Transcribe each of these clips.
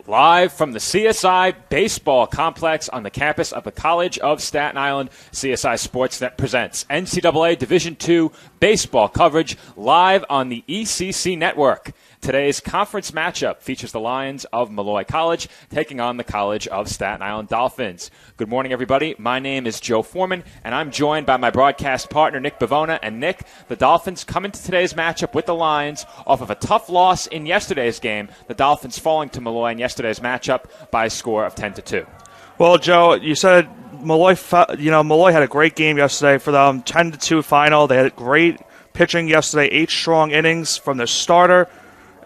Live from the CSI Baseball Complex on the campus of the College of Staten Island, CSI Sportsnet presents NCAA Division II baseball coverage live on the ECC network. Today's conference matchup features the Lions of Molloy College taking on the College of Staten Island Dolphins. Good morning, everybody. My name is Joe Foreman, and I'm joined by my broadcast partner, Nick Bavona. And Nick, the Dolphins come into today's matchup with the Lions off of a tough loss in yesterday's game, the Dolphins falling to Molloy in yesterday's matchup by a score of 10-2. Well, Joe, you said Molloy had a great game yesterday for them, 10-2 final. They had great pitching yesterday, 8 strong innings from their starter.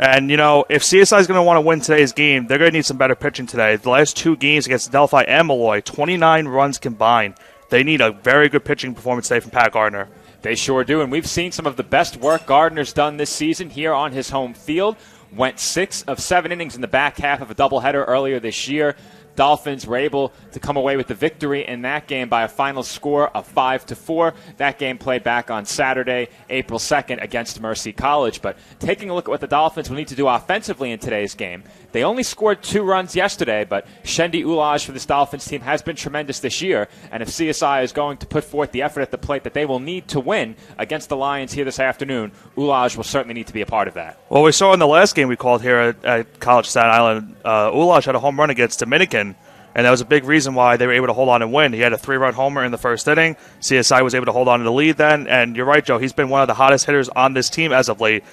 And, if CSI is going to want to win today's game, they're going to need some better pitching today. The last 2 games against Delphi and Molloy, 29 runs combined. They need a very good pitching performance today from Pat Gardner. They sure do, and we've seen some of the best work Gardner's done this season here on his home field. Went 6 of 7 innings in the back half of a doubleheader earlier this year. Dolphins were able to come away with the victory in that game by a final score of 5-4. That game played back on Saturday, April 2nd against Mercy College. But taking a look at what the Dolphins will need to do offensively in today's game, they only scored 2 runs yesterday, but Shendi Ulaj for this Dolphins team has been tremendous this year. And if CSI is going to put forth the effort at the plate that they will need to win against the Lions here this afternoon, Ulaj will certainly need to be a part of that. Well, we saw in the last game we called here at College Staten Island, Ulaj had a home run against Dominican. And that was a big reason why they were able to hold on and win. He had a 3-run homer in the first inning. CSI was able to hold on to the lead then. And you're right, Joe. He's been one of the hottest hitters on this team as of late.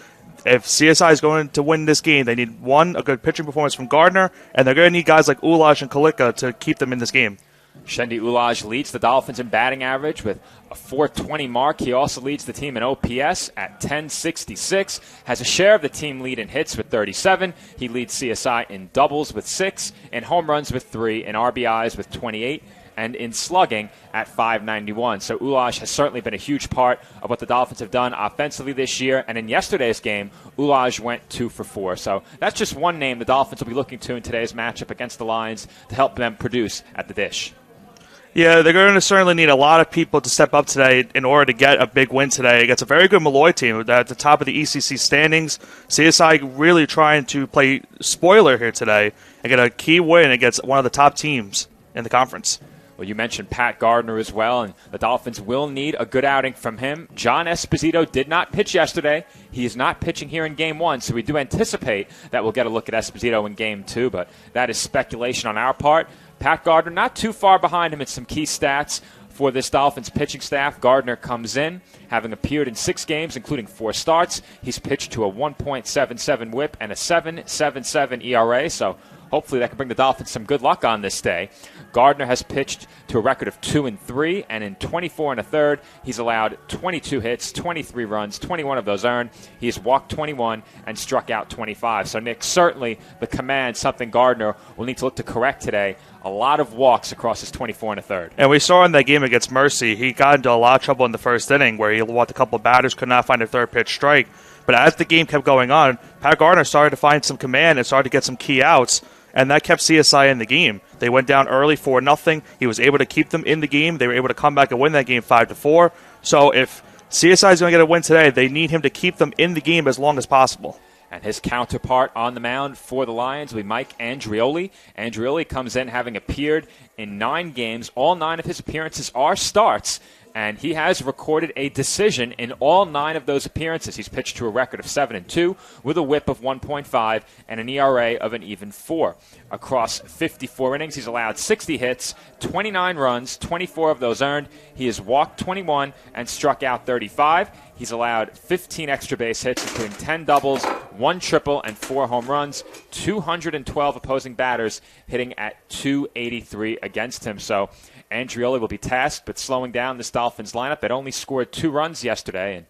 If CSI is going to win this game, they need, a good pitching performance from Gardner. And they're going to need guys like Ulaj and Kalika to keep them in this game. Shendi Ulaj leads the Dolphins in batting average with a .420 mark. He also leads the team in OPS at .1066, has a share of the team lead in hits with 37. He leads CSI in doubles with 6, in home runs with 3, in RBIs with 28, and in slugging at .591. So Ulaj has certainly been a huge part of what the Dolphins have done offensively this year. And in yesterday's game, Ulaj went 2 for 4. So that's just one name the Dolphins will be looking to in today's matchup against the Lions to help them produce at the dish. Yeah, they're going to certainly need a lot of people to step up today in order to get a big win today against a very good Molloy team at the top of the ECC standings. CSI really trying to play spoiler here today and get a key win against one of the top teams in the conference. Well, you mentioned Pat Gardner as well, and the Dolphins will need a good outing from him. John Esposito did not pitch yesterday. He is not pitching here in Game 1, so we do anticipate that we'll get a look at Esposito in Game 2, but that is speculation on our part. Pat Gardner not too far behind him in some key stats for this Dolphins pitching staff. Gardner comes in, having appeared in 6 games, including 4 starts. He's pitched to a 1.77 whip and a 7.77 ERA, so hopefully that can bring the Dolphins some good luck on this day. Gardner has pitched to a record of 2-3, and in 24 1/3, he's allowed 22 hits, 23 runs, 21 of those earned. He has walked 21 and struck out 25. So, Nick, certainly the command, something Gardner will need to look to correct today. A lot of walks across his 24 1/3. And we saw in that game against Mercy, he got into a lot of trouble in the first inning where he walked a couple of batters, could not find a third pitch strike. But as the game kept going on, Pat Gardner started to find some command and started to get some key outs. And that kept CSI in the game. They went down early 4-0. He was able to keep them in the game. They were able to come back and win that game 5-4. So if CSI is going to get a win today, they need him to keep them in the game as long as possible. And his counterpart on the mound for the Lions will be Mike Andrioli. Andrioli comes in having appeared in 9 games. All 9 of his appearances are starts. And he has recorded a decision in all 9 of those appearances. He's pitched to a record of 7-2 with a whip of 1.5 and an ERA of an even 4. Across 54 innings, he's allowed 60 hits, 29 runs, 24 of those earned. He has walked 21 and struck out 35. He's allowed 15 extra base hits, including 10 doubles, 1 triple, and 4 home runs. 212 opposing batters hitting at .283 against him. So Andrioli will be tasked with slowing down this Dolphins lineup that only scored 2 runs yesterday. And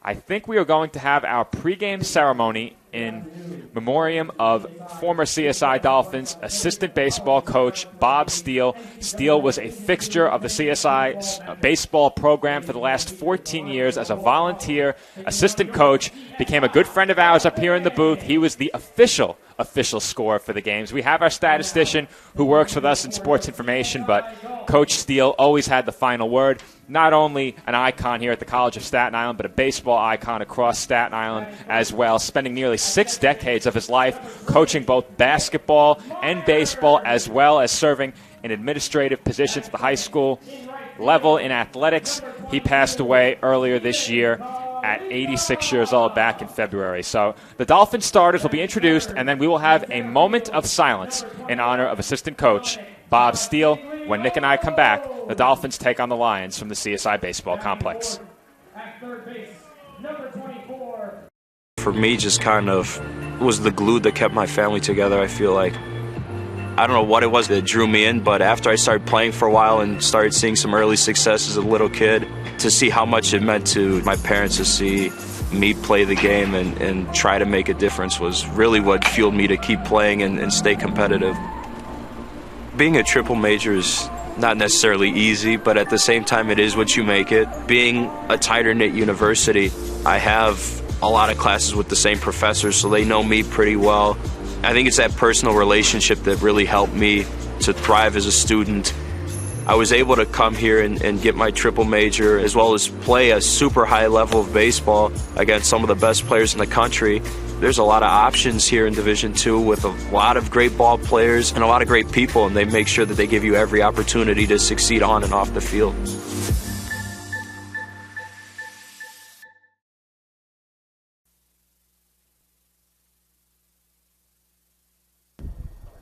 I think we are going to have our pregame ceremony in memoriam of former CSI Dolphins assistant baseball coach Bob Steele. Steele was a fixture of the CSI baseball program for the last 14 years as a volunteer assistant coach, became a good friend of ours up here in the booth. He was the official official score for the games. We have our statistician who works with us in sports information, but Coach Steele always had the final word. Not only an icon here at the College of Staten Island, but a baseball icon across Staten Island as well, spending nearly 6 decades of his life coaching both basketball and baseball, as well as serving in administrative positions at the high school level in athletics. He passed away earlier this year at 86 years old back in February. So the Dolphin starters will be introduced, and then we will have a moment of silence in honor of assistant coach Bob Steele. When Nick and I come back, the Dolphins take on the Lions from the CSI Baseball Complex. For me, just kind of was the glue that kept my family together. I feel like, I don't know what it was that drew me in, but after I started playing for a while and started seeing some early success as a little kid, to see how much it meant to my parents to see me play the game and try to make a difference was really what fueled me to keep playing and stay competitive. Being a triple major is not necessarily easy, but at the same time it is what you make it. Being a tighter-knit university, I have a lot of classes with the same professors, so they know me pretty well. I think it's that personal relationship that really helped me to thrive as a student. I was able to come here and get my triple major, as well as play a super high level of baseball against some of the best players in the country. There's a lot of options here in Division II with a lot of great ball players and a lot of great people, and they make sure that they give you every opportunity to succeed on and off the field.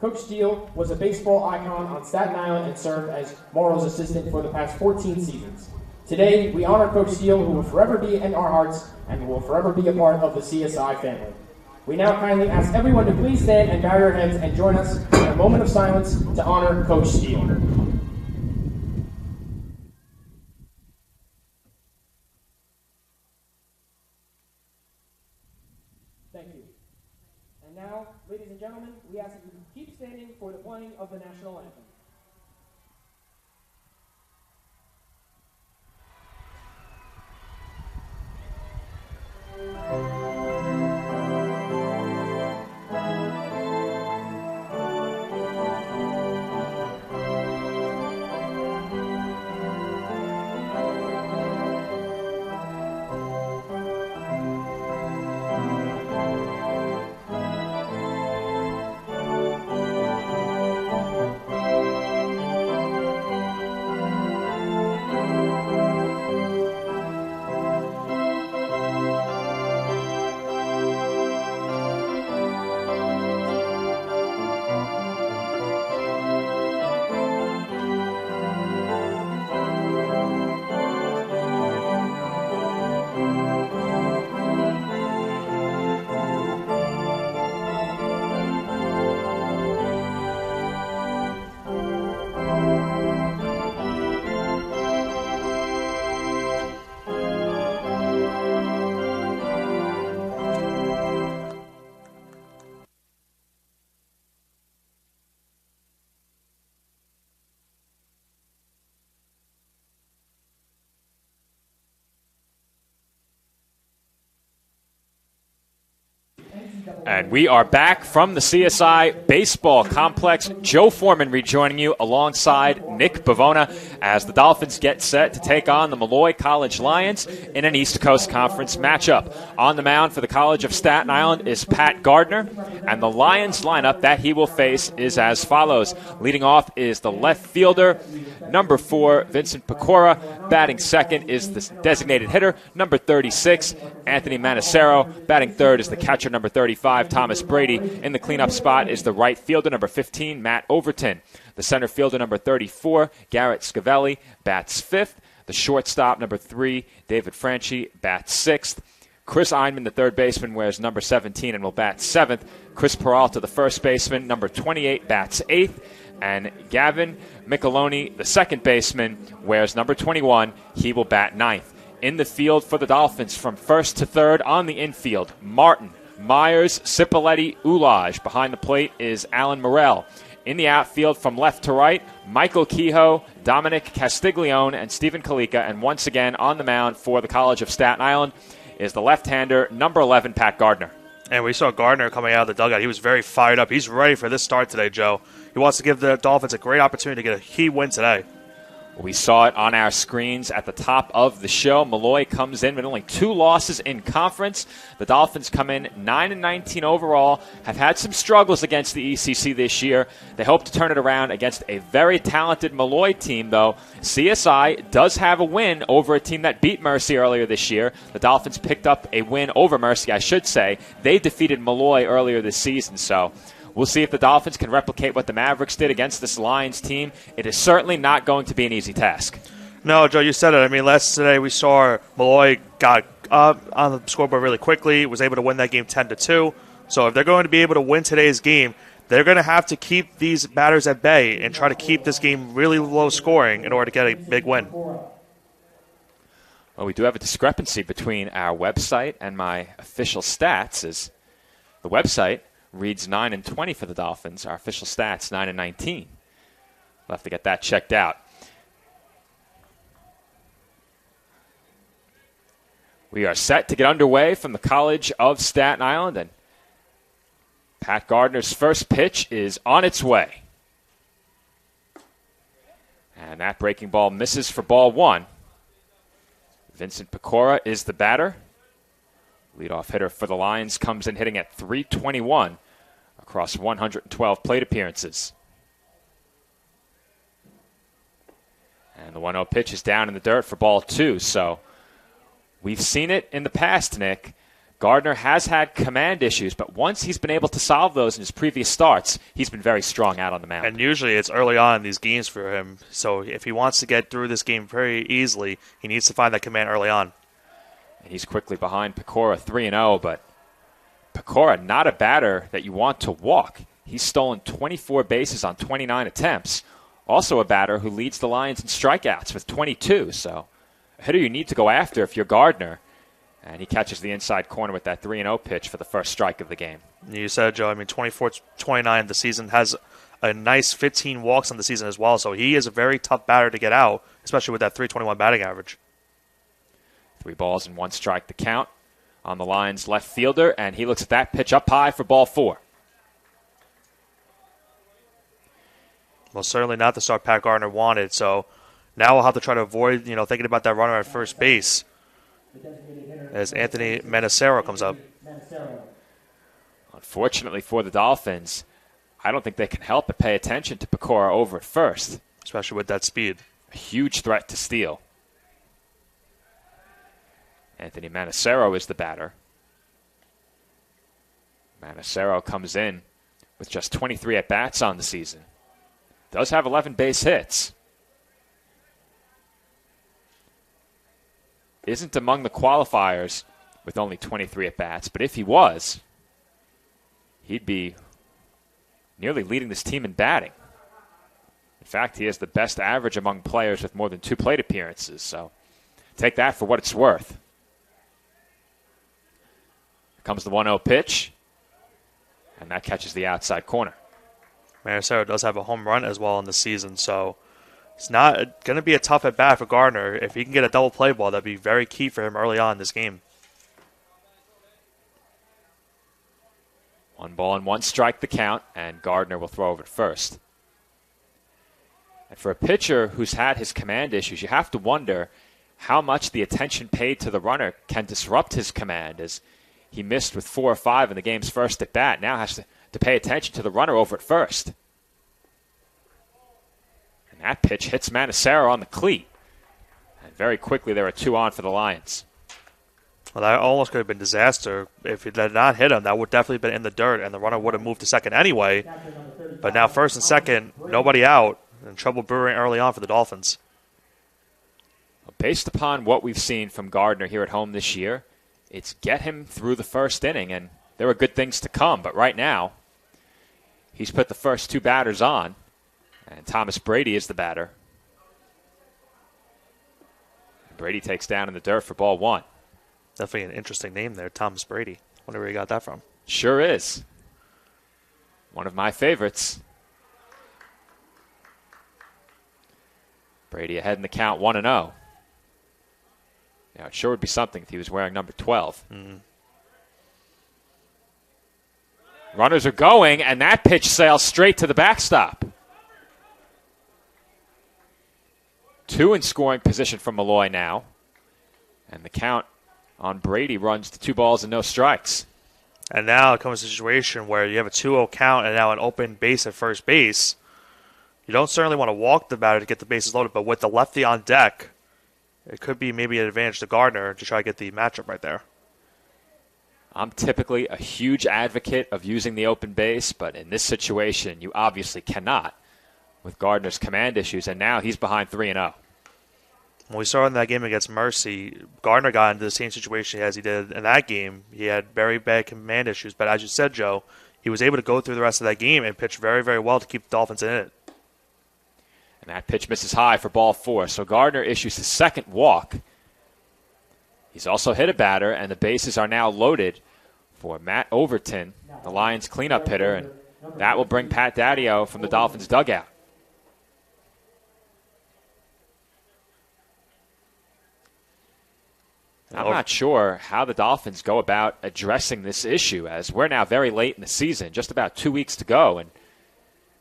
Coach Steele was a baseball icon on Staten Island and served as Morrow's assistant for the past 14 seasons. Today, we honor Coach Steele, who will forever be in our hearts and who will forever be a part of the CSI family. We now kindly ask everyone to please stand and bow your heads and join us in a moment of silence to honor Coach Steele. Thank you. And now, ladies and gentlemen, we ask that you keep standing for the playing of the national anthem. And we are back from the CSI Baseball Complex. Joe Foreman rejoining you alongside Nick Bavona as the Dolphins get set to take on the Molloy College Lions in an East Coast Conference matchup. On the mound for the College of Staten Island is Pat Gardner, and the Lions lineup that he will face is as follows. Leading off is the left fielder, number 4, Vincent Pecora. Batting second is the designated hitter, number 36, Anthony Manacero. Batting third is the catcher, number 35, Thomas Brady. In the cleanup spot is the right fielder, number 15, Matt Overton. The center fielder, number 34, Garrett Scavelli, bats fifth. The shortstop, number 3, David Franchi, bats sixth. Chris Einman, the third baseman, wears number 17 and will bat seventh. Chris Peralta, the first baseman, number 28, bats eighth. And Gavin Micheloni, the second baseman, wears number 21. He will bat ninth. In the field for the Dolphins from first to third on the infield, Martin, Myers, Cipoletti, Ulage. Behind the plate is Alan Morrell. In the outfield from left to right, Michael Kehoe, Dominic Castiglione, and Stephen Kalika. And once again on the mound for the College of Staten Island is the left-hander, number 11, Pat Gardner. And we saw Gardner coming out of the dugout. He was very fired up. He's ready for this start today, Joe. He wants to give the Dolphins a great opportunity to get a key win today. We saw it on our screens at the top of the show. Molloy comes in with only 2 losses in conference. The Dolphins come in 9-19 overall, have had some struggles against the ECC this year. They hope to turn it around against a very talented Molloy team, though. CSI does have a win over a team that beat Mercy earlier this year. The Dolphins picked up a win over Mercy, I should say. They defeated Molloy earlier this season, so we'll see if the Dolphins can replicate what the Mavericks did against this Lions team. It is certainly not going to be an easy task. No, Joe, you said it. I mean, today we saw Molloy got up on the scoreboard really quickly, was able to win that game 10-2. So if they're going to be able to win today's game, they're going to have to keep these batters at bay and try to keep this game really low scoring in order to get a big win. Well, we do have a discrepancy between our website and my official stats. As the website reads 9-20 for the Dolphins. Our official stats, 9-19. We'll have to get that checked out. We are set to get underway from the College of Staten Island, and Pat Gardner's first pitch is on its way. And that breaking ball misses for ball 1. Vincent Pecora is the batter. Leadoff hitter for the Lions comes in hitting at .321 across 112 plate appearances. And the 1-0 pitch is down in the dirt for ball 2. So we've seen it in the past, Nick. Gardner has had command issues, but once he's been able to solve those in his previous starts, he's been very strong out on the mound. And usually it's early on in these games for him. So if he wants to get through this game very easily, he needs to find that command early on. And he's quickly behind Pecora, 3-0, but Pecora, not a batter that you want to walk. He's stolen 24 bases on 29 attempts. Also a batter who leads the Lions in strikeouts with 22. So a hitter you need to go after if you're Gardner. And he catches the inside corner with that 3-0 pitch for the first strike of the game. You said, Joe, I mean, 24-29 the season, has a nice 15 walks on the season as well. So he is a very tough batter to get out, especially with that .321 batting average. 3 balls and 1 strike to count on the Lions left fielder, and he looks at that pitch up high for ball 4. Well, certainly not the start Pat Gardner wanted, so now we'll have to try to avoid, thinking about that runner at first base as Anthony Manacero comes up. Unfortunately for the Dolphins, I don't think they can help but pay attention to Pecora over at first. Especially with that speed. A huge threat to steal. Anthony Manacero is the batter. Manacero comes in with just 23 at-bats on the season. Does have 11 base hits. Isn't among the qualifiers with only 23 at-bats, but if he was, he'd be nearly leading this team in batting. In fact, he has the best average among players with more than 2 plate appearances, so take that for what it's worth. Here comes the 1-0 pitch, and that catches the outside corner. Manacero does have a home run as well in the season, so it's not going to be a tough at-bat for Gardner. If he can get a double play ball, that'd be very key for him early on in this game. 1 ball and 1 strike the count, and Gardner will throw over at first. And for a pitcher who's had his command issues, you have to wonder how much the attention paid to the runner can disrupt his command, as he missed with 4 or 5 in the game's first at-bat. Now has to pay attention to the runner over at first. And that pitch hits Manacero on the cleat. And very quickly there are 2 on for the Lions. Well, that almost could have been disaster. If it did not hit him, that would definitely have been in the dirt, and the runner would have moved to second anyway. But now first and second, nobody out, and trouble brewing early on for the Dolphins. Based upon what we've seen from Gardner here at home this year, it's get him through the first inning, and there are good things to come. But right now, he's put the first 2 batters on, and Thomas Brady is the batter. Brady takes down in the dirt for ball 1. Definitely an interesting name there, Thomas Brady. Wonder where he got that from. Sure is. One of my favorites. Brady ahead in the count 1-0. Now, it sure would be something if he was wearing number 12. Mm-hmm. Runners are going, and that pitch sails straight to the backstop. 2 in scoring position from Molloy now. And the count on Brady runs to 2 balls and no strikes. And now it comes to a situation where you have a 2-0 count and now an open base at first base. You don't certainly want to walk the batter to get the bases loaded, but with the lefty on deck, it could be maybe an advantage to Gardner to try to get the matchup right there. I'm typically a huge advocate of using the open base, but in this situation, you obviously cannot with Gardner's command issues, and now he's behind 3-0. When we saw in that game against Mercy, Gardner got into the same situation as he did in that game. He had very bad command issues, but as you said, Joe, he was able to go through the rest of that game and pitch very, very well to keep the Dolphins in it. And that pitch misses high for ball 4, so Gardner issues his second walk. He's also hit a batter, and the bases are now loaded for Matt Overton, the Lions cleanup hitter, and that will bring Pat Daddio from the Dolphins dugout. I'm not sure how the Dolphins go about addressing this issue, as we're now very late in the season, just about 2 weeks to go, and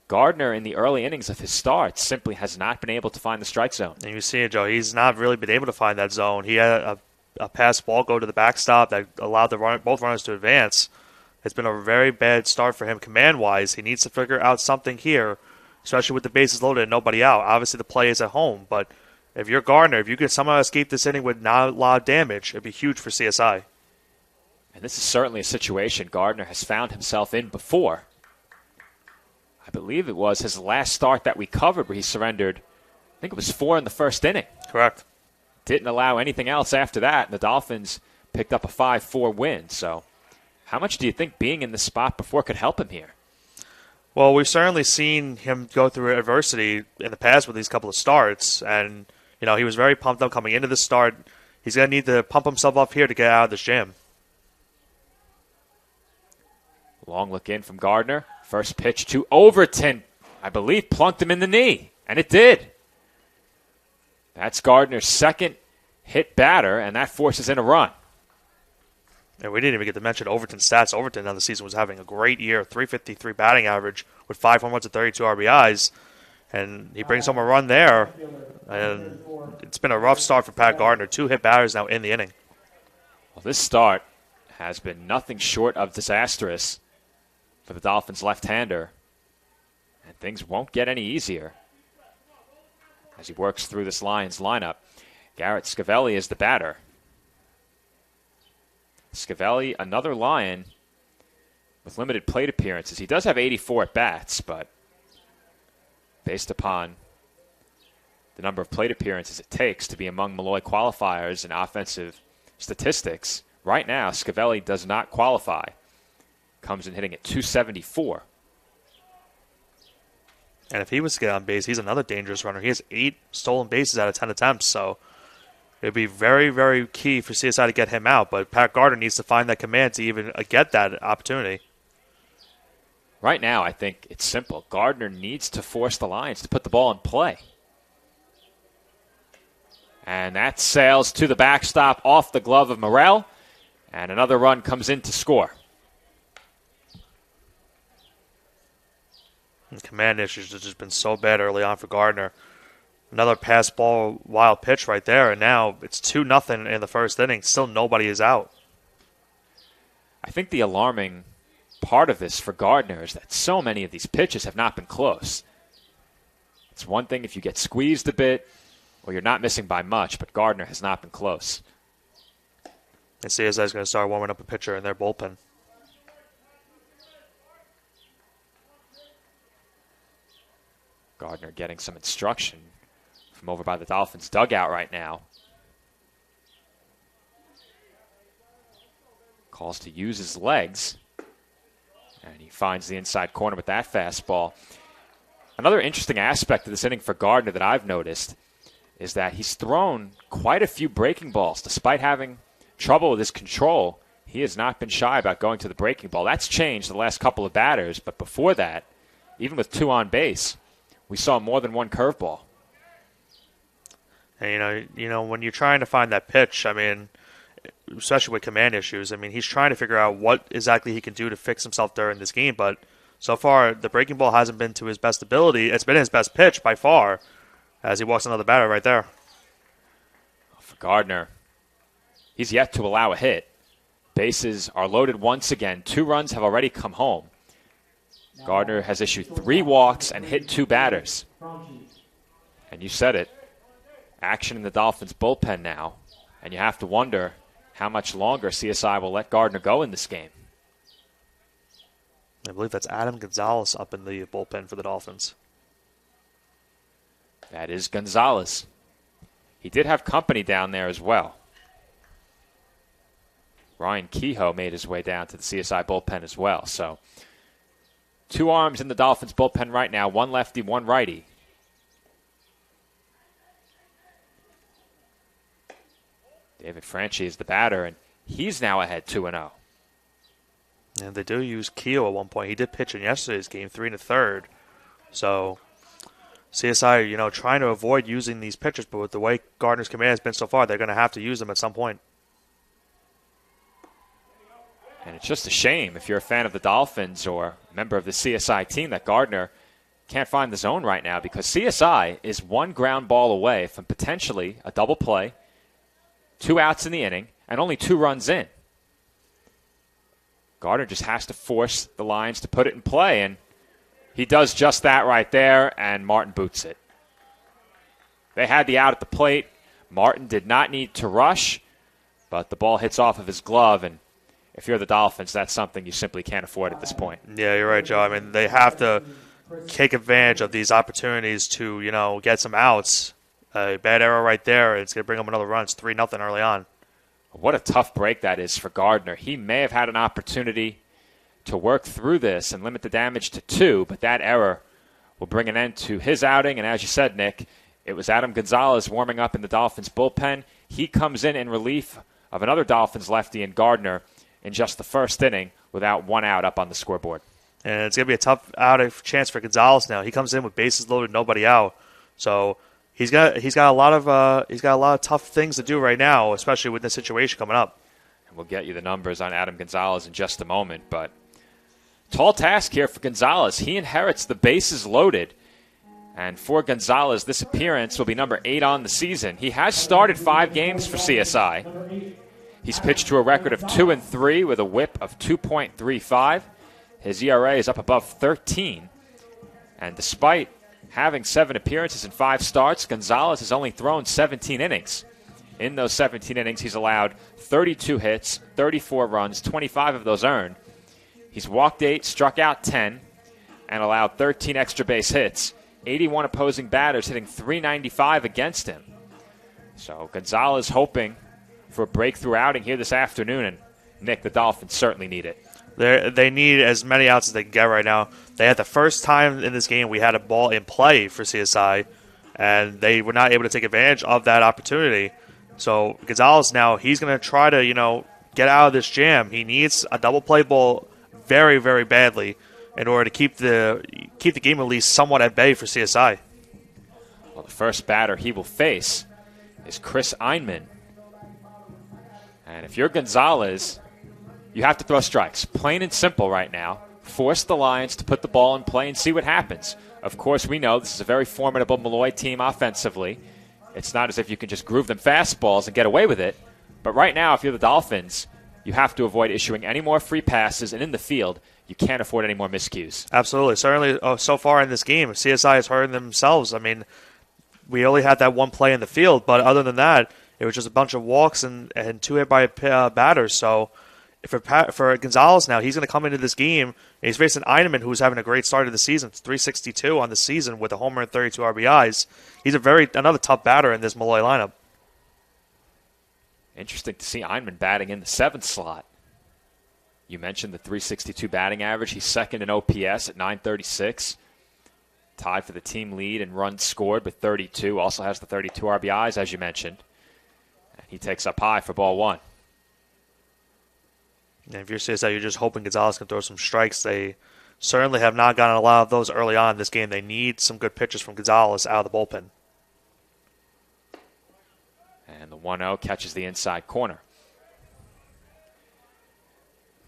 Gardner in the early innings of his starts simply has not been able to find the strike zone. And you see it, Joe. He's not really been able to find that zone. He had a pass ball go to the backstop that allowed both runners to advance. It's been a very bad start for him command-wise. He needs to figure out something here, especially with the bases loaded and nobody out. Obviously, the play is at home, but if you're Gardner, if you could somehow escape this inning with not a lot of damage, it'd be huge for CSI. And this is certainly a situation Gardner has found himself in before. I believe it was his last start that we covered where he surrendered, I think it was 4 in the first inning. Correct. Didn't allow anything else after that, and the Dolphins picked up a 5-4 win. So how much do you think being in this spot before could help him here? Well, we've certainly seen him go through adversity in the past with these couple of starts, and he was very pumped up coming into the start. He's going to need to pump himself up here to get out of this jam. Long look in from Gardner. First pitch to Overton, I believe, plunked him in the knee, and it did. That's Gardner's second hit batter, and that forces in a run. And we didn't even get to mention Overton's stats. Overton on the season was having a great year, 353 batting average with 5 home runs and 32 RBIs. And he brings home a run there. And it's been a rough start for Pat Gardner. 2 hit batters now in the inning. Well, this start has been nothing short of disastrous for the Dolphins' left-hander. And things won't get any easier as he works through this Lions lineup. Garrett Scavelli is the batter. Scavelli, another Lion with limited plate appearances. He does have 84 at-bats, but based upon the number of plate appearances it takes to be among Molloy qualifiers in offensive statistics, right now Scavelli does not qualify. Comes in hitting at 274. And if he was to get on base, he's another dangerous runner. He has 8 stolen bases out of 10 attempts, so it'd be very, very key for CSI to get him out. But Pat Gardner needs to find that command to even get that opportunity. Right now, I think it's simple. Gardner needs to force the Lions to put the ball in play. And that sails to the backstop off the glove of Morrell. And another run comes in to score. And command issues have just been so bad early on for Gardner. Another pass ball, wild pitch right there. And now it's 2-0 in the first inning. Still nobody is out. I think the alarming part of this for Gardner is that so many of these pitches have not been close. It's one thing if you get squeezed a bit or you're not missing by much, but Gardner has not been close. And CSI is going to start warming up a pitcher in their bullpen. Gardner getting some instruction from over by the Dolphins dugout right now. Calls to use his legs. And he finds the inside corner with that fastball. Another interesting aspect of this inning for Gardner that I've noticed is that he's thrown quite a few breaking balls. Despite having trouble with his control, he has not been shy about going to the breaking ball. That's changed the last couple of batters, but before that, even with 2 on base, we saw more than one curveball. And when you're trying to find that pitch, I mean, especially with command issues. I mean, he's trying to figure out what exactly he can do to fix himself during this game, but so far the breaking ball hasn't been to his best ability. It's been his best pitch by far as he walks another batter right there. For Gardner, he's yet to allow a hit. Bases are loaded once again. 2 runs have already come home. Gardner has issued 3 walks and hit 2 batters. And you said it, action in the Dolphins bullpen now. And you have to wonder how much longer CSI will let Gardner go in this game. I believe that's Adam Gonzalez up in the bullpen for the Dolphins. That is Gonzalez. He did have company down there as well. Ryan Kehoe made his way down to the CSI bullpen as well. So 2 arms in the Dolphins bullpen right now, 1 lefty, 1 righty. David Franchi is the batter, and he's now ahead 2-0. And they do use Kehoe at one point. He did pitch in yesterday's game, 3 1/3. So CSI, trying to avoid using these pitchers, but with the way Gardner's command has been so far, they're going to have to use them at some point. And it's just a shame if you're a fan of the Dolphins or a member of the CSI team that Gardner can't find the zone right now, because CSI is 1 ground ball away from potentially a double play, 2 outs in the inning, and only 2 runs in. Gardner just has to force the Lions to put it in play, and he does just that right there, and Martin boots it. They had the out at the plate. Martin did not need to rush, but the ball hits off of his glove, and if you're the Dolphins, that's something you simply can't afford at this point. Yeah, you're right, Joe. I mean, they have to take advantage of these opportunities to, get some outs. A bad error right there, it's going to bring them another run. It's 3-0 early on. What a tough break that is for Gardner. He may have had an opportunity to work through this and limit the damage to 2, but that error will bring an end to his outing. And as you said, Nick, it was Adam Gonzalez warming up in the Dolphins bullpen. He comes in relief of another Dolphins lefty in Gardner in just the first inning without 1 out up on the scoreboard. And it's going to be a tough chance for Gonzalez now. He comes in with bases loaded, nobody out. So he's got a lot of tough things to do right now, especially with this situation coming up. And we'll get you the numbers on Adam Gonzalez in just a moment, but tall task here for Gonzalez. He inherits the bases loaded. And for Gonzalez, this appearance will be number 8 on the season. He has started 5 games for CSI. He's pitched to a record of 2-3 with a whip of 2.35. His ERA is up above 13. And despite having 7 appearances and 5 starts, Gonzalez has only thrown 17 innings. In those 17 innings, he's allowed 32 hits, 34 runs, 25 of those earned. He's walked 8, struck out 10, and allowed 13 extra base hits. 81 opposing batters hitting .395 against him. So Gonzalez hoping for a breakthrough outing here this afternoon, and Nick, the Dolphins certainly need it. They need as many outs as they can get right now. They had the first time in this game we had a ball in play for CSI, and they were not able to take advantage of that opportunity. So Gonzalez now, he's going to try to, get out of this jam. He needs a double play ball very, very badly in order to keep the game at least somewhat at bay for CSI. Well, the first batter he will face is Chris Einman. And if you're Gonzalez, you have to throw strikes. Plain and simple right now. Force the Lions to put the ball in play and see what happens. Of course, we know this is a very formidable Molloy team offensively. It's not as if you can just groove them fastballs and get away with it. But right now, if you're the Dolphins, you have to avoid issuing any more free passes. And in the field, you can't afford any more miscues. Absolutely. Certainly, so far in this game, CSI has hurt themselves. I mean, we only had that one play in the field, but other than that, it was just a bunch of walks and 2 hit by batters. So for Gonzalez now, he's going to come into this game, and he's facing Eineman, who's having a great start of the season. It's .362 on the season with a homer and 32 RBIs. He's another tough batter in this Molloy lineup. Interesting to see Einman batting in the 7th slot. You mentioned the .362 batting average. He's second in OPS at .936. Tied for the team lead in runs scored with 32. Also has the 32 RBIs, as you mentioned. And he takes up high for ball 1. And if you're CSI, you're just hoping Gonzalez can throw some strikes. They certainly have not gotten a lot of those early on in this game. They need some good pitches from Gonzalez out of the bullpen. And the 1-0 catches the inside corner.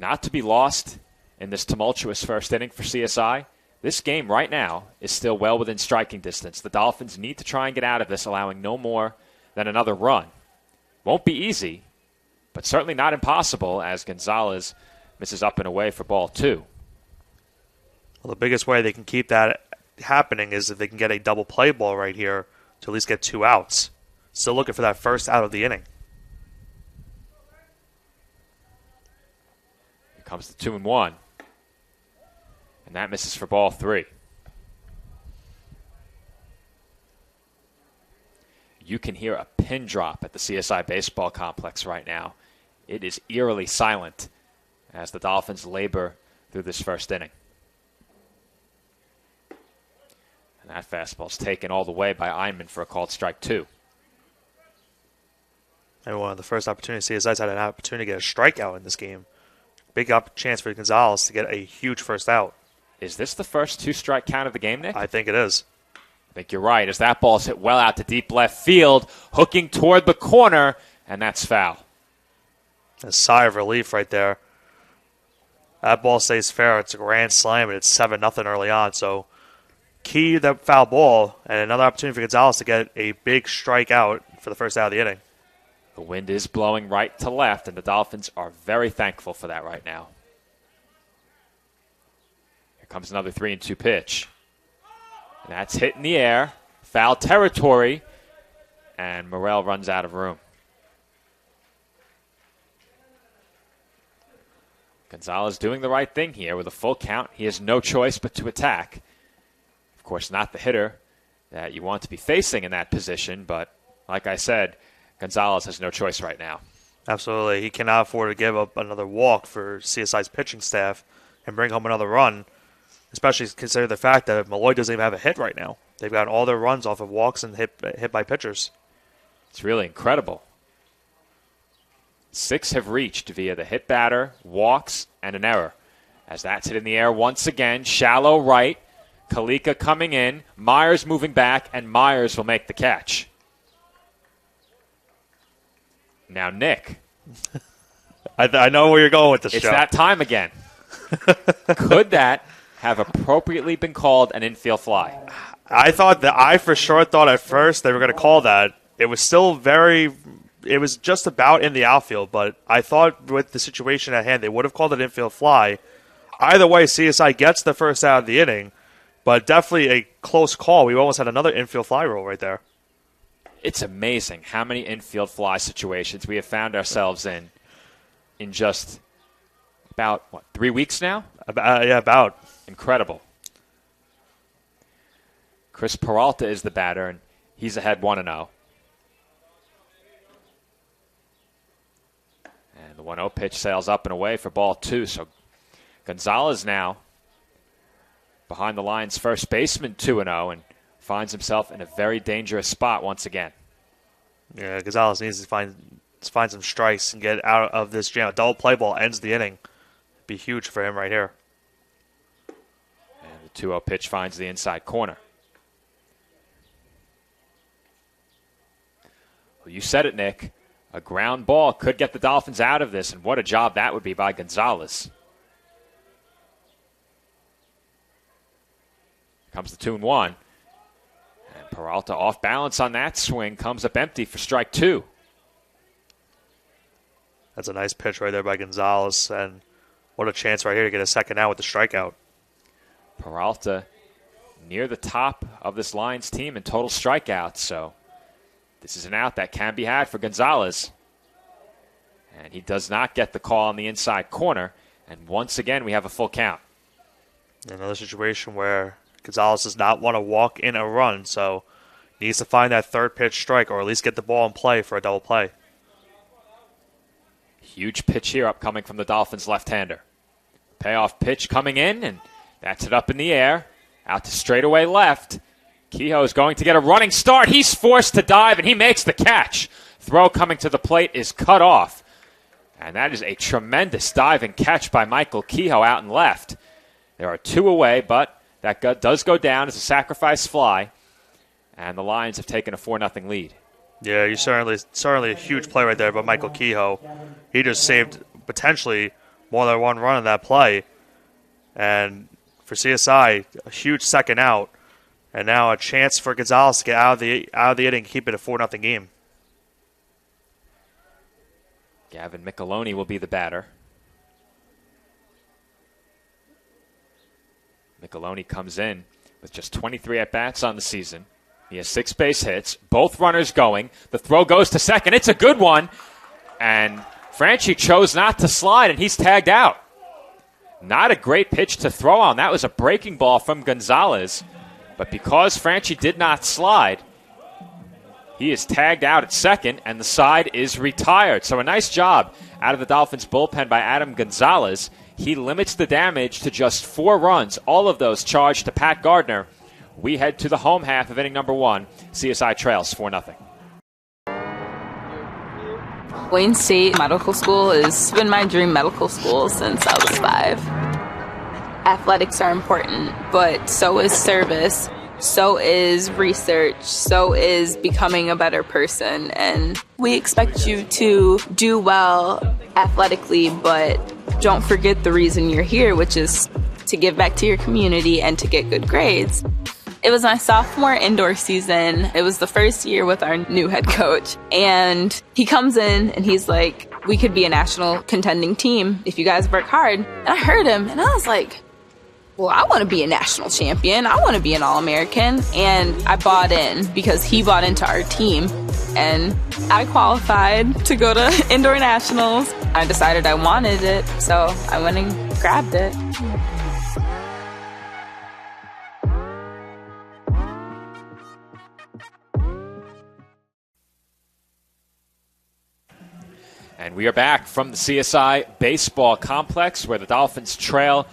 not to be lost in this tumultuous first inning for CSI. This game right now is still well within striking distance. The Dolphins need to try and get out of this, allowing no more than another run. Won't be easy, but certainly not impossible as Gonzalez misses up and away for ball 2. Well, the biggest way they can keep that happening is if they can get a double play ball right here to at least get 2 outs. Still looking for that first out of the inning. Here comes the 2-1. And that misses for ball 3. You can hear a pin drop at the CSI baseball complex right now. It is eerily silent as the Dolphins labor through this first inning. And that fastball's taken all the way by Einman for a called strike 2. And one of the first opportunities, CSI's had an opportunity to get a strikeout in this game. Big chance for Gonzalez to get a huge first out. Is this the first 2-strike count of the game, Nick? I think it is. I think you're right, as that ball's hit well out to deep left field, hooking toward the corner, and that's foul. A sigh of relief right there. That ball stays fair. It's a grand slam, and it's 7-0 early on. So key to that foul ball, and another opportunity for Gonzalez to get a big strikeout for the first out of the inning. The wind is blowing right to left, and the Dolphins are very thankful for that right now. Here comes another 3-2 pitch. And that's hit in the air, foul territory, and Morrell runs out of room. Gonzalez doing the right thing here with a full count. He has no choice but to attack. Of course, not the hitter that you want to be facing in that position, but like I said, Gonzalez has no choice right now. Absolutely. He cannot afford to give up another walk for CSI's pitching staff and bring home another run, especially considering the fact that Molloy doesn't even have a hit right now. They've got all their runs off of walks and hit by pitchers. It's really incredible. 6 have reached via the hit batter, walks, and an error. As that's hit in the air once again, shallow right, Kalika coming in, Myers moving back, and Myers will make the catch. Now, Nick. I know where you're going with this, It's Joe. that time again. Could that have appropriately been called an infield fly? I for sure thought at first they were going to call that. It was still it was just about in the outfield, but I thought with the situation at hand, they would have called it infield fly. Either way, CSI gets the first out of the inning, but definitely a close call. We almost had another infield fly rule right there. It's amazing how many infield fly situations we have found ourselves in just about, 3 weeks now? About. Incredible. Chris Peralta is the batter, and he's ahead 1-0. And the 1-0 pitch sails up and away for ball 2. So Gonzalez now behind the line's first baseman 2-0 and finds himself in a very dangerous spot once again. Yeah, Gonzalez needs to find some strikes and get out of this jam. A double play ball ends the inning. Be huge for him right here. And the 2-0 pitch finds the inside corner. Well, you said it, Nick. A ground ball could get the Dolphins out of this, and what a job that would be by Gonzalez. Comes the 2-1. And Peralta off balance on that swing, comes up empty for strike 2. That's a nice pitch right there by Gonzalez, and what a chance right here to get a second out with the strikeout. Peralta near the top of this Lions team in total strikeouts, so this is an out that can be had for Gonzalez. And he does not get the call on the inside corner, and once again we have a full count. Another situation where Gonzalez does not want to walk in a run, so needs to find that third pitch strike or at least get the ball in play for a double play. Huge pitch here upcoming from the Dolphins left-hander. Payoff pitch coming in, and that's it up in the air. Out to straightaway left. Kehoe is going to get a running start. He's forced to dive, and he makes the catch. Throw coming to the plate is cut off. And that is a tremendous dive and catch by Michael Kehoe out and left. There are 2 away, but that does go down as a sacrifice fly. And the Lions have taken a 4-0 lead. Yeah, you certainly a huge play right there by Michael Kehoe. He just saved potentially more than one run on that play. And for CSI, a huge second out. And now a chance for Gonzalez to get out of the inning and keep it a 4-0 game. Gavin Micheloni will be the batter. Micheloni comes in with just 23 at-bats on the season. He has 6 base hits, both runners going. The throw goes to second. It's a good one. And Franchi chose not to slide, and he's tagged out. Not a great pitch to throw on. That was a breaking ball from Gonzalez. But because Franchi did not slide, he is tagged out at second, and the side is retired. So a nice job out of the Dolphins bullpen by Adam Gonzalez. He limits the damage to just 4 runs, all of those charged to Pat Gardner. We head to the home half of inning number 1. CSI trails 4-0. Wayne State Medical School has been my dream medical school since I was 5. Athletics are important, but so is service, so is research, so is becoming a better person. And we expect you to do well athletically, but don't forget the reason you're here, which is to give back to your community and to get good grades. It was my sophomore indoor season. It was the first year with our new head coach. And he comes in and he's like, we could be a national contending team if you guys work hard. And I heard him and I was like, well, I want to be a national champion. I want to be an All-American. And I bought in because he bought into our team. And I qualified to go to indoor nationals. I decided I wanted it, so I went and grabbed it. And we are back from the CSI Baseball Complex where the Dolphins trail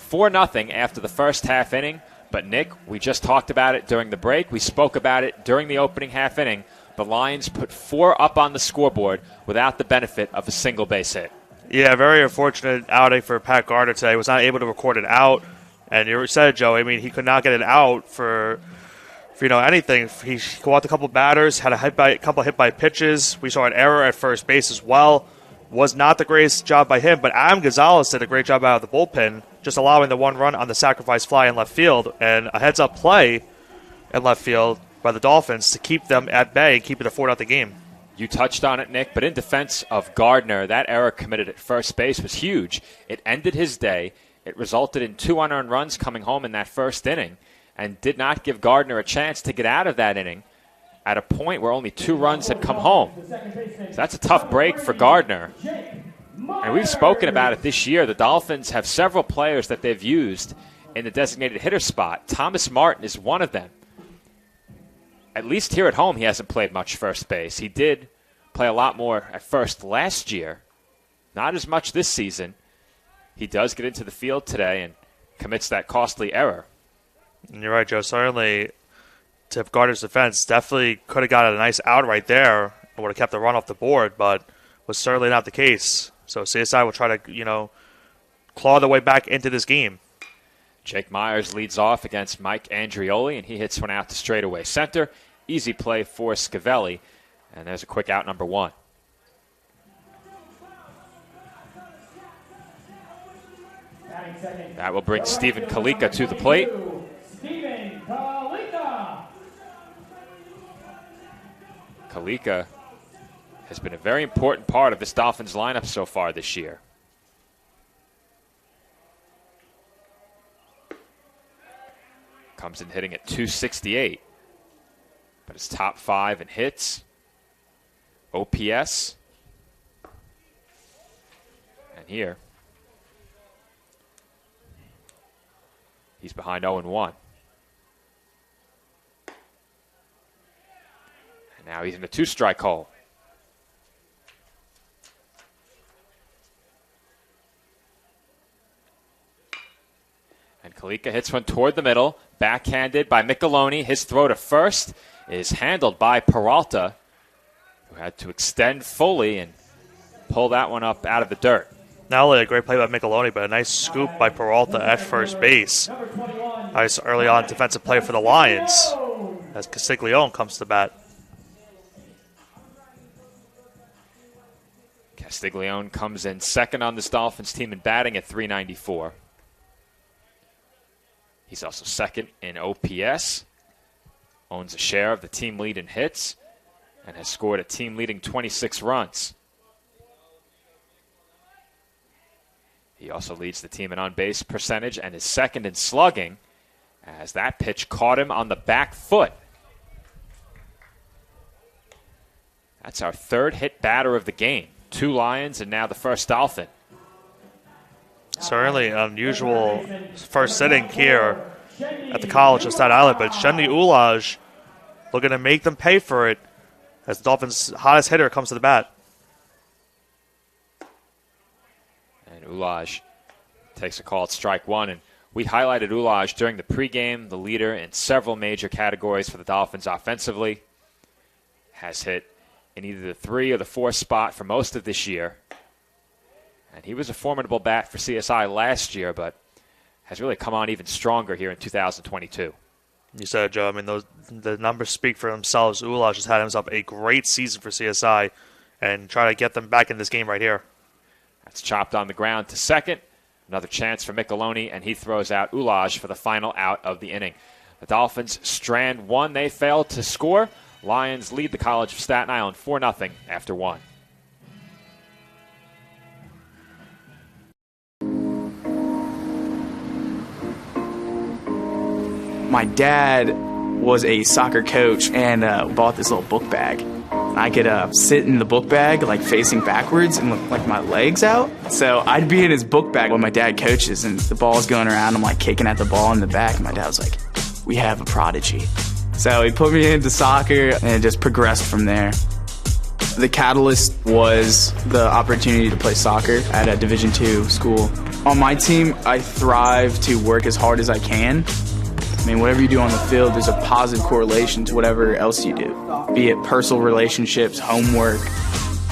4-0 after the first half inning. But, Nick, we just talked about it during the break. We spoke about it during the opening half inning. The Lions put 4 up on the scoreboard without the benefit of a single base hit. Yeah, very unfortunate outing for Pat Gardner today. He was not able to record it out. And you said it, Joe. I mean, he could not get it out for anything. He walked a couple batters, had a couple hit by pitches. We saw an error at first base as well. Was not the greatest job by him, but Adam Gonzalez did a great job out of the bullpen, just allowing the 1 run on the sacrifice fly in left field and a heads-up play in left field by the Dolphins to keep them at bay and keep it a 4-0 game. You touched on it, Nick, but in defense of Gardner, that error committed at first base was huge. It ended his day. It resulted in 2 unearned runs coming home in that first inning and did not give Gardner a chance to get out of that inning at a point where only 2 runs had come home. So that's a tough break for Gardner. And we've spoken about it this year. The Dolphins have several players that they've used in the designated hitter spot. Thomas Martin is one of them. At least here at home, he hasn't played much first base. He did play a lot more at first last year. Not as much this season. He does get into the field today and commits that costly error. And you're right, Joe. Certainly, to Gardner's defense, definitely could have got a nice out right there and would have kept the run off the board, but was certainly not the case. So CSI will try to, claw their way back into this game. Jake Myers leads off against Mike Andrioli, and he hits one out to straightaway center. Easy play for Scavelli, and there's a quick out number 1. That will bring Stephen Kalika to the plate. Kalika has been a very important part of this Dolphins lineup so far this year. Comes in hitting at .268, but it's top 5 in hits, OPS, and here he's behind 0-1. And now he's in a 2-strike hole. And Kalika hits one toward the middle, backhanded by Micheloni. His throw to first is handled by Peralta, who had to extend fully and pull that one up out of the dirt. Not only a great play by Micheloni, but a nice scoop by Peralta at first base. Nice early on defensive play for the Lions as Castiglione comes to bat. Castiglione comes in second on this Dolphins team in batting at .394. He's also second in OPS, owns a share of the team lead in hits, and has scored a team-leading 26 runs. He also leads the team in on-base percentage and is second in slugging, as that pitch caught him on the back foot. That's our third hit batter of the game. 2 Lions and now the first Dolphin. Certainly unusual first inning here at the College of Staten Island, but Shendy Ulaj looking to make them pay for it as the Dolphins' hottest hitter comes to the bat. And Ulaj takes a call at strike one. And we highlighted Ulaj during the pregame, the leader in several major categories for the Dolphins offensively. Has hit in either the 3 or the 4 spot for most of this year. And he was a formidable bat for CSI last year, but has really come on even stronger here in 2022. You said, Joe, I mean, the numbers speak for themselves. Ulaj has had himself a great season for CSI and try to get them back in this game right here. That's chopped on the ground to second. Another chance for Micheloni, and he throws out Ulaj for the final out of the inning. The Dolphins strand one. They failed to score. Lions lead the College of Staten Island 4-0 after 1. My dad was a soccer coach and bought this little book bag. I could sit in the book bag, like facing backwards and with like my legs out. So I'd be in his book bag when my dad coaches and the ball's going around. I'm like kicking at the ball in the back. And my dad was like, "We have a prodigy." So he put me into soccer and it just progressed from there. The catalyst was the opportunity to play soccer at a Division II school. On my team, I thrive to work as hard as I can. I mean, whatever you do on the field, there's a positive correlation to whatever else you do, be it personal relationships, homework,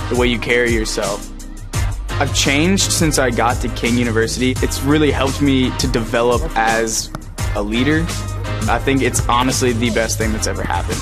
the way you carry yourself. I've changed since I got to King University. It's really helped me to develop as a leader. I think it's honestly the best thing that's ever happened.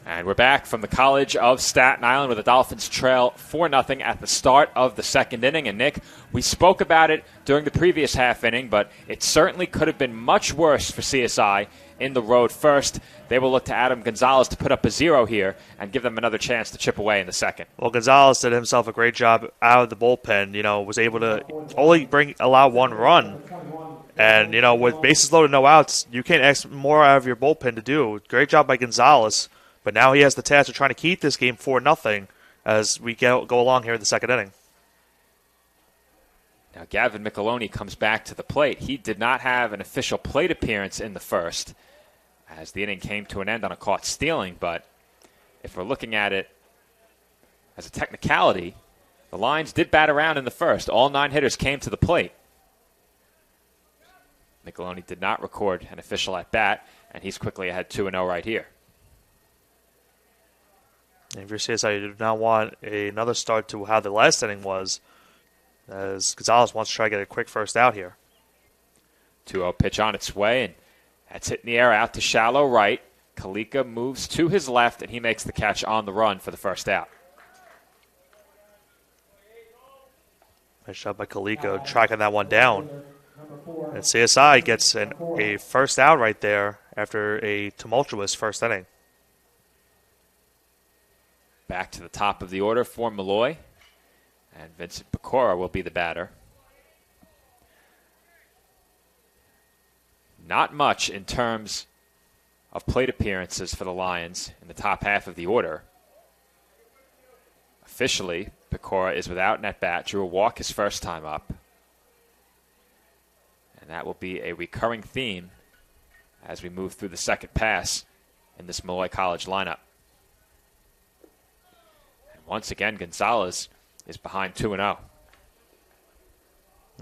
And we're back from the College of Staten Island where the Dolphins trail 4-0 at the start of the second inning. And, Nick, we spoke about it during the previous half inning, but it certainly could have been much worse for CSI in the road first. They will look to Adam Gonzalez to put up a 0 here and give them another chance to chip away in the second. Well, Gonzalez did himself a great job out of the bullpen, was able to only allow 1 run. And, with bases loaded, no outs, you can't ask more out of your bullpen to do. Great job by Gonzalez. But now he has the task of trying to keep this game 4-0 as we go along here in the second inning. Now Gavin Micheloni comes back to the plate. He did not have an official plate appearance in the first as the inning came to an end on a caught stealing. But if we're looking at it as a technicality, the Lions did bat around in the first. All 9 hitters came to the plate. Micheloni did not record an official at bat, and he's quickly ahead 2-0 right here. And if you're CSI, you do not want another start to how the last inning was, as Gonzalez wants to try to get a quick first out here. 2-0 pitch on its way, and that's hit in the air out to shallow right. Kalika moves to his left, and he makes the catch on the run for the first out. Nice shot by Kalika, tracking that one down. And CSI gets a first out right there after a tumultuous first inning. Back to the top of the order for Molloy. And Vincent Pecora will be the batter. Not much in terms of plate appearances for the Lions in the top half of the order. Officially, Pecora is without an at-bat. Drew a walk his first time up. And that will be a recurring theme as we move through the second pass in this Molloy College lineup. Once again, Gonzalez is behind 2-0.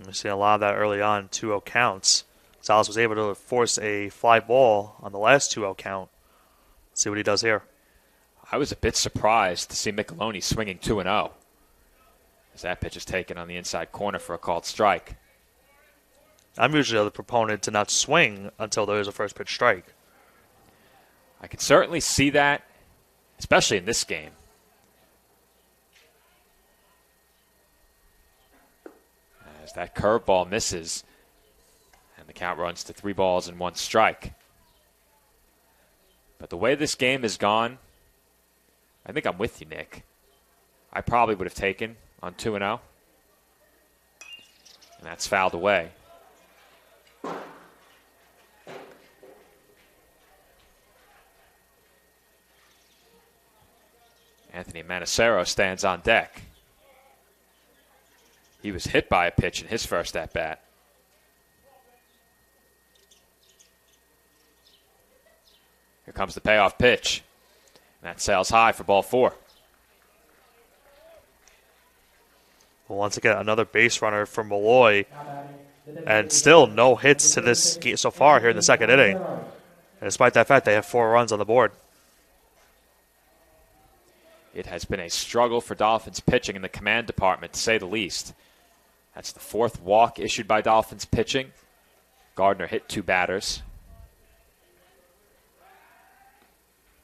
We've seen a lot of that early on, 2-0 counts. Gonzalez was able to force a fly ball on the last 2-0 count. Let's see what he does here. I was a bit surprised to see Micheloni swinging 2-0 as that pitch is taken on the inside corner for a called strike. I'm usually the proponent to not swing until there is a first pitch strike. I can certainly see that, especially in this game. As that curveball misses, and the count runs to 3 balls and 1 strike. But the way this game has gone, I think I'm with you, Nick. I probably would have taken on 2-0. And that's fouled away. Anthony Manacero stands on deck. He was hit by a pitch in his first at-bat. Here comes the payoff pitch. And that sails high for ball 4. Well, once again, another base runner for Molloy. And still no hits to this game so far here in the second inning. And despite that fact, they have 4 runs on the board. It has been a struggle for Dolphins pitching in the command department, to say the least. That's the 4th walk issued by Dolphins pitching. Gardner hit 2 batters.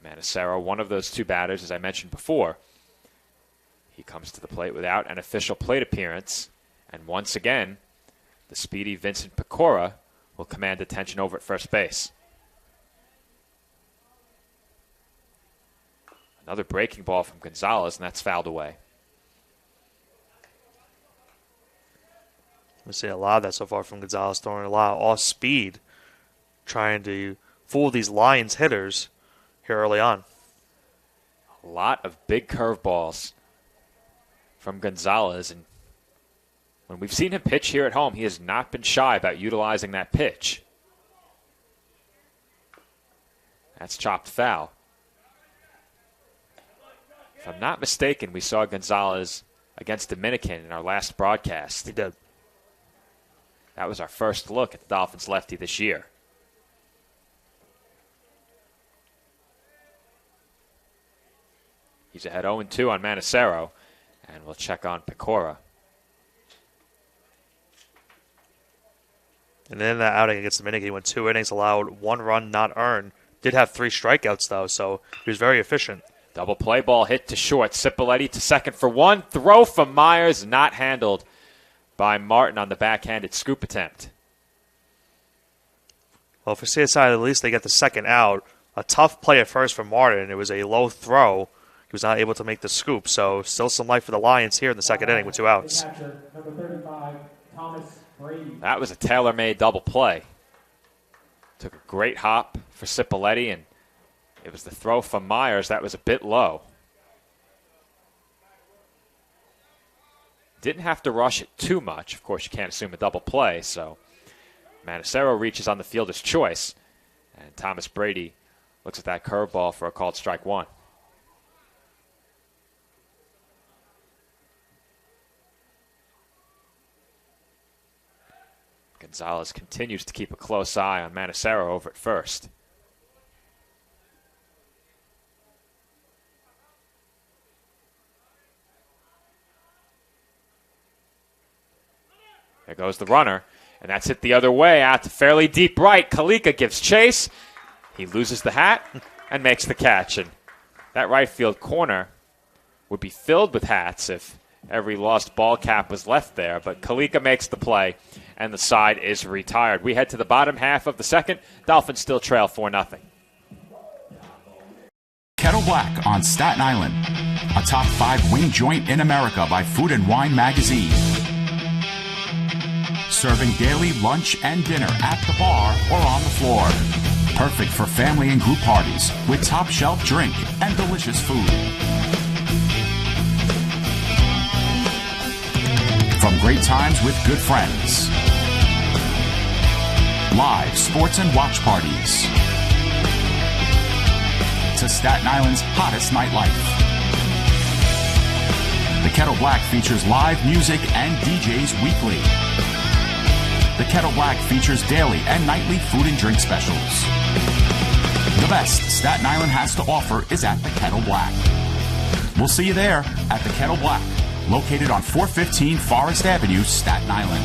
Manacero, one of those 2 batters, as I mentioned before. He comes to the plate without an official plate appearance. And once again, the speedy Vincent Pecora will command attention over at first base. Another breaking ball from Gonzalez, and that's fouled away. We see a lot of that so far from Gonzalez, throwing a lot of off speed, trying to fool these Lions hitters here early on. A lot of big curveballs from Gonzalez, and when we've seen him pitch here at home, he has not been shy about utilizing that pitch. That's chopped foul. If I'm not mistaken, we saw Gonzalez against Dominican in our last broadcast. He did. That was our first look at the Dolphins lefty this year. He's ahead 0-2 on Manacero, and we'll check on Pecora. And then that outing against Dominican, he went 2 innings, allowed 1 run not earned. Did have 3 strikeouts, though, so he was very efficient. Double play ball hit to short. Cipoletti to second for 1. Throw from Myers, not handled by Martin on the backhanded scoop attempt. Well, for CSI, at least they get the second out. A tough play at first from Martin. It was a low throw. He was not able to make the scoop, so still some life for the Lions here in the second inning with 2 outs. That was a tailor-made double play. Took a great hop for Cipoletti, and it was the throw from Myers that was a bit low. Didn't have to rush it too much. Of course, you can't assume a double play, so Manacero reaches on the fielder's choice, and Thomas Brady looks at that curveball for a called strike 1. Gonzalez continues to keep a close eye on Manacero over at first. There goes the runner, and that's hit the other way out to fairly deep right. Kalika gives chase. He loses the hat and makes the catch. And that right field corner would be filled with hats if every lost ball cap was left there. But Kalika makes the play, and the side is retired. We head to the bottom half of the second. Dolphins still trail 4-0. Kettle Black on Staten Island, a top 5 wing joint in America by Food and Wine magazine. Serving daily lunch and dinner at the bar or on the floor. Perfect for family and group parties with top shelf drink and delicious food. From great times with good friends. Live sports and watch parties. To Staten Island's hottest nightlife. The Kettle Black features live music and DJs weekly. The Kettle Black features daily and nightly food and drink specials. The best Staten Island has to offer is at the Kettle Black. We'll see you there at the Kettle Black, located on 415 Forest Avenue, Staten Island.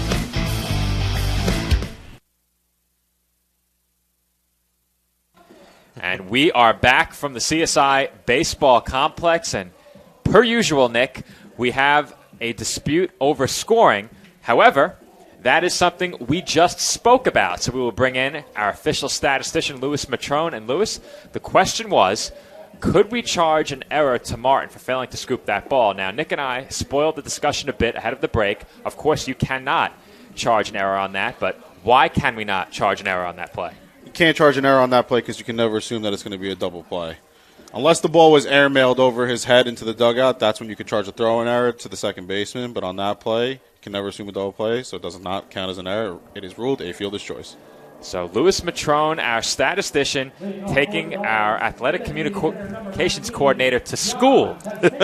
And we are back from the CSI baseball complex. And per usual, Nick, we have a dispute over scoring. However, that is something we just spoke about. So we will bring in our official statistician, Louis Matrone. And Louis, the question was, could we charge an error to Martin for failing to scoop that ball? Now, Nick and I spoiled the discussion a bit ahead of the break. Of course, you cannot charge an error on that, but why can we not charge an error on that play? You can't charge an error on that play because you can never assume that it's going to be a double play. Unless the ball was airmailed over his head into the dugout, that's when you can charge a throw-in error to the second baseman. But on that play, you can never assume a double play, so it does not count as an error. It is ruled a fielder's choice. So Louis Matrone, our statistician, taking our athletic communications coordinator to school with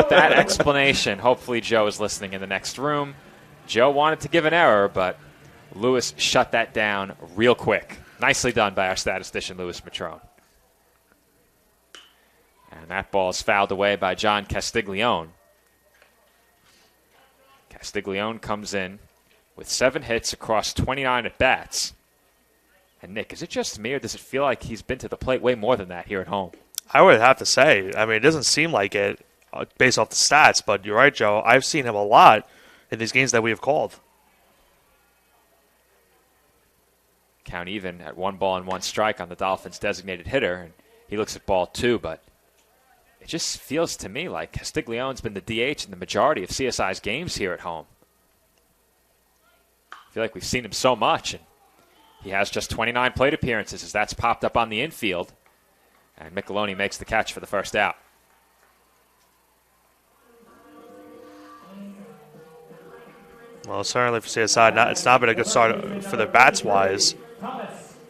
that explanation. Hopefully Joe is listening in the next room. Joe wanted to give an error, but Louis shut that down real quick. Nicely done by our statistician, Louis Matrone. And that ball is fouled away by John Castiglione. Castiglione comes in with 7 hits across 29 at-bats. And, Nick, is it just me, or does it feel like he's been to the plate way more than that here at home? I would have to say, I mean, it doesn't seem like it based off the stats, but you're right, Joe. I've seen him a lot in these games that we have called. Count even at 1 ball and 1 strike on the Dolphins' designated hitter, and he looks at ball 2, but it just feels to me like Castiglione's been the DH in the majority of CSI's games here at home. I feel like we've seen him so much, and he has just 29 plate appearances as that's popped up on the infield. And Micheloni makes the catch for the first out. Well, certainly for CSI, it's not been a good start for the bats-wise.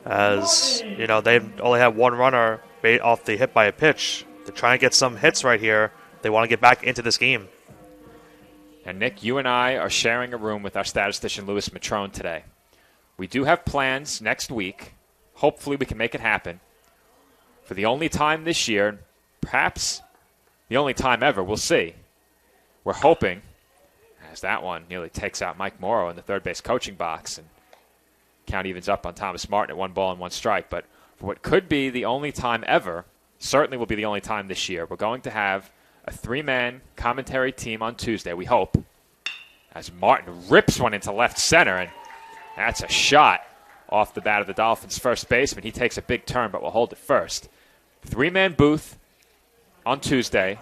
As, you know, they've only had 1 runner off the hit by a pitch. They're trying to get some hits right here. They want to get back into this game. And, Nick, you and I are sharing a room with our statistician, Louis Matrone, today. We do have plans next week. Hopefully we can make it happen. For the only time this year, perhaps the only time ever, we'll see. We're hoping, as that one nearly takes out Mike Morrow in the third base coaching box, and count evens up on Thomas Martin at 1 ball and 1 strike. But for what could be the only time ever, certainly will be the only time this year, we're going to have a 3-man commentary team on Tuesday, we hope, as Martin rips one into left center, and that's a shot off the bat of the Dolphins' first baseman. He takes a big turn, but will hold it first. 3-man booth on Tuesday.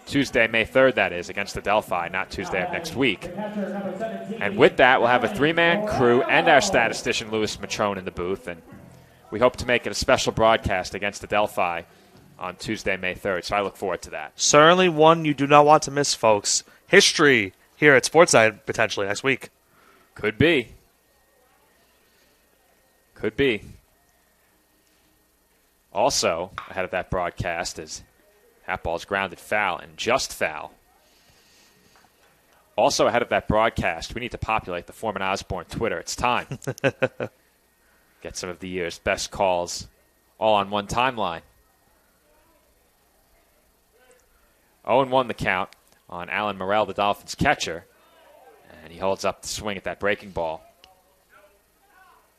Tuesday, May 3rd, that is, against the Delphi, not Tuesday of next week. And with that, we'll have a 3-man crew and our statistician, Louis Matrone, in the booth. And we hope to make it a special broadcast against the Delphi on Tuesday, May 3rd. So I look forward to that. Certainly one you do not want to miss, folks. History here at Sportside potentially next week. Could be. Could be. Also, ahead of that broadcast is that ball's grounded foul and just foul. Also ahead of that broadcast, we need to populate the Foreman Osborne Twitter. It's time. Get some of the year's best calls all on one timeline. 0-1 the count on Alan Morrell, the Dolphins catcher. And he holds up the swing at that breaking ball.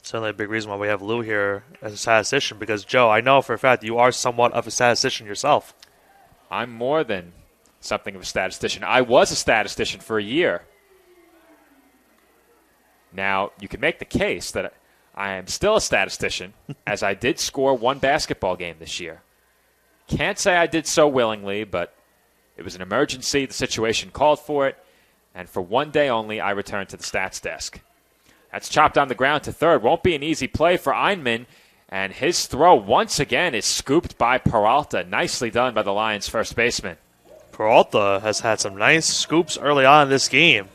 Certainly a big reason why we have Lou here as a statistician, because, Joe, I know for a fact you are somewhat of a statistician yourself. I'm more than something of a statistician. I was a statistician for a year. Now, you can make the case that I am still a statistician, as I did score 1 basketball game this year. Can't say I did so willingly, but it was an emergency. The situation called for it, and for 1 day only, I returned to the stats desk. That's chopped on the ground to third. Won't be an easy play for Einman. And his throw once again is scooped by Peralta. Nicely done by the Lions' first baseman. Peralta has had some nice scoops early on in this game.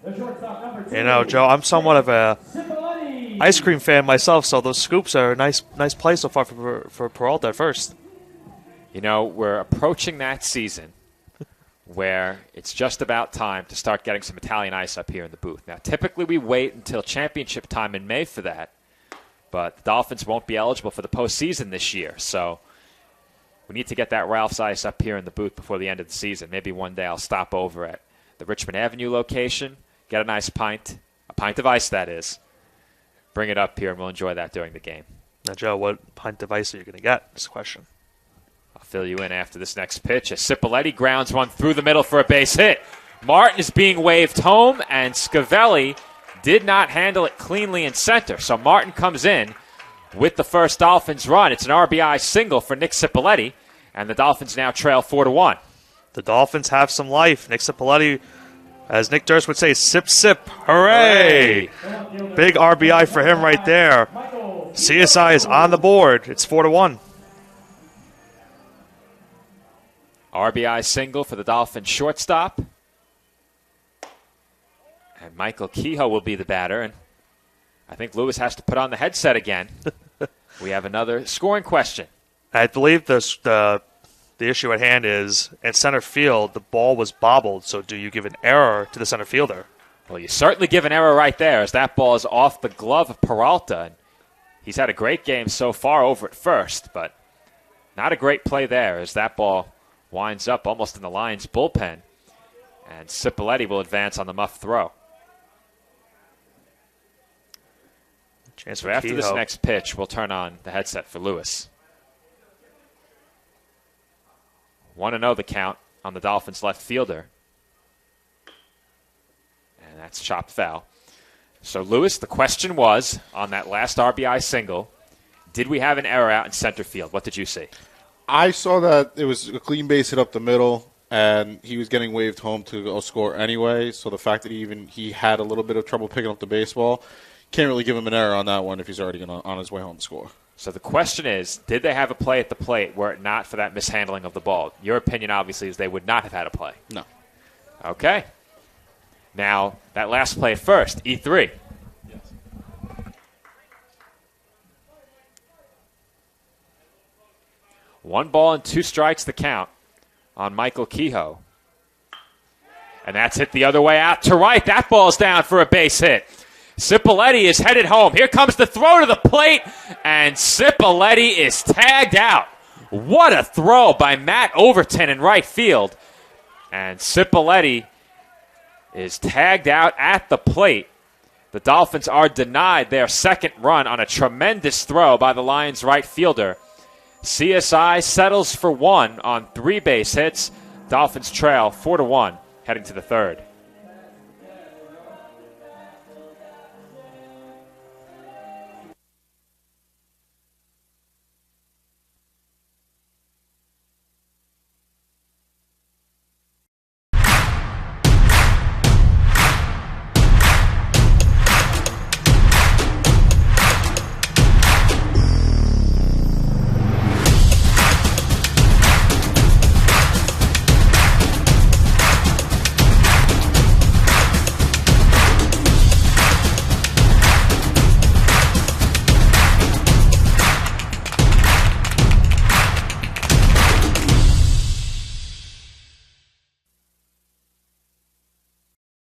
You know, Joe, I'm somewhat of a ice cream fan myself, so those scoops are a nice play so far for Peralta at first. You know, we're approaching that season where it's just about time to start getting some Italian ice up here in the booth. Now, typically we wait until championship time in May for that, but the Dolphins won't be eligible for the postseason this year, so we need to get that Ralph's ice up here in the booth before the end of the season. Maybe one day I'll stop over at the Richmond Avenue location, get a nice pint, a pint of ice that is, bring it up here, and we'll enjoy that during the game. Now, Joe, what punt device are you going to get? This question. I'll fill you in after this next pitch. As Cipoletti grounds one through the middle for a base hit. Martin is being waved home, and Scavelli did not handle it cleanly in center. So Martin comes in with the first Dolphins run. It's an RBI single for Nick Cipoletti, and the Dolphins now trail 4-1. The Dolphins have some life. Nick Cipoletti, as Nick Durst would say, sip, sip, hooray! Big RBI for him right there. CSI is on the board. It's 4-1. RBI single for the Dolphins shortstop. And Michael Kehoe will be the batter, and I think Lewis has to put on the headset again. We have another scoring question. I believe the issue at hand is at center field, the ball was bobbled, so do you give an error to the center fielder? Well, you certainly give an error right there, as that ball is off the glove of Peralta. And he's had a great game so far over at first, but not a great play there, as that ball winds up almost in the Lions' bullpen. And Cipoletti will advance on the muff throw. So after this next pitch, we'll turn on the headset for Lewis. 1-0 the count on the Dolphins' left fielder. And that's chopped foul. So, Lewis, the question was, on that last RBI single, did we have an error out in center field? What did you see? I saw that it was a clean base hit up the middle, and he was getting waved home to go score anyway. So the fact that he had a little bit of trouble picking up the baseball, can't really give him an error on that one if he's already on his way home to score. So the question is, did they have a play at the plate were it not for that mishandling of the ball? Your opinion, obviously, is they would not have had a play. No. Okay. Now, that last play at first, E3. Yes. 1 ball and 2 strikes the count on Michael Kehoe. And that's hit the other way out to right. That ball's down for a base hit. Cipoletti is headed home. Here comes the throw to the plate, and Cipoletti is tagged out. What a throw by Matt Overton in right field. And Cipoletti is tagged out at the plate. The Dolphins are denied their second run on a tremendous throw by the Lions right fielder. CSI settles for 1 on 3 base hits. Dolphins trail 4-1 heading to the third.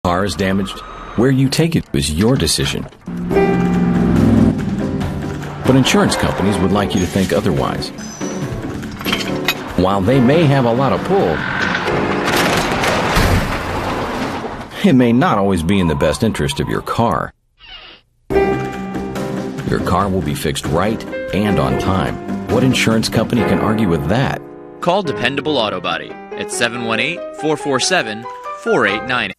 Car is damaged, where you take it is your decision. But insurance companies would like you to think otherwise. While they may have a lot of pull, it may not always be in the best interest of your car. Your car will be fixed right and on time. What insurance company can argue with that? Call Dependable Auto Body at 718-447-4898.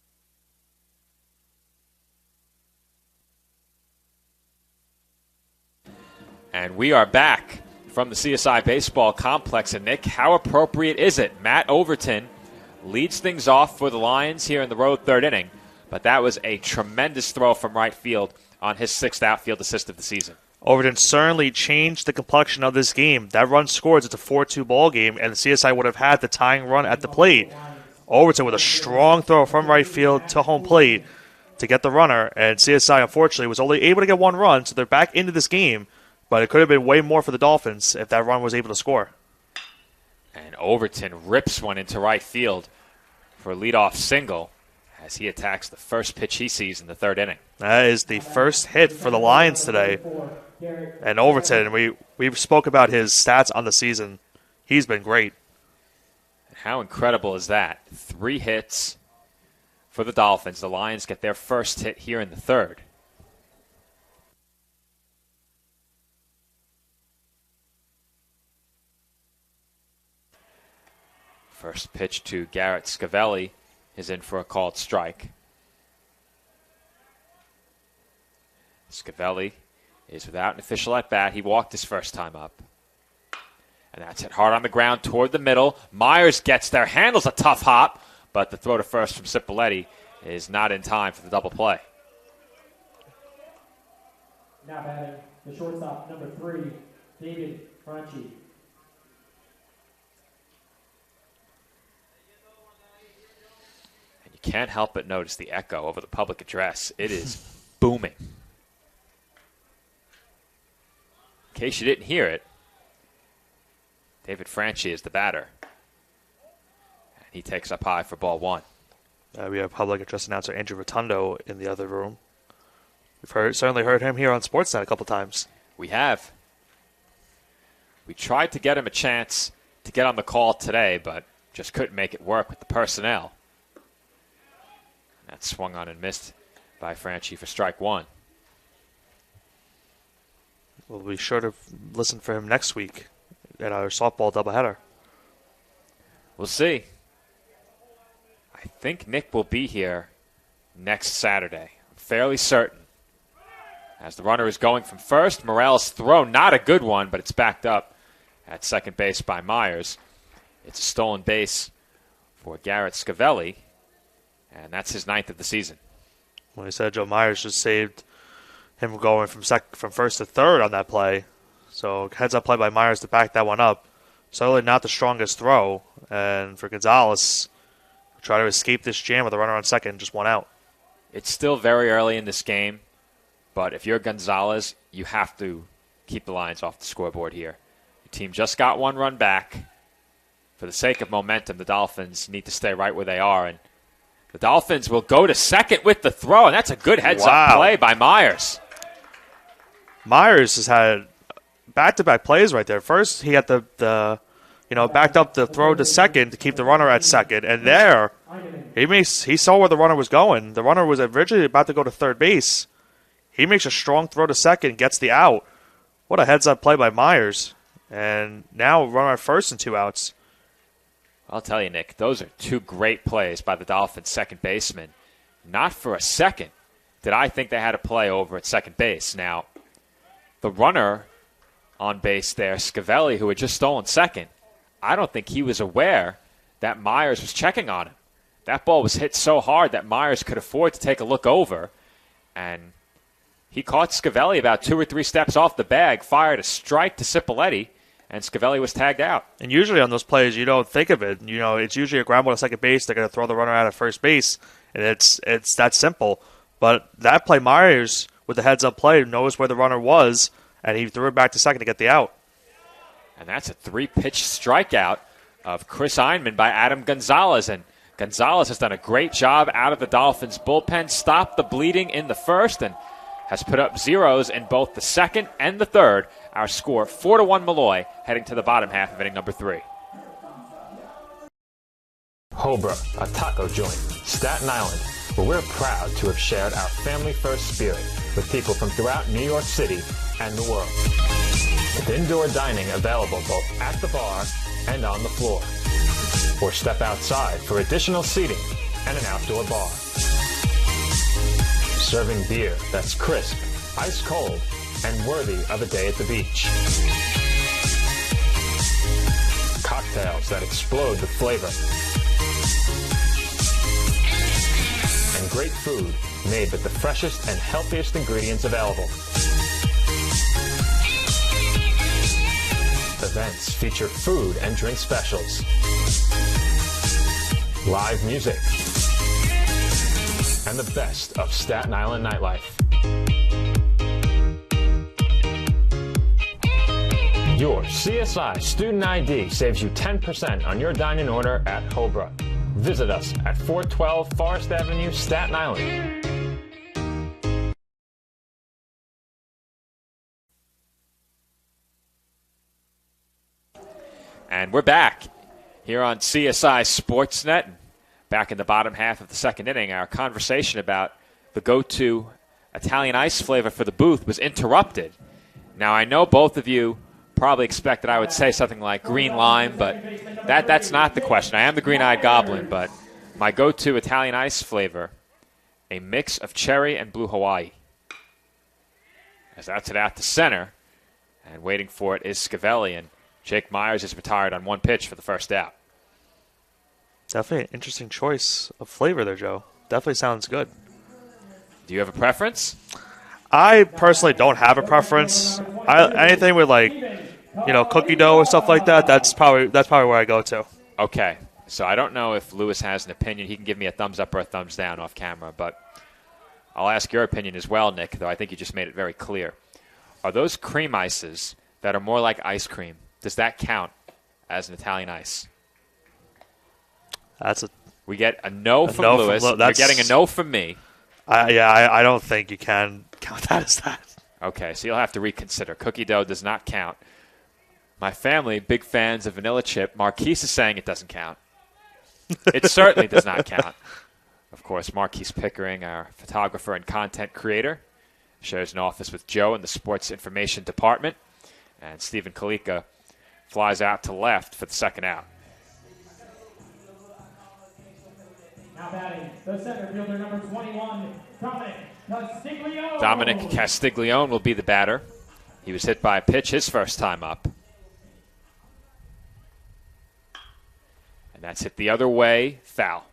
And we are back from the CSI Baseball Complex. And, Nick, how appropriate is it? Matt Overton leads things off for the Lions here in the road third inning. But that was a tremendous throw from right field on his 6th outfield assist of the season. Overton certainly changed the complexion of this game. That run scores, it's a 4-2 ball game, and the CSI would have had the tying run at the plate. Overton with a strong throw from right field to home plate to get the runner, and CSI, unfortunately, was only able to get 1 run, so they're back into this game. But it could have been way more for the Dolphins if that run was able to score. And Overton rips one into right field for a leadoff single as he attacks the first pitch he sees in the third inning. That is the first hit for the Lions today. And Overton, we spoke about his stats on the season. He's been great. How incredible is that? 3 hits for the Dolphins. The Lions get their first hit here in the third. First pitch to Garrett Scavelli is in for a called strike. Scavelli is without an official at bat. He walked his first time up. And that's hit hard on the ground toward the middle. Myers gets there, handles a tough hop, but the throw to first from Cipoletti is not in time for the double play. Now batting the shortstop, number 3, David Franchi. And you can't help but notice the echo over the public address. It is booming. In case you didn't hear it, David Franchi is the batter. And he takes up high for ball 1. We have public address announcer Andrew Rotundo in the other room. We've certainly heard him here on Sportsnet a couple times. We have. We tried to get him a chance to get on the call today, but just couldn't make it work with the personnel. That swung on and missed by Franchi for strike 1. We'll be sure to listen for him next week at our softball doubleheader. We'll see. I think Nick will be here next Saturday. I'm fairly certain. As the runner is going from first, Morel's throw, not a good one, but it's backed up at second base by Myers. It's a stolen base for Garrett Scavelli, and that's his 9th of the season. Well, he said Joe Myers just saved him going from first to third on that play. So heads-up play by Myers to back that one up. Certainly not the strongest throw. And for Gonzalez, try to escape this jam with a runner on second, just one out. It's still very early in this game, but if you're Gonzalez, you have to keep the Lions off the scoreboard here. Your team just got 1 run back. For the sake of momentum, the Dolphins need to stay right where they are. And the Dolphins will go to second with the throw, and that's a good heads-up play by Myers. Myers has had back-to-back plays right there. First, he had the backed up the throw to second to keep the runner at second, and there he saw where the runner was going. The runner was originally about to go to third base. He makes a strong throw to second, gets the out. What a heads-up play by Myers. And now runner at first and 2 outs. I'll tell you, Nick, those are 2 great plays by the Dolphins' second baseman. Not for a second did I think they had a play over at second base. Now, the runner on base there, Scavelli, who had just stolen second, I don't think he was aware that Myers was checking on him. That ball was hit so hard that Myers could afford to take a look over, and he caught Scavelli about 2 or 3 steps off the bag, fired a strike to Cipoletti, and Scavelli was tagged out. And usually on those plays, you don't think of it. It's usually a ground ball to second base. They're going to throw the runner out at first base, and it's that simple. But that play, Myers, with the heads-up play, knows where the runner was, and he threw it back to second to get the out. And that's a 3-pitch strikeout of Chris Einman by Adam Gonzalez. And Gonzalez has done a great job out of the Dolphins' bullpen, stopped the bleeding in the first, and has put up zeros in both the second and the third. Our score, 4-1 Molloy, heading to the bottom half of inning number 3. Hobra, a taco joint, Staten Island, where we're proud to have shared our family-first spirit with people from throughout New York City and the world. With indoor dining available both at the bar and on the floor. Or step outside for additional seating and an outdoor bar. Serving beer that's crisp, ice cold, and worthy of a day at the beach. Cocktails that explode with flavor. And great food made with the freshest and healthiest ingredients available. Events feature food and drink specials. Live music. And the best of Staten Island nightlife. Your CSI Student ID saves you 10% on your dine-in order at Hobra. Visit us at 412 Forest Avenue, Staten Island. And we're back here on CSI Sportsnet. Back in the bottom half of the second inning, our conversation about the go-to Italian ice flavor for the booth was interrupted. Now, I know both of you probably expect that I would say something like green lime, but that's not the question. I am the green-eyed goblin, but my go-to Italian ice flavor, a mix of cherry and blue Hawaii. As that's it out to center, and waiting for it is Scavelli, and Jake Myers is retired on one pitch for the first out. Definitely an interesting choice of flavor there, Joe. Definitely sounds good. Do you have a preference? I personally don't have a preference. Anything with cookie dough or stuff like that, that's probably where I go to. Okay. So I don't know if Lewis has an opinion. He can give me a thumbs up or a thumbs down off camera, but I'll ask your opinion as well, Nick, though I think you just made it very clear. Are those cream ices that are more like ice cream, does that count as an Italian ice? We get a no from Lewis. You're getting a no from me. I don't think you can count that as that. Okay, so you'll have to reconsider. Cookie dough does not count. My family, big fans of vanilla chip. Marquise is saying it doesn't count. It certainly does not count. Of course, Marquise Pickering, our photographer and content creator, shares an office with Joe in the sports information department. And Stephen Kalika flies out to left for the second out. Now batting, the center fielder, number 21, Dominic Castiglione. Dominic Castiglione will be the batter. He was hit by a pitch his first time up. And that's hit the other way, foul.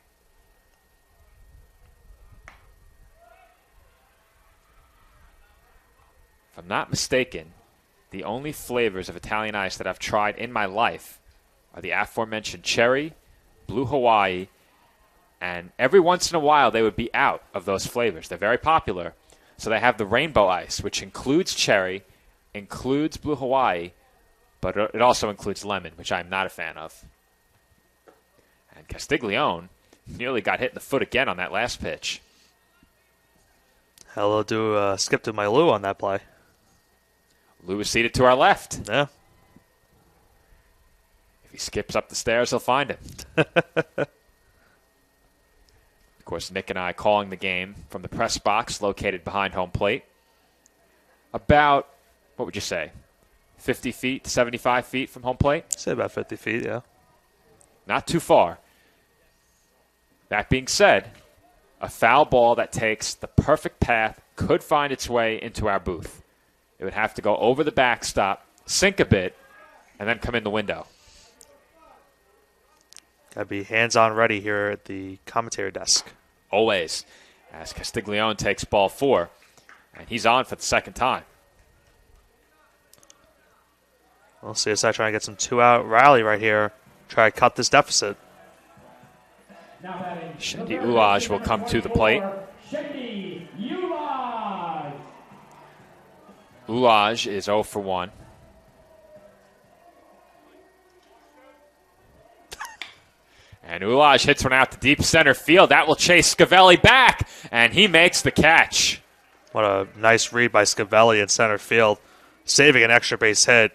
If I'm not mistaken, the only flavors of Italian ice that I've tried in my life are the aforementioned cherry, blue Hawaii, and every once in a while they would be out of those flavors. They're very popular. So they have the rainbow ice, which includes cherry, includes blue Hawaii, but it also includes lemon, which I'm not a fan of. And Castiglione nearly got hit in the foot again on that last pitch. Hello to skip to my Lou on that play. Lou is seated to our left. Yeah. If he skips up the stairs, he'll find him. Of course, Nick and I calling the game from the press box located behind home plate. About, what would you say, 50 feet to 75 feet from home plate? I'd say about 50 feet, yeah. Not too far. That being said, a foul ball that takes the perfect path could find its way into our booth. It would have to go over the backstop, sink a bit, and then come in the window. Got to be hands-on ready here at the commentary desk. Always. As Castiglione takes ball 4, and he's on for the second time. We'll see us trying to get some two-out rally right here. Try to cut this deficit. Shendi Ulaj will come to the plate. Ulaj is 0 for 1. And Ulaj hits one out to deep center field. That will chase Scavelli back, and he makes the catch. What a nice read by Scavelli in center field, saving an extra base hit.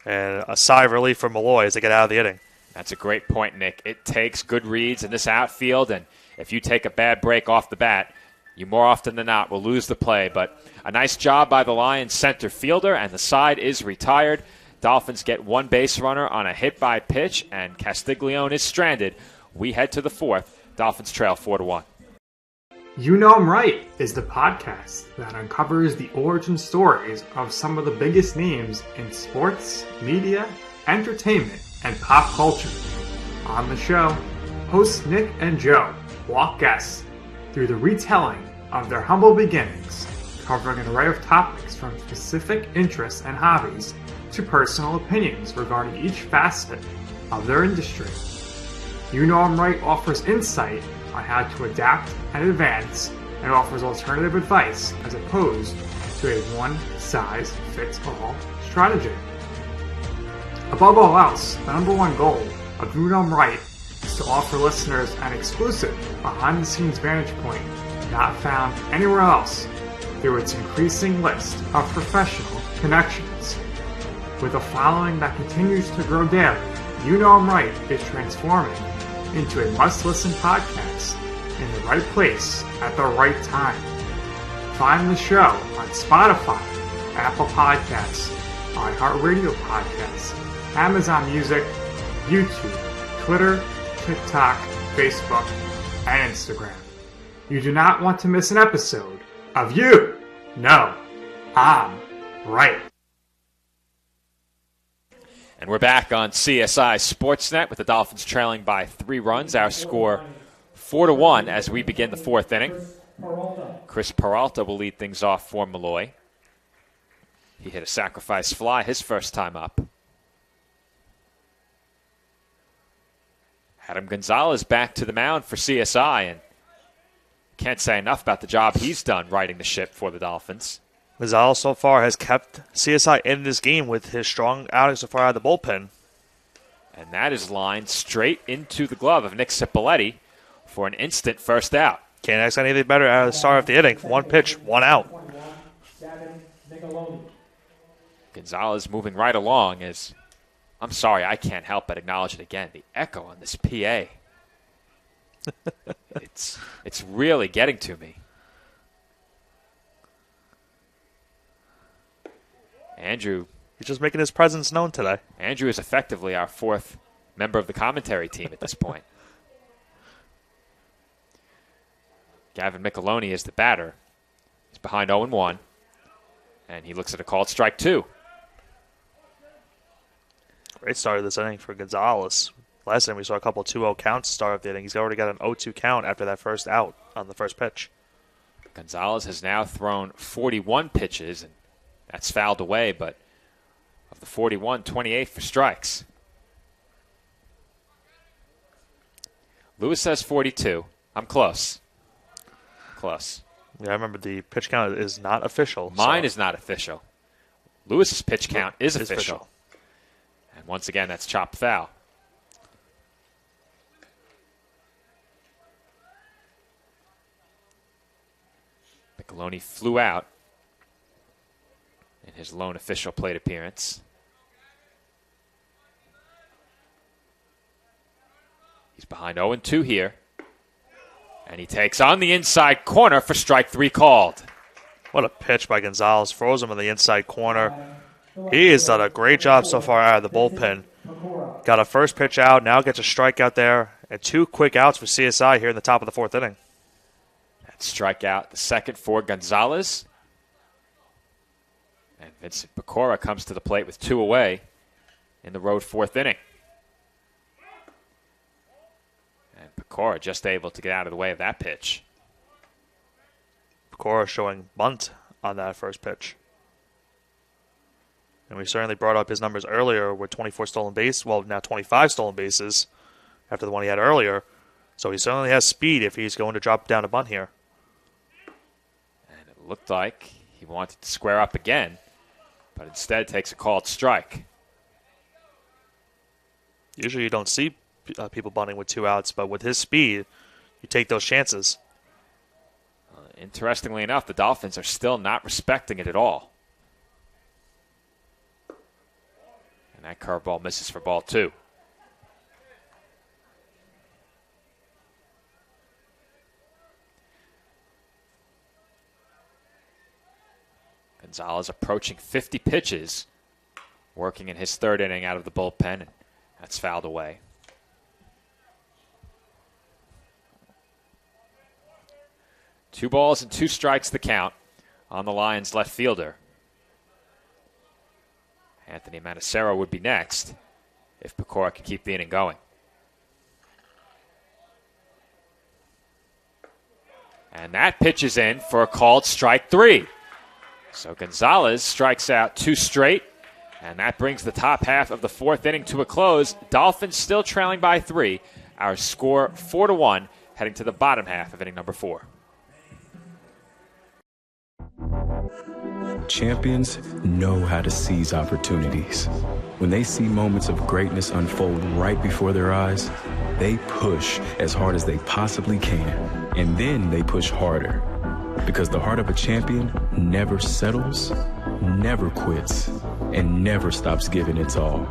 And a sigh of relief for Molloy as they get out of the inning. That's a great point, Nick. It takes good reads in this outfield, and if you take a bad break off the bat, you more often than not will lose the play. But a nice job by the Lions center fielder, and the side is retired. Dolphins get one base runner on a hit by pitch, and Castiglione is stranded. We head to the fourth. Dolphins trail 4-1. You Know I'm Right is the podcast that uncovers the origin stories of some of the biggest names in sports, media, entertainment, and pop culture. On the show, hosts Nick and Joe walk guests through the retelling of their humble beginnings, covering an array of topics from specific interests and hobbies to personal opinions regarding each facet of their industry. You Know I'm Right offers insight on how to adapt and advance, and offers alternative advice as opposed to a one-size-fits-all strategy. Above all else, the number one goal of You Know I'm Right is to offer listeners an exclusive behind-the-scenes vantage point not found anywhere else through its increasing list of professional connections. With a following that continues to grow daily, You Know I'm Right is transforming into a must-listen podcast in the right place at the right time. Find the show on Spotify, Apple Podcasts, iHeartRadio podcasts, Amazon Music, YouTube, Twitter, TikTok, Facebook, and Instagram. You do not want to miss an episode of You Know I'm Right. And we're back on CSI Sportsnet with the Dolphins trailing by 3 runs. Our score 4-1 as we begin the 4th inning. Chris Peralta will lead things off for Molloy. He hit a sacrifice fly his first time up. Adam Gonzalez back to the mound for CSI, and can't say enough about the job he's done righting the ship for the Dolphins. Gonzalez so far has kept CSI in this game with his strong outing so far out of the bullpen. And that is lined straight into the glove of Nick Cipoletti for an instant first out. Can't ask anything better out of the start of the inning. 1 pitch, 1 out. Gonzalez moving right along as, I'm sorry, I can't help but acknowledge it again, the echo on this PA. It's really getting to me. Andrew. He's just making his presence known today. Andrew is effectively our 4th member of the commentary team at this point. Gavin Micheloni is the batter. He's behind 0-1, and he looks at a called strike 2. Great start of this inning for Gonzalez. Last inning we saw a couple 2-0 counts start of the inning. He's already got an 0-2 count after that first out on the first pitch. Gonzalez has now thrown 41 pitches, and that's fouled away, but of the 41, 28 for strikes. Lewis says 42. I'm close. Close. Yeah, I remember the pitch count is not official. Mine is not official. Lewis's pitch count is official. And once again, that's chopped foul. Micheloni flew out in his lone official plate appearance. He's behind 0-2 here. And he takes on the inside corner for strike 3 called. What a pitch by Gonzalez. Froze him in the inside corner. He has done a great job so far out of the bullpen. Got a first pitch out, now gets a strikeout there, and 2 quick outs for CSI here in the top of the 4th inning. That strikeout, the second for Gonzalez. And Vincent Pecora comes to the plate with 2 away in the road 4th inning. And Pecora just able to get out of the way of that pitch. Pecora showing bunt on that first pitch. And we certainly brought up his numbers earlier with 24 stolen bases. Well, now 25 stolen bases after the one he had earlier. So he certainly has speed if he's going to drop down a bunt here. And it looked like he wanted to square up again, but instead takes a called strike. Usually you don't see people bunting with 2 outs, but with his speed, you take those chances. Interestingly enough, the Dolphins are still not respecting it at all. And that curveball misses for ball 2. Gonzalez approaching 50 pitches, working in his 3rd inning out of the bullpen, and that's fouled away. Two balls and 2 strikes the count on the Lions left fielder. Anthony Manacero would be next if Pecora could keep the inning going. And that pitch is in for a called strike 3. So Gonzalez strikes out 2 straight, and that brings the top half of the 4th inning to a close. Dolphins still trailing by 3. Our score 4-1, heading to the bottom half of inning number 4. Champions know how to seize opportunities. When they see moments of greatness unfold right before their eyes, they push as hard as they possibly can. And then they push harder. Because the heart of a champion never settles, never quits, and never stops giving its all.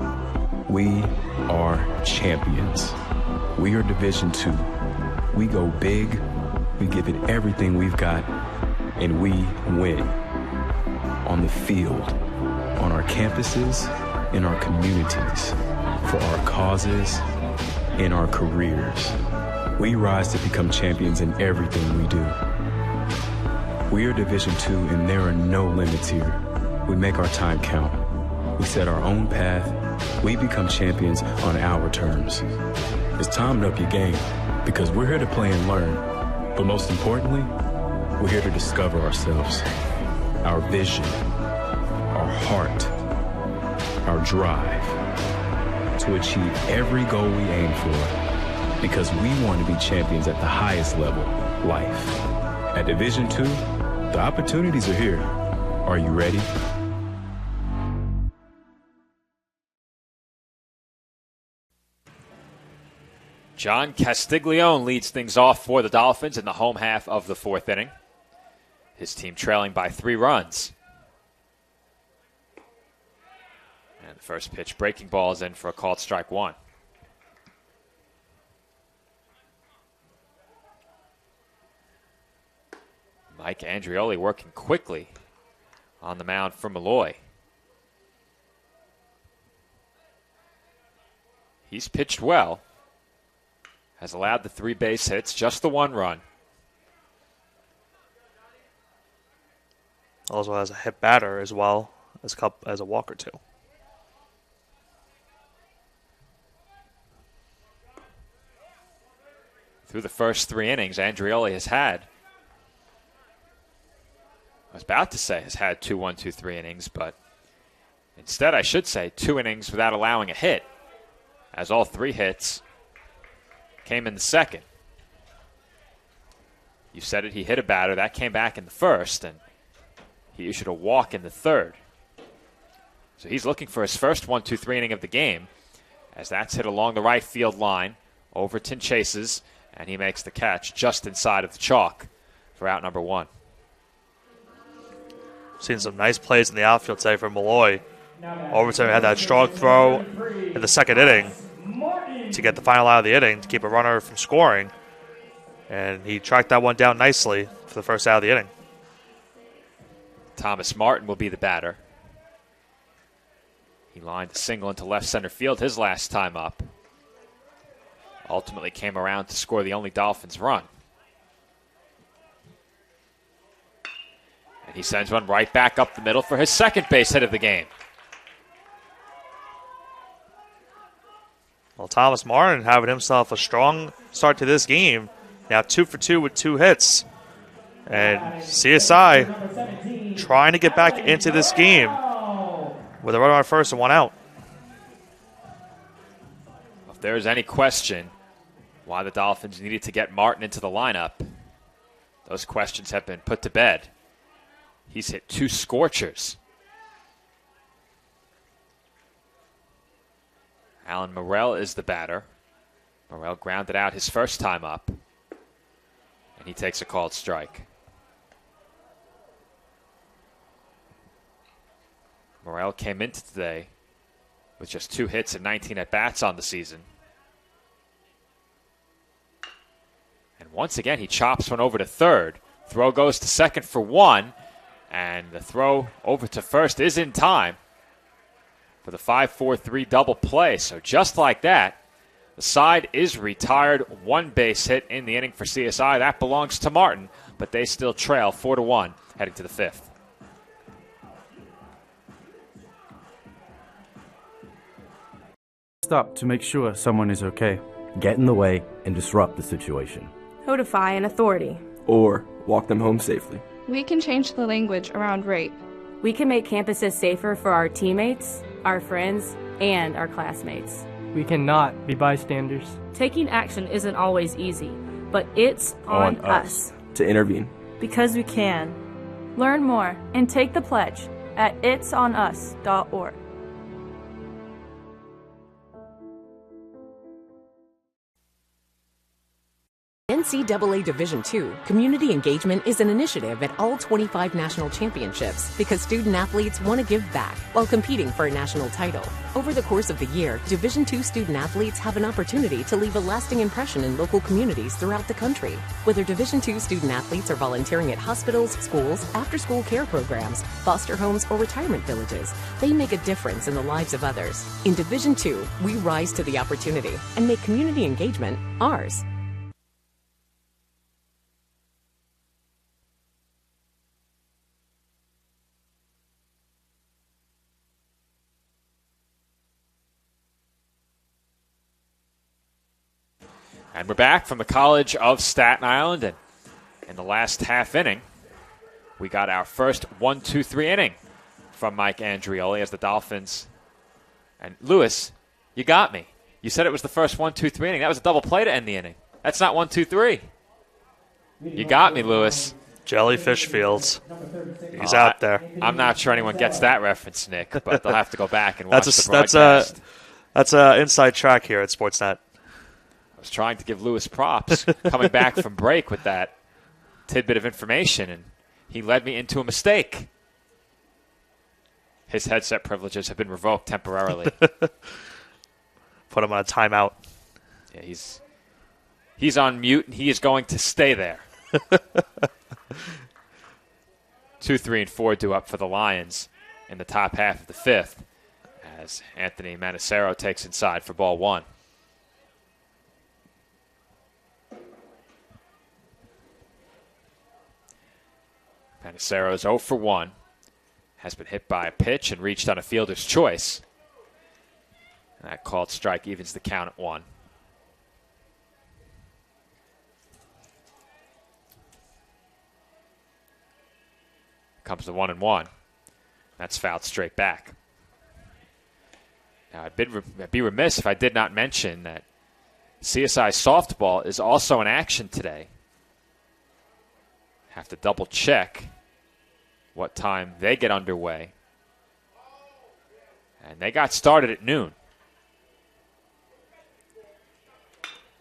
We are champions. We are Division II. We go big, we give it everything we've got, and we win. On the field, on our campuses, in our communities, for our causes, in our careers. We rise to become champions in everything we do. We are Division II, and there are no limits here. We make our time count. We set our own path. We become champions on our terms. It's time to up your game, because we're here to play and learn. But most importantly, we're here to discover ourselves, our vision, our heart, our drive, to achieve every goal we aim for, because we want to be champions at the highest level, life. At Division II, the opportunities are here. Are you ready? John Castiglione leads things off for the Dolphins in the home half of the fourth inning. His team trailing by 3 runs. And the first pitch, breaking ball, is in for a called strike 1. Mike Andrioli working quickly on the mound for Molloy. He's pitched well. Has allowed the 3 base hits, just the 1 run. Also has a hit batter as well as a walk or 2. Through the first 3 innings, Andrioli has had, I was about to say has had 2 1-2-3 innings, but instead I should say 2 innings without allowing a hit, as all 3 hits came in the second. You said it, he hit a batter. That came back in the first, and he issued a walk in the third. So he's looking for his first 1-2-3 inning of the game, as that's hit along the right field line. Overton chases, and he makes the catch just inside of the chalk for out number 1. Seen some nice plays in the outfield today from Molloy. Overton had that strong throw in the second inning to get the final out of the inning to keep a runner from scoring. And he tracked that one down nicely for the first out of the inning. Thomas Martin will be the batter. He lined a single into left center field his last time up. Ultimately came around to score the only Dolphins run. And he sends one right back up the middle for his second base hit of the game. Well, Thomas Martin having himself a strong start to this game. Now 2 for 2 with 2 hits. And CSI trying to get back into this game with a runner on first and 1 out. If there's any question why the Dolphins needed to get Martin into the lineup, those questions have been put to bed. He's hit 2 scorchers. Alan Morrell is the batter. Morrell grounded out his first time up, and he takes a called strike. Morrell came into today with just 2 hits and 19 at-bats on the season. And once again, he chops one over to third. Throw goes to second for 1, and the throw over to first is in time for the 5-4-3 double play. So just like that, the side is retired. 1 base hit in the inning for CSI. That belongs to Martin, but they still trail 4-1 heading to the 5th. Stop to make sure someone is okay. Get in the way and disrupt the situation. Notify an authority. Or walk them home safely. We can change the language around rape. We can make campuses safer for our teammates, our friends, and our classmates. We cannot be bystanders. Taking action isn't always easy, but it's on us to intervene. Because we can. Learn more and take the pledge at itsonus.org. NCAA Division II, community engagement is an initiative at all 25 national championships because student athletes want to give back while competing for a national title. Over the course of the year, Division II student athletes have an opportunity to leave a lasting impression in local communities throughout the country. Whether Division II student athletes are volunteering at hospitals, schools, after-school care programs, foster homes, or retirement villages, they make a difference in the lives of others. In Division II, we rise to the opportunity and make community engagement ours. And we're back from the College of Staten Island, and in the last half inning, we got our first 1-2-3 inning from Mike Andrioli as the Dolphins. And Lewis, you got me. You said it was the first 1-2-3 inning. That was a double play to end the inning. That's not 1-2-3. You got me, Lewis. Jellyfish Fields. He's out there. I'm not sure anyone gets that reference, Nick, but they'll have to go back and watch the broadcast. That's an inside track here at Sportsnet. I was trying to give Lewis props coming back from break with that tidbit of information, and he led me into a mistake. His headset privileges have been revoked temporarily. Put him on a timeout. Yeah, he's on mute, and he is going to stay there. 2, 3, and 4 due up for the Lions in the top half of the fifth as Anthony Manacero takes inside for ball one. Manacero is 0 for 1. Has been hit by a pitch and reached on a fielder's choice. And that called strike evens the count at 1. Comes the 1-1. That's fouled straight back. Now, I'd be remiss if I did not mention that CSI softball is also in action today. Have to double check what time they get underway. And they got started at noon.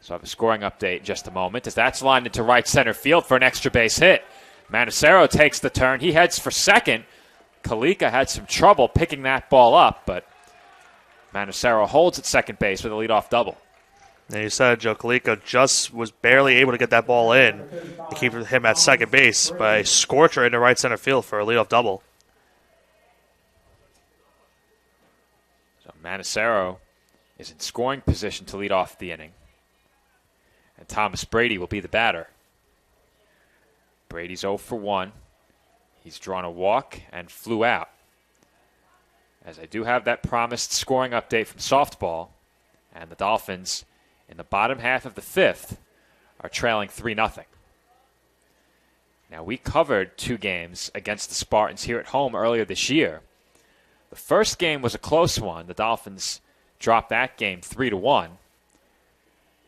So I have a scoring update in just a moment as that's lined into right center field for an extra base hit. Manacero takes the turn. He heads for second. Kalika had some trouble picking that ball up, but Manacero holds at second base with a leadoff double. And you said Joe Kalika just was barely able to get that ball in to keep him at second base by a scorcher into right center field for a leadoff double. So Manacero is in scoring position to lead off the inning. And Thomas Brady will be the batter. Brady's 0 for 1. He's drawn a walk and flew out. As I do have that promised scoring update from softball, and the Dolphins in the bottom half of the fifth are trailing 3-0. Now, we covered 2 games against the Spartans here at home earlier this year. The first game was a close one. The Dolphins dropped that game 3-1.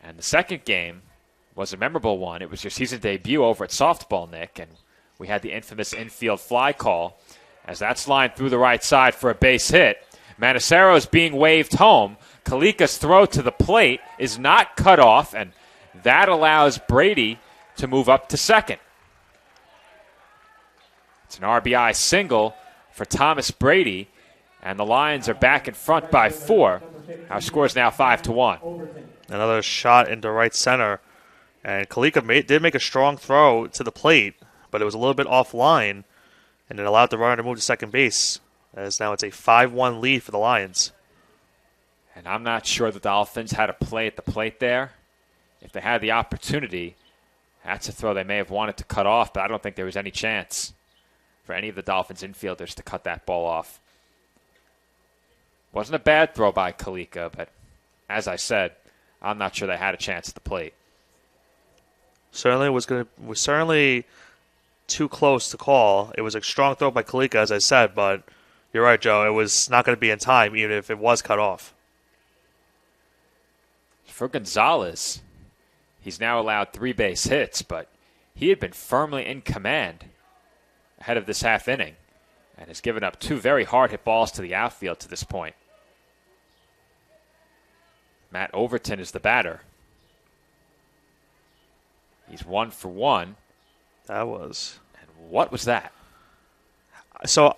And the second game was a memorable one. It was your season debut over at softball, Nick, and we had the infamous infield fly call as that's lined through the right side for a base hit. Manacero is being waved home. Kalika's throw to the plate is not cut off, and that allows Brady to move up to second. It's an RBI single for Thomas Brady, and the Lions are back in front by 4. Our score is now 5-1. Another shot into right center. And Kalika did make a strong throw to the plate, but it was a little bit offline, and it allowed the runner to move to second base. As now it's a 5-1 lead for the Lions. And I'm not sure the Dolphins had a play at the plate there. If they had the opportunity, that's a throw they may have wanted to cut off, but I don't think there was any chance for any of the Dolphins infielders to cut that ball off. Wasn't a bad throw by Kalika, but as I said, I'm not sure they had a chance at the plate. Certainly was certainly too close to call. It was a strong throw by Kalika, as I said, but you're right, Joe. It was not going to be in time, even if it was cut off. For Gonzalez, he's now allowed 3 base hits, but he had been firmly in command ahead of this half inning and has given up 2 very hard hit balls to the outfield to this point. Matt Overton is the batter. He's 1 for 1. That was. And what was that? So,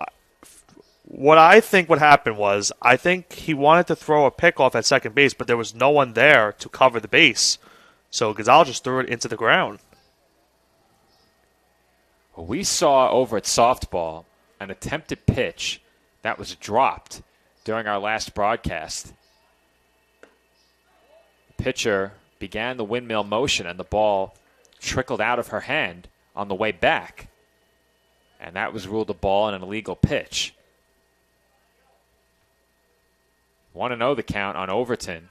what I think what happened was, I think he wanted to throw a pickoff at second base, but there was no one there to cover the base. So Gonzalez just threw it into the ground. Well, we saw over at softball an attempted pitch that was dropped during our last broadcast. The pitcher began the windmill motion, and the ball trickled out of her hand on the way back. And that was ruled a ball and an illegal pitch. 1-0 the count on Overton,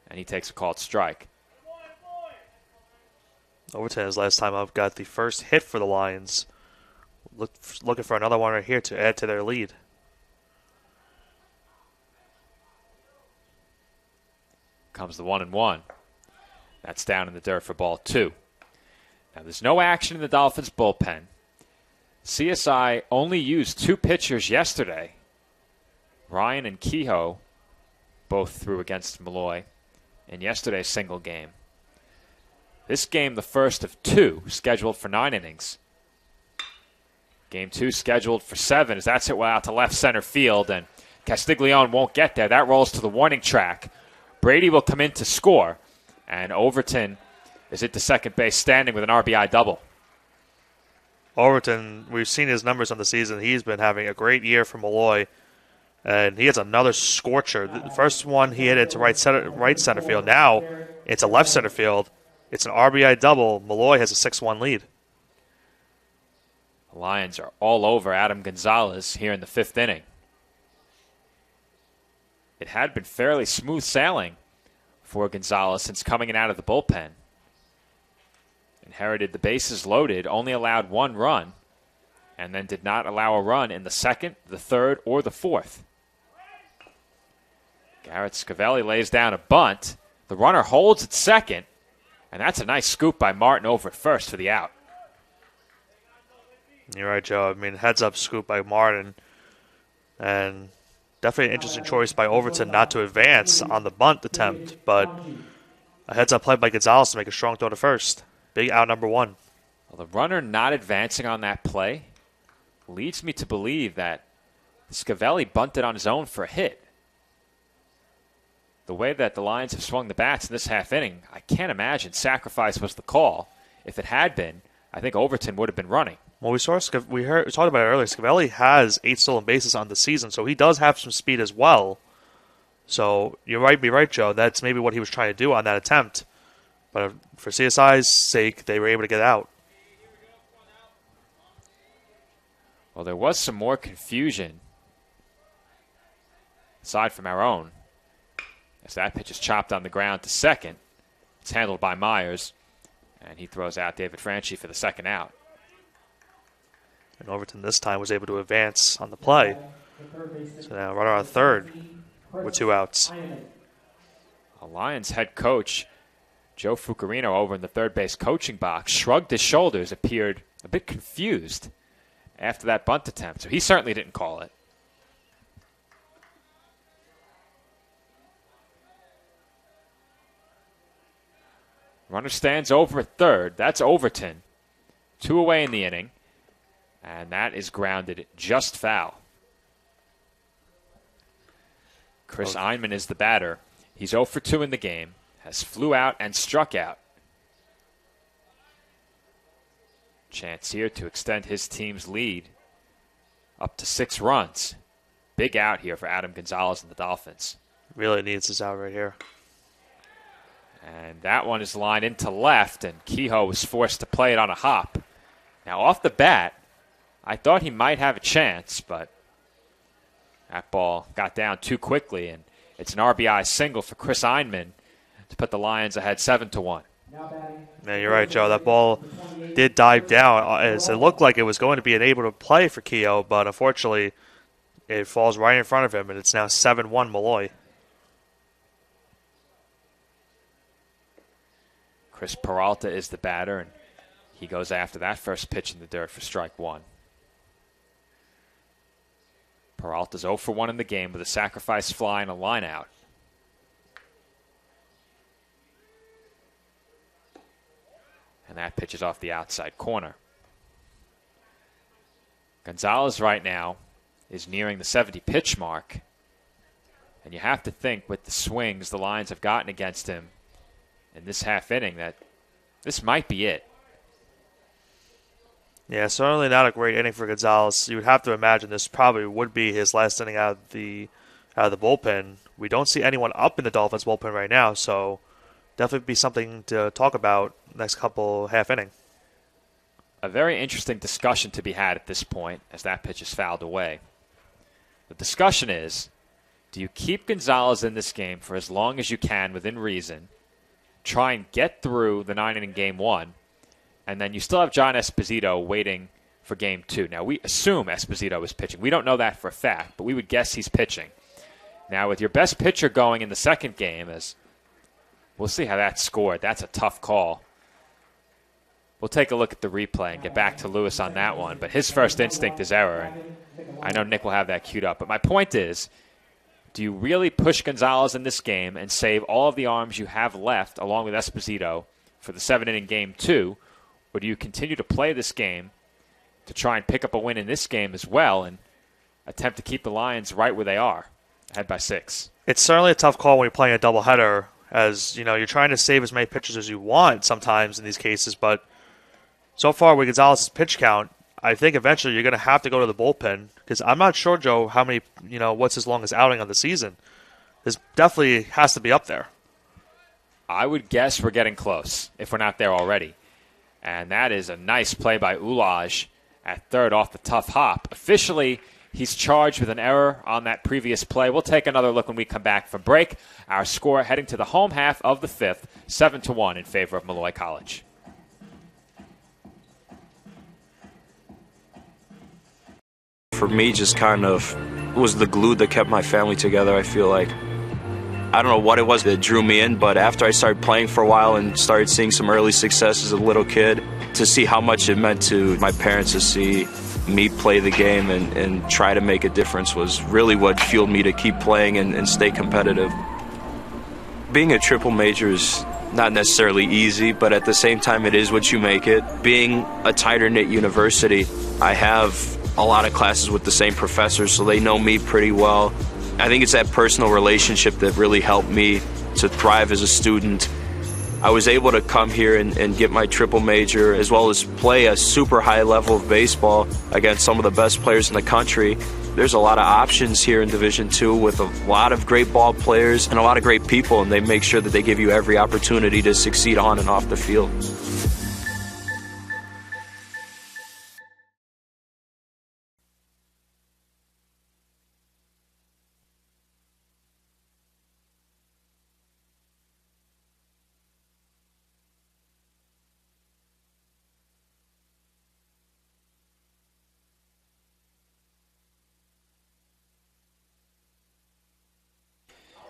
and he takes a called strike. Overton is last time up got the first hit for the Lions. Looking for another one right here to add to their lead. Comes the 1-1. That's down in the dirt for ball 2. Now there's no action in the Dolphins bullpen. CSI only used 2 pitchers yesterday. Ryan and Kehoe both threw against Molloy in yesterday's single game. This game, the first of 2, scheduled for 9 innings. Game 2 scheduled for 7, as that's hit well out to left center field, and Castiglione won't get there. That rolls to the warning track. Brady will come in to score, and Overton is at the second base standing with an RBI double. Overton, we've seen his numbers on the season. He's been having a great year for Molloy, and he has another scorcher. The first one he hit into right center field. Now it's a left center field. It's an RBI double. Molloy has a 6-1 lead. The Lions are all over Adam Gonzalez here in the 5th inning. It had been fairly smooth sailing for Gonzalez since coming in out of the bullpen. Inherited the bases loaded, only allowed 1 run, and then did not allow a run in the 2nd, the 3rd, or the 4th. Garrett Scavelli lays down a bunt. The runner holds at second, and that's a nice scoop by Martin over at first for the out. You're right, Joe. I mean, heads-up scoop by Martin, and definitely an interesting choice by Overton not to advance on the bunt attempt, but a heads-up play by Gonzalez to make a strong throw to first. Big out number 1. Well, the runner not advancing on that play leads me to believe that Scavelli bunted on his own for a hit. The way that the Lions have swung the bats in this half inning, I can't imagine sacrifice was the call. If it had been, I think Overton would have been running. Well, we talked about it earlier. Scavelli has 8 stolen bases on the season, so he does have some speed as well. So you might be right, Joe. That's maybe what he was trying to do on that attempt. But for CSI's sake, they were able to get out. Well, there was some more confusion, aside from our own, as that pitch is chopped on the ground to second. It's handled by Myers, and he throws out David Franchi for the second out. And Overton this time was able to advance on the play. So now runner on third with 2 outs. A Lions head coach, Joe Fucarino, over in the third base coaching box, shrugged his shoulders, appeared a bit confused after that bunt attempt. So he certainly didn't call it. Runner stands over at third. That's Overton. 2 away in the inning. And that is grounded just foul. Chris Einman is the batter. He's 0 for 2 in the game. Has flew out and struck out. Chance here to extend his team's lead up to 6 runs. Big out here for Adam Gonzalez and the Dolphins. Really needs this out right here. And that one is lined into left, and Kehoe was forced to play it on a hop. Now, off the bat, I thought he might have a chance, but that ball got down too quickly, and it's an RBI single for Chris Einman to put the Lions ahead 7-1. Yeah, you're right, Joe. That ball did dive down, as it looked like it was going to be able to play for Kehoe, but unfortunately, it falls right in front of him, and it's now 7-1 Molloy. Chris Peralta is the batter, and he goes after that first pitch in the dirt for strike 1. Peralta's 0 for 1 in the game with a sacrifice fly and a line out. And that pitch is off the outside corner. Gonzalez right now is nearing the 70 pitch mark. And you have to think with the swings the Lions have gotten against him in this half inning that this might be it. Yeah, certainly not a great inning for Gonzalez. You would have to imagine this probably would be his last inning out of the bullpen. We don't see anyone up in the Dolphins bullpen right now, so definitely be something to talk about next couple half inning. A very interesting discussion to be had at this point as that pitch is fouled away. The discussion is, do you keep Gonzalez in this game for as long as you can within reason, try and get through the 9-inning game one, and then you still have John Esposito waiting for game two. Now, we assume Esposito is pitching. We don't know that for a fact, but we would guess he's pitching. Now, with your best pitcher going in the second game, as we'll see how that's scored. That's a tough call. We'll take a look at the replay and get back to Lewis on that one. But his first instinct is error. And I know Nick will have that queued up. But my point is, do you really push Gonzalez in this game and save all of the arms you have left, along with Esposito, for the 7-inning game two? Or do you continue to play this game to try and pick up a win in this game as well and attempt to keep the Lions right where they are, ahead by 6? It's certainly a tough call when you're playing a doubleheader, as you're trying to save as many pitches as you want sometimes in these cases. But so far with Gonzalez's pitch count, I think eventually you're going to have to go to the bullpen, because I'm not sure, Joe, how many, what's his longest outing on the season. This definitely has to be up there. I would guess we're getting close, if we're not there already. And that is a nice play by Ulaj at third off the tough hop. Officially, he's charged with an error on that previous play. We'll take another look when we come back from break. Our score heading to the home half of the fifth, 7-1 in favor of Molloy College. For me, just kind of was the glue that kept my family together. I feel like, I don't know what it was that drew me in, but after I started playing for a while and started seeing some early success as a little kid, to see how much it meant to my parents to see me play the game and try to make a difference was really what fueled me to keep playing and stay competitive. Being a triple major is not necessarily easy, but at the same time it is what you make it. Being a tighter-knit university, I have a lot of classes with the same professors, so they know me pretty well. I think it's that personal relationship that really helped me to thrive as a student. I was able to come here and get my triple major, as well as play a super high level of baseball against some of the best players in the country. There's a lot of options here in Division II with a lot of great ball players and a lot of great people, and they make sure that they give you every opportunity to succeed on and off the field.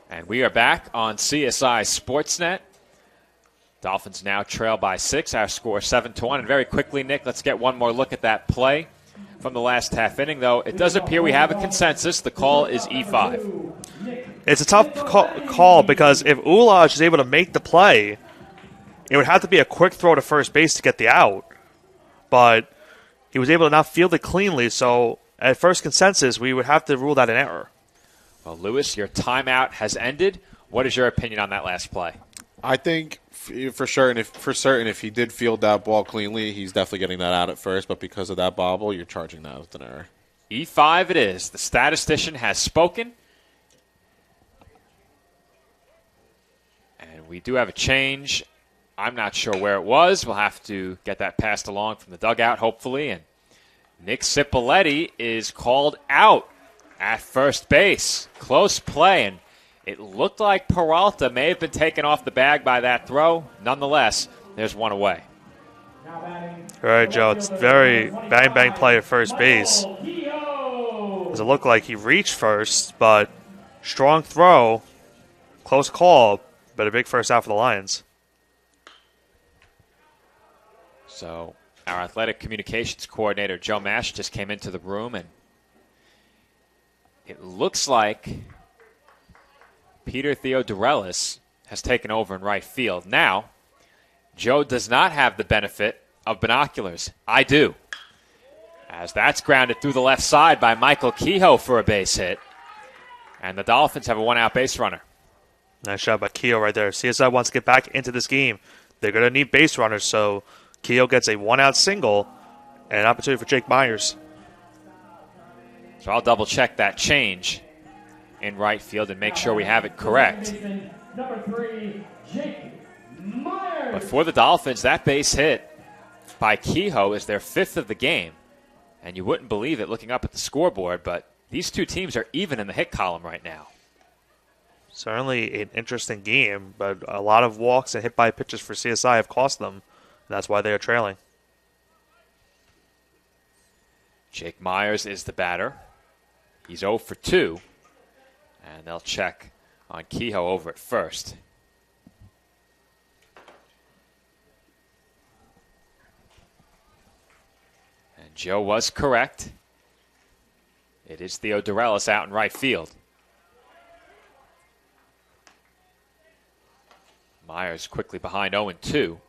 And we are back on CSI Sportsnet. Dolphins now trail by 6. Our score 7-1. And very quickly, Nick, let's get one more look at that play from the last half inning, though. It does appear we have a consensus. The call is E5. It's a tough call because if Ulaj is able to make the play, it would have to be a quick throw to first base to get the out. But he was able to not field it cleanly, so at first consensus, we would have to rule that an error. Well, Lewis, your timeout has ended. What is your opinion on that last play? I think for certain, if he did field that ball cleanly, he's definitely getting that out at first. But because of that bobble, you're charging that with an error. E5 it is. The statistician has spoken. And we do have a change. I'm not sure where it was. We'll have to get that passed along from the dugout, hopefully. And Nick Cipoletti is called out at first base. Close play, and it looked like Peralta may have been taken off the bag by that throw. Nonetheless, there's one away. All right, Joe. It's very bang-bang play at first base. Does it look like he reached first, but strong throw, close call, but a big first out for the Lions. So our athletic communications coordinator, Joe Mash, just came into the room, and it looks like Peter Theodorelis has taken over in right field. Now, Joe does not have the benefit of binoculars. I do. As that's grounded through the left side by Michael Kehoe for a base hit. And the Dolphins have a one-out base runner. Nice shot by Kehoe right there. CSI wants to get back into this game. They're going to need base runners, so Kehoe gets a one-out single and an opportunity for Jake Myers. So I'll double-check that change in right field and make sure we have it correct. Number 3, Jake Myers. But for the Dolphins, that base hit by Kehoe is their 5th of the game. And you wouldn't believe it looking up at the scoreboard, but these two teams are even in the hit column right now. Certainly an interesting game, but a lot of walks and hit by pitches for CSI have cost them. And that's why they are trailing. Jake Myers is the batter. He's 0 for 2. And they'll check on Kehoe over at first. And Joe was correct. It is Theo Dorelis out in right field. Myers quickly behind 0-2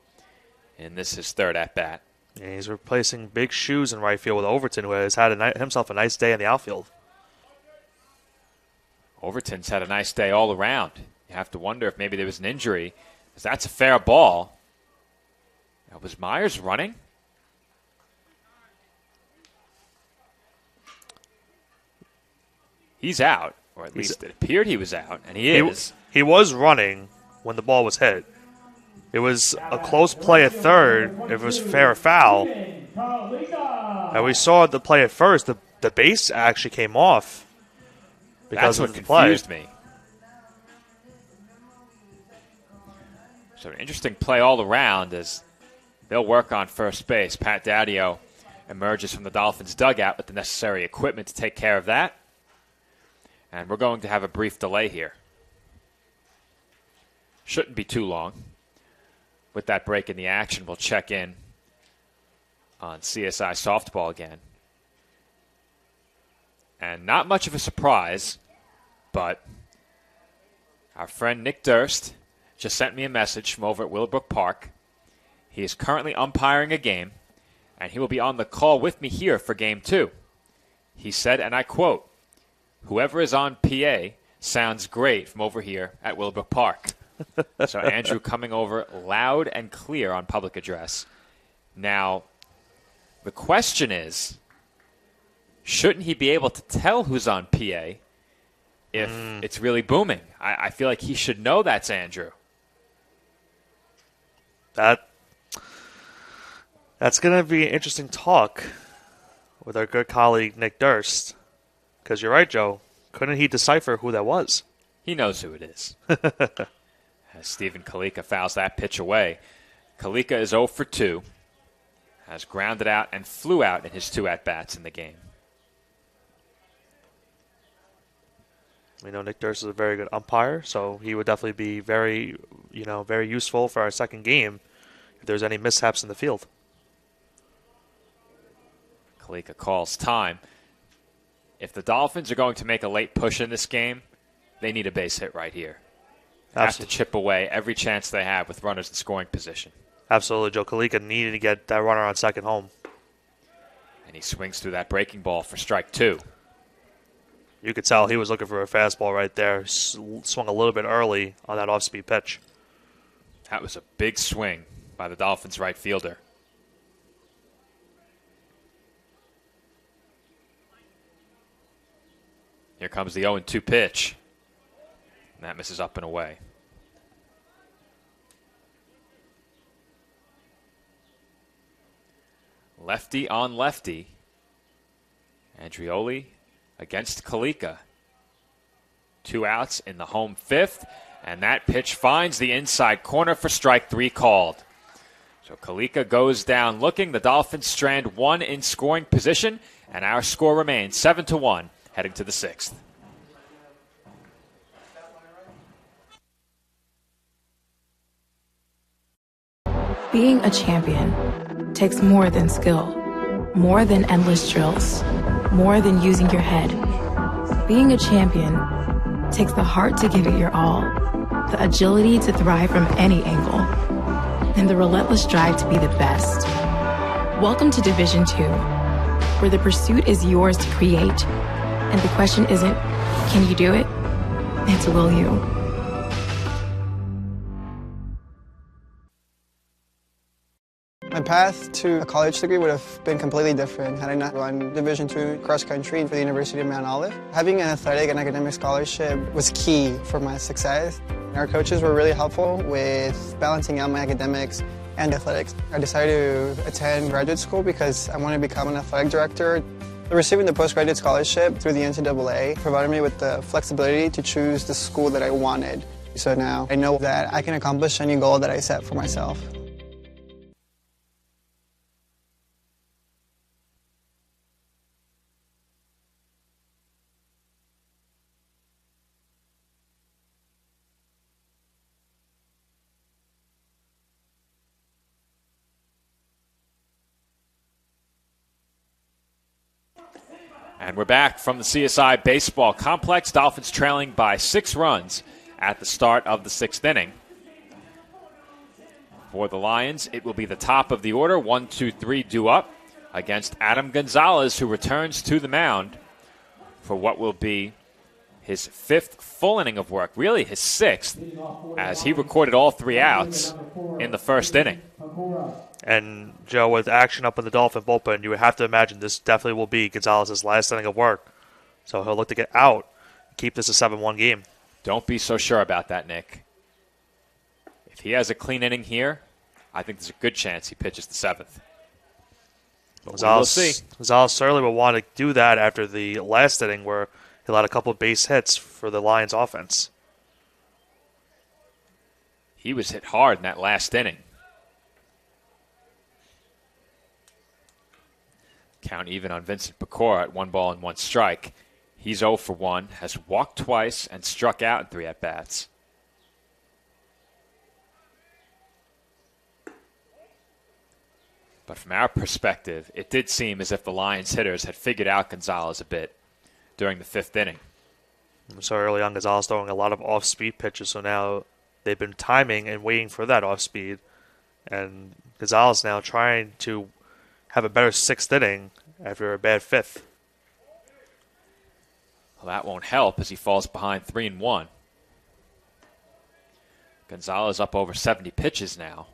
in this his third at-bat. And he's replacing big shoes in right field with Overton, who has had himself a nice day in the outfield. Overton's had a nice day all around. You have to wonder if maybe there was an injury, because that's a fair ball. Now, was Myers running? He's out, or at least it appeared he was out, and he is. He was running when the ball was hit. It was a close play at third, if it was fair or foul. And we saw the play at first. The base actually came off because That's of what the play. confused me. So an interesting play all around as they'll work on first base. Pat Daddio emerges from the Dolphins' dugout with the necessary equipment to take care of that. And we're going to have a brief delay here. Shouldn't be too long. With that break in the action, we'll check in on CSI softball again. And not much of a surprise, but our friend Nick Durst just sent me a message from over at Willowbrook Park. He is currently umpiring a game, and he will be on the call with me here for Game 2. He said, and I quote, "Whoever is on PA sounds great from over here at Willowbrook Park." So Andrew coming over loud and clear on public address. Now, the question is, shouldn't he be able to tell who's on PA if it's really booming? I feel like he should know that's Andrew. That's going to be an interesting talk with our good colleague Nick Durst. Because you're right, Joe. Couldn't he decipher who that was? He knows who it is. As Stephen Kalika fouls that pitch away. Kalika is 0 for 2. Has grounded out and flew out in his 2 at-bats in the game. We know Nick Durst is a very good umpire, so he would definitely be very useful for our second game if there's any mishaps in the field. Kalika calls time. If the Dolphins are going to make a late push in this game, they need a base hit right here. They have to chip away every chance they have with runners in scoring position. Absolutely. Joe Kalika needed to get that runner on second home. And he swings through that breaking ball for strike 2. You could tell he was looking for a fastball right there. Swung a little bit early on that off-speed pitch. That was a big swing by the Dolphins right fielder. Here comes the 0-2 pitch. And that misses up and away. Lefty on lefty. Andrioli against Kalika. 2 outs in the home 5th. And that pitch finds the inside corner for strike 3 called. So Kalika goes down looking. The Dolphins strand 1 in scoring position. And our score remains 7-1 heading to the 6th. Being a champion takes more than skill, more than endless drills, more than using your head. Being a champion takes the heart to give it your all, the agility to thrive from any angle, and the relentless drive to be the best. Welcome to Division II, where the pursuit is yours to create, and the question isn't, can you do it? It's, will you? My path to a college degree would have been completely different had I not run Division II cross country for the University of Mount Olive. Having an athletic and academic scholarship was key for my success. Our coaches were really helpful with balancing out my academics and athletics. I decided to attend graduate school because I wanted to become an athletic director. Receiving the postgraduate scholarship through the NCAA provided me with the flexibility to choose the school that I wanted. So now I know that I can accomplish any goal that I set for myself. And we're back from the CSI Baseball Complex. Dolphins trailing by 6 runs at the start of the 6th inning. For the Lions, it will be the top of the order, 1, 2, 3 due up against Adam Gonzalez, who returns to the mound for what will be his 5th full inning of work, really his 6th, as he recorded all 3 outs in the 1st inning. And, Joe, with action up in the Dolphin bullpen, you would have to imagine this definitely will be Gonzalez's last inning of work. So he'll look to get out, keep this a 7-1 game. Don't be so sure about that, Nick. If he has a clean inning here, I think there's a good chance he pitches the 7th. We'll see. Gonzalez certainly will want to do that after the last inning where he had a couple of base hits for the Lions offense. He was hit hard in that last inning. Count even on Vincent Pecora at 1 ball and 1 strike. He's 0 for 1, has walked twice and struck out in 3 at-bats. But from our perspective, it did seem as if the Lions hitters had figured out Gonzalez a bit during the 5th inning. So early on, Gonzalez throwing a lot of off-speed pitches, so now they've been timing and waiting for that off-speed. And Gonzalez now trying to have a better 6th inning after a bad 5th. Well, that won't help as he falls behind 3-1. Gonzalez up over 70 pitches now.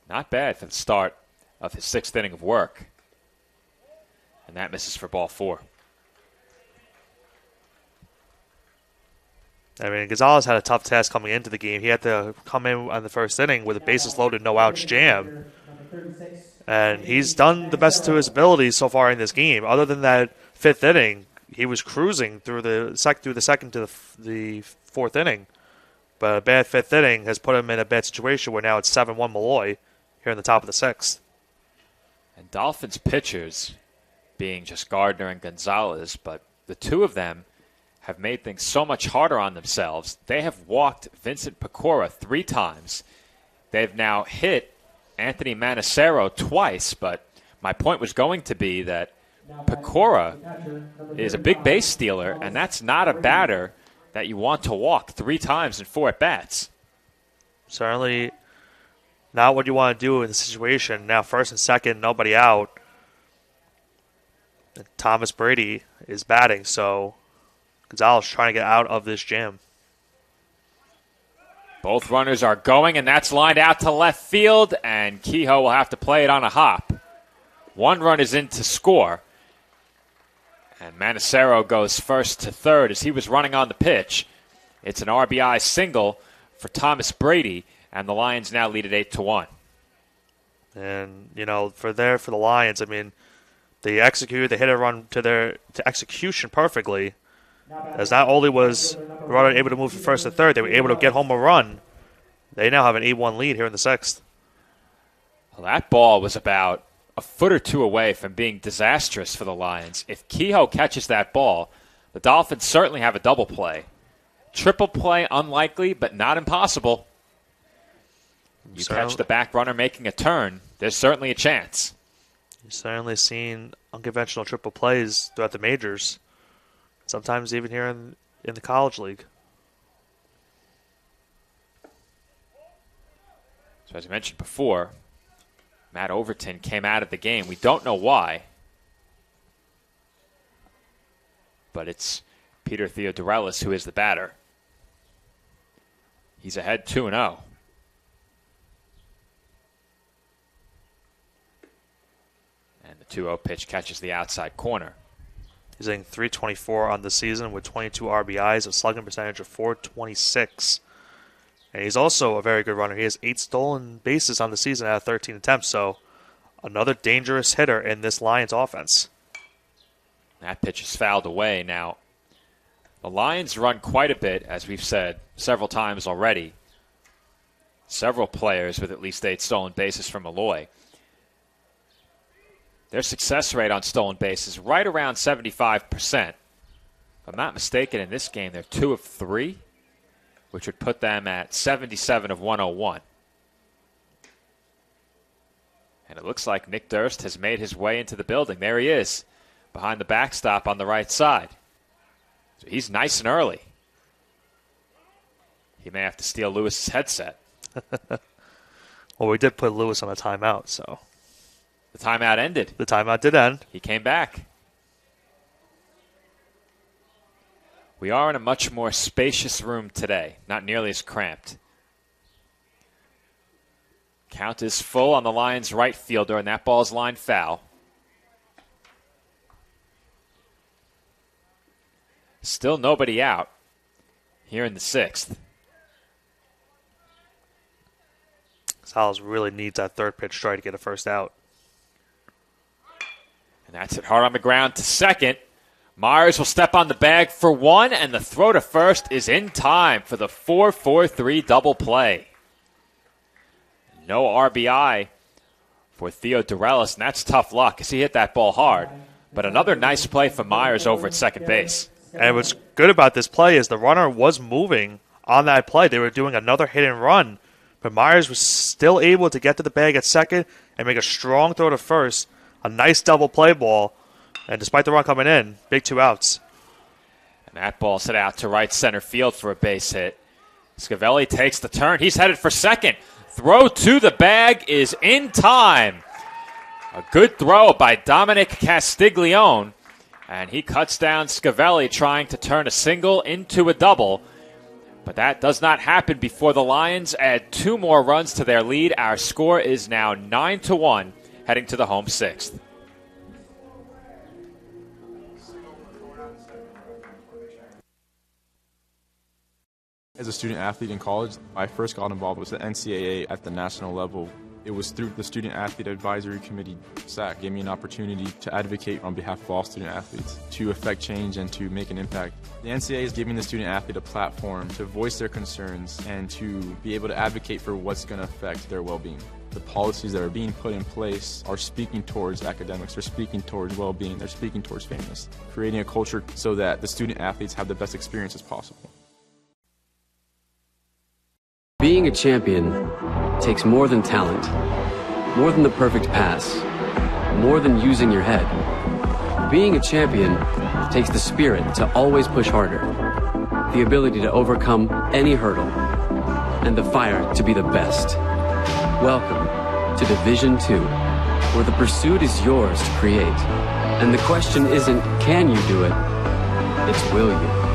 Not bad for the start of his 6th inning of work. And that misses for ball 4. I mean, Gonzalez had a tough task coming into the game. He had to come in on the 1st inning with a bases loaded, no outs jam. And he's done the best to his ability so far in this game. Other than that 5th inning, he was cruising through the second to the 4th inning. But a bad 5th inning has put him in a bad situation where now it's 7-1 Molloy here in the top of the 6th. And Dolphins pitchers being just Gardner and Gonzalez, but the two of them have made things so much harder on themselves. They have walked Vincent Pecora 3 times. They've now hit Anthony Manacero twice, but my point was going to be that Pecora is a big base stealer, and that's not a batter that you want to walk 3 times in 4 at-bats. Certainly not what you want to do in the situation. Now 1st and 2nd, nobody out. And Thomas Brady is batting, so Gonzalez trying to get out of this jam. Both runners are going, and that's lined out to left field, and Kehoe will have to play it on a hop. 1 run is in to score, and Manacero goes 1st to 3rd as he was running on the pitch. It's an RBI single for Thomas Brady, and the Lions now lead at 8-1. And, for the Lions, I mean, they hit a run to execution perfectly. As not only was the runner able to move from 1st to 3rd, they were able to get home a run. They now have an 8-1 lead here in the 6th. Well, that ball was about a foot or 2 away from being disastrous for the Lions. If Kehoe catches that ball, the Dolphins certainly have a double play. Triple play, unlikely, but not impossible. You catch the back runner making a turn, there's certainly a chance. You've certainly seen unconventional triple plays throughout the majors. Sometimes even here in the college league. So as I mentioned before, Matt Overton came out of the game. We don't know why, but it's Peter Theodorelis who is the batter. He's ahead 2-0. And the 2-0 pitch catches the outside corner. He's hitting .324 on the season with 22 RBIs, a slugging percentage of .426. And he's also a very good runner. He has 8 stolen bases on the season out of 13 attempts, so another dangerous hitter in this Lions offense. That pitch is fouled away. Now, the Lions run quite a bit, as we've said several times already. Several players with at least 8 stolen bases from Molloy. Their success rate on stolen bases right around 75%. If I'm not mistaken, in this game, they're 2 of 3, which would put them at 77 of 101. And it looks like Nick Durst has made his way into the building. There he is, behind the backstop on the right side. So he's nice and early. He may have to steal Lewis's headset. Well, we did put Lewis on a timeout, so. The timeout ended. The timeout did end. He came back. We are in a much more spacious room today, not nearly as cramped. Count is full on the Lions' right fielder, and that ball's lined foul. Still nobody out here in the 6th. Salas really needs that third pitch strike to get a first out. And that's it hard on the ground to second. Myers will step on the bag for 1, and the throw to first is in time for the 4-4-3 double play. No RBI for Theodorelis, and that's tough luck because he hit that ball hard. But another nice play for Myers over at second base. And what's good about this play is the runner was moving on that play. They were doing another hit and run, but Myers was still able to get to the bag at second and make a strong throw to first. A nice double play ball, and despite the run coming in, big 2 outs. And that ball's hit out to right center field for a base hit. Scavelli takes the turn. He's headed for second. Throw to the bag is in time. A good throw by Dominic Castiglione. And he cuts down Scavelli trying to turn a single into a double. But that does not happen before the Lions add 2 more runs to their lead. Our score is now 9-1, heading to the home 6th. As a student athlete in college, I first got involved with the NCAA at the national level. It was through the Student Athlete Advisory Committee, SAC, gave me an opportunity to advocate on behalf of all student athletes, to affect change and to make an impact. The NCAA is giving the student athlete a platform to voice their concerns and to be able to advocate for what's going to affect their well-being. The policies that are being put in place are speaking towards academics, they're speaking towards well-being, they're speaking towards fairness, creating a culture so that the student athletes have the best experiences possible. Being a champion takes more than talent, more than the perfect pass, more than using your head. Being a champion takes the spirit to always push harder, the ability to overcome any hurdle, and the fire to be the best. Welcome to Division II, where the pursuit is yours to create. And the question isn't, can you do it? It's, will you?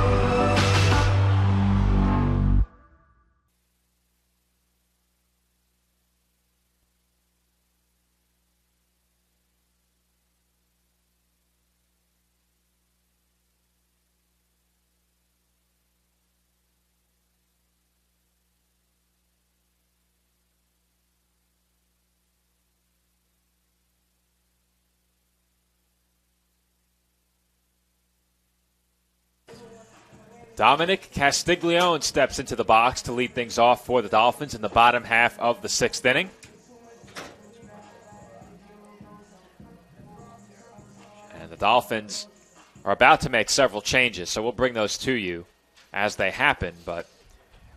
Dominic Castiglione steps into the box to lead things off for the Dolphins in the bottom half of the 6th inning. And the Dolphins are about to make several changes, so we'll bring those to you as they happen, but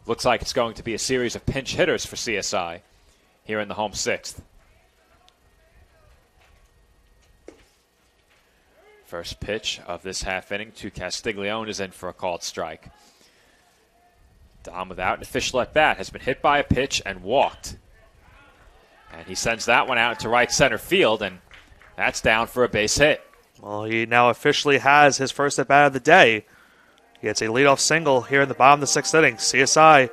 looks like it's going to be a series of pinch hitters for CSI here in the home 6th. First pitch of this half inning to Castiglione is in for a called strike. Dom, without an official at bat, has been hit by a pitch and walked. And he sends that one out to right center field, and that's down for a base hit. Well, he now officially has his first at-bat of the day. He gets a leadoff single here in the bottom of the 6th inning. CSI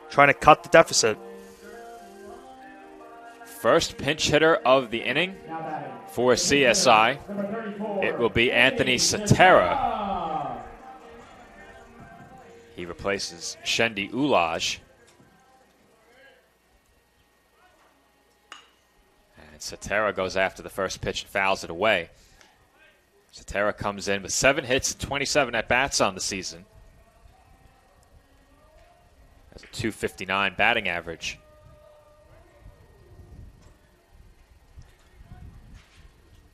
trying to cut the deficit. First pinch hitter of the inning for CSI. It will be Anthony Cetera. He replaces Shendi Ulaj. And Cetera goes after the first pitch and fouls it away. Cetera comes in with 7 hits and 27 at-bats on the season. Has a .259 batting average.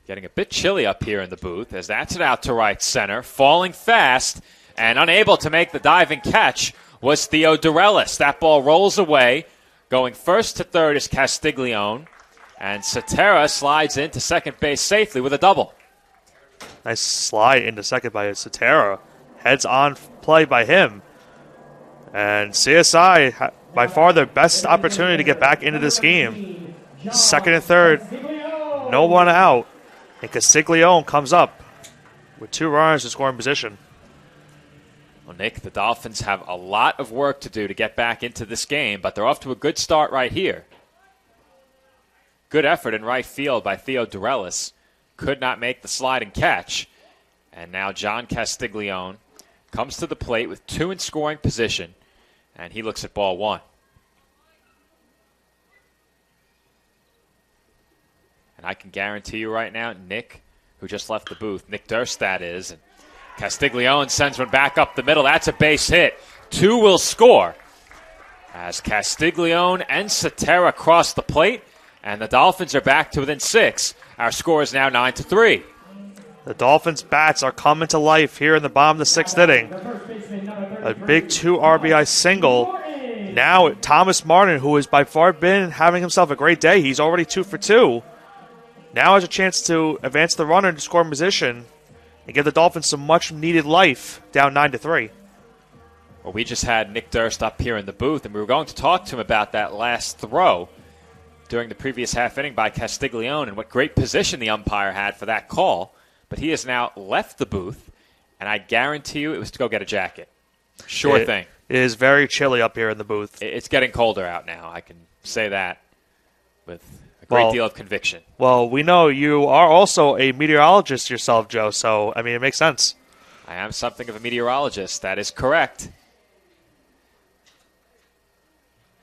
Getting a bit chilly up here in the booth as that's it out to right center. Falling fast and unable to make the diving catch was Theo Dorelis. That ball rolls away. Going first to third is Castiglione. And Cetera slides into second base safely with a double. Nice slide into second by Cetera. Heads on play by him. And CSI, by far their best opportunity to get back into this game. Second and third, no one out. And Castiglione comes up with 2 runners in scoring position. Well, Nick, the Dolphins have a lot of work to do to get back into this game, but they're off to a good start right here. Good effort in right field by Theo Dorelis. Could not make the sliding catch. And now John Castiglione comes to the plate with 2 in scoring position, and he looks at ball 1. And I can guarantee you right now, Nick, who just left the booth, Nick Durst that is, and Castiglione sends one back up the middle. That's a base hit. 2 will score as Castiglione and Cetera cross the plate, and the Dolphins are back to within 6. Our score is now 9-3. The Dolphins' bats are coming to life here in the bottom of the 6th inning. A big 2 RBI single. Now Thomas Martin, who has by far been having himself a great day, he's already 2 for 2. Now has a chance to advance the runner into scoring position and give the Dolphins some much-needed life, down 9-3. Well, we just had Nick Durst up here in the booth, and we were going to talk to him about that last throw during the previous half inning by Castiglione and what great position the umpire had for that call. But he has now left the booth, and I guarantee you it was to go get a jacket. Sure thing. It is very chilly up here in the booth. It's getting colder out now. I can say that with a great deal of conviction. Well, we know you are also a meteorologist yourself, Joe, so, I mean, it makes sense. I am something of a meteorologist. That is correct.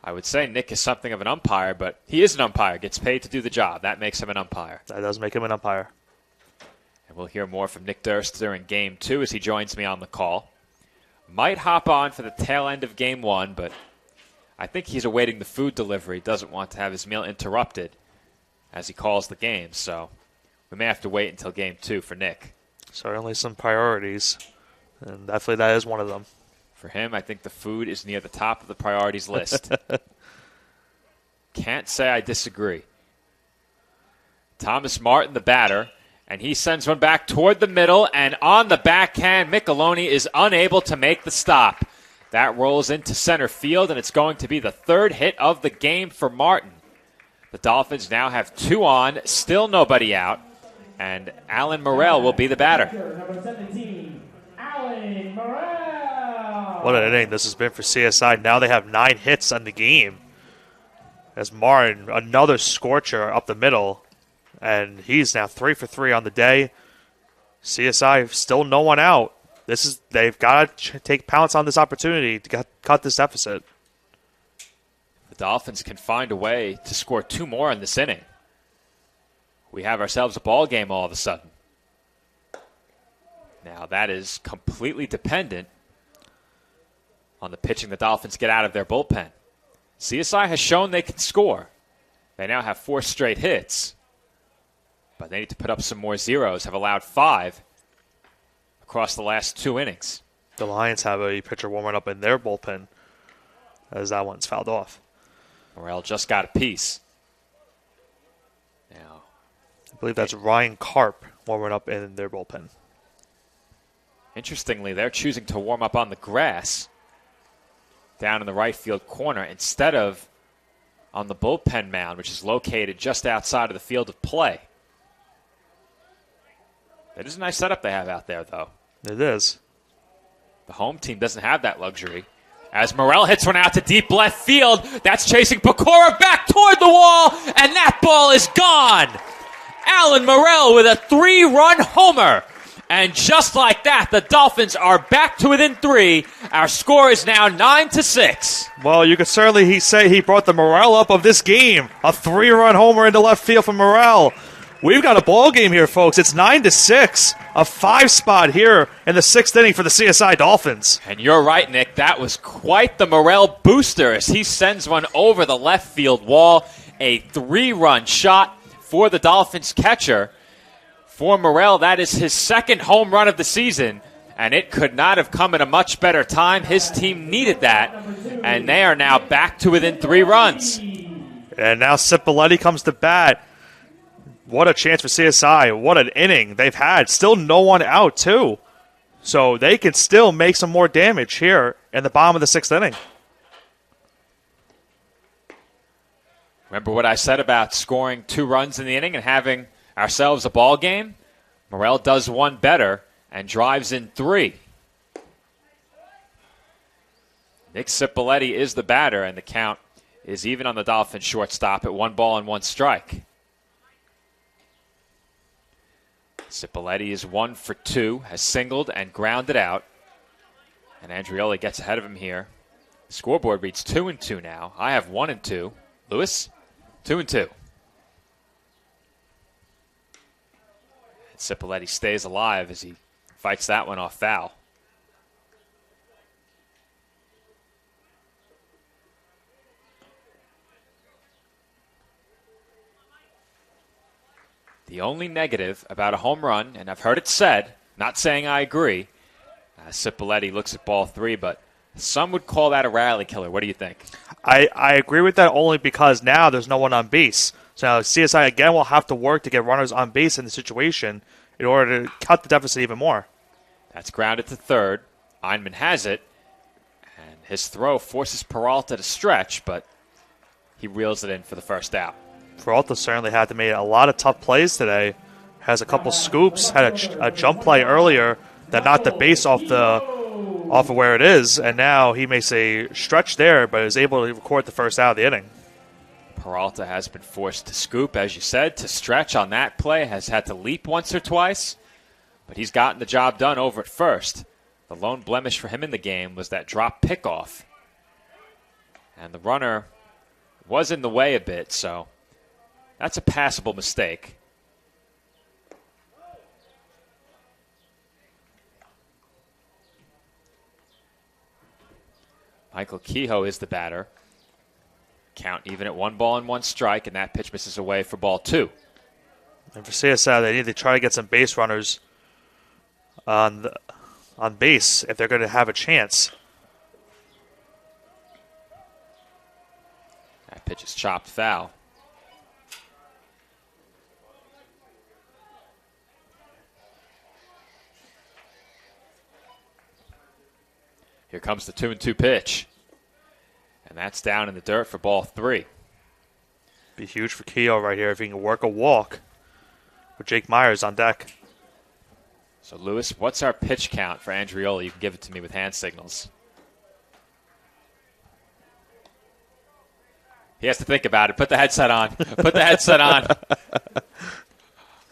I would say Nick is something of an umpire, but he is an umpire, gets paid to do the job. That makes him an umpire. That does make him an umpire. And we'll hear more from Nick Durst during Game 2 as he joins me on the call. Might hop on for the tail end of Game 1, but I think he's awaiting the food delivery. Doesn't want to have his meal interrupted as he calls the game. So we may have to wait until Game 2 for Nick. Certainly some priorities, and definitely that is one of them. For him, I think the food is near the top of the priorities list. Can't say I disagree. Thomas Martin, the batter, and he sends one back toward the middle, and on the backhand, Micheloni is unable to make the stop. That rolls into center field, and it's going to be the 3rd hit of the game for Martin. The Dolphins now have 2 on, still nobody out, and Alan Morrell will be the batter. Number 17, Alan Morrell. What an inning this has been for CSI. Now they have 9 hits on the game. As Martin, another scorcher up the middle. And he's now 3 for 3 on the day. CSI still no one out. They've got to take pounce on this opportunity to cut this deficit. The Dolphins can find a way to score 2 more in this inning. We have ourselves a ball game all of a sudden. Now that is completely dependent on the pitching the Dolphins get out of their bullpen. CSI has shown they can score. They now have 4 straight hits. But they need to put up some more zeros, have allowed 5 across the last 2 innings. The Lions have a pitcher warming up in their bullpen as that one's fouled off. Morrell just got a piece. Now, I believe that's Ryan Karp warming up in their bullpen. Interestingly, they're choosing to warm up on the grass down in the right field corner instead of on the bullpen mound, which is located just outside of the field of play. It is a nice setup they have out there, though. It is. The home team doesn't have that luxury. As Morel hits one out to deep left field, that's chasing Pecora back toward the wall, and that ball is gone. Alan Morel with a 3-run homer. And just like that, the Dolphins are back to within 3. Our score is now 9-6. Well, you could certainly say he brought the morale up of this game. A 3-run homer into left field for Morel. We've got a ball game here, folks. It's 9-6. A 5 spot here in the 6th inning for the CSI Dolphins. And you're right, Nick. That was quite the Morel booster as he sends one over the left field wall. A 3-run shot for the Dolphins catcher. For Morel, that is his 2nd home run of the season, and it could not have come at a much better time. His team needed that, and they are now back to within 3 runs. And now Cipolleti comes to bat. What a chance for CSI. What an inning they've had. Still no one out, too. So they can still make some more damage here in the bottom of the 6th inning. Remember what I said about scoring 2 runs in the inning and having ourselves a ball game? Morel does one better and drives in 3. Nick Cipolleti is the batter, and the count is even on the Dolphins shortstop at 1 ball and 1 strike. Cipolleti is 1 for 2, has singled and grounded out. And Andrioli gets ahead of him here. Scoreboard reads 2-2 now. I have 1-2. Lewis, 2-2. Cipolleti stays alive as he fights that one off foul. The only negative about a home run, and I've heard it said, not saying I agree, Cipolleti looks at ball 3, but some would call that a rally killer. What do you think? I agree with that only because now there's no one on base. So now CSI again will have to work to get runners on base in the situation in order to cut the deficit even more. That's grounded to third. Einman has it, and his throw forces Peralta to stretch, but he reels it in for the first out. Peralta certainly had to make a lot of tough plays today. Has a couple scoops, had a jump play earlier that knocked the base off of where it is, and now he makes a stretch there, but is able to record the first out of the inning. Peralta has been forced to scoop, as you said, to stretch on that play, has had to leap once or twice, but he's gotten the job done over at first. The lone blemish for him in the game was that drop pickoff. And the runner was in the way a bit, so that's a passable mistake. Michael Kehoe is the batter. Count even at 1 ball and 1 strike, and that pitch misses away for ball 2. And for CSI, they need to try to get some base runners on base if they're going to have a chance. That pitch is chopped foul. Here comes the 2-2 pitch. And that's down in the dirt for ball 3. Be huge for Kehoe right here if he can work a walk with Jake Myers on deck. So, Lewis, what's our pitch count for Andrioli? You can give it to me with hand signals. He has to think about it. Put the headset on. Put the headset on.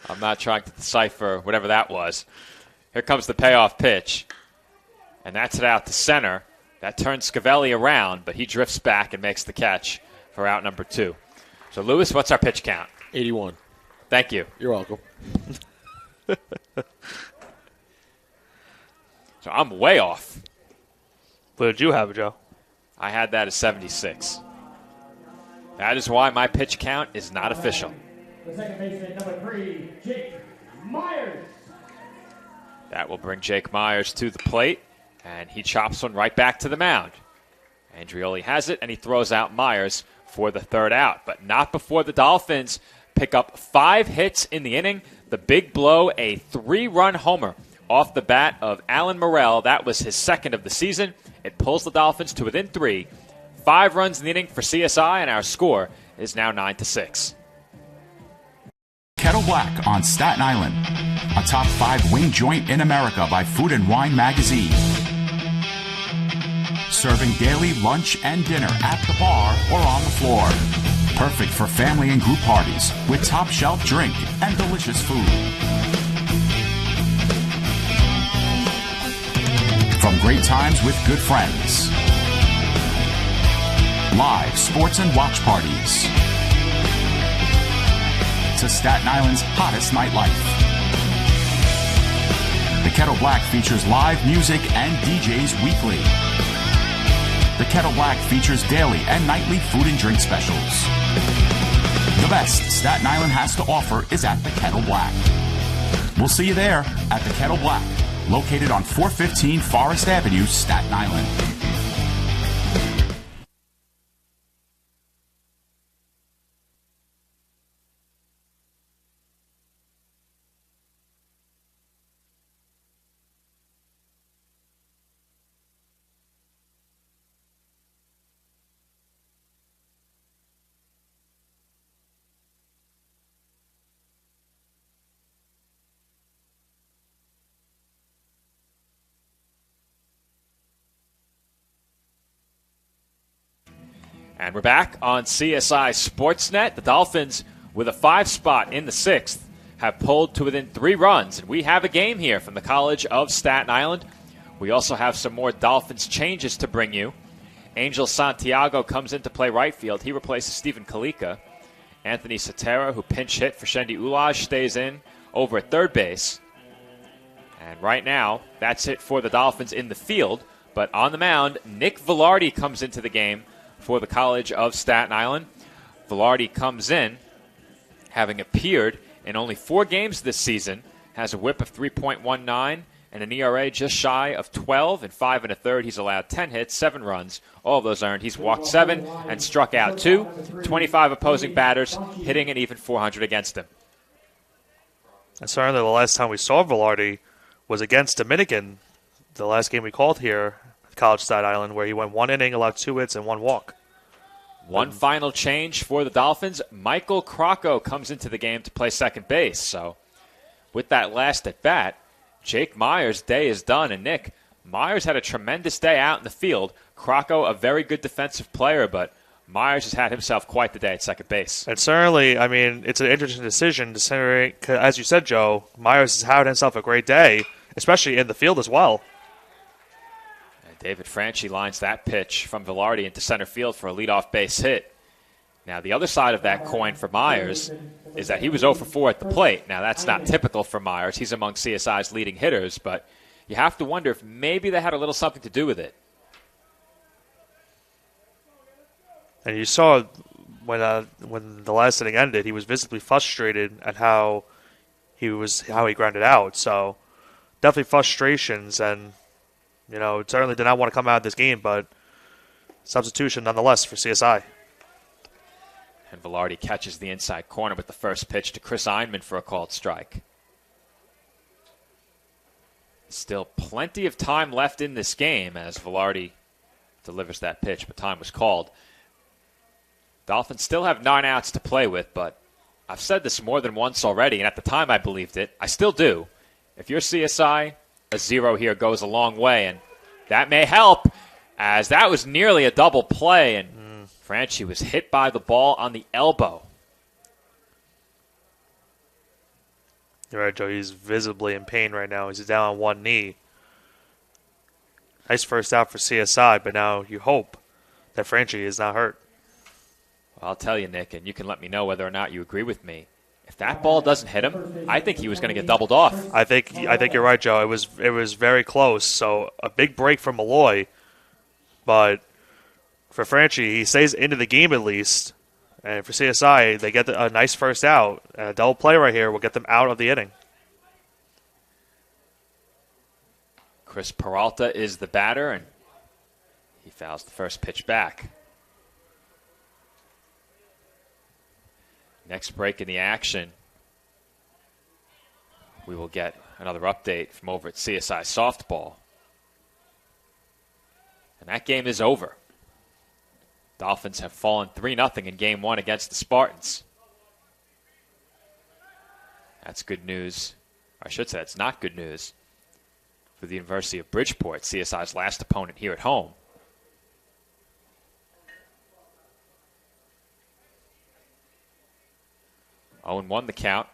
I'm not trying to decipher whatever that was. Here comes the payoff pitch. And that's it out to center. That turns Scavelli around, but he drifts back and makes the catch for out number 2. So, Lewis, what's our pitch count? 81. Thank you. You're welcome. So I'm way off. What did you have, Joe? I had that as 76. That is why my pitch count is not official. The second baseman, number 3, Jake Myers. That will bring Jake Myers to the plate, and he chops one right back to the mound. Andrioli has it, and he throws out Myers for the third out, but not before the Dolphins pick up 5 hits in the inning. The big blow, a 3-run homer off the bat of Alan Morel. That was his second of the season. It pulls the Dolphins to within 3, 5 runs in the inning for CSI, and our score is now 9-6. Kettle Black on Staten Island, a top 5 wing joint in America by Food and Wine magazine. Serving daily lunch and dinner at the bar or on the floor. Perfect for family and group parties with top shelf drink and delicious food. From great times with good friends. Live sports and watch parties. To Staten Island's hottest nightlife. The Kettle Black features live music and DJs weekly. The Kettle Black features daily and nightly food and drink specials. The best Staten Island has to offer is at the Kettle Black. We'll see you there at the Kettle Black, located on 415 Forest Avenue, Staten Island. And we're back on CSI Sportsnet. The Dolphins, with a 5 spot in the 6th, have pulled to within 3 runs. And we have a game here from the College of Staten Island. We also have some more Dolphins changes to bring you. Angel Santiago comes in to play right field. He replaces Stephen Kalika. Anthony Sotera, who pinch hit for Shendi Ulaj, stays in over at third base. And right now, that's it for the Dolphins in the field. But on the mound, Nick Velarde comes into the game for the College of Staten Island. Velarde comes in, having appeared in only 4 games this season, has a whip of 3.19 and an ERA just shy of 12 and 5 1/3. He's allowed 10 hits, 7 runs, all of those earned. He's walked 7 and struck out 2, 25 opposing batters, hitting an even 400 against him. And certainly the last time we saw Velarde was against Dominican, the last game we called here, College Staten Island, where he went 1 inning, allowed 2 hits, and 1 walk. One final change for the Dolphins. Michael Crocco comes into the game to play second base. So with that last at bat, Jake Myers' day is done. And Nick, Myers had a tremendous day out in the field. Crocco, a very good defensive player, but Myers has had himself quite the day at second base. And certainly, I mean, it's an interesting decision, as you said, Joe, Myers has had himself a great day, especially in the field as well. David Franchi lines that pitch from Velarde into center field for a leadoff base hit. Now, the other side of that coin for Myers is that he was 0 for 4 at the plate. Now, that's not typical for Myers. He's among CSI's leading hitters, but you have to wonder if maybe they had a little something to do with it. And you saw when the last inning ended, he was visibly frustrated at how he grounded out. So, definitely frustrations, and certainly did not want to come out of this game, but substitution nonetheless for CSI. And Velarde catches the inside corner with the first pitch to Chris Einman for a called strike. Still plenty of time left in this game as Velarde delivers that pitch, but time was called. Dolphins still have 9 outs to play with, but I've said this more than once already, and at the time I believed it. I still do. If you're CSI, a 0 here goes a long way, and that may help, as that was nearly a double play, and Franchi was hit by the ball on the elbow. You're right, Joe. He's visibly in pain right now. He's down on one knee. Nice first out for CSI, but now you hope that Franchi is not hurt. Well, I'll tell you, Nick, and you can let me know whether or not you agree with me. If that ball doesn't hit him, I think he was going to get doubled off. I think you're right, Joe. It was very close. So a big break for Molloy, but for Franchi, he stays into the game at least. And for CSI, they get a nice first out. And a double play right here will get them out of the inning. Chris Peralta is the batter, and he fouls the first pitch back. Next break in the action, we will get another update from over at CSI Softball. And that game is over. Dolphins have fallen 3-0 in Game 1 against the Spartans. That's good news. I should say that's not good news for the University of Bridgeport, CSI's last opponent here at home. Owen won the count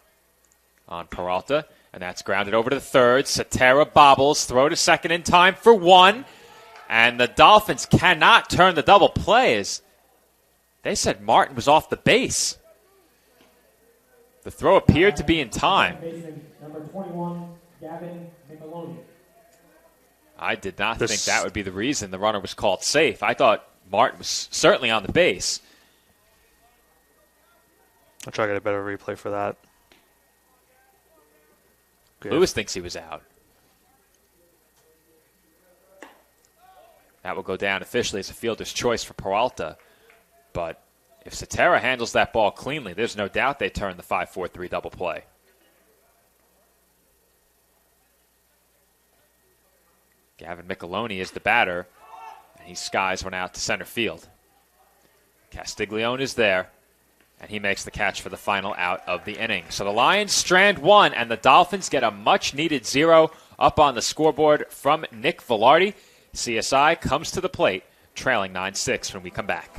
on Peralta, and that's grounded over to the third. Cetera bobbles, throw to second in time for one, and the Dolphins cannot turn the double play as they said Martin was off the base. The throw appeared to be in time. Number 21, Gavin Micheloni. I did not think that would be the reason the runner was called safe. I thought Martin was certainly on the base. I'll try to get a better replay for that. Lewis thinks he was out. That will go down officially as a fielder's choice for Peralta. But if Cetera handles that ball cleanly, there's no doubt they turn the 5-4-3 double play. Gavin Micheloni is the batter, and he skies one out to center field. Castiglione is there, and he makes the catch for the final out of the inning. So the Lions strand one, and the Dolphins get a much-needed 0 up on the scoreboard from Nick Velarde. CSI comes to the plate, trailing 9-6 when we come back.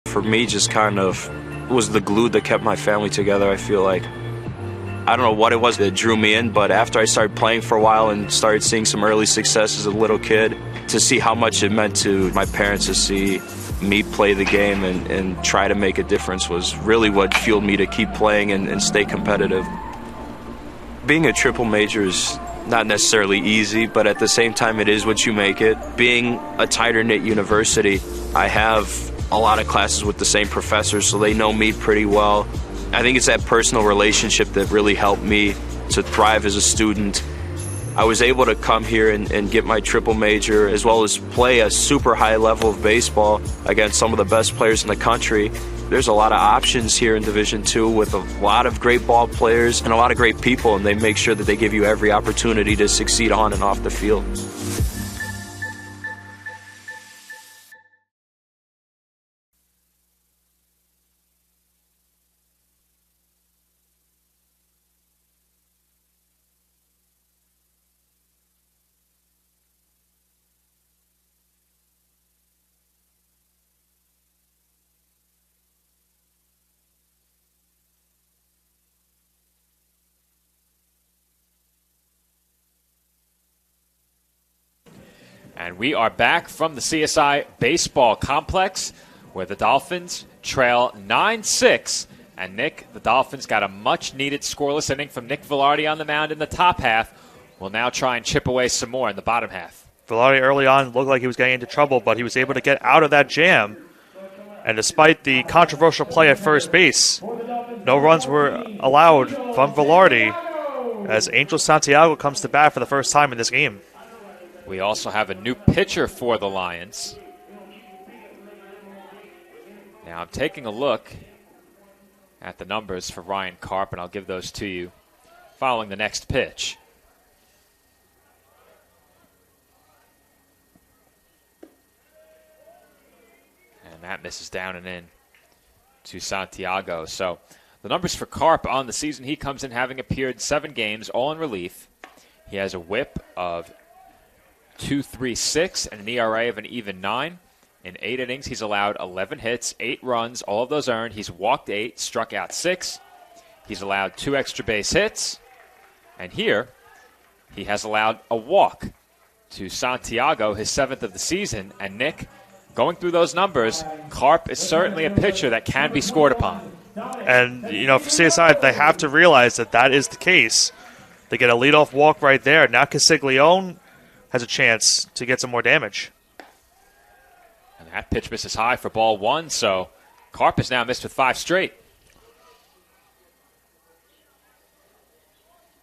For me, just kind of was the glue that kept my family together, I feel like. I don't know what it was that drew me in, but after I started playing for a while and started seeing some early success as a little kid, to see how much it meant to my parents to see me play the game and try to make a difference was really what fueled me to keep playing and stay competitive. Being a triple major is not necessarily easy, but at the same time it is what you make it. Being a tighter-knit university, I have a lot of classes with the same professors, so they know me pretty well. I think it's that personal relationship that really helped me to thrive as a student. I was able to come here and get my triple major, as well as play a super high level of baseball against some of the best players in the country. There's a lot of options here in Division II with a lot of great ball players and a lot of great people, and they make sure that they give you every opportunity to succeed on and off the field. And we are back from the CSI Baseball Complex where the Dolphins trail 9-6. And Nick, the Dolphins got a much-needed scoreless inning from Nick Velarde on the mound in the top half. Will now try and chip away some more in the bottom half. Velarde early on looked like he was getting into trouble, but he was able to get out of that jam. And despite the controversial play at first base, no runs were allowed from Velarde as Angel Santiago comes to bat for the first time in this game. We also have a new pitcher for the Lions. Now I'm taking a look at the numbers for Ryan Karp, and I'll give those to you following the next pitch. And that misses down and in to Santiago. So the numbers for Karp on the season, he comes in having appeared 7 games, all in relief. He has a whip of 2.36 and an ERA of an even 9. In 8 innings, he's allowed 11 hits, 8 runs, all of those earned. He's walked 8, struck out 6. He's allowed 2 extra base hits. And here, he has allowed a walk to Santiago, his 7th of the season. And Nick, going through those numbers, Karp is certainly a pitcher that can be scored upon. And, you know, for CSI, they have to realize that that is the case. They get a leadoff walk right there. Now Castiglione has a chance to get some more damage. And that pitch misses high for ball 1, so Karp is now missed with 5 straight.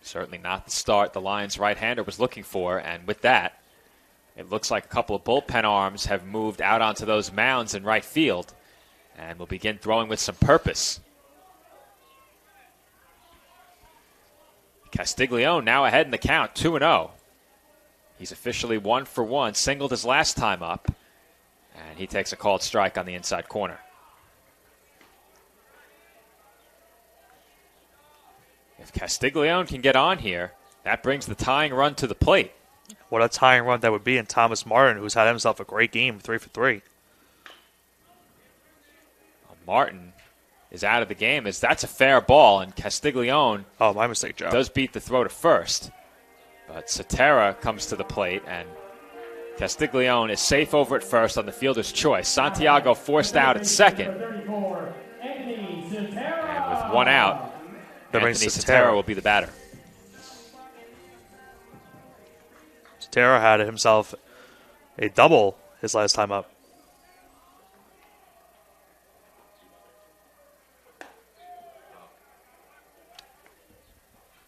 Certainly not the start the Lions right-hander was looking for, and with that, it looks like a couple of bullpen arms have moved out onto those mounds in right field and will begin throwing with some purpose. Castiglione now ahead in the count, 2-0. He's officially 1 for 1, singled his last time up, and he takes a called strike on the inside corner. If Castiglione can get on here, that brings the tying run to the plate. What a tying run that would be in Thomas Martin, who's had himself a great game, 3 for 3. Martin is out of the game as that's a fair ball, and Castiglione my mistake, Joe. does beat the throw to first. But Cetera comes to the plate, and Castiglione is safe over at first on the fielder's choice. Santiago forced out at second. And with one out, Anthony Cetera will be the batter. Cetera had himself a double his last time up.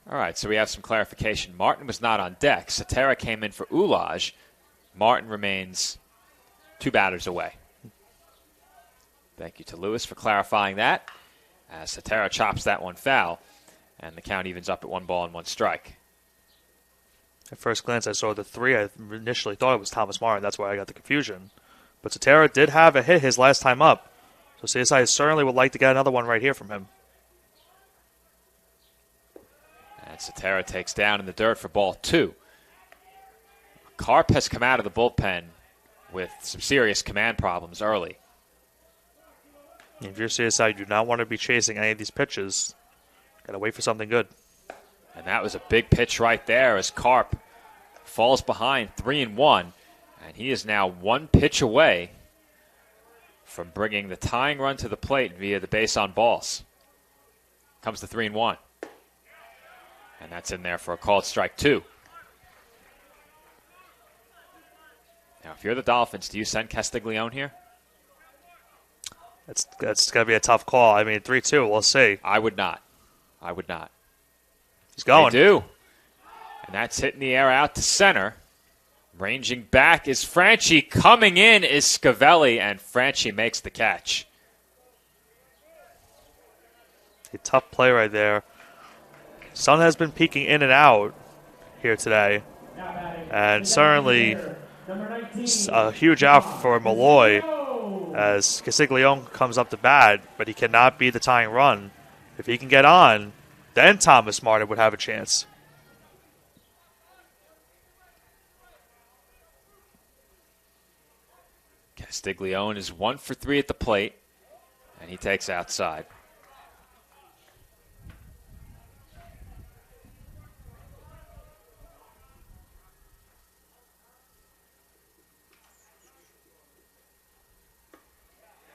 All right, so we have some clarification. Martin was not on deck. Cetera came in for Ulage. Martin remains 2 batters away. Thank you to Lewis for clarifying that. As Cetera chops that one foul, and the count evens up at 1 ball and 1 strike. At first glance, I saw the 3. I initially thought it was Thomas Martin. That's why I got the confusion. But Cetera did have a hit his last time up. So CSI certainly would like to get another one right here from him. And Cetera takes down in the dirt for ball 2. Karp has come out of the bullpen with some serious command problems early. If you're CSI, you do not want to be chasing any of these pitches. Got to wait for something good. And that was a big pitch right there as Karp falls behind 3-1. And he is now 1 pitch away from bringing the tying run to the plate via the base on balls. Comes the 3-1. And that's in there for a called strike 2. Now, if you're the Dolphins, do you send Castiglione here? That's going to be a tough call. I mean, 3-2, we'll see. I would not. He's going. They do. And that's hitting the air out to center. Ranging back is Franchi. Coming in is Scavelli, and Franchi makes the catch. A tough play right there. Sun has been peeking in and out here today. And certainly a huge out for Molloy as Castiglione comes up to bat, but he cannot beat the tying run. If he can get on, then Thomas Martin would have a chance. Castiglione is 1 for 3 at the plate, and he takes outside.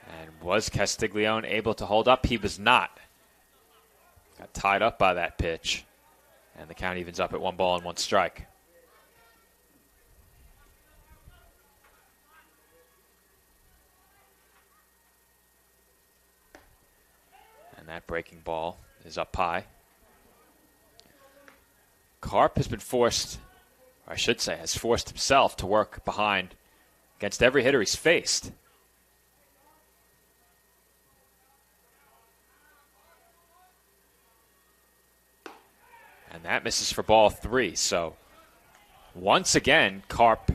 And was Castiglione able to hold up? He was not. Got tied up by that pitch, and the count evens up at 1 ball and 1 strike. And that breaking ball is up high. Karp has been forced, or I should say, has forced himself to work behind against every hitter he's faced. And that misses for ball 3. So once again, Karp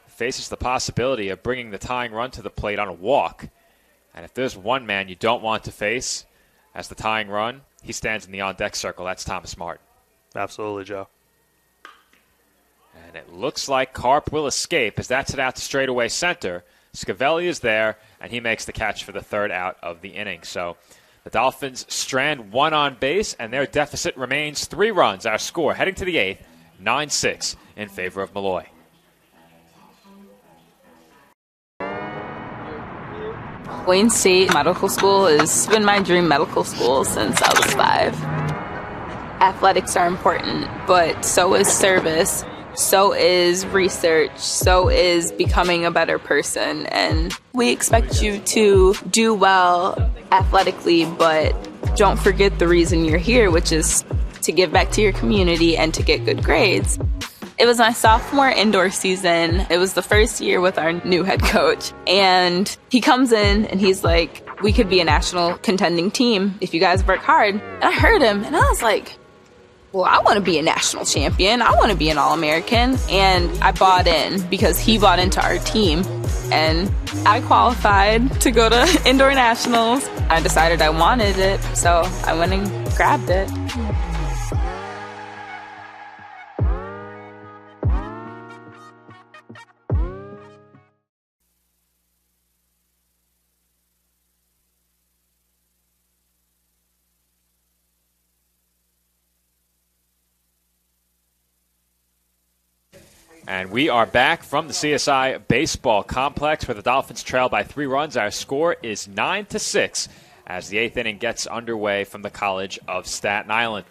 faces the possibility of bringing the tying run to the plate on a walk. And if there's one man you don't want to face as the tying run, he stands in the on-deck circle. That's Thomas Martin. Absolutely, Joe. And it looks like Karp will escape as that's it out to straightaway center. Scavelli is there, and he makes the catch for the 3rd out of the inning. So the Dolphins strand 1 on base, and their deficit remains 3 runs. Our score heading to the 8th, 9-6 in favor of Molloy. Wayne State Medical School has been my dream medical school since I was 5. Athletics are important, but so is service, so is research, so is becoming a better person. And we expect you to do well athletically, but don't forget the reason you're here, which is to give back to your community and to get good grades. It was my sophomore indoor season. It was the first year with our new head coach. And he comes in and he's like, we could be a national contending team if you guys work hard. And I heard him and I was like, well, I want to be a national champion. I want to be an All-American. And I bought in because he bought into our team. And I qualified to go to indoor nationals. I decided I wanted it, so I went and grabbed it. And we are back from the CSI Baseball Complex where the Dolphins trail by 3 runs. Our score is 9-6 as the 8th inning gets underway from the College of Staten Island.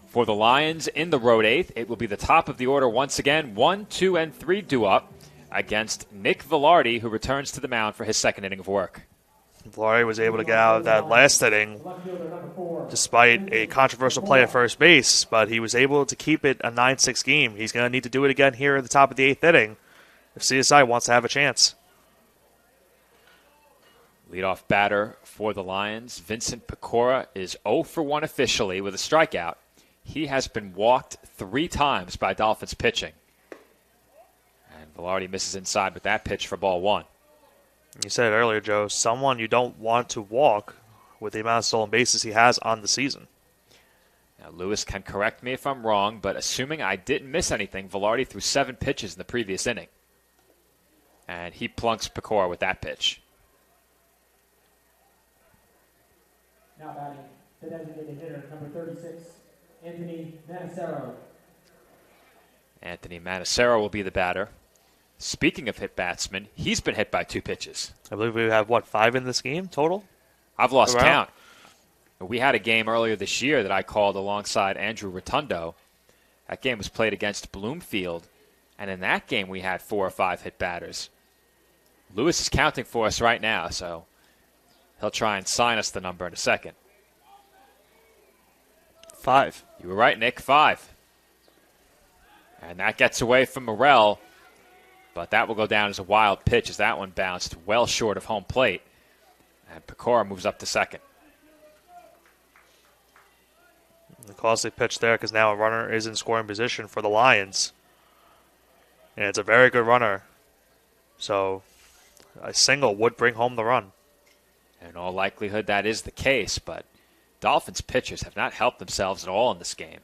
For the Lions in the road 8th, it will be the top of the order once again. 1, 2, and 3 due up against Nick Velarde, who returns to the mound for his second inning of work. Velarde was able to get out of that last inning despite a controversial play at first base, but he was able to keep it a 9-6 game. He's going to need to do it again here at the top of the 8th inning if CSI wants to have a chance. Leadoff batter for the Lions, Vincent Pecora, is 0 for 1 officially with a strikeout. He has been walked 3 times by Dolphins pitching. And Velarde misses inside with that pitch for ball 1. You said it earlier, Joe, someone you don't want to walk with the amount of stolen bases he has on the season. Now, Lewis can correct me if I'm wrong, but assuming I didn't miss anything, Velarde threw 7 pitches in the previous inning. And he plunks Pecora with that pitch. Now batting, the designated hitter, number 36, Anthony Manacero. Anthony Manacero will be the batter. Speaking of hit batsmen, he's been hit by 2 pitches. I believe we have, 5 in this game total? I've lost count. We had a game earlier this year that I called alongside Andrew Rotundo. That game was played against Bloomfield, and in that game we had 4 or 5 hit batters. Lewis is counting for us right now, so he'll try and sign us the number in a second. 5. You were right, Nick, 5. And that gets away from Morrell. But that will go down as a wild pitch as that one bounced well short of home plate. And Pecora moves up to second. The costly pitch there because now a runner is in scoring position for the Lions. And it's a very good runner. So a single would bring home the run. In all likelihood, that is the case. But Dolphins pitchers have not helped themselves at all in this game.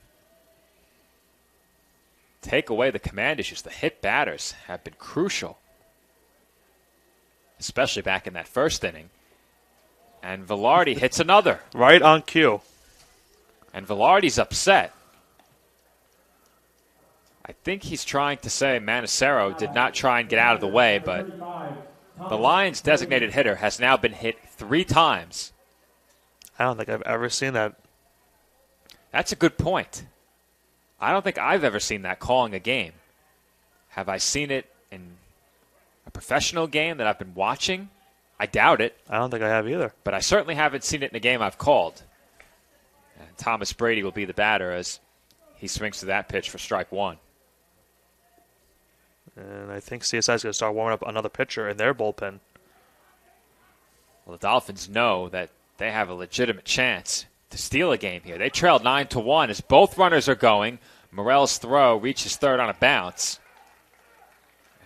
Take away the command issues. The hit batters have been crucial, especially back in that first inning. And Velarde hits another. Right on cue. And Velarde's upset. I think he's trying to say Manacero did not try and get out of the way, but the Lions' designated hitter has now been hit 3 times. I don't think I've ever seen that. That's a good point. I don't think I've ever seen that calling a game. Have I seen it in a professional game that I've been watching? I doubt it. I don't think I have either. But I certainly haven't seen it in a game I've called. And Thomas Brady will be the batter as he swings to that pitch for strike 1. And I think CSI is going to start warming up another pitcher in their bullpen. Well, the Dolphins know that they have a legitimate chance to steal a game here. They trailed 9-1 as both runners are going. Morrell's throw reaches third on a bounce.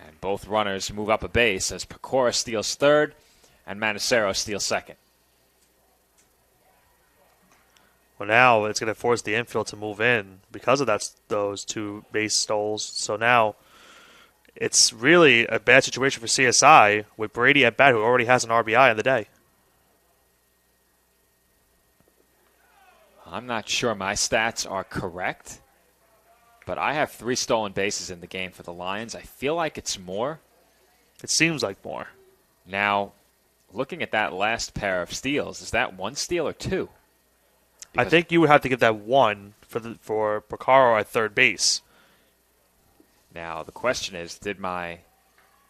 And both runners move up a base as Pecora steals third and Manacero steals second. Well, now it's going to force the infield to move in because of those 2 base stoles. So now it's really a bad situation for CSI with Brady at bat, who already has an RBI in the day. I'm not sure my stats are correct, but I have 3 stolen bases in the game for the Lions. I feel like it's more. It seems like more. Now, looking at that last pair of steals, is that 1 steal or 2? I think you would have to give that 1 for Pecora at third base. Now, the question is, did my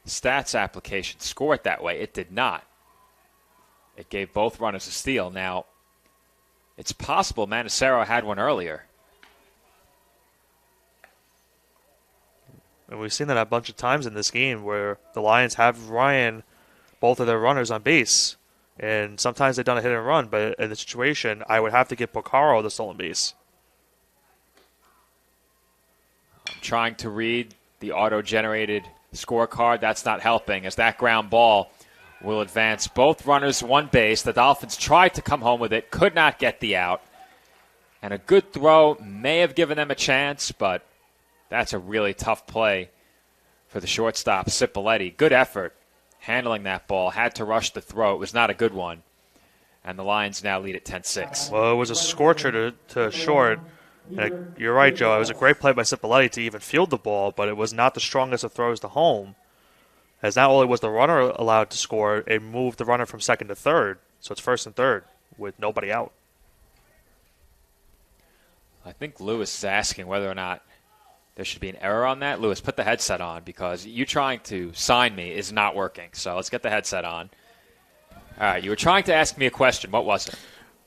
stats application score it that way? It did not. It gave both runners a steal. Now, it's possible Manacero had one earlier. And we've seen that a bunch of times in this game where the Lions have Ryan, both of their runners on base. And sometimes they've done a hit and run, but in the situation, I would have to give Pecora the stolen base. trying to read the auto-generated scorecard. That's not helping, as that ground ball will advance both runners one base. The Dolphins tried to come home with it, could not get the out. And a good throw may have given them a chance, but that's a really tough play for the shortstop, Cipoletti. Good effort handling that ball. Had to rush the throw. It was not a good one. And the Lions now lead at 10-6. Well, it was a scorcher to short. And you're right, Joe. It was a great play by Cipoletti to even field the ball, but it was not the strongest of throws to home. As not only was the runner allowed to score, it moved the runner from second to third. So it's first and third with nobody out. I think Lewis is asking whether or not there should be an error on that. Lewis, put the headset on, because you trying to sign me is not working. So let's get the headset on. All right, you were trying to ask me a question. What was it?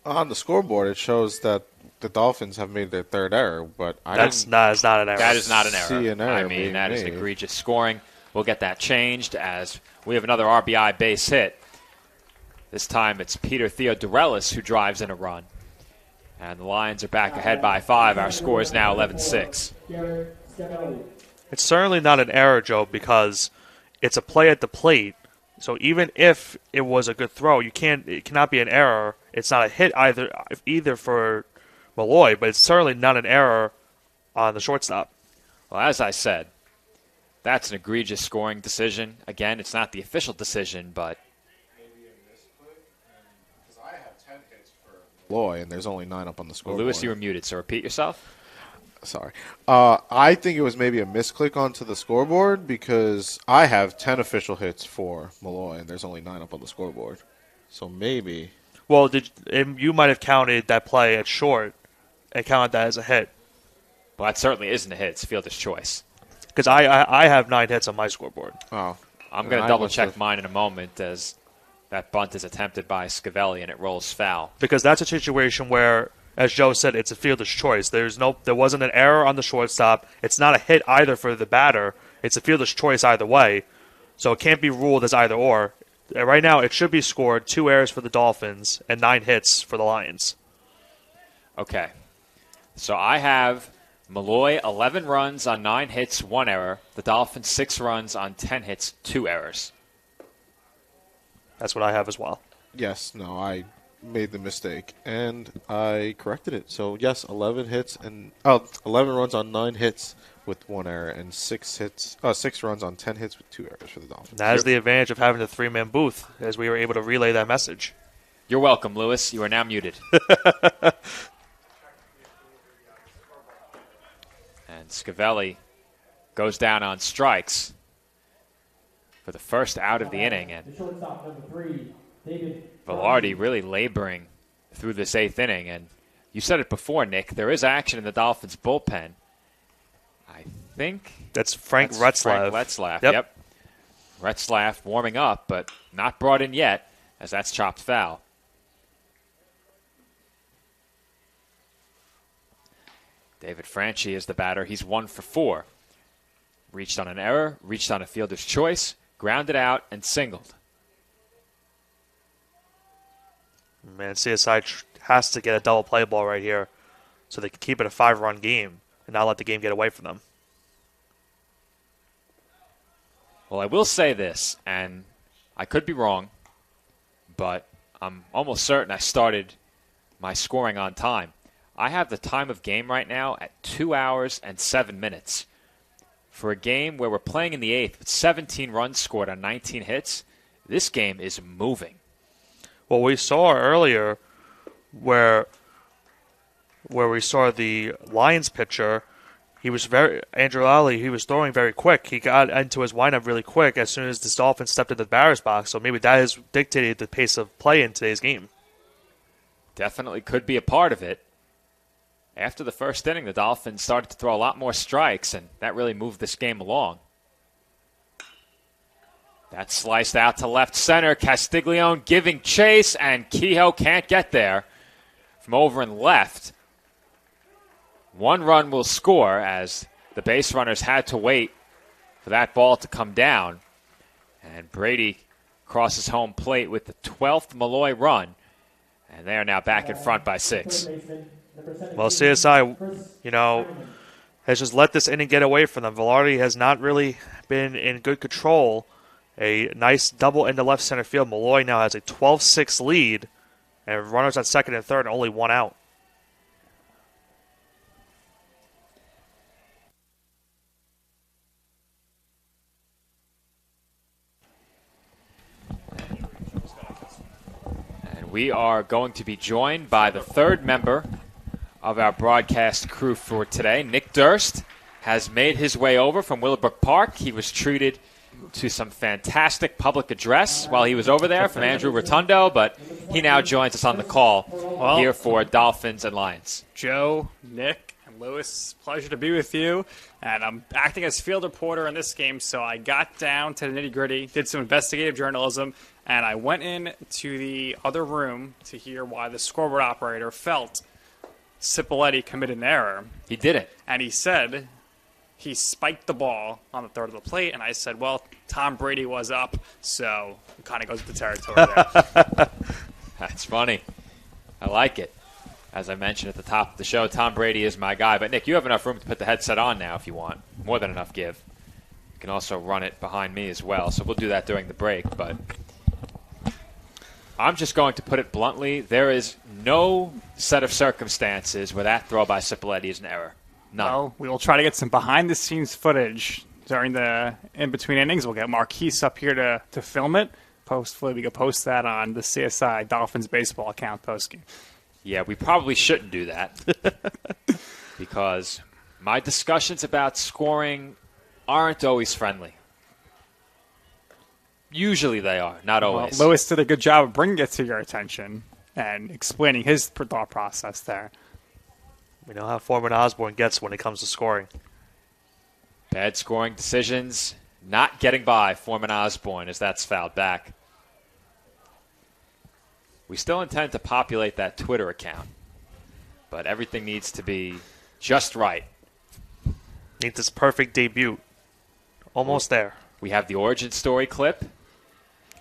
On the scoreboard, it shows that the Dolphins have made their third error, but That's not an error. That is not an error. See an error I mean, being that is made. egregious scoring. We'll get that changed as we have another RBI base hit. This time it's Peter Theodorelis who drives in a run. And the Lions are back ahead by 5. Our score is now 11-6. It's certainly not an error, Joe, because it's a play at the plate. So even if it was a good throw, it cannot be an error. It's not a hit either for Molloy, but it's certainly not an error on the shortstop. Well, as I said, that's an egregious scoring decision. Again, it's not the official decision, but Molloy, and there's only 9 up on the scoreboard. Lewis, you were muted, so repeat yourself. Sorry. I think it was maybe a misclick onto the scoreboard, because I have 10 official hits for Molloy, and there's only 9 up on the scoreboard. So maybe. Well, you might have counted that play at short and counted that as a hit. Well, that certainly isn't a hit. It's fielder's choice. Because I have 9 hits on my scoreboard. Oh. I'm going to double-check mine in a moment, as that bunt is attempted by Scavelli, and it rolls foul. Because that's a situation where, as Joe said, it's a fielder's choice. There wasn't an error on the shortstop. It's not a hit either for the batter. It's a fielder's choice either way. So it can't be ruled as either or. Right now, it should be scored 2 errors for the Dolphins and 9 hits for the Lions. Okay. So I have Molloy 11 runs on 9 hits, 1 error. The Dolphins 6 runs on 10 hits, 2 errors. That's what I have as well. Yes, no, I made the mistake, and I corrected it. So, yes, 11 runs on 9 hits with 1 error, and 6 runs on 10 hits with 2 errors for the Dolphins. That is the advantage of having the 3-man booth, as we were able to relay that message. You're welcome, Lewis. You are now muted. And Scavelli goes down on strikes for the first out of the inning. And Velarde really laboring through this 8th inning. And you said it before, Nick, there is action in the Dolphins' bullpen. I think that's Frank Retzlaff. Frank Retzlaff, yep. Retzlaff warming up, but not brought in yet, as that's chopped foul. David Franchi is the batter. He's 1 for 4. Reached on an error, reached on a fielder's choice, grounded out, and singled. Man, CSI has to get a double play ball right here so they can keep it a 5-run game and not let the game get away from them. Well, I will say this, and I could be wrong, but I'm almost certain I started my scoring on time. I have the time of game right now at 2 hours and 7 minutes. For a game where we're playing in the 8th with 17 runs scored on 19 hits, this game is moving. Well, we saw earlier where we saw the Lions pitcher, Andrew Lally, he was throwing very quick. He got into his windup really quick as soon as the Dolphins stepped into the batter's box, so maybe that has dictated the pace of play in today's game. Definitely could be a part of it. After the first inning, the Dolphins started to throw a lot more strikes, and that really moved this game along. That's sliced out to left center. Castiglione giving chase, and Kehoe can't get there from over and left. 1 run will score, as the base runners had to wait for that ball to come down. And Brady crosses home plate with the 12th Molloy run, and they are now back in front by 6. Well, CSI, has just let this inning get away from them. Velarde has not really been in good control. A nice double into left center field. Molloy now has a 12-6 lead, and runners at second and third, only one out. And we are going to be joined by the third member of our broadcast crew for today. Nick Durst has made his way over from Willowbrook Park. He was treated to some fantastic public address while he was over there from Andrew Rotundo, but he now joins us on the call here for Dolphins and Lions. Joe, Nick, and Lewis, pleasure to be with you. And I'm acting as field reporter in this game, so I got down to the nitty-gritty, did some investigative journalism, and I went in to the other room to hear why the scoreboard operator felt Cipoletti committed an error. He didn't. And he said he spiked the ball on the third of the plate, and I said, well, Tom Brady was up, so it kind of goes with the territory there. That's funny. I like it. As I mentioned at the top of the show, Tom Brady is my guy. But, Nick, you have enough room to put the headset on now if you want. More than enough give. You can also run it behind me as well, so we'll do that during the break. But I'm just going to put it bluntly. There is no set of circumstances where that throw by Cipoletti is an error. None. Well, we will try to get some behind-the-scenes footage during the in-between innings. We'll get Marquise up here to film it. Hopefully we can post that on the CSI Dolphins baseball account post-game. Yeah, we probably shouldn't do that because my discussions about scoring aren't always friendly. Usually they are, not always. Well, Lewis did a good job of bringing it to your attention and explaining his thought process there. We know how Foreman Osborne gets when it comes to scoring. Bad scoring decisions, not getting by Foreman Osborne as that's fouled back. We still intend to populate that Twitter account, but everything needs to be just right. Needs this perfect debut. Almost there. We have the origin story clip,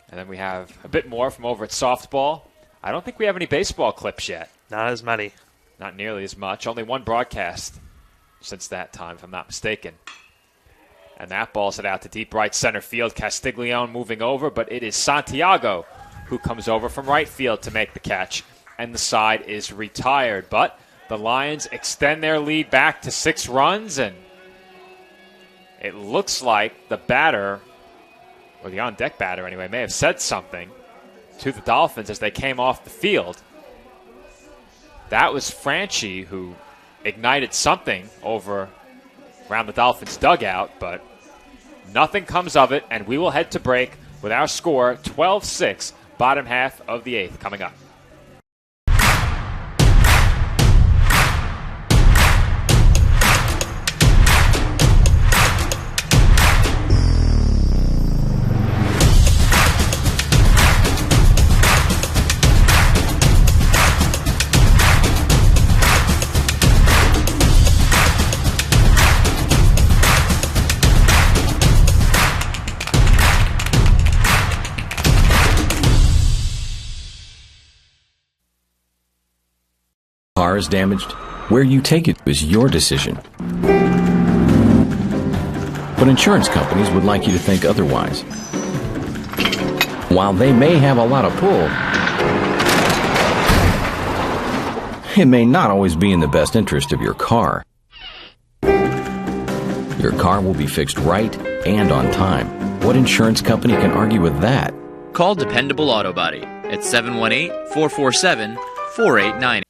and then we have a bit more from over at softball. I don't think we have any baseball clips yet. Not as many. Not nearly as much. Only one broadcast since that time, if I'm not mistaken. And that ball's it out to deep right center field. Castiglione moving over, but it is Santiago who comes over from right field to make the catch. And the side is retired. But the Lions extend their lead back to 6 runs, and it looks like the batter, or the on-deck batter anyway, may have said something to the Dolphins as they came off the field. That was Franchi who ignited something over around the Dolphins' dugout, but nothing comes of it, and we will head to break with our score 12-6, bottom half of the 8th coming up. Car is damaged, where you take it is your decision. But insurance companies would like you to think otherwise. While they may have a lot of pull, it may not always be in the best interest of your car. Your car will be fixed right and on time. What insurance company can argue with that? Call Dependable Auto Body at 718-447-4898.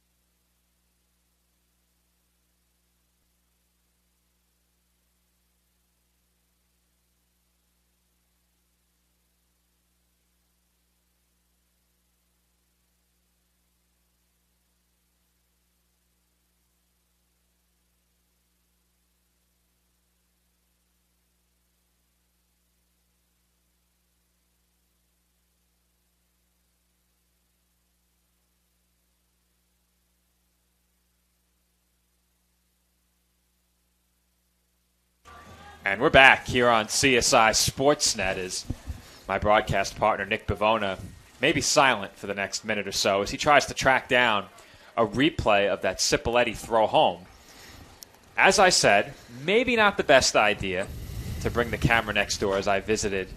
And we're back here on CSI Sportsnet as my broadcast partner, Nick Bavona, may be silent for the next minute or so as he tries to track down a replay of that Cipoletti throw home. as I said, maybe not the best idea to bring the camera next door as I visited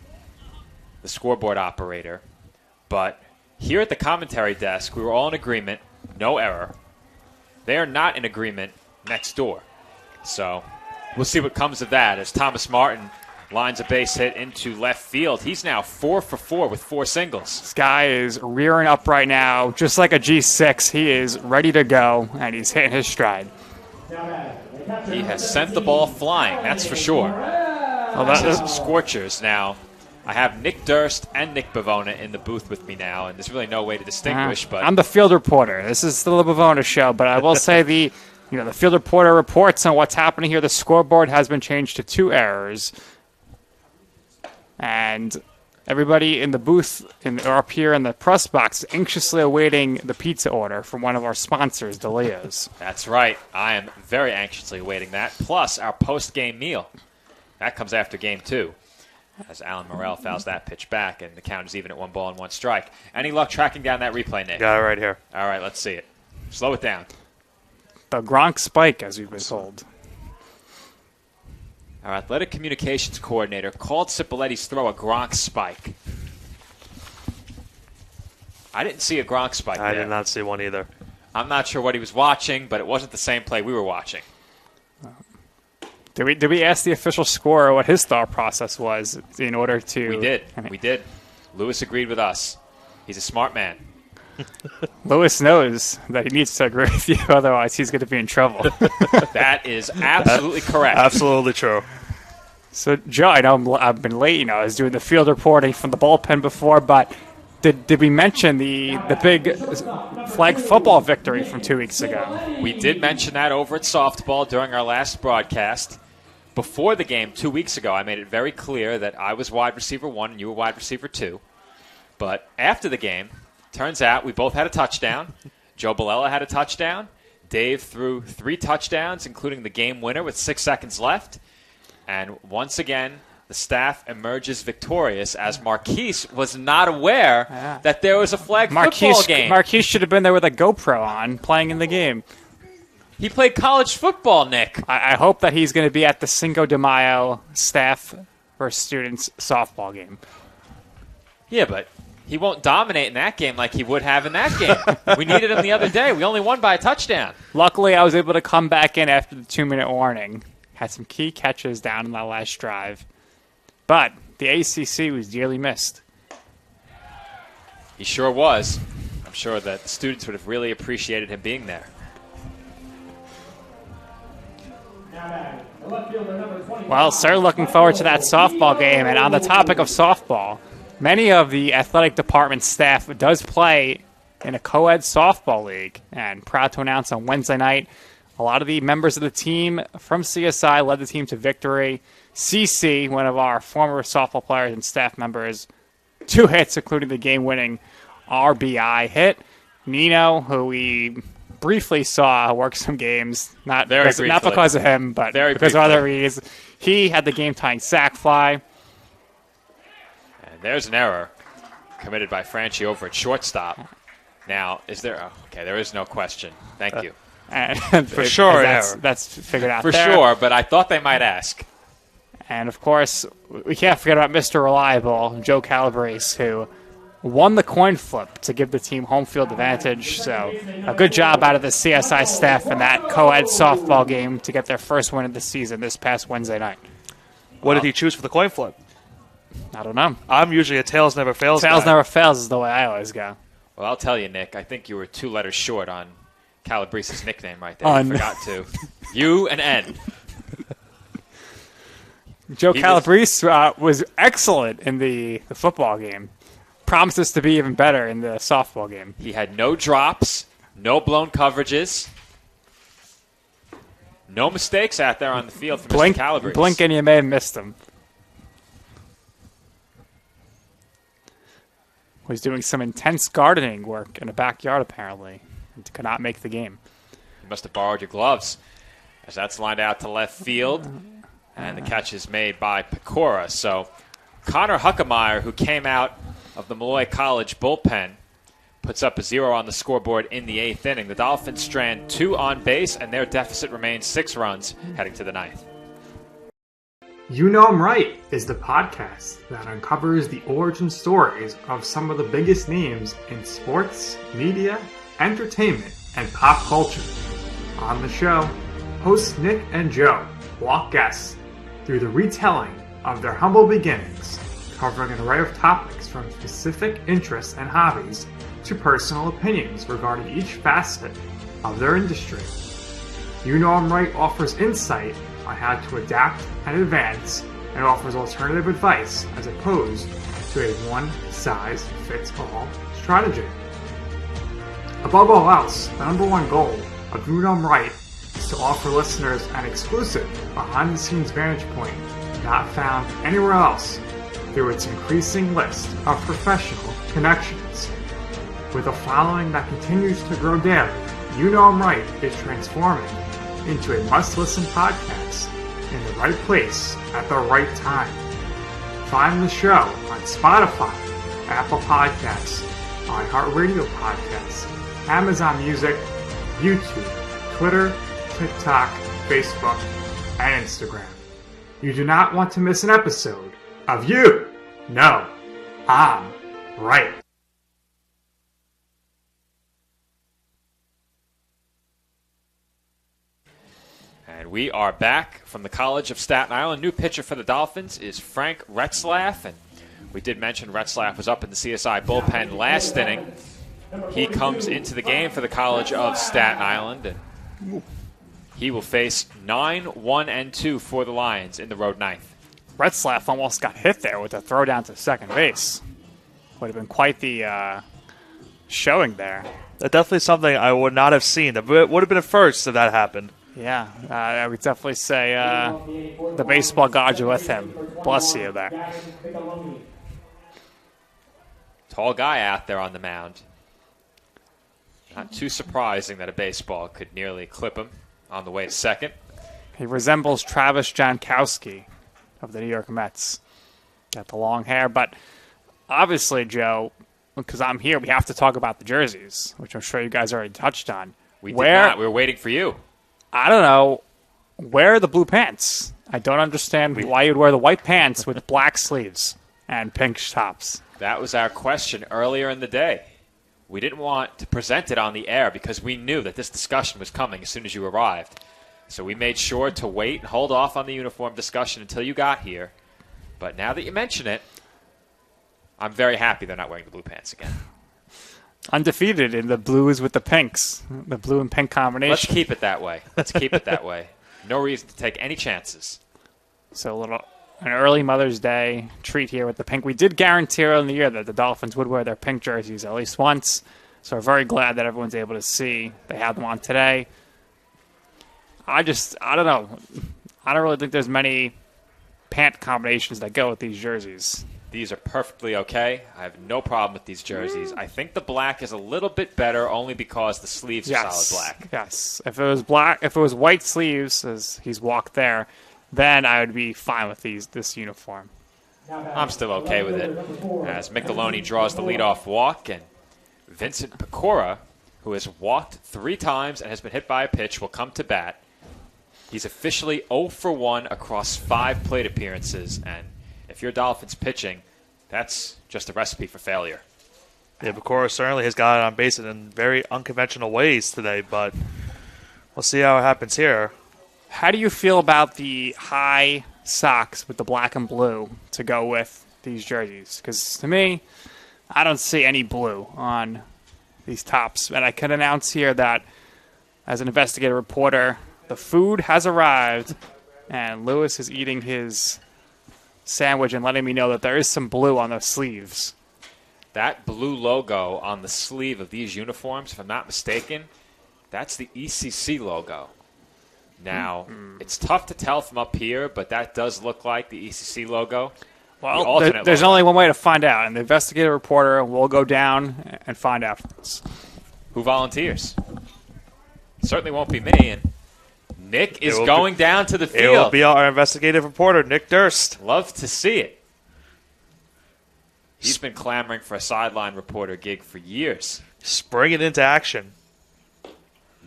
the scoreboard operator. But here at the commentary desk, we were all in agreement, no error. They are not in agreement next door. So we'll see what comes of that as Thomas Martin lines a base hit into left field. He's now 4 for 4 with 4 singles. This guy is rearing up right now, just like a G6. He is ready to go, and he's hitting his stride. He has sent the ball flying, that's for sure. Well, That's some scorchers now. I have Nick Durst and Nick Bavona in the booth with me now, and there's really no way to distinguish. But I'm the field reporter. This is the Bavona show, but I will say the field reporter reports on what's happening here. The scoreboard has been changed to 2 errors, and everybody in the booth or up here in the press box is anxiously awaiting the pizza order from one of our sponsors, DeLeo's. That's right. I am very anxiously awaiting that. Plus our post-game meal. That comes after game 2. As Alan Morrell fouls that pitch back, and the count is even at 1 ball and 1 strike. Any luck tracking down that replay, Nick? Got it right here. All right, let's see it. Slow it down. The Gronk spike, as we've been told. Our athletic communications coordinator called Cipolletti's throw a Gronk spike. I didn't see a Gronk spike there. I did not see one either. I'm not sure what he was watching, but it wasn't the same play we were watching. Did we ask the official scorer what his thought process was in order to... We did. Lewis agreed with us. He's a smart man. Lewis knows that he needs to agree with you, otherwise he's going to be in trouble. That is absolutely correct. Absolutely true. So, Joe, I know I've been late. I was doing the field reporting from the bullpen before, but did we mention the big flag football victory from 2 weeks ago? We did mention that over at softball during our last broadcast. Before the game 2 weeks ago, I made it very clear that I was wide receiver 1 and you were wide receiver 2. But after the game, turns out we both had a touchdown. Joe Bolella had a touchdown. Dave threw 3 touchdowns, including the game winner with 6 seconds left. And once again, the staff emerges victorious as Marquise was not aware that there was a flag football game. Marquise should have been there with a GoPro on, playing in the game. He played college football, Nick. I hope that he's going to be at the Cinco de Mayo staff versus students softball game. Yeah, but he won't dominate in that game like he would have in that game. We needed him the other day. We only won by a touchdown. Luckily, I was able to come back in after the 2-minute warning. Had some key catches down in that last drive. But the ACC was dearly missed. He sure was. I'm sure that the students would have really appreciated him being there. Well, certainly looking forward to that softball game. And on the topic of softball, many of the athletic department staff does play in a co-ed softball league. And proud to announce on Wednesday night, a lot of the members of the team from CSI led the team to victory. CC, one of our former softball players and staff members, 2 hits, including the game-winning RBI hit. Nino, who we briefly saw work some games, not because of him, but because of other reasons. He had the game-tying sac fly. And there's an error committed by Franchi over at shortstop. Now, is there... Okay, there is no question. Thank you. For sure, that's figured out For there. sure, but I thought they might ask. And, of course, we can't forget about Mr. Reliable, Joe Calabrese, who won the coin flip to give the team home field advantage. So a good job out of the CSI staff in that co-ed softball game to get their first win of the season this past Wednesday night. What did he choose for the coin flip? I don't know. I'm usually a tails never fails guy. Tails never fails is the way I always go. Well, I'll tell you, Nick, I think you were 2 letters short on Calabrese's nickname right there. I forgot to. U and N. Joe Calabrese was excellent in the football game. Promises to be even better in the softball game. He had no drops, no blown coverages, no mistakes out there on the field for Mr. Calabrese. Blink and you may have missed him. Was doing some intense gardening work in a backyard, apparently. And could not make the game. You must have borrowed your gloves, as that's lined out to left field. And the catch is made by Pecora. So Connor Huckemeyer, who came out of the Molloy College bullpen, puts up a 0 on the scoreboard in the 8th inning. The Dolphins strand 2 on base, and their deficit remains 6 runs heading to the 9th. You Know 'em Right is the podcast that uncovers the origin stories of some of the biggest names in sports, media, entertainment, and pop culture. On the show, hosts Nick and Joe walk guests through the retelling of their humble beginnings, covering an array of topics from specific interests and hobbies to personal opinions regarding each facet of their industry. You Know 'em Right offers insight on how to adapt and advance, and offers alternative advice as opposed to a one-size-fits-all strategy. Above all else, the number one goal of You Know 'em Right is to offer listeners an exclusive behind-the-scenes vantage point not found anywhere else through its increasing list of professional connections. With a following that continues to grow daily, You Know 'em Right is transforming into a must-listen podcast in the right place at the right time. Find the show on Spotify, Apple Podcasts, iHeartRadio Podcasts, Amazon Music, YouTube, Twitter, TikTok, Facebook, and Instagram. You do not want to miss an episode of You Know 'em Right. And we are back from the College of Staten Island. New pitcher for the Dolphins is Frank Retzlaff. And we did mention Retzlaff was up in the CSI bullpen last inning. He comes into the game for the College of Staten Island. And he will face 9-1-2 for the Lions in the road 9th. Retzlaff almost got hit there with a throw down to second base. Would have been quite the showing there. That's definitely something I would not have seen. It would have been a first if that happened. Yeah, I would definitely say the baseball gods are with him. Bless you there. Tall guy out there on the mound. Not too surprising that a baseball could nearly clip him on the way to second. He resembles Travis Jankowski of the New York Mets. Got the long hair, but obviously, Joe, because I'm here, we have to talk about the jerseys, which I'm sure you guys already touched on. We did not. We were waiting for you. I don't know. Where are the blue pants? I don't understand why you'd wear the white pants with black sleeves and pink tops. That was our question earlier in the day. We didn't want to present it on the air because we knew that this discussion was coming as soon as you arrived. So we made sure to wait and hold off on the uniform discussion until you got here. But now that you mention it, I'm very happy they're not wearing the blue pants again. Undefeated in the blues with the pinks. The blue and pink combination. Let's keep it that way. Let's keep it that way. No reason to take any chances. So an early Mother's Day treat here with the pink. We did guarantee early in the year that the Dolphins would wear their pink jerseys at least once. So we're very glad that everyone's able to see. They have them on today. I don't know. I don't really think there's many pant combinations that go with these jerseys. These are perfectly okay. I have no problem with these jerseys. I think the black is a little bit better only because the sleeves are solid black. Yes. If it was white sleeves, as he's walked there, then I would be fine with this uniform. I'm still okay with it. As Micheloni draws the leadoff walk, and Vincent Pecora, who has walked 3 times and has been hit by a pitch, will come to bat. He's officially 0 for 1 across 5 plate appearances, and if you're Dolphins pitching, that's just a recipe for failure. Yeah, Pecora certainly has got it on base in very unconventional ways today, but we'll see how it happens here. How do you feel about the high socks with the black and blue to go with these jerseys? Because to me, I don't see any blue on these tops. And I can announce here that as an investigative reporter, the food has arrived, and Lewis is eating his sandwich and letting me know that there is some blue on the sleeves. That blue logo on the sleeve of these uniforms, if I'm not mistaken, that's the ECC logo. Now, it's tough to tell from up here, but that does look like the ECC logo. Well, there's only one way to find out, and the investigative reporter will go down and find out for us. Who volunteers? Certainly won't be me, and Nick is going down to the field. It will be our investigative reporter, Nick Durst. Love to see it. He's been clamoring for a sideline reporter gig for years. Spring it into action.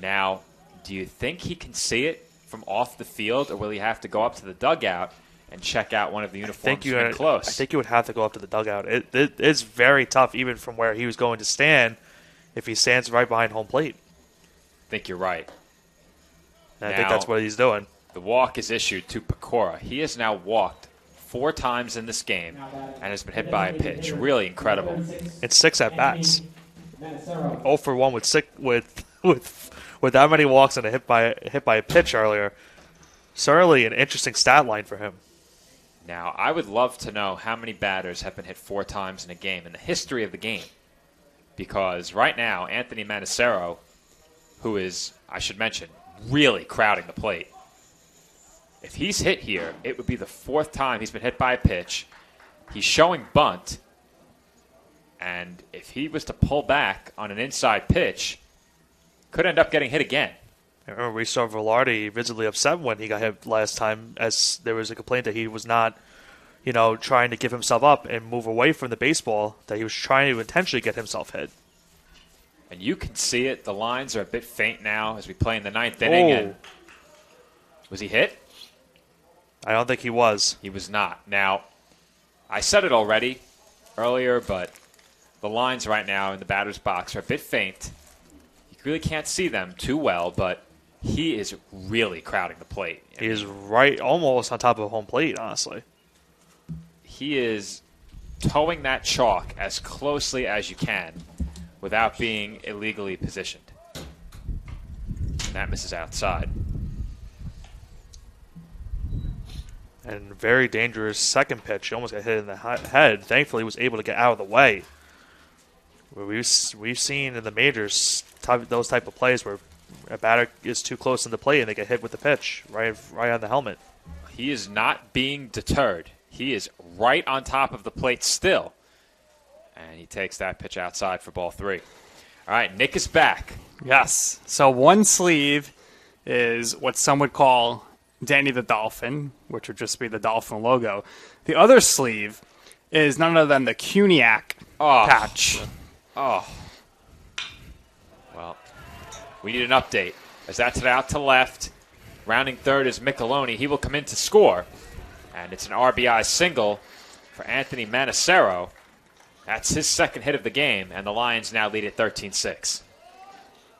Now, do you think he can see it from off the field, or will he have to go up to the dugout and check out one of the uniforms from close? I think you would have to go up to the dugout. It's very tough, even from where he was going to stand, if he stands right behind home plate. I think you're right. And I think that's what he's doing. The walk is issued to Pecora. He has now walked 4 times in this game and has been hit by a pitch. Really incredible. It's 6 at-bats. 0 for 1 with that many walks and a hit by a pitch earlier. Certainly an interesting stat line for him. Now, I would love to know how many batters have been hit 4 times in a game in the history of the game. Because right now, Anthony Manacero, who is, I should mention, really crowding the plate. If he's hit here, it would be the 4th time he's been hit by a pitch. He's showing bunt. And if he was to pull back on an inside pitch, could end up getting hit again. I remember we saw Velarde visibly upset when he got hit last time, as there was a complaint that he was not, trying to give himself up and move away from the baseball, that he was trying to intentionally get himself hit. And you can see it. The lines are a bit faint now as we play in the 9th inning. And was he hit? I don't think he was. He was not. Now, I said it already earlier, but the lines right now in the batter's box are a bit faint. You really can't see them too well, but he is really crowding the plate. He is right almost on top of home plate, honestly. He is towing that chalk as closely as you can without being illegally positioned. And that misses outside. And very dangerous second pitch. He almost got hit in the head. Thankfully, he was able to get out of the way. We've seen in the majors those type of plays where a batter is too close to the plate and they get hit with the pitch right on the helmet. He is not being deterred. He is right on top of the plate still. And he takes that pitch outside for ball 3. All right, Nick is back. Yes. So one sleeve is what some would call Danny the Dolphin, which would just be the Dolphin logo. The other sleeve is none other than the Cuniac patch. Oh. Well, we need an update. As that's out to left, rounding third is Micheloni. He will come in to score. And it's an RBI single for Anthony Manacero. That's his second hit of the game, and the Lions now lead at 13-6.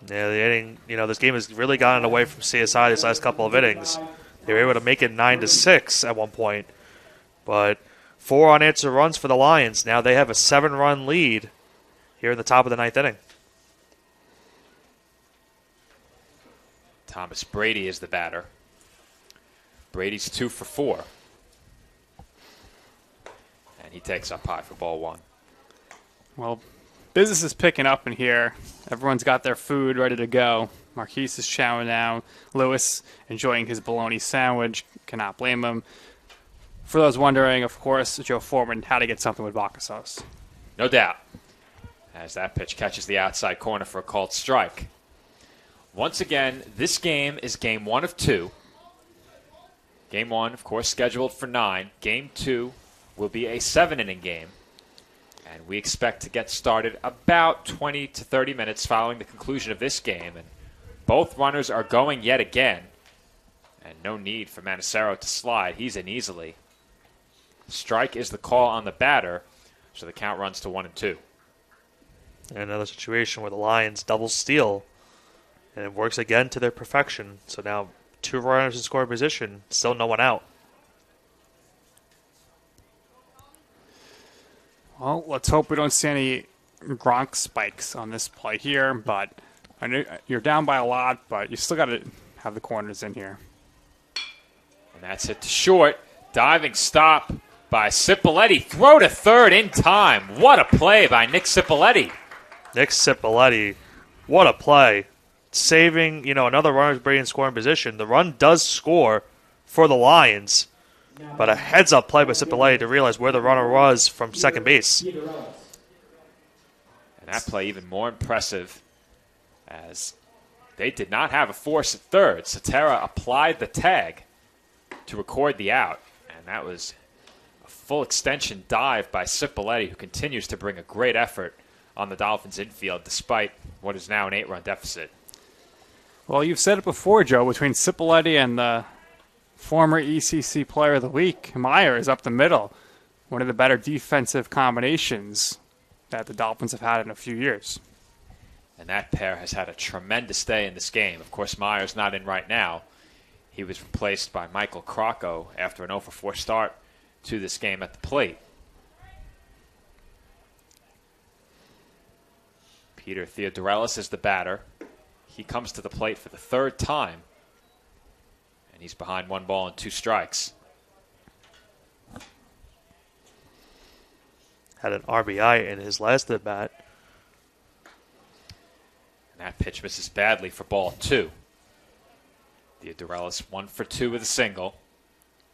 Yeah, the inning, this game has really gotten away from CSI these last couple of innings. They were able to make it 9-6 at one point, but 4 unanswered runs for the Lions. Now they have a 7-run lead here in the top of the 9th inning. Thomas Brady is the batter. Brady's 2 for 4. And he takes up high for ball 1. Well, business is picking up in here. Everyone's got their food ready to go. Marquise is chowing down. Lewis enjoying his bologna sandwich. Cannot blame him. For those wondering, of course, Joe Foreman had to get something with vodka sauce. No doubt. As that pitch catches the outside corner for a called strike. Once again, this game is game 1 of 2. Game 1, of course, scheduled for 9. Game 2 will be a 7-inning game. And we expect to get started about 20 to 30 minutes following the conclusion of this game. And both runners are going yet again. And no need for Manacero to slide. He's in easily. Strike is the call on the batter, so the count runs to 1-2. And another situation where the Lions double steal, and it works again to their perfection. So now 2 runners in scoring position, still no one out. Well, let's hope we don't see any Gronk spikes on this play here, but I know you're down by a lot, but you still got to have the corners in here. And that's it to short. Diving stop by Cipoletti. Throw to third in time. What a play by Nick Cipoletti. Nick Cipoletti, what a play. Saving, another runner's Brady in scoring position. The run does score for the Lions, but a heads-up play by Cipoletti to realize where the runner was from second base. And that play even more impressive as they did not have a force at third. Cetera applied the tag to record the out, and that was a full extension dive by Cipoletti, who continues to bring a great effort on the Dolphins' infield, despite what is now an 8-run deficit. Well, you've said it before, Joe, between Cipoletti and the former ECC Player of the Week, Myers up the middle. One of the better defensive combinations that the Dolphins have had in a few years. And that pair has had a tremendous day in this game. Of course, Myers not in right now. He was replaced by Michael Crocco after an 0-for-4 start to this game at the plate. Peter Theodorelis is the batter. He comes to the plate for the third time, and he's behind 1 ball and 2 strikes. Had an RBI in his last at bat. And that pitch misses badly for ball 2. Theodorelis 1 for 2 with a single.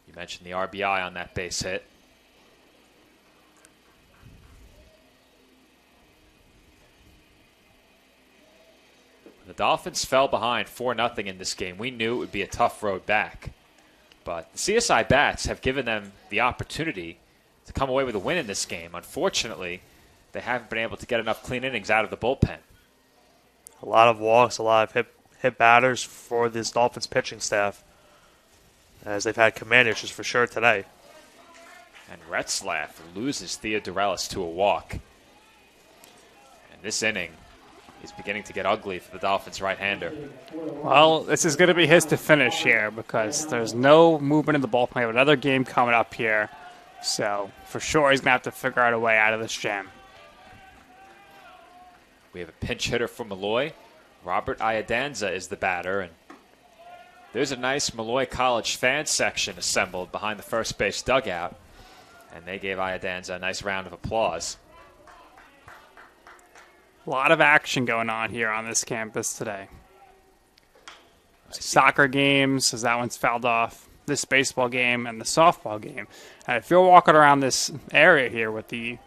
You mentioned the RBI on that base hit. The Dolphins fell behind 4-0 in this game. We knew it would be a tough road back. But the CSI bats have given them the opportunity to come away with a win in this game. Unfortunately, they haven't been able to get enough clean innings out of the bullpen. A lot of walks, a lot of hit batters for this Dolphins pitching staff, as they've had command issues for sure today. And Retzlaff loses Theodorelis to a walk. And this inning is beginning to get ugly for the Dolphins right-hander. Well, this is going to be his to finish here because there's no movement in the bullpen. We have another game coming up here. So, for sure, he's going to have to figure out a way out of this jam. We have a pinch hitter for Molloy. Robert Iadanza is the batter. And there's a nice Molloy College fan section assembled behind the first base dugout. And they gave Iadanza a nice round of applause. A lot of action going on here on this campus today. Soccer games, as that one's fouled off. This baseball game and the softball game. And if you're walking around this area here with the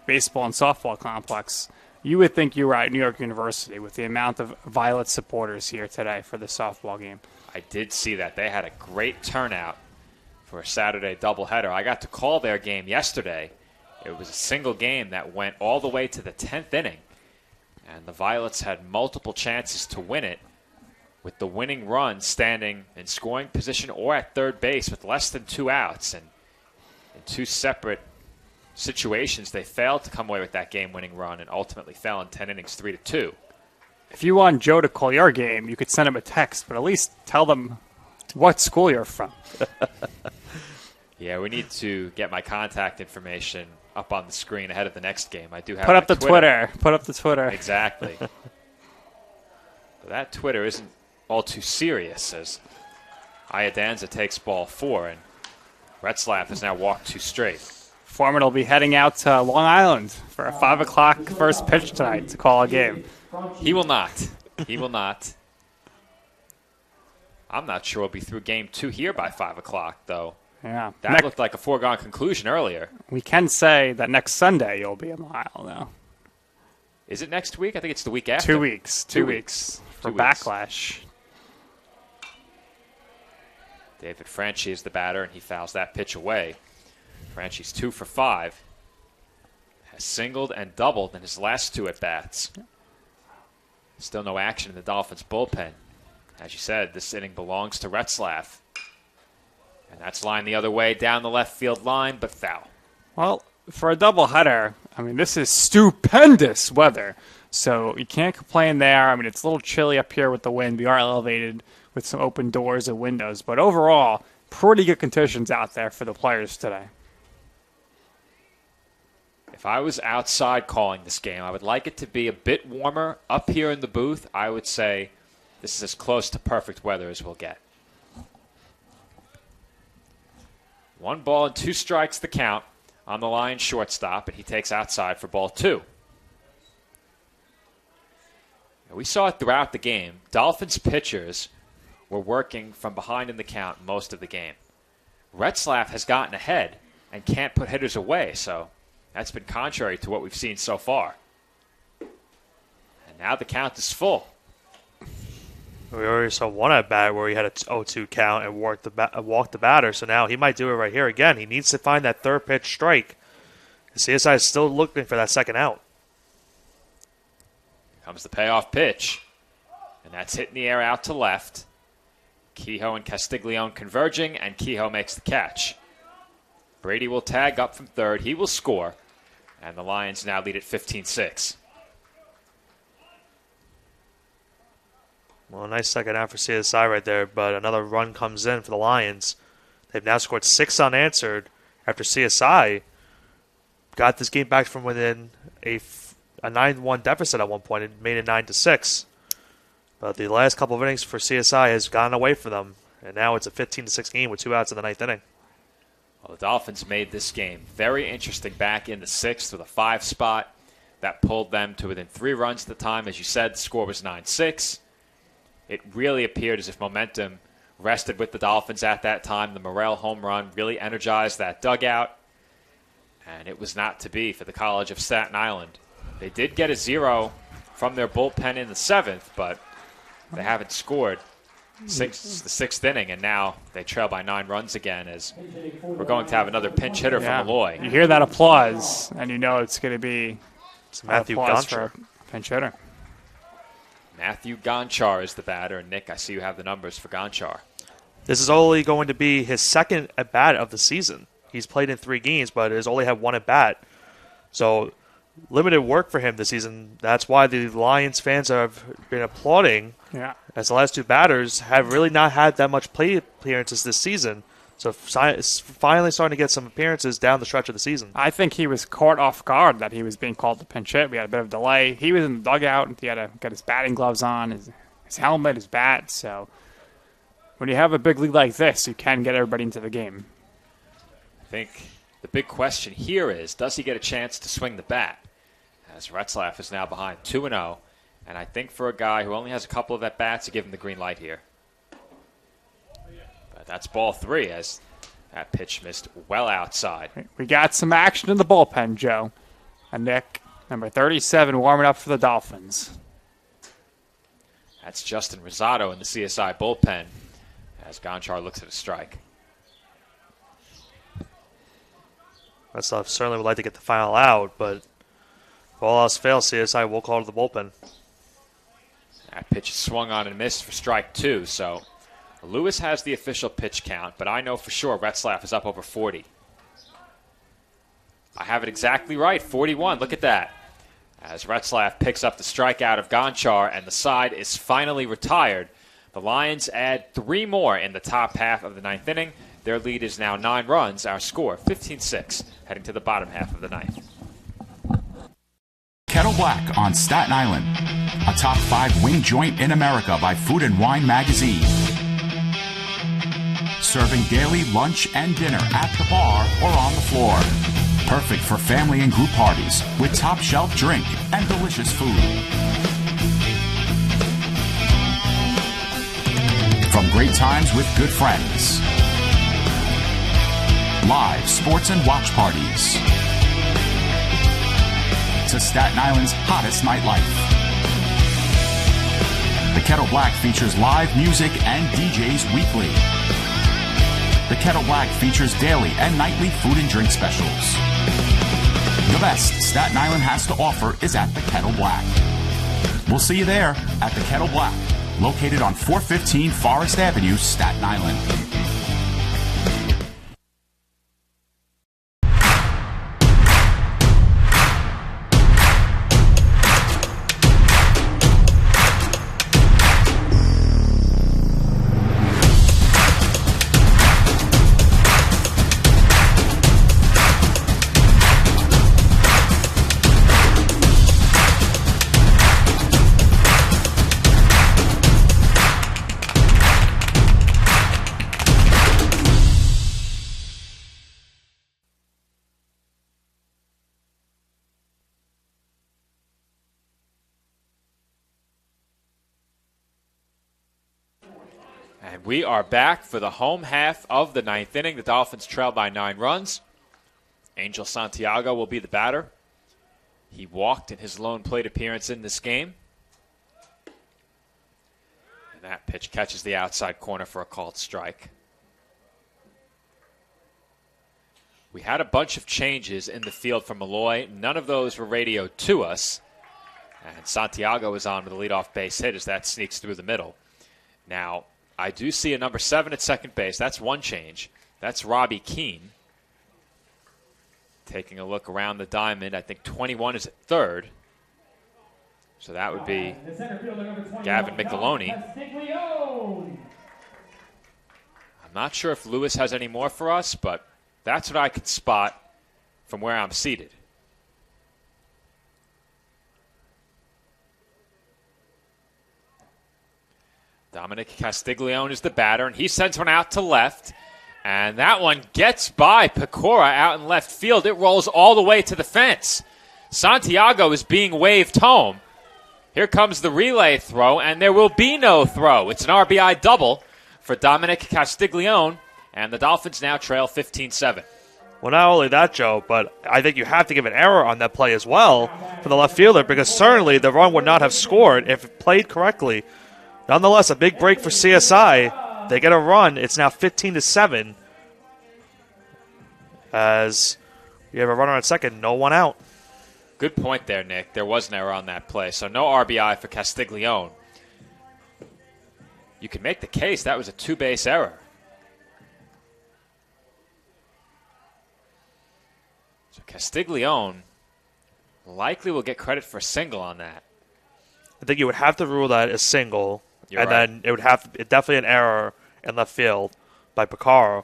baseball and softball complex, you would think you were at New York University with the amount of Violet supporters here today for the softball game. I did see that. They had a great turnout for a Saturday doubleheader. I got to call their game yesterday. It was a single game that went all the way to the 10th inning. And the Violets had multiple chances to win it, with the winning run standing in scoring position or at third base with less than 2 outs. And in 2 separate situations, they failed to come away with that game-winning run and ultimately fell in 10 innings 3-2. If you want Joe to call your game, you could send him a text, but at least tell them what school you're from. Yeah, we need to get my contact information up on the screen ahead of the next game. I do have Put up the Twitter. Put up the Twitter. Exactly. But that Twitter isn't all too serious, as Iadanza takes ball 4, and Retzlaff has now walked 2 straight. Foreman will be heading out to Long Island for a 5 o'clock first pitch tonight to call a game. He will not. He will not. I'm not sure we'll be through game 2 here by 5 o'clock, though. Yeah. That looked like a foregone conclusion earlier. We can say that next Sunday you'll be in Long Island, though. Is it next week? I think it's the week after. 2 weeks. 2 weeks for Backlash. David Franchi is the batter, and he fouls that pitch away. Franchi's 2 for 5. Has singled and doubled in his last 2 at-bats. Still no action in the Dolphins' bullpen. As you said, this inning belongs to Retzlaff. And that's lined the other way down the left field line, but foul. Well, for a doubleheader, I mean, this is stupendous weather. So you can't complain there. I mean, it's a little chilly up here with the wind. We are elevated with some open doors and windows. But overall, pretty good conditions out there for the players today. If I was outside calling this game, I would like it to be a bit warmer. Up here in the booth, I would say this is as close to perfect weather as we'll get. 1 ball and 2 strikes the count on the line shortstop, and he takes outside for ball 2. Now, we saw it throughout the game. Dolphins pitchers were working from behind in the count most of the game. Retzlaff has gotten ahead and can't put hitters away, so that's been contrary to what we've seen so far. And now the count is full. We already saw one at bat where he had a 0-2 count and walked the batter, so now he might do it right here again. He needs to find that third pitch strike. The CSI is still looking for that second out. Comes the payoff pitch. And that's hit in the air out to left. Kehoe and Castiglione converging, and Kehoe makes the catch. Brady will tag up from third. He will score. And the Lions now lead at 15-6. Well, a nice second half for CSI right there, but another run comes in for the Lions. They've now scored 6 unanswered after CSI got this game back from within a 9-1 deficit at one point and made it 9-6. But the last couple of innings for CSI has gone away for them, and now it's a 15-6 game with 2 outs in the 9th inning. Well, the Dolphins made this game very interesting back in the 6th with a 5 spot. That pulled them to within 3 runs at the time. As you said, the score was 9-6. It really appeared as if momentum rested with the Dolphins at that time. The Morrell home run really energized that dugout, and it was not to be for the College of Staten Island. They did get a 0 from their bullpen in the 7th, but they haven't scored since the 6th inning, and now they trail by 9 runs again as we're going to have another pinch hitter from Molloy. You hear that applause, and you know it's going to be Matthew applause Gonchar. for pinch hitter. Matthew Gonchar is the batter. Nick, I see you have the numbers for Gonchar. This is only going to be his second at-bat of the season. He's played in 3 games, but has only had 1 at-bat. So limited work for him this season. That's why the Lions fans have been applauding, as the last 2 batters have really not had that much play appearances this season. So it's finally starting to get some appearances down the stretch of the season. I think he was caught off guard that he was being called to pinch hit. We had a bit of delay. He was in the dugout. He had to get his batting gloves on, his helmet, his bat. So when you have a big league like this, you can get everybody into the game. I think the big question here is, does he get a chance to swing the bat? As Retzlaff is now behind 2-0, and I think for a guy who only has a couple of at-bats, to give him the green light here. But that's ball 3 as that pitch missed well outside. We got some action in the bullpen, Joe. And Nick, number 37, warming up for the Dolphins. That's Justin Rosado in the CSI bullpen as Gonchar looks at a strike. Retzlaff certainly would like to get the final out, but if all else fails, CSI will call to the bullpen. That pitch is swung on and missed for strike 2, so Lewis has the official pitch count, but I know for sure Retzlaff is up over 40. I have it exactly right, 41. Look at that. As Retzlaff picks up the strikeout of Gonchar and the side is finally retired. The Lions add 3 more in the top half of the 9th inning. Their lead is now 9 runs. Our score, 15-6, heading to the bottom half of the 9th. Kettle Black on Staten Island, a top 5 wing joint in America by Food and Wine magazine. Serving daily lunch and dinner at the bar or on the floor. Perfect for family and group parties with top shelf drink and delicious food. From great times with good friends. Live sports and watch parties. To Staten Island's hottest nightlife. The Kettle Black features live music and DJs weekly. The Kettle Black features daily and nightly food and drink specials. The best Staten Island has to offer is at the Kettle Black. We'll see you there at the Kettle Black, located on 415 Forest Avenue, Staten Island. And we are back for the home half of the 9th inning. The Dolphins trail by 9 runs. Angel Santiago will be the batter. He walked in his lone plate appearance in this game. And that pitch catches the outside corner for a called strike. We had a bunch of changes in the field for Molloy. None of those were radioed to us. And Santiago is on with a leadoff base hit as that sneaks through the middle. Now, I do see a number 7 at second base. That's one change. That's Robbie Keane. Taking a look around the diamond, I think 21 is at third. So that would be Gavin Micheloni. I'm not sure if Lewis has any more for us, but that's what I could spot from where I'm seated. Dominic Castiglione is the batter, and he sends one out to left. And that one gets by Pecora out in left field. It rolls all the way to the fence. Santiago is being waved home. Here comes the relay throw, and there will be no throw. It's an RBI double for Dominic Castiglione, and the Dolphins now trail 15-7. Well, not only that, Joe, but I think you have to give an error on that play as well for the left fielder, because certainly the run would not have scored if it played correctly. Nonetheless, a big break for CSI. They get a run. It's now 15-7 as you have a runner on second, no one out. Good point there, Nick. There was an error on that play, so no RBI for Castiglione. You can make the case that was a two-base error. So Castiglione likely will get credit for a single on that. I think you would have to rule that as single, You're and right. then it would have definitely an error in left field by Picaro,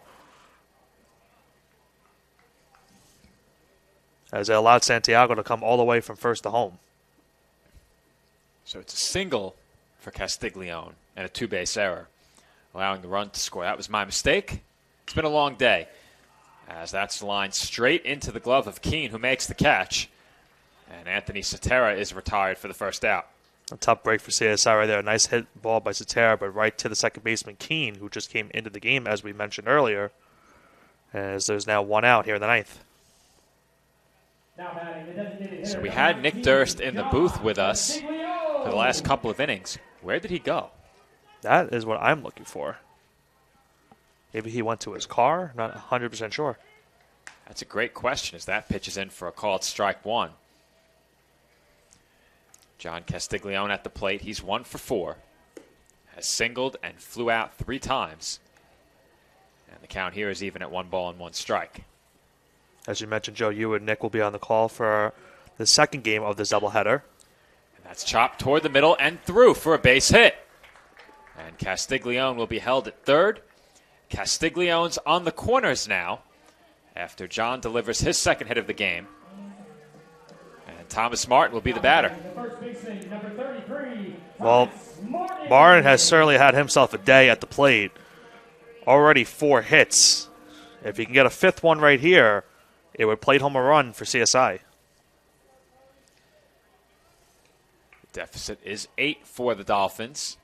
as it allowed Santiago to come all the way from first to home. So it's a single for Castiglione and a two-base error, allowing the run to score. That was my mistake. It's been a long day, as that's lined straight into the glove of Keane, who makes the catch. And Anthony Cetera is retired for the first out. A tough break for CSI right there. A nice hit ball by Cetera, but right to the second baseman, Keane, who just came into the game, as we mentioned earlier, as there's now one out here in the ninth. So we had Nick Durst in the booth with us for the last couple of innings. Where did he go? That is what I'm looking for. Maybe he went to his car? Not 100% sure. That's a great question, as that pitch is in for a called strike one. John Castiglione at the plate. He's 1 for 4. Has singled and flew out 3 times. And the count here is even at 1 ball and 1 strike. As you mentioned, Joe, you and Nick will be on the call for the second game of this doubleheader. And that's chopped toward the middle and through for a base hit. And Castiglione will be held at third. Castiglione's on the corners now after John delivers his second hit of the game. And Thomas Martin will be the batter. Well, Martin has certainly had himself a day at the plate. Already 4 hits. If he can get a 5th one right here, it would plate home a run for CSI. Deficit is 8 for the Dolphins.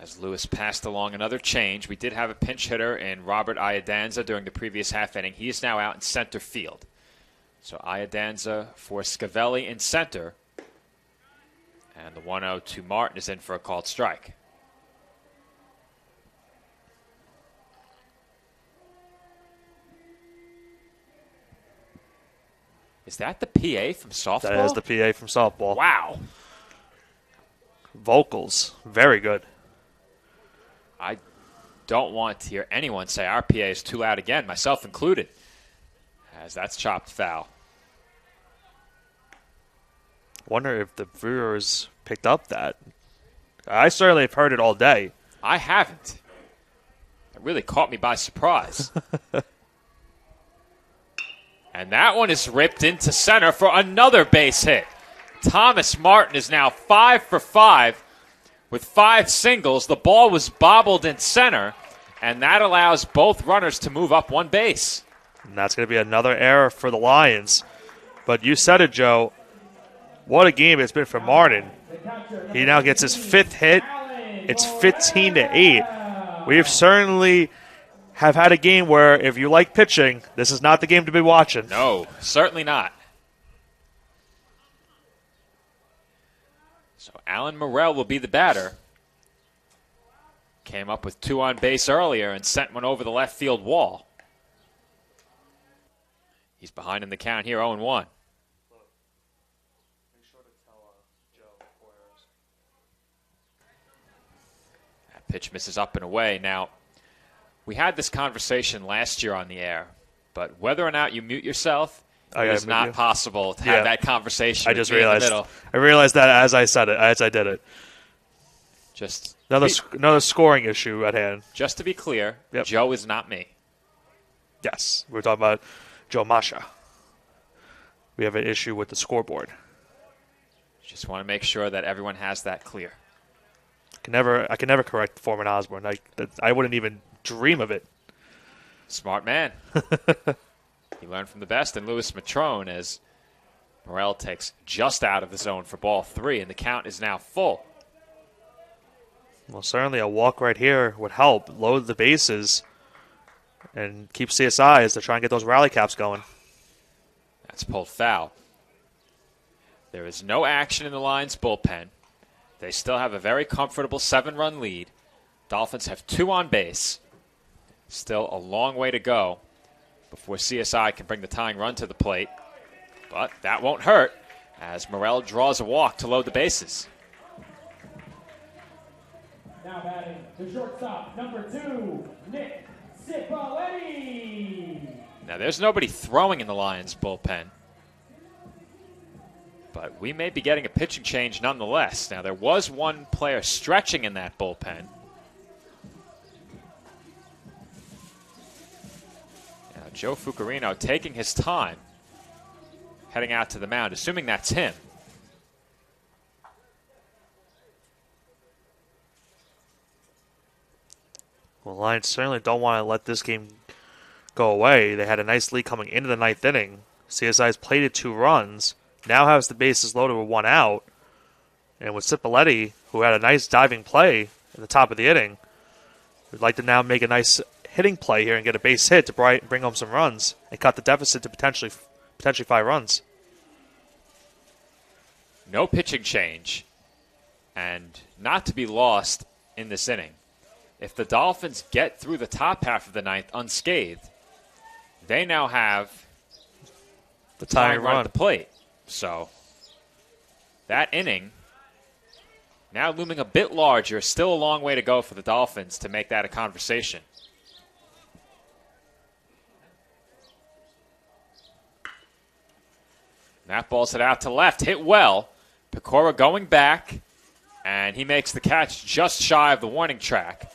As Lewis passed along another change, we did have a pinch hitter in Robert Iadanza during the previous half inning. He is now out in center field. So Iadanza for Scavelli in center. And the 1-0 to Martin is in for a called strike. Is that the PA from softball? That is the PA from softball. Wow. Vocals. Very good. I don't want to hear anyone say our PA is too loud again, myself included, as that's chopped foul. Wonder if the viewers picked up that. I certainly have heard it all day. I haven't. It really caught me by surprise. And that one is ripped into center for another base hit. Thomas Martin is now 5 for 5 with 5 singles. The ball was bobbled in center, and that allows both runners to move up 1 base. And that's going to be another error for the Lions. But you said it, Joe. What a game it's been for Martin. He now gets his 5th hit. It's 15-8. We've certainly have had a game where if you like pitching, this is not the game to be watching. No, certainly not. So Alan Morrell will be the batter. Came up with 2 on base earlier and sent one over the left field wall. He's behind in the count here, 0-1. Pitch misses up and away. Now, we had this conversation last year on the air, but whether or not you mute yourself, it is not possible to have that conversation. I just realized. I realized that as I said it, as I did it. Just another scoring issue at hand. Just to be clear, Joe is not me. Yes, we're talking about Joe Masha. We have an issue with the scoreboard. Just want to make sure that everyone has that clear. I can never correct Foreman Osborne. I wouldn't even dream of it. Smart man. He learned from the best. And Louis Matrone as Morrell takes just out of the zone for ball 3, and the count is now full. Well, certainly a walk right here would help load the bases and keep CSI as they try and get those rally caps going. That's pulled foul. There is no action in the Lions bullpen. They still have a very comfortable 7-run lead. Dolphins have 2 on base. Still a long way to go before CSI can bring the tying run to the plate. But that won't hurt as Morrell draws a walk to load the bases. Now batting the shortstop, number 2, Nick Cipoletti. Now there's nobody throwing in the Lions bullpen. But we may be getting a pitching change nonetheless. Now, there was one player stretching in that bullpen. Now, Joe Fucarino taking his time, heading out to the mound, assuming that's him. Well, the Lions certainly don't want to let this game go away. They had a nice lead coming into the 9th inning. CSI's plated 2 runs. Now has the bases loaded with 1 out. And with Cipoletti, who had a nice diving play in the top of the inning, would like to now make a nice hitting play here and get a base hit to bring home some runs and cut the deficit to potentially 5 runs. No pitching change. And not to be lost in this inning. If the Dolphins get through the top half of the 9th unscathed, they now have the tying run run at the plate. So that inning now looming a bit larger, still a long way to go for the Dolphins to make that a conversation. That ball's hit out to left, hit well. Pecora going back, and he makes the catch just shy of the warning track.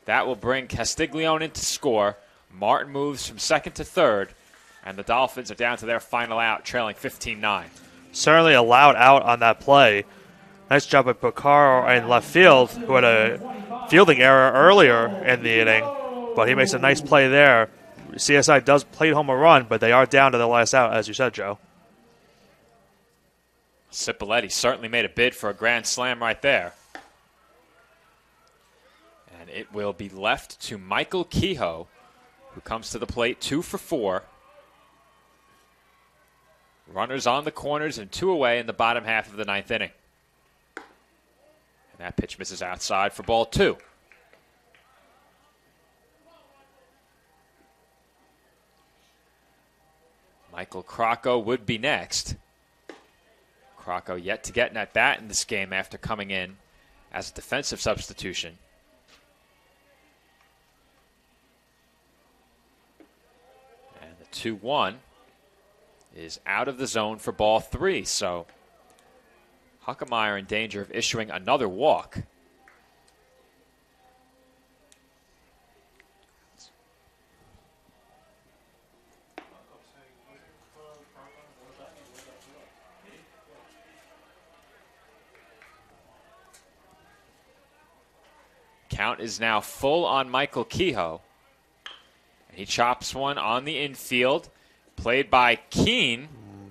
That will bring Castiglione in to score. Martin moves from second to third. And the Dolphins are down to their final out, trailing 15-9. Certainly a loud out on that play. Nice job by Picaro in left field, who had a fielding error earlier in the inning. But he makes a nice play there. CSI does plate home a run, but they are down to the last out, as you said, Joe. Cipoletti certainly made a bid for a grand slam right there. And it will be left to Michael Kehoe, who comes to the plate 2 for 4. Runners on the corners and 2 away in the bottom half of the 9th inning. And that pitch misses outside for ball 2. Michael Crocco would be next. Crocco yet to get an at-bat in this game after coming in as a defensive substitution. And the 2-1 is out of the zone for ball 3. So Huckemeyer in danger of issuing another walk. Count is now full on Michael Kehoe. He chops one on the infield. Played by Keene.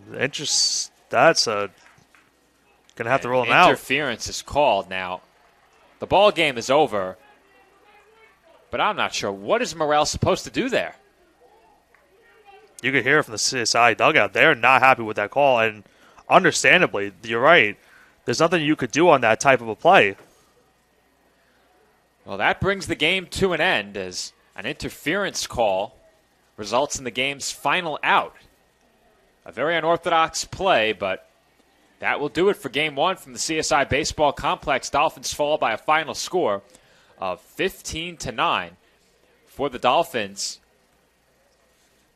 That's going to have to roll him out. Interference is called now. The ball game is over. But I'm not sure. What is Morrell supposed to do there? You could hear it from the CSI dugout. They're not happy with that call. And understandably, you're right. There's nothing you could do on that type of a play. Well, that brings the game to an end as an interference call results in the game's final out. A very unorthodox play, but that will do it for Game 1 from the CSI Baseball Complex. Dolphins fall by a final score of 15-9 for the Dolphins.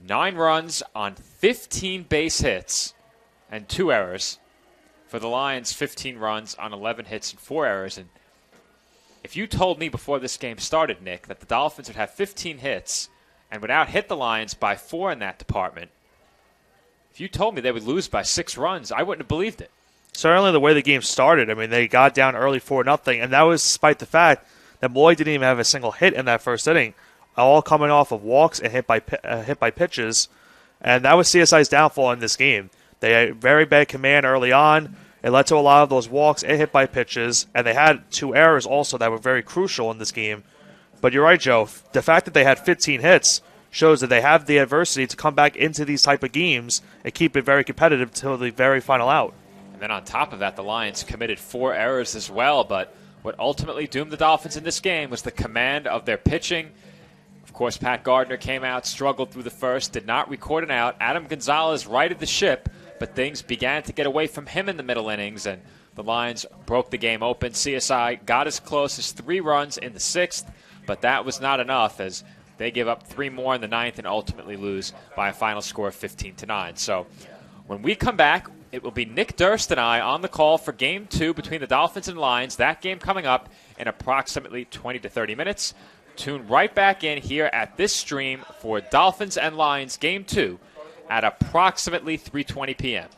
9 runs on 15 base hits and 2 errors. For the Lions, 15 runs on 11 hits and 4 errors. And if you told me before this game started, Nick, that the Dolphins would have 15 hits and would out-hit the Lions by 4 in that department, if you told me they would lose by 6 runs, I wouldn't have believed it. Certainly the way the game started, I mean, they got down early 4-0, and that was despite the fact that Molloy didn't even have a single hit in that first inning, all coming off of walks and hit by pitches. And that was CSI's downfall in this game. They had very bad command early on. It led to a lot of those walks and hit by pitches, and they had 2 errors also that were very crucial in this game. But you're right, Joe. The fact that they had 15 hits shows that they have the adversity to come back into these type of games and keep it very competitive till the very final out. And then on top of that, the Lions committed 4 errors as well. But what ultimately doomed the Dolphins in this game was the command of their pitching. Of course, Pat Gardner came out, struggled through the first, did not record an out. Adam Gonzalez righted the ship, but things began to get away from him in the middle innings, and the Lions broke the game open. CSI got as close as 3 runs in the 6th, but that was not enough as they give up 3 more in the 9th and ultimately lose by a final score of 15-9. So when we come back, it will be Nick Durst and I on the call for Game 2 between the Dolphins and Lions. That game coming up in approximately 20 to 30 minutes. Tune right back in here at this stream for Dolphins and Lions Game 2 at approximately 3:20 p.m.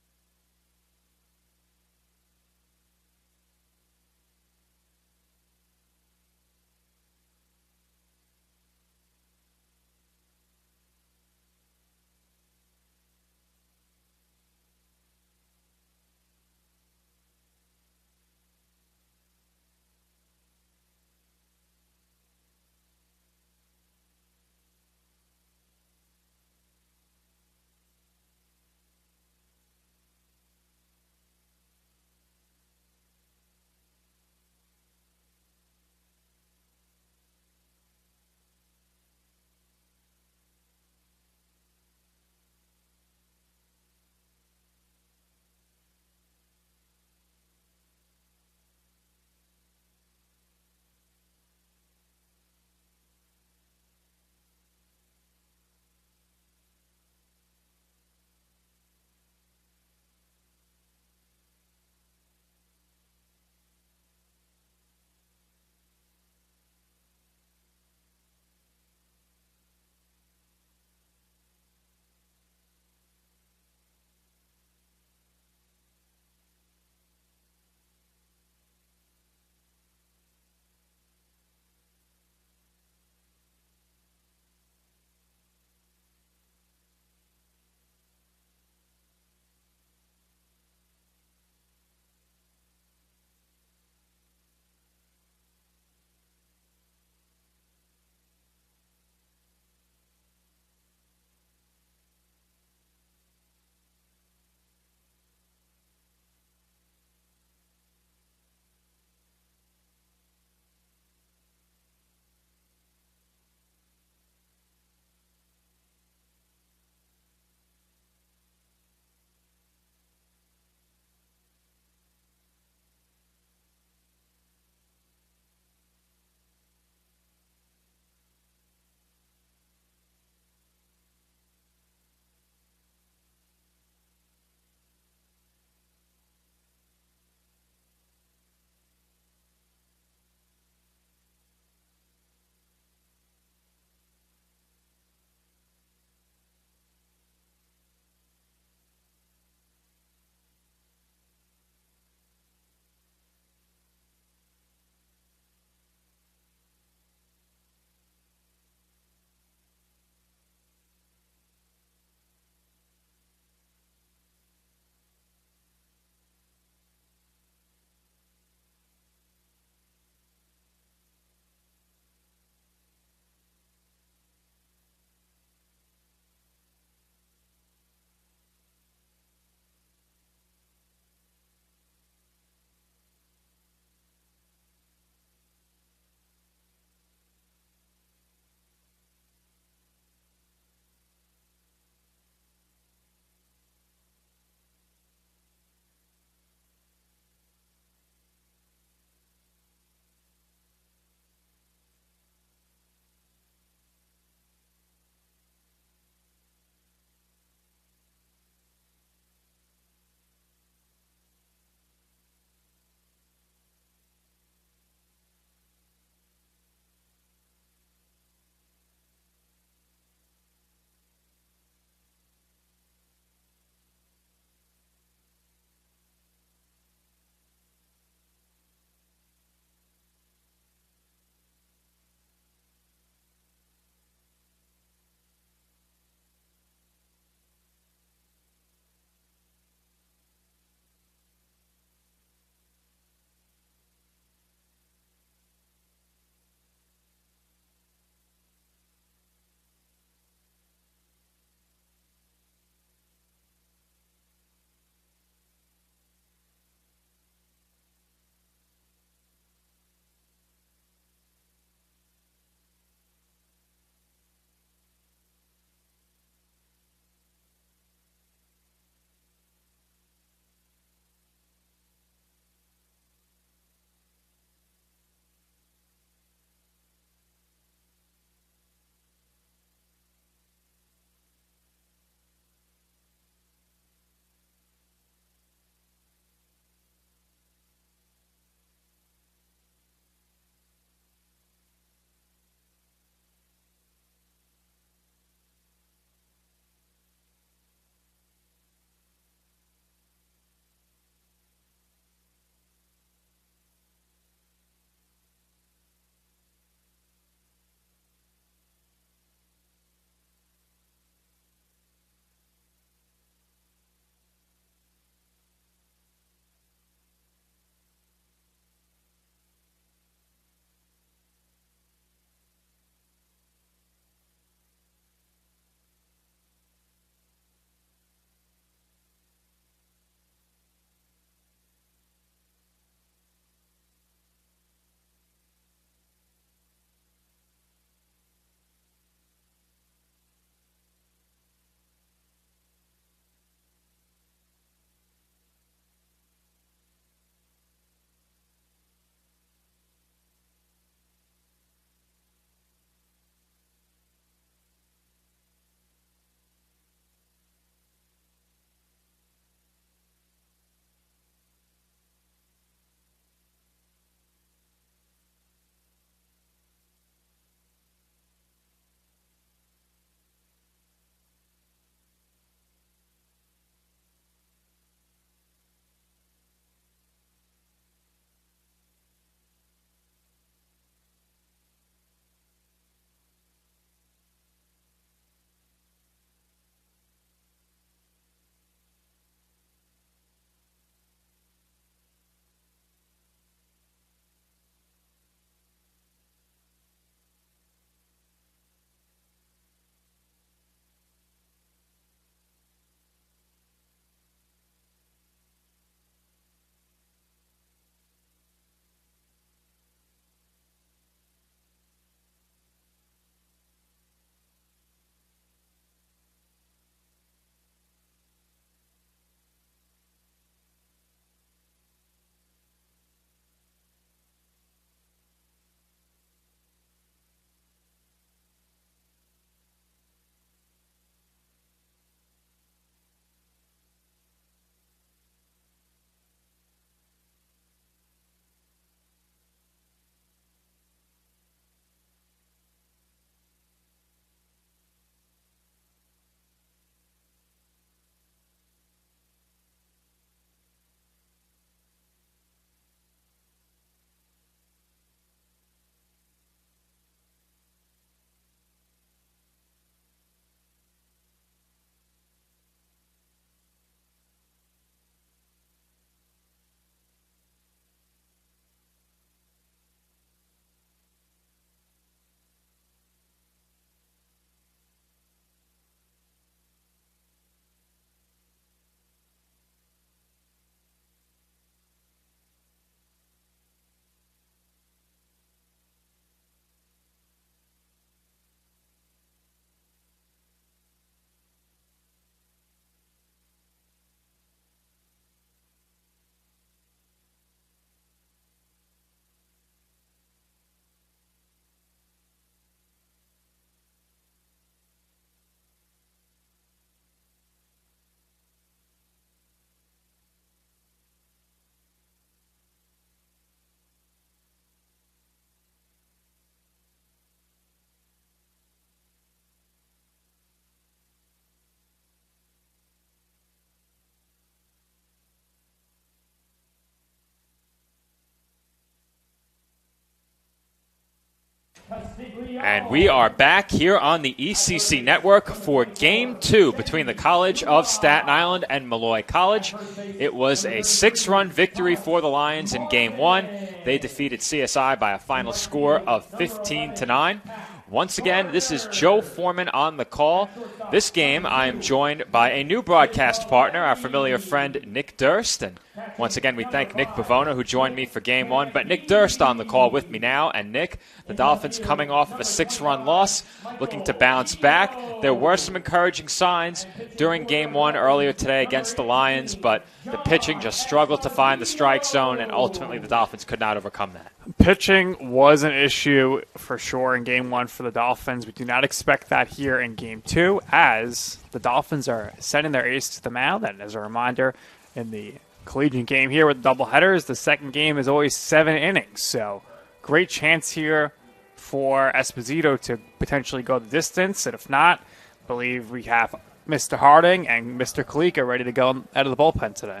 And we are back here on the ECC Network for Game 2 between the College of Staten Island and Molloy College. It was a 6-run victory for the Lions in Game 1. They defeated CSI by a final score of 15-9. Once again, this is Joe Foreman on the call. This game, I am joined by a new broadcast partner, our familiar friend Nick Durst. And once again, we thank Nick Bavona, who joined me for Game 1. But Nick Durst on the call with me now. And Nick, the Dolphins coming off of a 6-run loss, looking to bounce back. There were some encouraging signs during Game 1 earlier today against the Lions, but the pitching just struggled to find the strike zone, and ultimately the Dolphins could not overcome that. Pitching was an issue for sure in Game 1 for the Dolphins. We do not expect that here in Game 2, as the Dolphins are sending their ace to the mound. And as a reminder, in the collegiate game here with doubleheaders, the second game is always 7 innings. So great chance here for Esposito to potentially go the distance. And if not, I believe we have Mr. Harding and Mr. Kalika ready to go out of the bullpen today.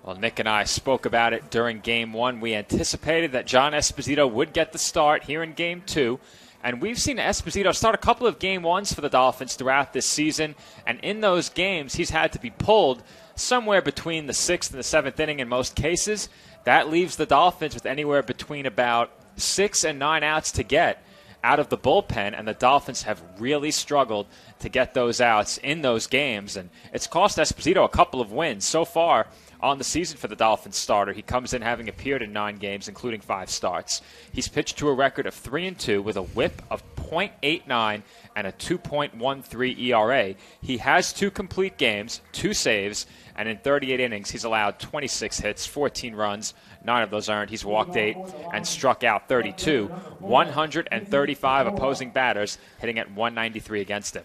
Well, Nick and I spoke about it during Game 1. We anticipated that John Esposito would get the start here in Game 2. And we've seen Esposito start a couple of Game 1s for the Dolphins throughout this season. And in those games, he's had to be pulled somewhere between the 6th and the 7th inning in most cases. That leaves the Dolphins with anywhere between about 6 and 9 outs to get out of the bullpen. And the Dolphins have really struggled to get those outs in those games. And it's cost Esposito a couple of wins so far on the season for the Dolphins starter. He comes in having appeared in 9 games, including 5 starts. He's pitched to a record of 3-2 with a whip of .89 and a 2.13 ERA. He has 2 complete games, 2 saves, and in 38 innings, he's allowed 26 hits, 14 runs, 9 of those earned. He's walked 8 and struck out 32. 135 opposing batters, hitting at 193 against him.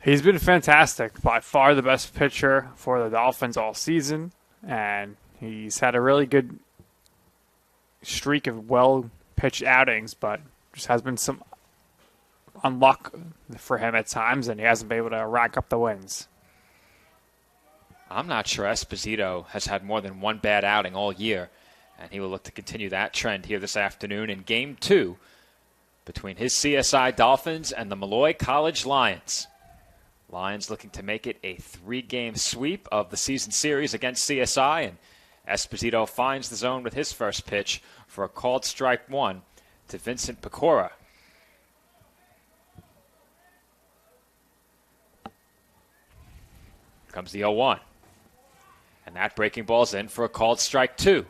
He's been fantastic. By far the best pitcher for the Dolphins all season. And he's had a really good streak of well-pitched outings, but just has been some unluck for him at times, and he hasn't been able to rack up the wins. I'm not sure Esposito has had more than one bad outing all year, and he will look to continue that trend here this afternoon in Game 2 between his CSI Dolphins and the Molloy College Lions. Lions looking to make it a 3-game sweep of the season series against CSI, and Esposito finds the zone with his first pitch for a called strike 1 to Vincent Pecora. Comes the 0-1, and that breaking ball's in for a called strike 2.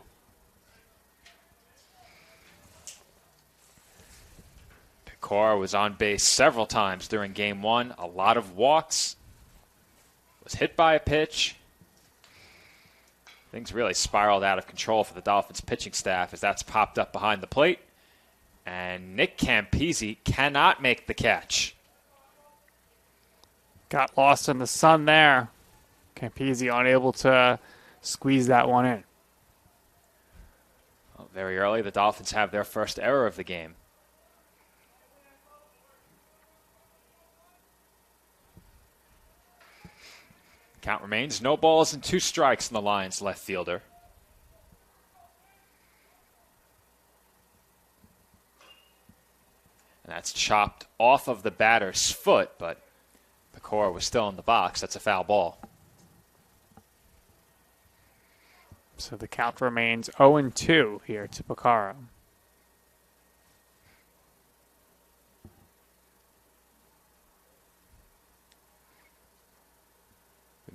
Pecora was on base several times during Game 1. A lot of walks. Was hit by a pitch. Things really spiraled out of control for the Dolphins pitching staff as that's popped up behind the plate. And Nick Campisi cannot make the catch. Got lost in the sun there. Campisi unable to squeeze that one in. Well, very early, the Dolphins have their first error of the game. Count remains no balls and 2 strikes in the Lions left fielder. And that's chopped off of the batter's foot, but Pecora was still in the box. That's a foul ball. So the count remains 0-2 here to Pecora.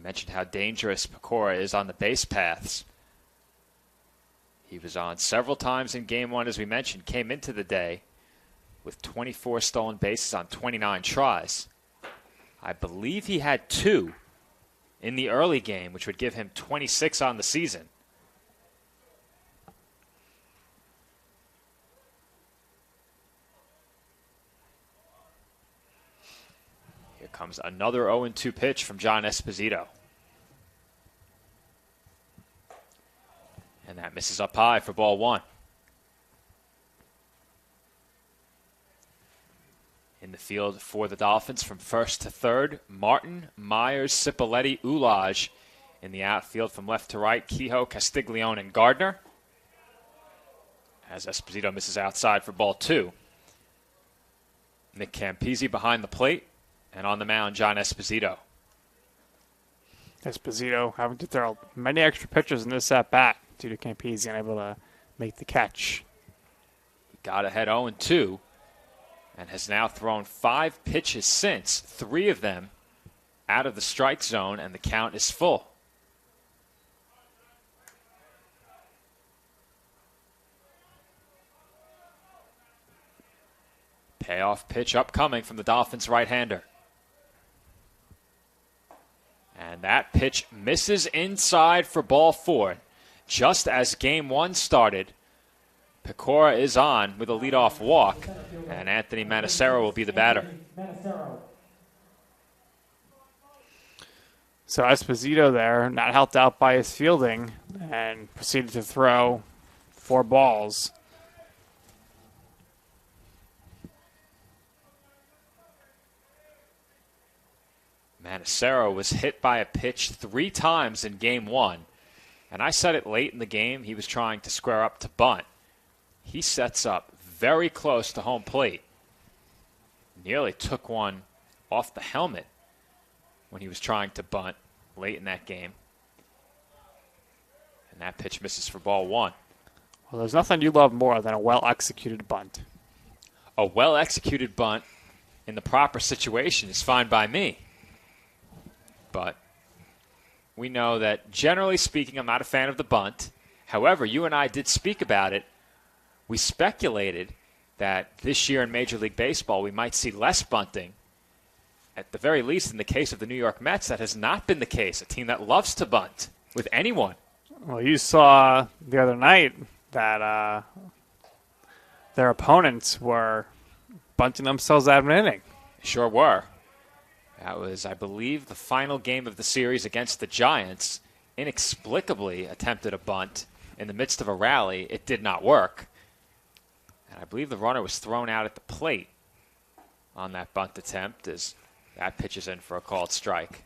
Mentioned how dangerous Pecora is on the base paths. He was on several times in Game 1, as we mentioned, came into the day with 24 stolen bases on 29 tries. I believe he had 2 in the early game, which would give him 26 on the season. Here comes another 0-2 pitch from John Esposito. And that misses up high for ball 1. In the field for the Dolphins from first to third, Martin, Myers, Cipoletti, Ulaj. In the outfield from left to right, Kehoe, Castiglione, and Gardner. As Esposito misses outside for ball 2. Nick Campese behind the plate, and on the mound, John Esposito. Esposito having to throw many extra pitches in this at-bat due to Campese unable to make the catch. He got ahead 0-2 and has now thrown 5 pitches since, 3 of them out of the strike zone, and the count is full. Payoff pitch upcoming from the Dolphins' right-hander. And that pitch misses inside for ball 4. Just as game 1 started, Pecora is on with a leadoff walk, and Anthony Manacero will be the batter. So Esposito there, not helped out by his fielding, and proceeded to throw 4 balls. Manacero was hit by a pitch 3 times in game 1. And I said it late in the game, he was trying to square up to bunt. He sets up very close to home plate. Nearly took one off the helmet when he was trying to bunt late in that game. And that pitch misses for ball 1. Well, there's nothing you love more than a well-executed bunt. A well-executed bunt in the proper situation is fine by me. But we know that, generally speaking, I'm not a fan of the bunt. However, you and I did speak about it. We speculated that this year in Major League Baseball we might see less bunting. At the very least, in the case of the New York Mets, that has not been the case. A team that loves to bunt with anyone. Well, you saw the other night that their opponents were bunting themselves out of an inning. Sure were. That was, I believe, the final game of the series against the Giants. Inexplicably attempted a bunt in the midst of a rally. It did not work. And I believe the runner was thrown out at the plate on that bunt attempt as that pitch is in for a called strike.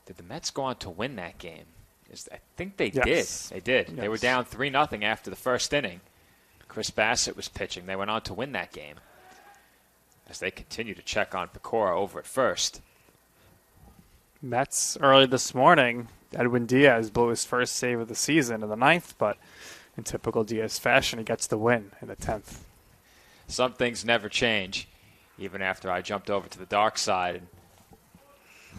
Did the Mets go on to win that game? I think they did. They did. Yes. They were down 3-0 after the first inning. Chris Bassett was pitching. They went on to win that game as they continue to check on Pecora over at first. Mets early this morning, Edwin Diaz blew his first save of the season in the 9th, but in typical Diaz fashion, he gets the win in the 10th. Some things never change, even after I jumped over to the dark side and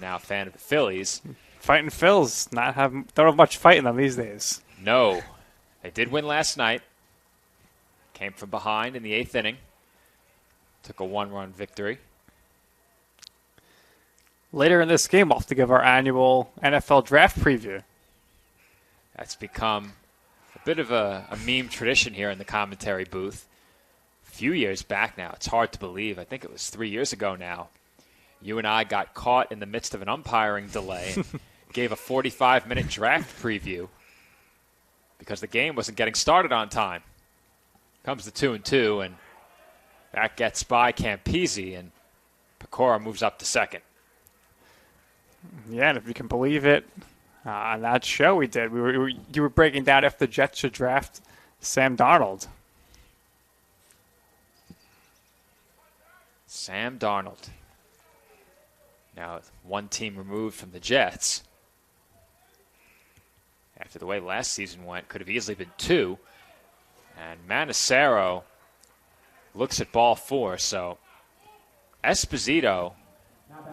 now a fan of the Phillies. Fighting Phils don't have much fight in them these days. No. They did win last night. Came from behind in the 8th inning. Took a 1-run victory. Later in this game, we'll have to give our annual NFL draft preview. That's become a bit of a meme tradition here in the commentary booth. A few years back now, it's hard to believe. I think it was 3 years ago now. You and I got caught in the midst of an umpiring delay and gave a 45-minute draft preview because the game wasn't getting started on time. Comes the 2-2, and that gets by Campese, and Pecora moves up to second. Yeah, and if you can believe it, on that show we did, you were breaking down if the Jets should draft Sam Darnold. Sam Darnold. Now, one team removed from the Jets. After the way last season went, could have easily been 2. And Manacero looks at ball 4, so Esposito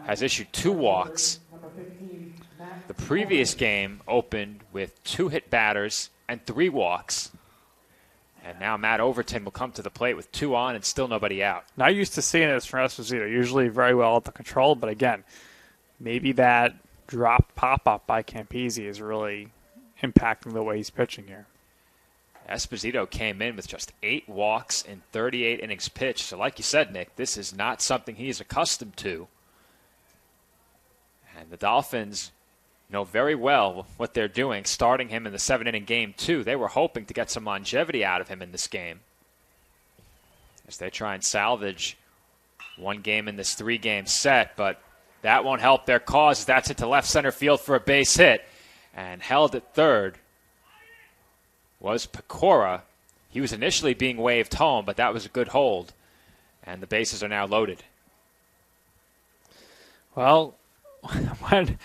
has issued 2 walks. The previous game opened with 2 hit batters and 3 walks. And now Matt Overton will come to the plate with 2 on and still nobody out. Not used to seeing this from Esposito. Usually very well at the control, but again, maybe that drop pop-up by Campese is really impacting the way he's pitching here. Esposito came in with just 8 walks in 38 innings pitched. So like you said, Nick, this is not something he's accustomed to. And the Dolphins know very well what they're doing, starting him in the 7-inning game 2. They were hoping to get some longevity out of him in this game as they try and salvage one game in this 3-game set. But that won't help their cause as that's into left center field for a base hit. And held at third was Pecora. He was initially being waved home, but that was a good hold, and the bases are now loaded. Well, when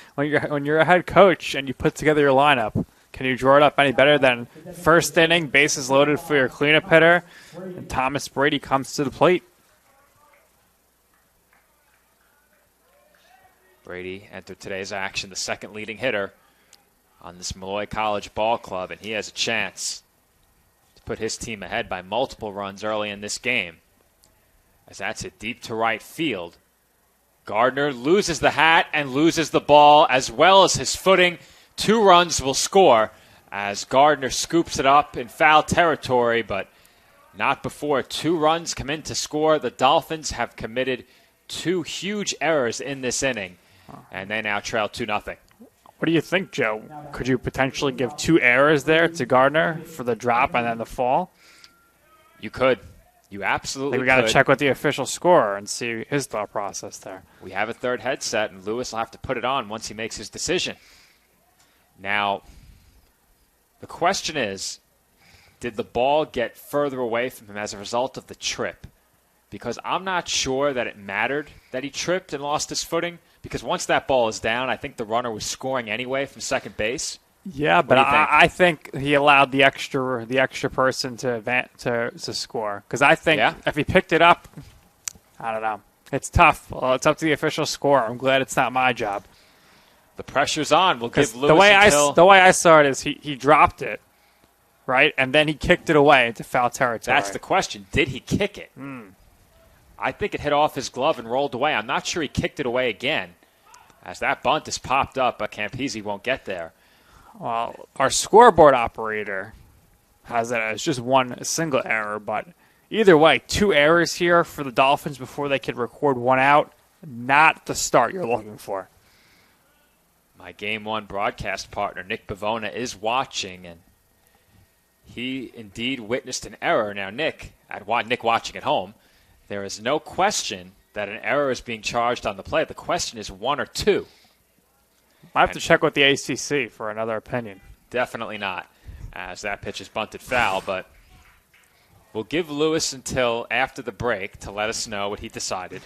you're a head coach and you put together your lineup, can you draw it up any better than first inning, bases loaded for your cleanup hitter, and Thomas Brady comes to the plate? Brady entered today's action, the second leading hitter on this Molloy College ball club, and he has a chance to put his team ahead by multiple runs early in this game, as that's hit deep to right field. Gardner loses the hat and loses the ball as well as his footing. 2 runs will score as Gardner scoops it up in foul territory, but not before 2 runs come in to score. The Dolphins have committed 2 huge errors in this inning, and they now trail 2-0. What do you think, Joe? Could you potentially give 2 errors there to Gardner for the drop and then the fall? You could. You absolutely we got to check with the official scorer and see his thought process there. We have a third headset, and Lewis will have to put it on once he makes his decision. Now, the question is, did the ball get further away from him as a result of the trip? Because I'm not sure that it mattered that he tripped and lost his footing, because once that ball is down, I think the runner was scoring anyway from second base. Yeah, but I think he allowed the extra person to score. Because I think if he picked it up, I don't know. It's tough. Well, it's up to the official scorer. I'm glad it's not my job. The pressure's on. We'll give Lewis the way I saw it is he dropped it, right, and then he kicked it away into foul territory. That's the question. Did he kick it? I think it hit off his glove and rolled away. I'm not sure he kicked it away again, as that bunt is popped up, but Campese won't get there. Well, our scoreboard operator has it as just one single error, but either way, 2 errors here for the Dolphins before they could record 1 out. Not the start you're looking for. My Game 1 broadcast partner, Nick Bavona, is watching, and he indeed witnessed an error. Now, Nick watching at home, there is no question that an error is being charged on the play. The question is 1 or 2. I have to check with the ACC for another opinion. Definitely not, as that pitch is bunted foul, but we'll give Lewis until after the break to let us know what he decided.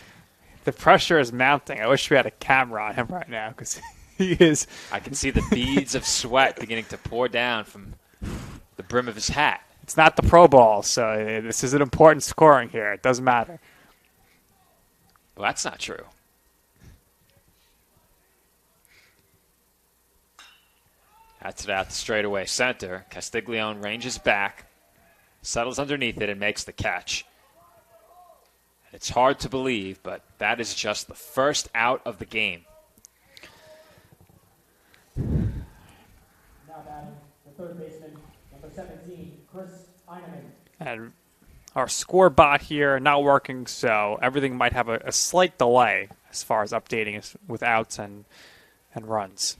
The pressure is mounting. I wish we had a camera on him right now, because he is. I can see the beads of sweat beginning to pour down from the brim of his hat. It's not the Pro Bowl, so this is an important scoring here. It doesn't matter. Well, that's not true. That's it out to straightaway center. Castiglione ranges back, settles underneath it, and makes the catch. It's hard to believe, but that is just the first out of the game. Now batting the third baseman, number 17, Chris Heineman. And our score bot here not working, so everything might have a slight delay as far as updating with outs and runs.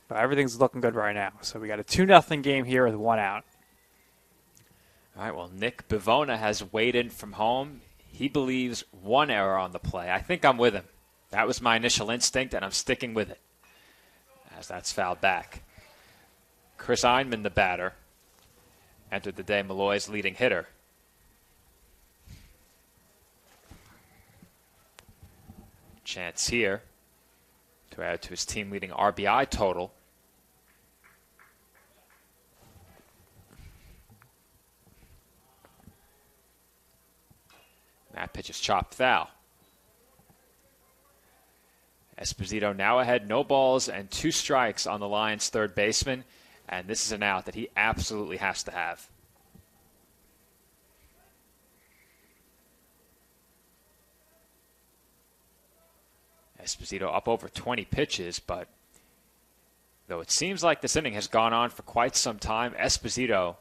But everything's looking good right now. So we got a 2-0 game here with 1 out. All right, well, Nick Bavona has weighed in from home. He believes 1 error on the play. I think I'm with him. That was my initial instinct, and I'm sticking with it, as that's fouled back. Chris Einman, the batter, entered the day Molloy's leading hitter. Chance here to add to his team-leading RBI total. That pitch is chopped foul. Esposito now ahead, no balls and 2 strikes on the Lions' third baseman, and this is an out that he absolutely has to have. Esposito up over 20 pitches, but though it seems like this inning has gone on for quite some time, Esposito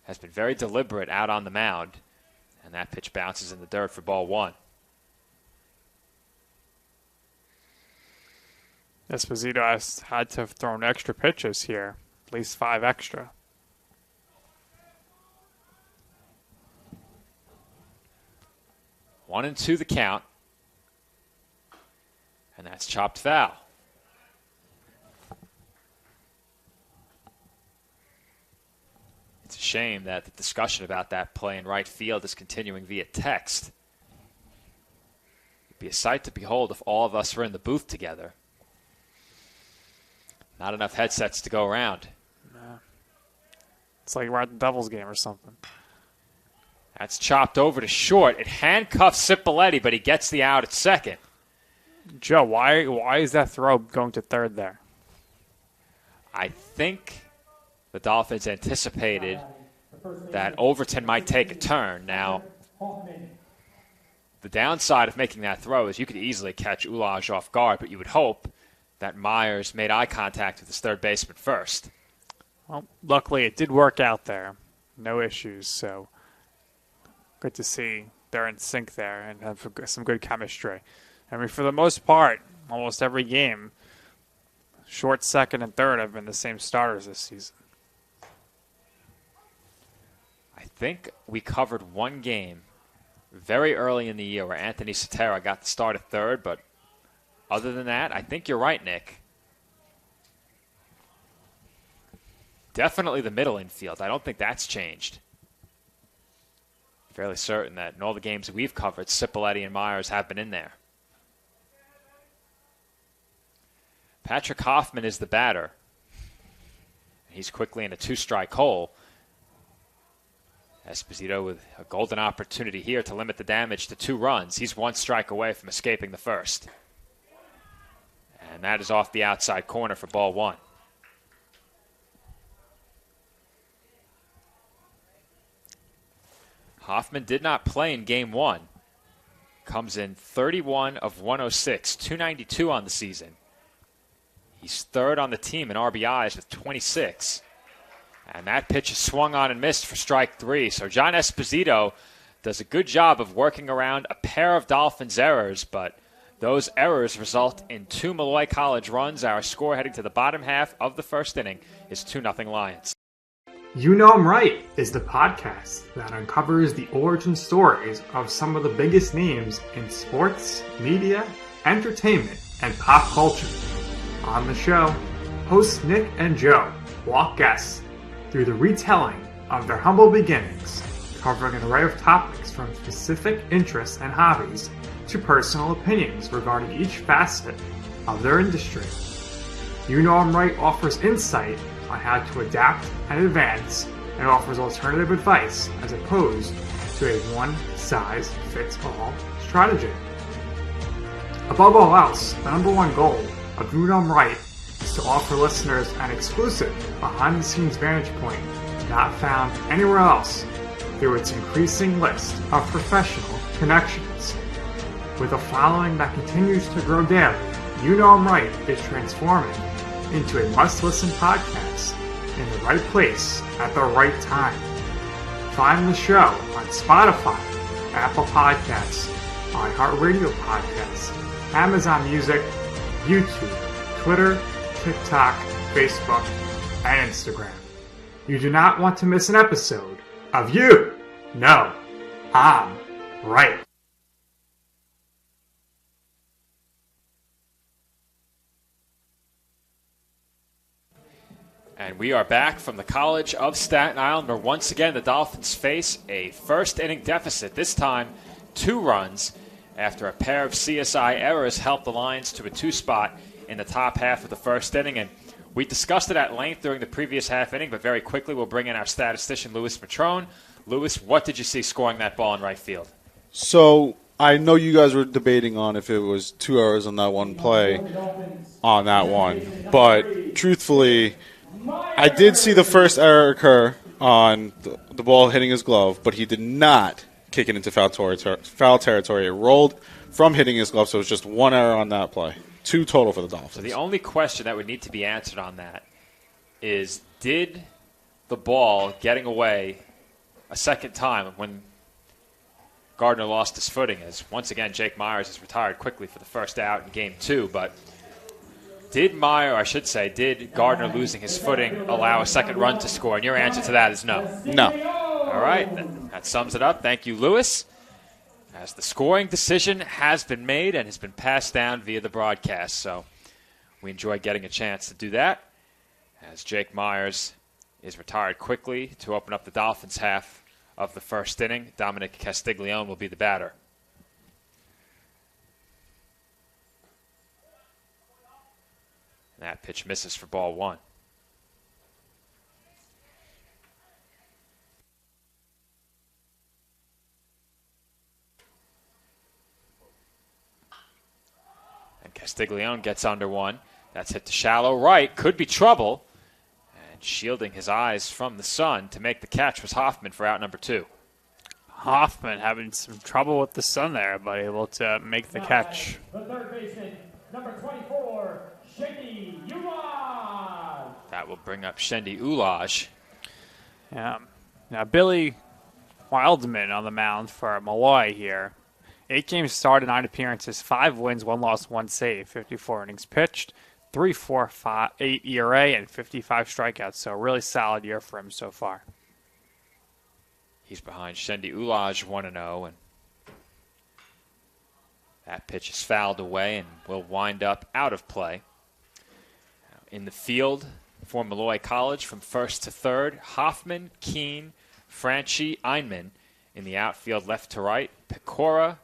has been very deliberate out on the mound. And that pitch bounces in the dirt for ball 1. Esposito has had to have thrown extra pitches here, at least 5 extra. One and 2 the count. And that's chopped foul. It's a shame that the discussion about that play in right field is continuing via text. It'd be a sight to behold if all of us were in the booth together. Not enough headsets to go around. It's like we're at the Devils game or something. That's chopped over to short. It handcuffs Cipoletti, but he gets the out at second. Joe, why is that throw going to third there? I think the Dolphins anticipated that Overton might take a turn. Now, the downside of making that throw is you could easily catch Ulaj off guard, but you would hope that Myers made eye contact with his third baseman first. Well, luckily it did work out there. No issues, so good to see they're in sync there and have some good chemistry. I mean, for the most part, almost every game, short, second, and third have been the same starters this season. I think we covered one game very early in the year where Anthony Sotera got the start at third, but other than that, I think you're right, Nick. Definitely the middle infield. I don't think that's changed. Fairly certain that in all the games we've covered, Cipoletti and Myers have been in there. Patrick Hoffman is the batter. He's quickly in a two-strike hole. Esposito with a golden opportunity here to limit the damage to 2 runs. He's 1 strike away from escaping the first. And that is off the outside corner for ball 1. Hoffman did not play in game 1. Comes in 31 of 106, 292 on the season. He's third on the team in RBIs with 26. And that pitch is swung on and missed for strike 3. So John Esposito does a good job of working around a pair of Dolphins errors, but those errors result in 2 Molloy College runs. Our score heading to the bottom half of the first inning is 2-0 Lions. You Know 'em Right is the podcast that uncovers the origin stories of some of the biggest names in sports, media, entertainment, and pop culture. On the show, hosts Nick and Joe walk guests through the retelling of their humble beginnings, covering an array of topics from specific interests and hobbies to personal opinions regarding each facet of their industry. You Know 'em Right offers insight on how to adapt and advance, and offers alternative advice as opposed to a one-size-fits-all strategy. Above all else, the number one goal of You Know 'em Right is to offer listeners an exclusive behind-the-scenes vantage point not found anywhere else through its increasing list of professional connections. With a following that continues to grow daily, You Know 'em Right is transforming into a must-listen podcast in the right place at the right time. Find the show on Spotify, Apple Podcasts, iHeartRadio Podcasts, Amazon Music, YouTube, Twitter, TikTok, Facebook, and Instagram. You do not want to miss an episode of You Know 'em Right. And we are back from the College of Staten Island, where once again the Dolphins face a first-inning deficit, this time 2 runs, after a pair of CSI errors helped the Lions to a 2 spot in the top half of the first inning. And we discussed it at length during the previous half inning, but very quickly we'll bring in our statistician, Louis Matrone. Louis, what did you see scoring that ball in right field? So I know you guys were debating on if it was 2 errors on that one play on that one, but truthfully, I did see the first error occur on the ball hitting his glove, but he did not kick it into foul territory. It rolled from hitting his glove, so it was just 1 error on that play. 2 total for the Dolphins. So the only question that would need to be answered on that is, did the ball getting away a second time when Gardner lost his footing, as once again Jake Myers has retired quickly for the first out in Game 2, but did Gardner losing his footing allow a second run to score? And your answer to that is no. No. All right. That sums it up. Thank you, Louis. As the scoring decision has been made and has been passed down via the broadcast. So we enjoy getting a chance to do that, as Jake Myers is retired quickly to open up the Dolphins' half of the first inning. Dominic Castiglione will be the batter. That pitch misses for ball one. And Castiglione gets under one. That's hit to shallow right. Could be trouble. And shielding his eyes from the sun to make the catch was Hoffman for out number two. Hoffman having some trouble with the sun there, but able to make the catch. The third baseman, number 24, Shendi Ulaj. That will bring up Shendi Ulaj. Yeah. Now, Billy Wildman on the mound for Molloy here. 8 games started, 9 appearances, 5 wins, 1 loss, 1 save, 54 innings pitched, 3.48 ERA, and 55 strikeouts. So a really solid year for him so far. He's behind Shendi Ulaj 1-0, and that pitch is fouled away and will wind up out of play. In the field for Molloy College from first to third, Hoffman, Keene, Franchi, Einman. In the outfield left to right, Pecora,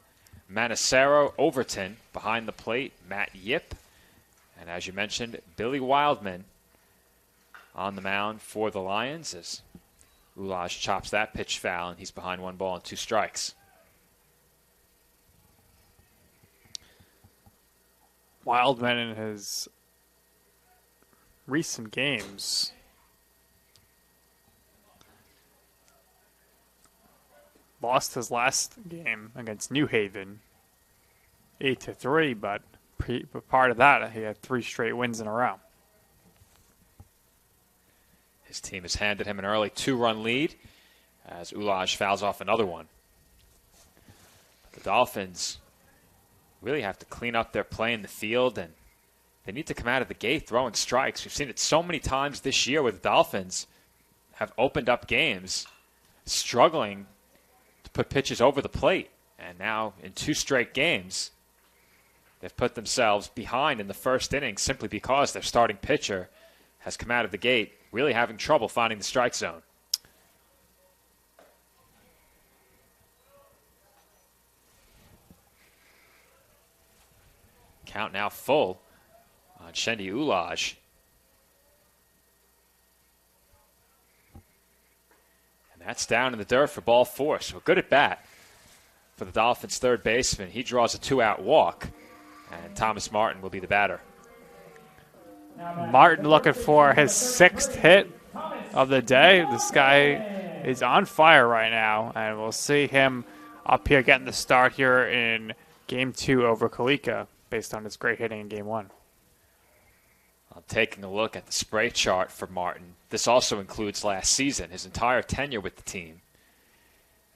Manacero, Overton. Behind the plate, Matt Yip. And as you mentioned, Billy Wildman on the mound for the Lions as Ulaj chops that pitch foul, and he's behind 1 ball and 2 strikes. Wildman in his recent games lost his last game against New Haven 8-3, but part of that he had 3 straight wins in a row. His team has handed him an early 2-run lead as Ulaj fouls off another one. The Dolphins really have to clean up their play in the field, and they need to come out of the gate throwing strikes. We've seen it so many times this year where the Dolphins have opened up games struggling to put pitches over the plate. And now in 2 straight games, they've put themselves behind in the first inning simply because their starting pitcher has come out of the gate really having trouble finding the strike zone. Count now full on Shendi Ulaj. And that's down in the dirt for ball 4. So good at bat for the Dolphins' third baseman. He draws a 2-out walk, and Thomas Martin will be the batter. Martin looking for his 6th hit of the day. This guy is on fire right now, and we'll see him up here getting the start here in Game 2 over Kalika based on his great hitting in Game 1. I'm taking a look at the spray chart for Martin. This also includes last season, his entire tenure with the team.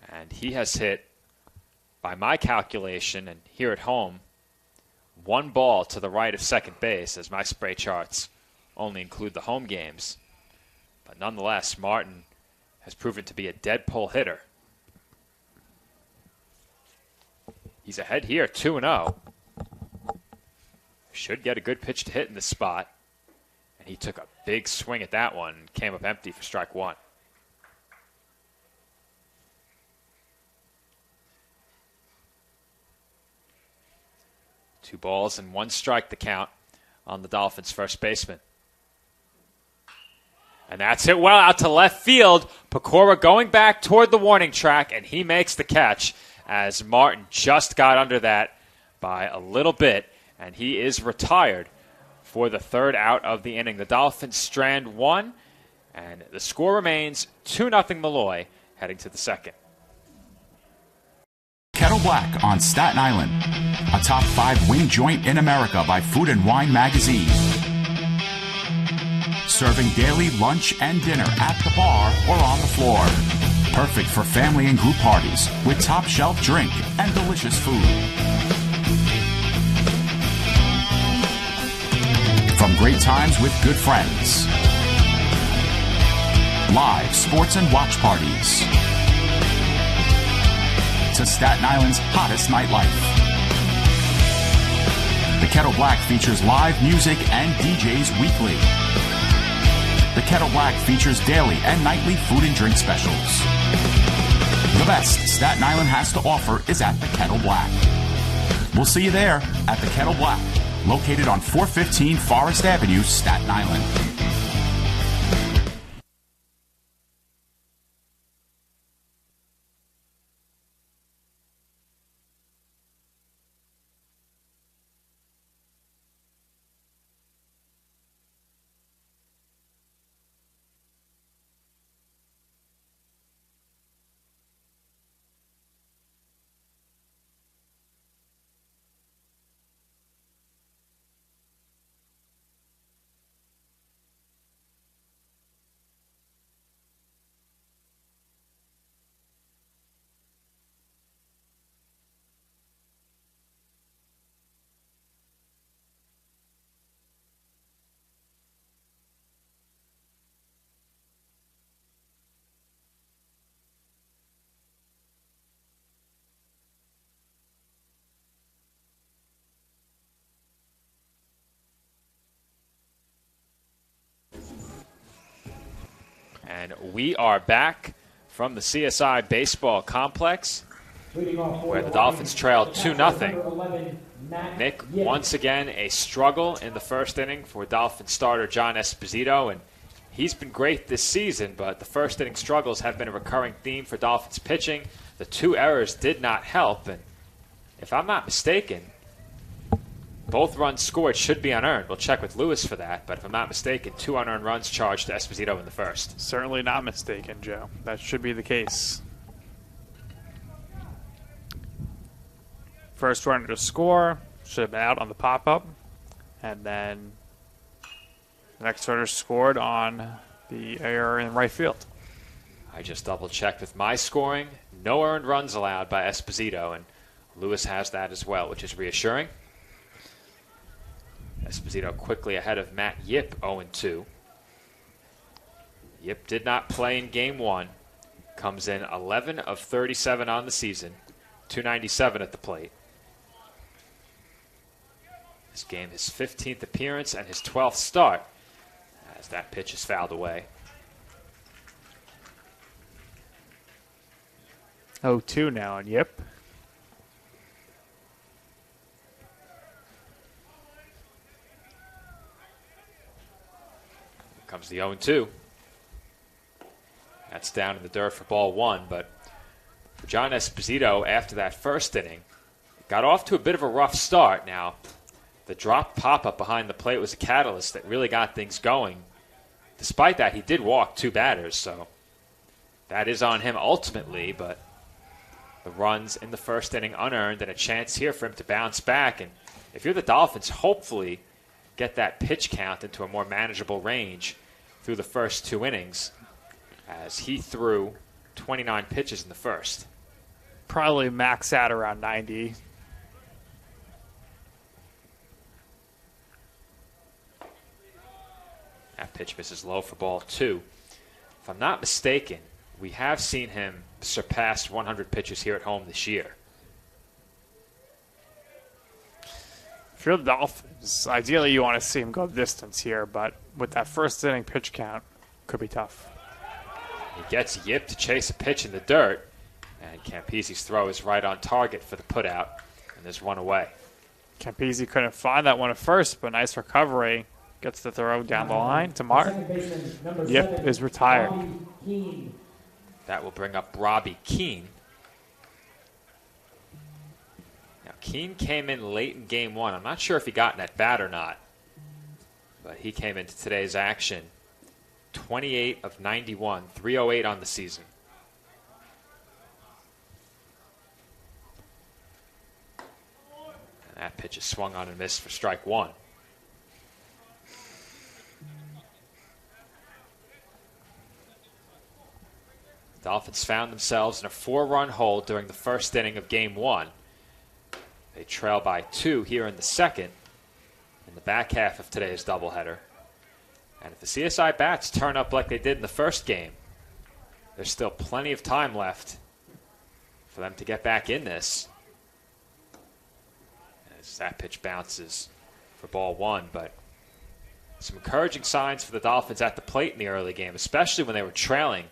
And he has hit, by my calculation, and here at home, 1 ball to the right of second base, as my spray charts only include the home games. But nonetheless, Martin has proven to be a dead pull hitter. He's ahead here, 2-0. Should get a good pitch to hit in this spot. And he took a big swing at that one and came up empty for strike 1. Two balls and 1 strike to count on the Dolphins' first baseman. And that's it well out to left field. Pecora going back toward the warning track, and he makes the catch as Martin just got under that by a little bit, and he is retired for the 3rd out of the inning. The Dolphins strand 1, and the score remains 2-0 Molloy heading to the 2nd. Kettle Black on Staten Island, a top 5 wing joint in America by Food and Wine magazine. Serving daily lunch and dinner at the bar or on the floor. Perfect for family and group parties with top shelf drink and delicious food. From great times with good friends. Live sports and watch parties. To Staten Island's hottest nightlife. The Kettle Black features live music and DJs weekly. The Kettle Black features daily and nightly food and drink specials. The best Staten Island has to offer is at the Kettle Black. We'll see you there at the Kettle Black, located on 415 Forest Avenue, Staten Island. And we are back from the CSI Baseball Complex, where the Dolphins trail 2-0. Nick, once again, a struggle in the first inning for Dolphin starter John Esposito, and he's been great this season, but the first inning struggles have been a recurring theme for Dolphins pitching. The 2 errors did not help, and if I'm not mistaken, both runs scored should be unearned. We'll check with Lewis for that, but if I'm not mistaken, 2 unearned runs charged to Esposito in the first. Certainly not mistaken, Joe. That should be the case. First runner to score should have been out on the pop-up, and then the next runner scored on the error in right field. I just double-checked with my scoring. No earned runs allowed by Esposito, and Lewis has that as well, which is reassuring. Esposito quickly ahead of Matt Yip, 0-2. Yip did not play in Game 1. Comes in 11 of 37 on the season, 297 at the plate. This game, his 15th appearance and his 12th start, as that pitch is fouled away. 0-2 now on Yip. Comes the 0-2. That's down in the dirt for ball 1, but for John Esposito, after that first inning, got off to a bit of a rough start. Now, the drop pop-up behind the plate was a catalyst that really got things going. Despite that, he did walk 2 batters, so that is on him ultimately, but the runs in the first inning unearned and a chance here for him to bounce back. And if you're the Dolphins, hopefully get that pitch count into a more manageable range through the first 2 innings, as he threw 29 pitches in the first. Probably max out around 90. That pitch misses low for ball 2. If I'm not mistaken, we have seen him surpass 100 pitches here at home this year. If you're the Dolphins, ideally you want to see him go the distance here, but with that first inning pitch count, could be tough. He gets Yip to chase a pitch in the dirt, and Campese's throw is right on target for the putout, and there's 1 away. Campese couldn't find that one at first, but nice recovery. Gets the throw down the line to Martin. Yip is retired. That will bring up Robbie Keane. Now, Keane came in late in Game 1. I'm not sure if he got in at bat or not, but he came into today's action 28 of 91, 308 on the season. And that pitch is swung on and missed for strike 1. The Dolphins found themselves in a 4-run hole during the first inning of Game 1. They trail by 2 here in the second, in the back half of today's doubleheader. And if the CSI bats turn up like they did in the first game, there's still plenty of time left for them to get back in this. As that pitch bounces for ball 1, but Some encouraging signs for the Dolphins at the plate in the early game, especially when they were trailing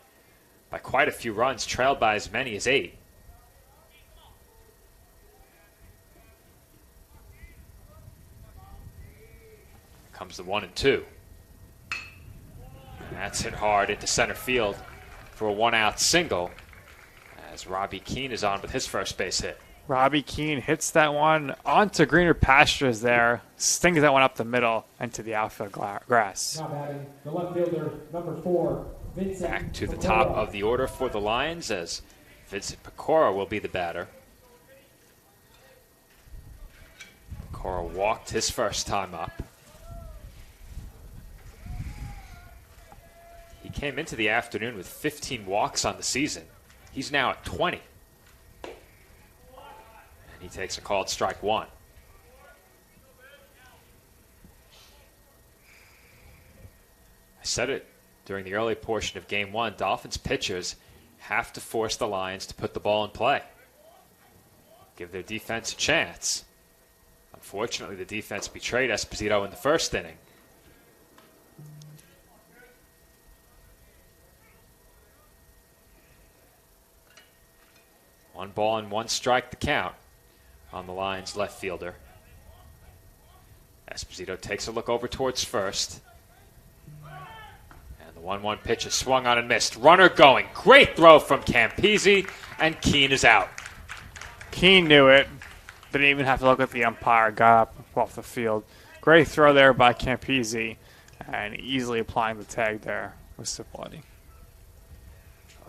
by quite a few runs, trailed by as many as 8. Comes the 1-2. And that's hit hard into center field for a 1-out single as Robbie Keane is on with his first base hit. Robbie Keane hits that one onto greener pastures there, stings that one up the middle into the outfield grass. Now batting, the left fielder, number 4, Vincent Back to the Pecora. top of the order for the Lions as Vincent Pecora will be the batter. Pecora walked his first time up. He came into the afternoon with 15 walks on the season. He's now at 20. And he takes a called strike 1. I said it during the early portion of Game 1. Dolphins pitchers have to force the Lions to put the ball in play. Give their defense a chance. Unfortunately, the defense betrayed Esposito in the first inning. One ball and 1 strike the count on the Lions left fielder. Esposito takes a look over towards first. And the 1-1 pitch is swung on and missed. Runner going. Great throw from Campisi, and Keane is out. Keane knew it. Didn't even have to look at the umpire. Got up off the field. Great throw there by Campisi, and easily applying the tag there with Cipollini.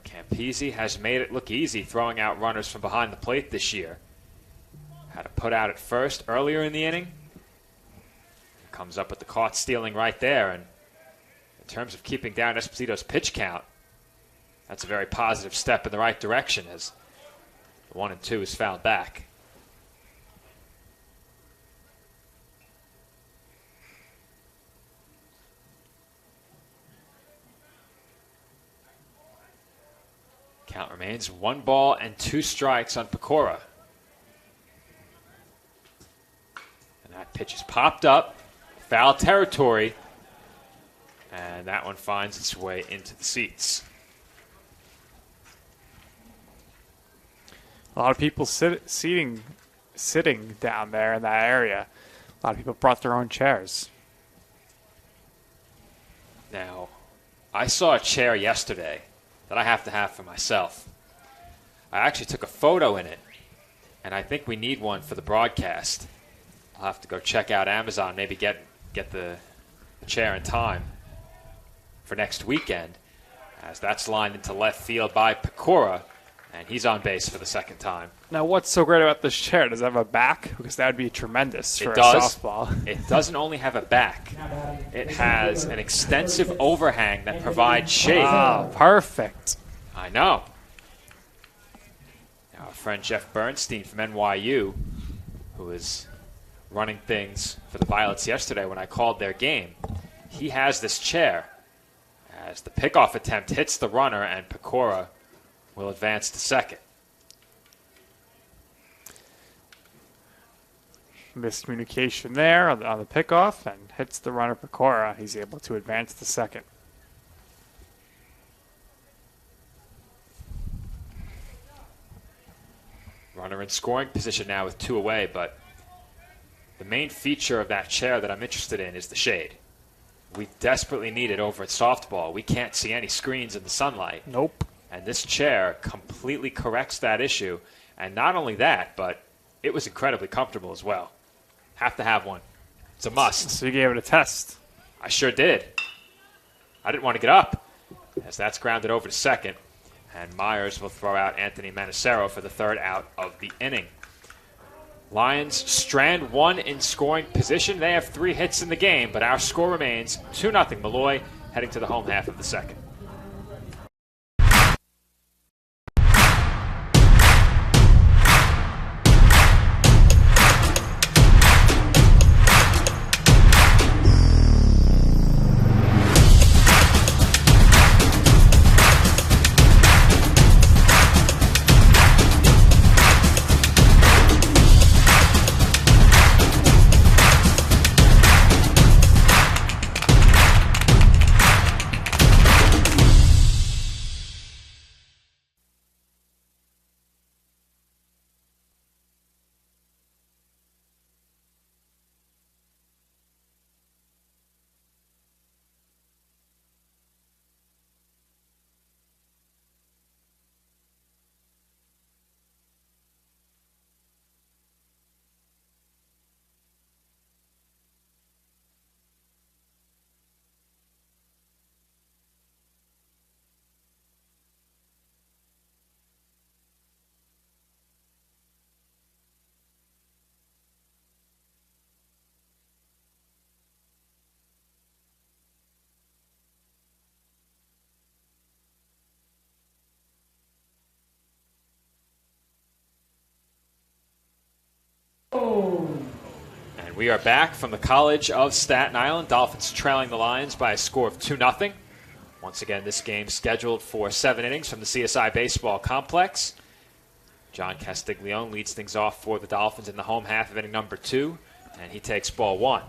Campisi has made it look easy throwing out runners from behind the plate this year. Had to put out at first earlier in the inning. Comes up with the caught stealing right there. And in terms of keeping down Esposito's pitch count, that's a very positive step in the right direction as the 1-2 is fouled back. Count remains 1 ball and 2 strikes on Pecora. And that pitch is popped up, foul territory, and that one finds its way into the seats. A lot of people sitting down there in that area. A lot of people brought their own chairs. Now, I saw a chair yesterday that I have to have for myself. I actually took a photo in it, and I think we need one for the broadcast. I'll have to go check out Amazon, maybe get the chair in time for next weekend, as that's lined into left field by Pecora, and he's on base for the second time. Now, what's so great about this chair? Does it have a back? Because that would be tremendous for It a does. softball. It doesn't only have a back. It has an extensive overhang that provides shade. Oh, perfect. I know. Now, our friend Jeff Bernstein from NYU, who was running things for the Violets yesterday when I called their game, he has this chair. As the pickoff attempt hits the runner, and Pecora will advance to second. Miscommunication there on the pickoff, and hits the runner Pecora. He's able to advance to second. Runner in scoring position now with 2 away, but the main feature of that chair that I'm interested in is the shade. We desperately need it over at softball. We can't see any screens in the sunlight. Nope. And this chair completely corrects that issue. And not only that, but it was incredibly comfortable as well. Have to have one. It's a must. So you gave it a test. I sure did. I didn't want to get up, as that's grounded over to second. And Myers will throw out Anthony Manacero for the 3rd out of the inning. Lions strand 1 in scoring position. They have 3 hits in the game, but our score remains 2-0 Molloy, heading to the home half of the second. And we are back from the College of Staten Island. Dolphins trailing the Lions by a score of 2-0. Once again, this game scheduled for 7 innings from the CSI Baseball Complex. John Castiglione leads things off for the Dolphins in the home half of inning number 2, and he takes ball 1.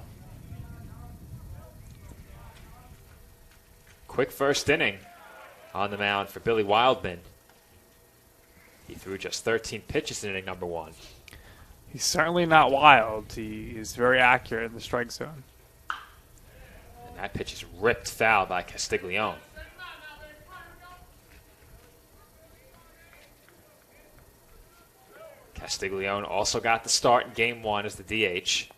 Quick first inning on the mound for Billy Wildman. He threw just 13 pitches in inning number 1. He's certainly not wild. He is very accurate in the strike zone. And that pitch is ripped foul by Castiglione. Castiglione also got the start in game 1 as the DH.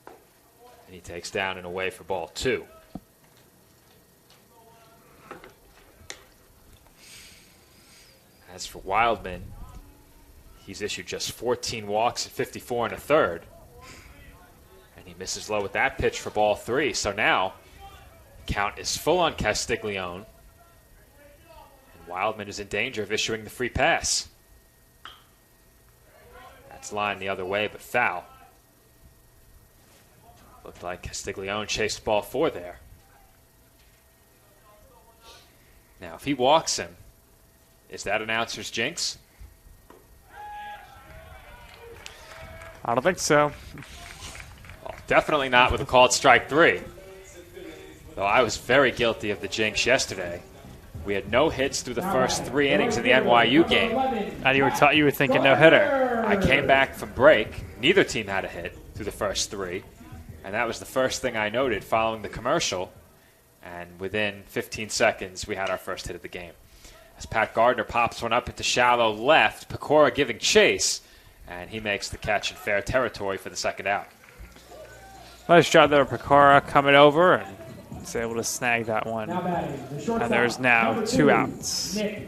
And he takes down and away for ball 2. As for Wildman, he's issued just 14 walks at 54 1/3. And he misses low with that pitch for ball 3. So now, count is full on Castiglione. And Wildman is in danger of issuing the free pass. That's lined the other way, but foul. Looked like Castiglione chased ball 4 there. Now, if he walks him, is that announcer's jinx? I don't think so. Well, definitely not with a called strike 3. Though I was very guilty of the jinx yesterday. We had no hits through the first 3 innings in the NYU game. And you were thinking no hitter. I came back from break. Neither team had a hit through the first 3. And that was the first thing I noted following the commercial. And within 15 seconds, we had our first hit of the game. As Pat Gardner pops one up into shallow left, Pecora giving chase, and he makes the catch in fair territory for the second out. Nice job there, Pecora coming over and is able to snag that one. And there's now 2 outs. And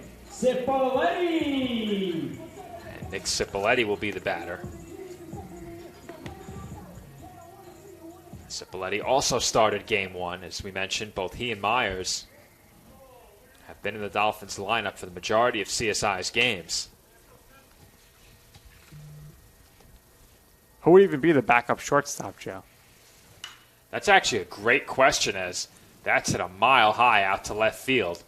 Nick Cipoletti will be the batter. Cipoletti also started game 1, as we mentioned. Both he and Myers have been in the Dolphins lineup for the majority of CSI's games. Who would even be the backup shortstop, Joe? That's actually a great question, as that's at a mile high out to left field.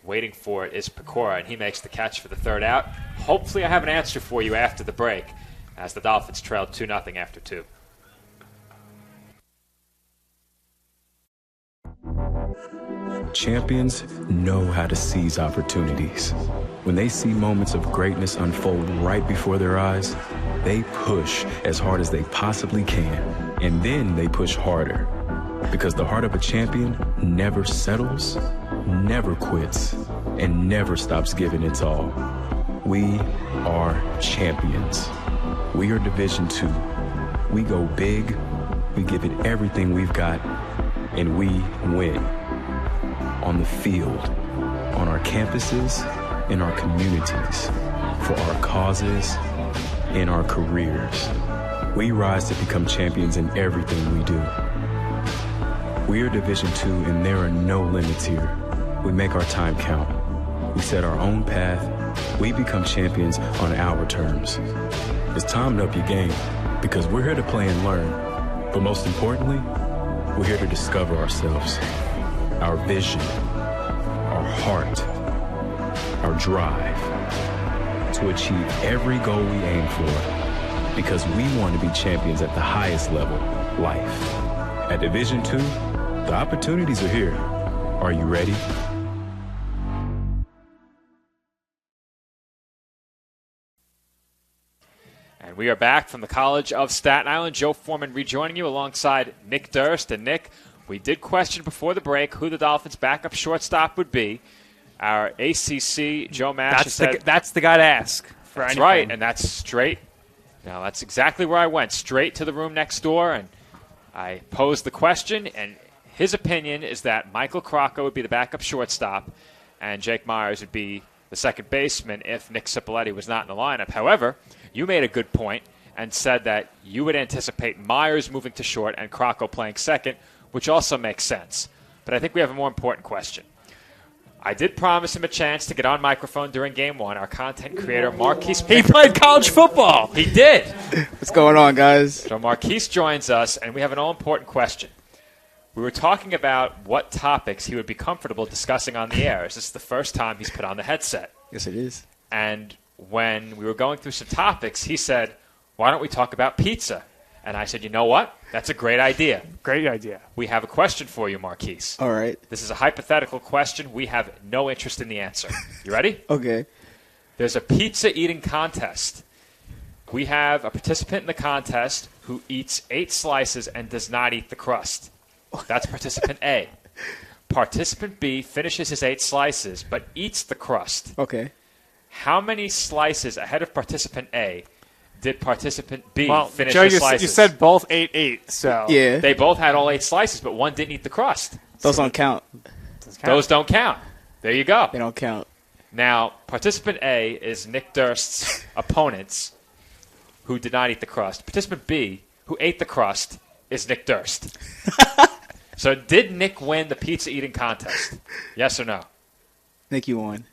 Waiting for it is Pecora, and he makes the catch for the 3rd out. Hopefully I have an answer for you after the break, as the Dolphins trailed 2-0 after 2. Champions know how to seize opportunities. When they see moments of greatness unfold right before their eyes, they push as hard as they possibly can, and then they push harder. Because the heart of a champion never settles, never quits, and never stops giving its all. We are champions. We are Division II. We go big, we give it everything we've got, and we win. On the field, on our campuses, in our communities, for our causes, in our careers. We rise to become champions in everything we do. We are Division II, and there are no limits here. We make our time count. We set our own path. We become champions on our terms. It's time to up your game, because we're here to play and learn. But most importantly, we're here to discover ourselves. Our vision, our heart, our drive to achieve every goal we aim for, because we want to be champions at the highest level, life. At Division II, the opportunities are here. Are you ready? And we are back from the College of Staten Island. Joe Foreman rejoining you alongside Nick Durst. And Nick, we did question before the break who the Dolphins' backup shortstop would be. Our ACC, Joe Mash, said that's the guy to ask for that's anything. right, and that's straight. Now, that's exactly where I went, straight to the room next door, and I posed the question, and his opinion is that Michael Crocco would be the backup shortstop, and Jake Myers would be the second baseman if Nick Cipoletti was not in the lineup. However, you made a good point and said that you would anticipate Myers moving to short and Crocco playing second, which also makes sense. But I think we have a more important question. I did promise him a chance to get on microphone during Game 1. Our content creator, Marquise. He played college football. He did. What's going on, guys? So Marquise joins us, and we have an all-important question. We were talking about what topics he would be comfortable discussing on the air. This is the first time he's put on the headset. Yes, it is. And when we were going through some topics, he said, why don't we talk about pizza? And I said, you know what? That's a great idea. Great idea. We have a question for you, Marquise. All right. This is a hypothetical question. We have no interest in the answer. You ready? Okay. There's a pizza eating contest. We have a participant in the contest who eats 8 slices and does not eat the crust. That's participant A. Participant B finishes his 8 slices but eats the crust. Okay. How many slices ahead of participant A did participant B finish Joe, his slices? You said both 8, so Yeah. They both had all 8 slices, but one didn't eat the crust. Those don't count. Those don't count. There you go. They don't count. Now, participant A is Nick Durst's opponents who did not eat the crust. Participant B, who ate the crust, is Nick Durst. So did Nick win the pizza eating contest? Yes or no? Nick, you won.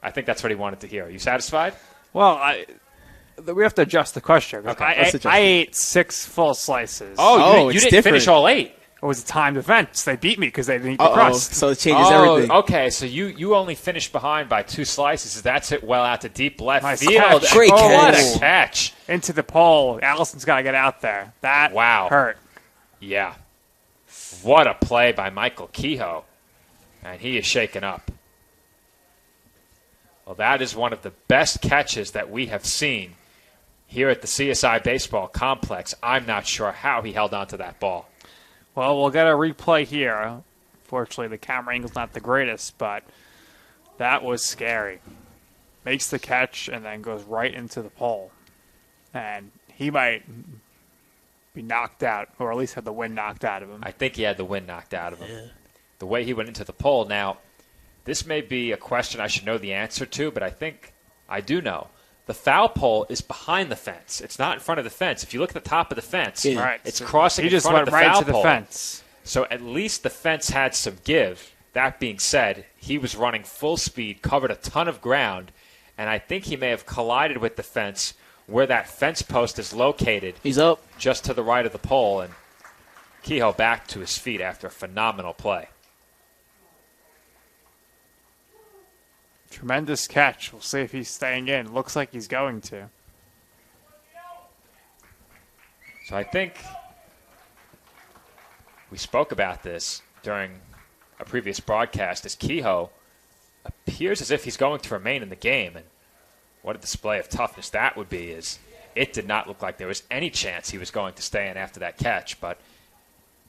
I think that's what he wanted to hear. Are you satisfied? Well, we have to adjust the question. Okay. I ate 6 full slices. Oh, you didn't finish all 8. It was a timed event. So they beat me because they didn't eat the crust. So it changes everything. Okay, so you only finished behind by 2 slices. That's it well out to deep left Nice field. catch. Great catch. What a catch. Into the pole. Allison's got to get out there. That hurt. Yeah. What a play by Michael Kehoe. And he is shaken up. Well, that is one of the best catches that we have seen here at the CSI Baseball Complex. I'm not sure how he held on to that ball. Well, we'll get a replay here. Fortunately, the camera angle's not the greatest, but that was scary. Makes the catch and then goes right into the pole. And he might be knocked out, or at least have the wind knocked out of him. I think he had the wind knocked out of him. Yeah. The way he went into the pole. Now, this may be a question I should know the answer to, but I think I do know. The foul pole is behind the fence. It's not in front of the fence. If you look at the top of the fence, it's crossing in front of the foul pole. He just went right to the fence. So at least the fence had some give. That being said, he was running full speed, covered a ton of ground, and I think he may have collided with the fence where that fence post is located. He's up. Just to the right of the pole, and Kehoe back to his feet after a phenomenal play. Tremendous catch. We'll see if he's staying in. Looks like he's going to. So I think we spoke about this during a previous broadcast as Kehoe appears as if he's going to remain in the game. And what a display of toughness that would be. Is it did not look like there was any chance he was going to stay in after that catch. But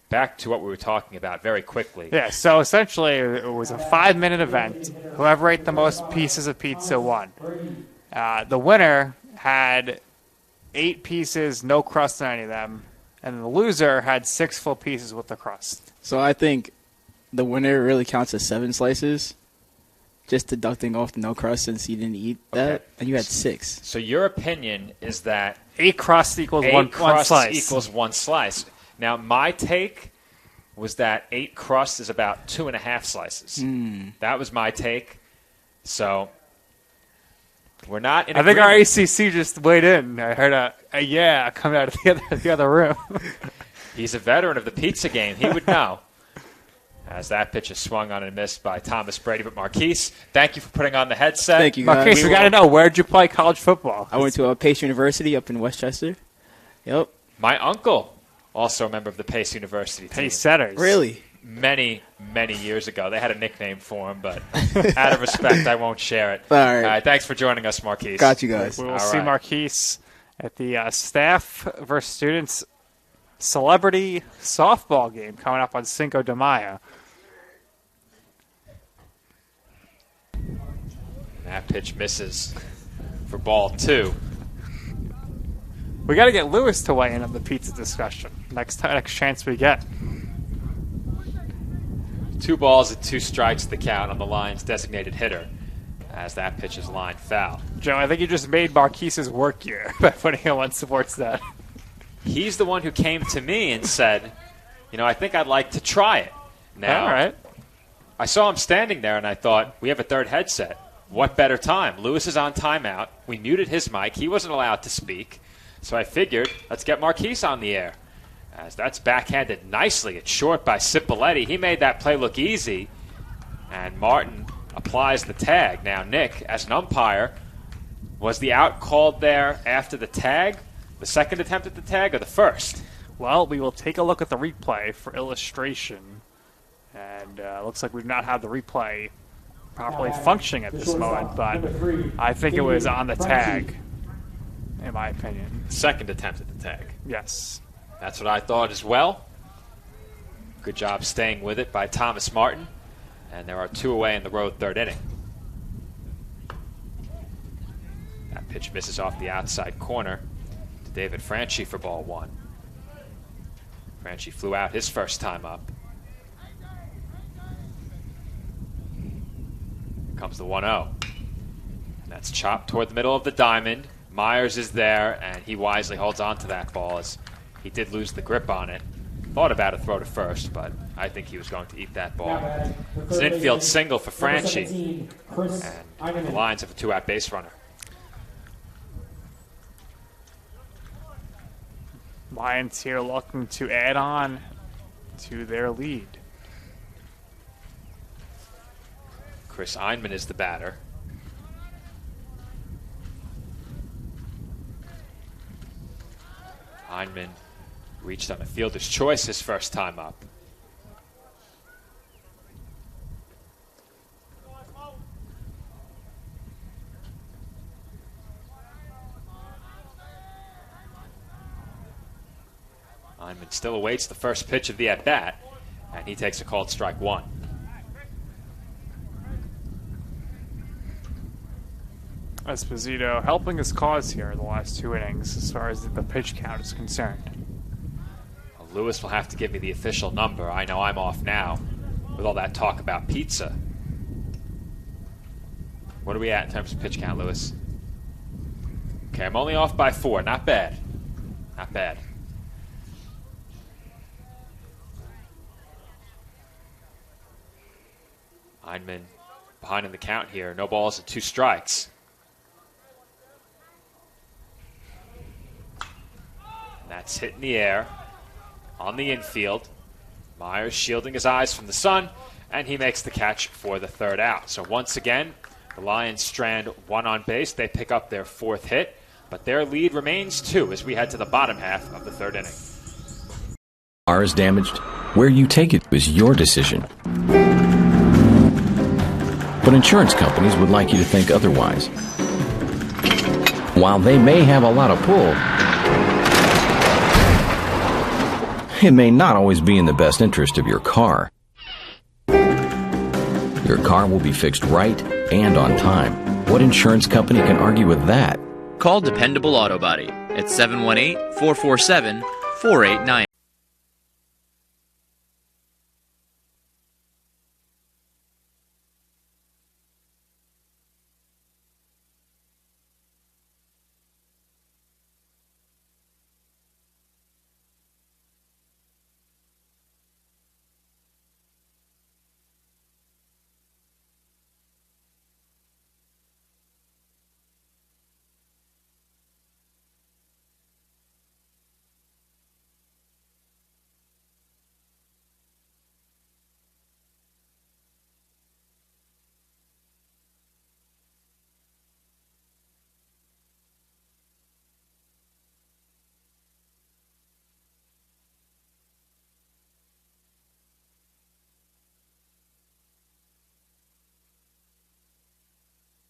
back to what we were talking about very quickly. Yeah, so essentially it was a 5-minute event. Whoever ate the most pieces of pizza won. The winner had 8 pieces, no crust on any of them, and the loser had 6 full pieces with the crust. So I think the winner really counts as 7 slices, just deducting off the no crust since you didn't eat that, and you had 6. So your opinion is that 8 crust equals 1 slice. equals 1 slice. Now, my take was that 8 crust is about 2.5 slices. That was my take. So we're not in agreement. I think our ACC just weighed in. I heard a yeah coming out of the other room. He's a veteran of the pizza game. He would know. As that pitch is swung on and missed by Thomas Brady. But Marquise, thank you for putting on the headset. Thank you, guys. Marquise, we got to know, where'd you play college football? I went to Pace University up in Westchester. Yep. My uncle, also a member of the Pace University team. Pace Setters. Really? Many, many years ago. They had a nickname for him, but out of respect, I won't share it. All right. Thanks for joining us, Marquise. Got you guys. We will see Marquise at the staff versus students celebrity softball game coming up on Cinco de Mayo. That pitch misses for ball 2. We got to get Lewis to weigh in on the pizza discussion. Next chance we get. 2 balls and 2 strikes the count on the Lions' designated hitter as that pitch is lined foul. Joe, I think you just made Marquise's work here by putting him on Sportsnet. He's the one who came to me and said, I think I'd like to try it. Now, all right. I saw him standing there, and I thought, we have a third headset. What better time? Lewis is on timeout. We muted his mic. He wasn't allowed to speak. So I figured, let's get Marquise on the air. As that's backhanded nicely. It's short by Cipoletti. He made that play look easy. And Martin applies the tag. Now, Nick, as an umpire, was the out called there after the tag, the second attempt at the tag, or the first? Well, we will take a look at the replay for illustration. And looks like we've not had the replay properly functioning at this moment, but I think it was on the tag, in my opinion. Second attempt at the tag. Yes. That's what I thought as well. Good job staying with it by Thomas Martin. And there are 2 away in the road third inning. That pitch misses off the outside corner to David Franchi for ball 1. Franchi flew out his first time up. Here comes the 1-0. And that's chopped toward the middle of the diamond. Myers is there, and he wisely holds on to that ball as he did lose the grip on it. Thought about a throw to first, but I think he was going to eat that ball. It's an infield single for Franchi, and the Lions have a 2-out base runner. Lions here looking to add on to their lead. Chris Einman is the batter. Einman reached on a fielder's choice his first time up. Einman still awaits the first pitch of the at-bat, and he takes a called strike 1. Esposito helping his cause here in the last 2 innings as far as the pitch count is concerned. Well, Lewis will have to give me the official number. I know I'm off now with all that talk about pizza. What are we at in terms of pitch count, Lewis? Okay, I'm only off by 4. Not bad. Not bad. Einman behind in the count here. No balls and 2 strikes. And that's hit in the air on the infield. Myers shielding his eyes from the sun, and he makes the catch for the 3rd out. So once again, the Lions strand 1 on base. They pick up their 4th hit, but their lead remains 2 as we head to the bottom half of the 3rd inning. Car is damaged. Where you take it is your decision. But insurance companies would like you to think otherwise. While they may have a lot of pull, it may not always be in the best interest of your car. Your car will be fixed right and on time. What insurance company can argue with that? Call Dependable Auto Body at 718-447-4890.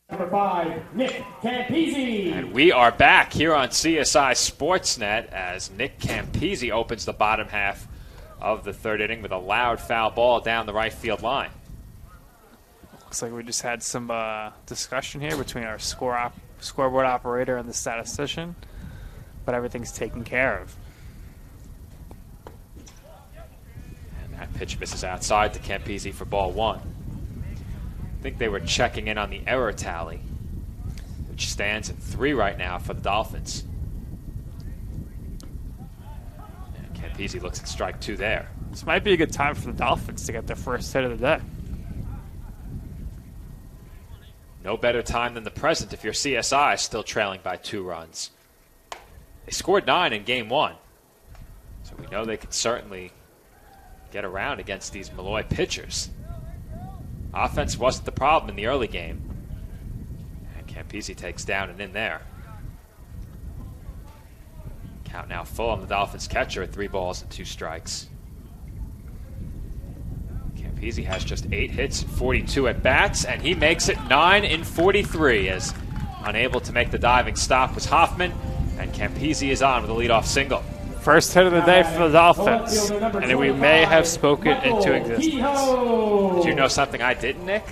Number 5, Nick Campisi. And we are back here on CSI Sportsnet as Nick Campisi opens the bottom half of the 3rd inning with a loud foul ball down the right field line. Looks like we just had some discussion here between our scoreboard operator and the statistician, but everything's taken care of. And that pitch misses outside to Campisi for ball 1. I think they were checking in on the error tally, which stands at 3 right now for the Dolphins. And Campisi looks at strike 2 there. This might be a good time for the Dolphins to get their first hit of the day. No better time than the present if your CSI is still trailing by 2 runs. They scored 9 in game 1. So we know they can certainly get around against these Molloy pitchers. Offense wasn't the problem in the early game. And Campese takes down and in there. Count now full on the Dolphins catcher at 3 balls and 2 strikes. Campese has just 8 hits and 42 at bats, and he makes it 9 in 43 as unable to make the diving stop was Hoffman, and Campese is on with a leadoff single. First hit of the day for the Dolphins, and we may have spoken into existence. Did you know something I didn't, Nick?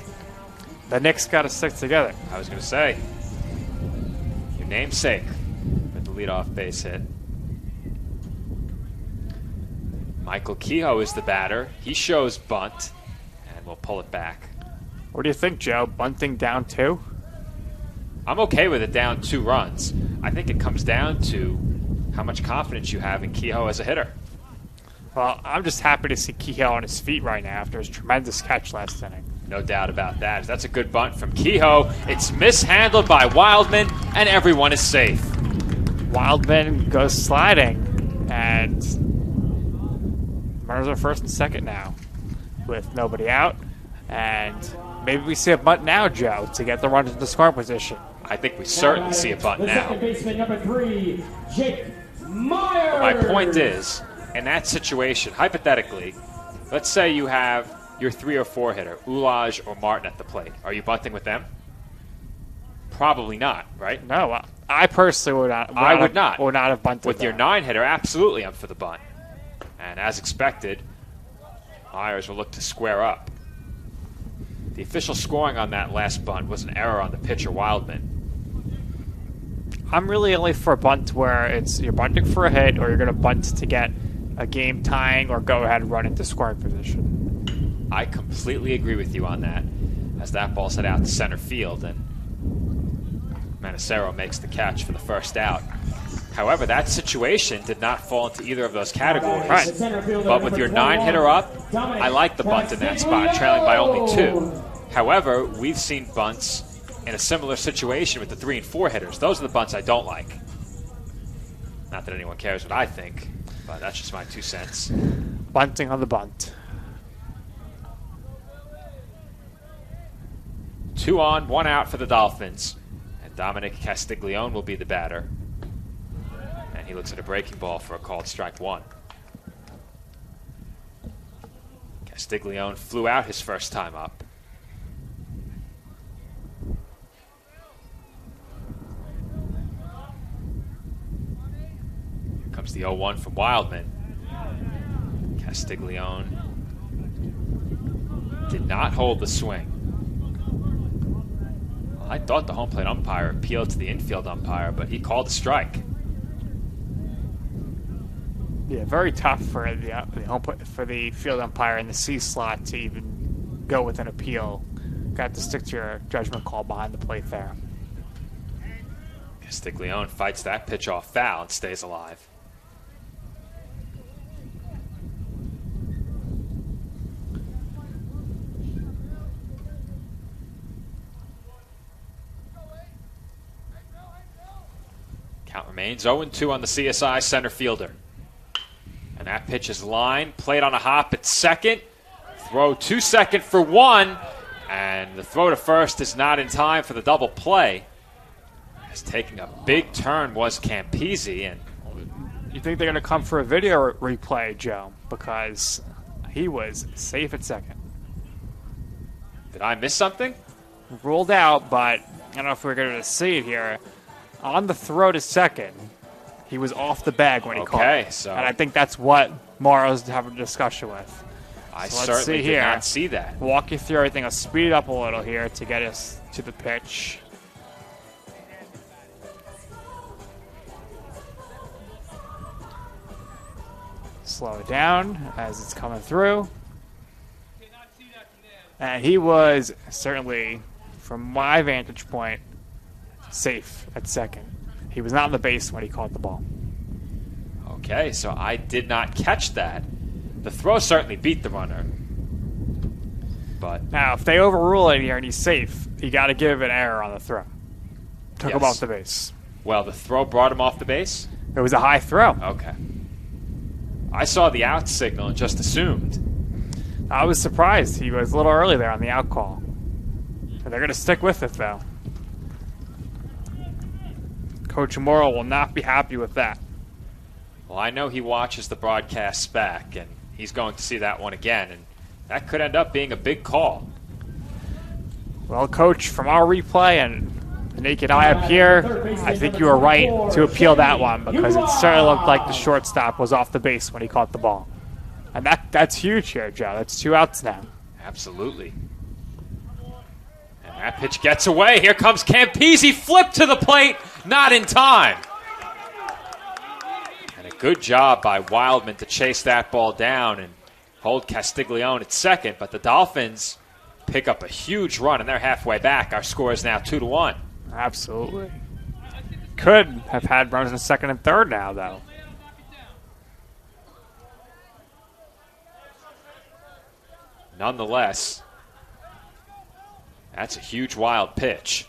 The Knicks got to stick together. I was going to say, your namesake with the leadoff base hit. Michael Kehoe is the batter. He shows bunt, and we'll pull it back. What do you think, Joe? Bunting down 2? I'm okay with it down 2 runs. I think it comes down to how much confidence you have in Kehoe as a hitter. Well, I'm just happy to see Kehoe on his feet right now after his tremendous catch last inning. No doubt about that. That's a good bunt from Kehoe. It's mishandled by Wildman, and everyone is safe. Wildman goes sliding, and runners are first and second now with nobody out. And maybe we see a bunt now, Joe, to get the runners into scoring position. I think we certainly see a bunt now. Second baseman number 3, Jake Myers. My point is, in that situation, hypothetically, let's say you have your 3 or 4 hitter, Ulaj or Martin at the plate. Are you bunting with them? Probably not, right? No, I personally would not. I would not. Would not have bunted with your 9 hitter. Absolutely, I'm for the bunt. And as expected, Myers will look to square up. The official scoring on that last bunt was an error on the pitcher Wildman. I'm really only for a bunt where it's you're bunting for a hit or you're going to bunt to get a game tying or go ahead and run into scoring position. I completely agree with you on that, as that ball's hit out to center field and Manacero makes the catch for the first out. However, that situation did not fall into either of those categories. Right. But with your 9 hitter up, I like the bunt in that spot, trailing by only 2. However, we've seen bunts in a similar situation with the 3 and 4 hitters. Those are the bunts I don't like. Not that anyone cares what I think, but that's just my 2 cents. Bunting on the bunt. 2 on, 1 out for the Dolphins. And Dominic Castiglione will be the batter. And he looks at a breaking ball for a called strike 1. Castiglione flew out his first time up. Here comes the 0-1 from Wildman. Castiglione did not hold the swing. Well, I thought the home plate umpire appealed to the infield umpire, but he called a strike. Yeah, very tough for the field umpire in the C slot to even go with an appeal. Got to stick to your judgment call behind the plate there. Castiglione fights that pitch off foul and stays alive. Count remains 0-2 on the CSI center fielder. And that pitch is lined, played on a hop at second. Throw to second for 1. And the throw to first is not in time for the double play. As taking a big turn was Campese. And you think they're going to come for a video replay, Joe? Because he was safe at second. Did I miss something? Ruled out, but I don't know if we're going to see it here. On the throw to second, he was off the bag when he caught it. So and I think that's what Morrow's having a discussion with. I so certainly did not see that. Walk you through everything. I'll speed it up a little here to get us to the pitch. Slow it down as it's coming through. And he was certainly, from my vantage point, safe at second. He was not on the base when he caught the ball. Okay, so I did not catch that. The throw certainly beat the runner. But now, if they overrule it here and he's safe, you got to give an error on the throw. Took him off the base. Well, the throw brought him off the base? It was a high throw. Okay. I saw the out signal and just assumed. I was surprised. He was a little early there on the out call. And they're going to stick with it, though. Coach Morrow will not be happy with that. Well, I know he watches the broadcasts back, and he's going to see that one again, and that could end up being a big call. Well, Coach, from our replay and the naked eye up here, I think you were right to appeal that one because it certainly looked like the shortstop was off the base when he caught the ball. And that's huge here, Joe. That's 2 outs now. Absolutely. And that pitch gets away. Here comes Campese. Flip to the plate. Not in time. And a good job by Wildman to chase that ball down and hold Castiglione at second. But the Dolphins pick up a huge run, and they're halfway back. Our score is now 2-1. Absolutely. Could have had runners in second and third now, though. Nonetheless, that's a huge wild pitch.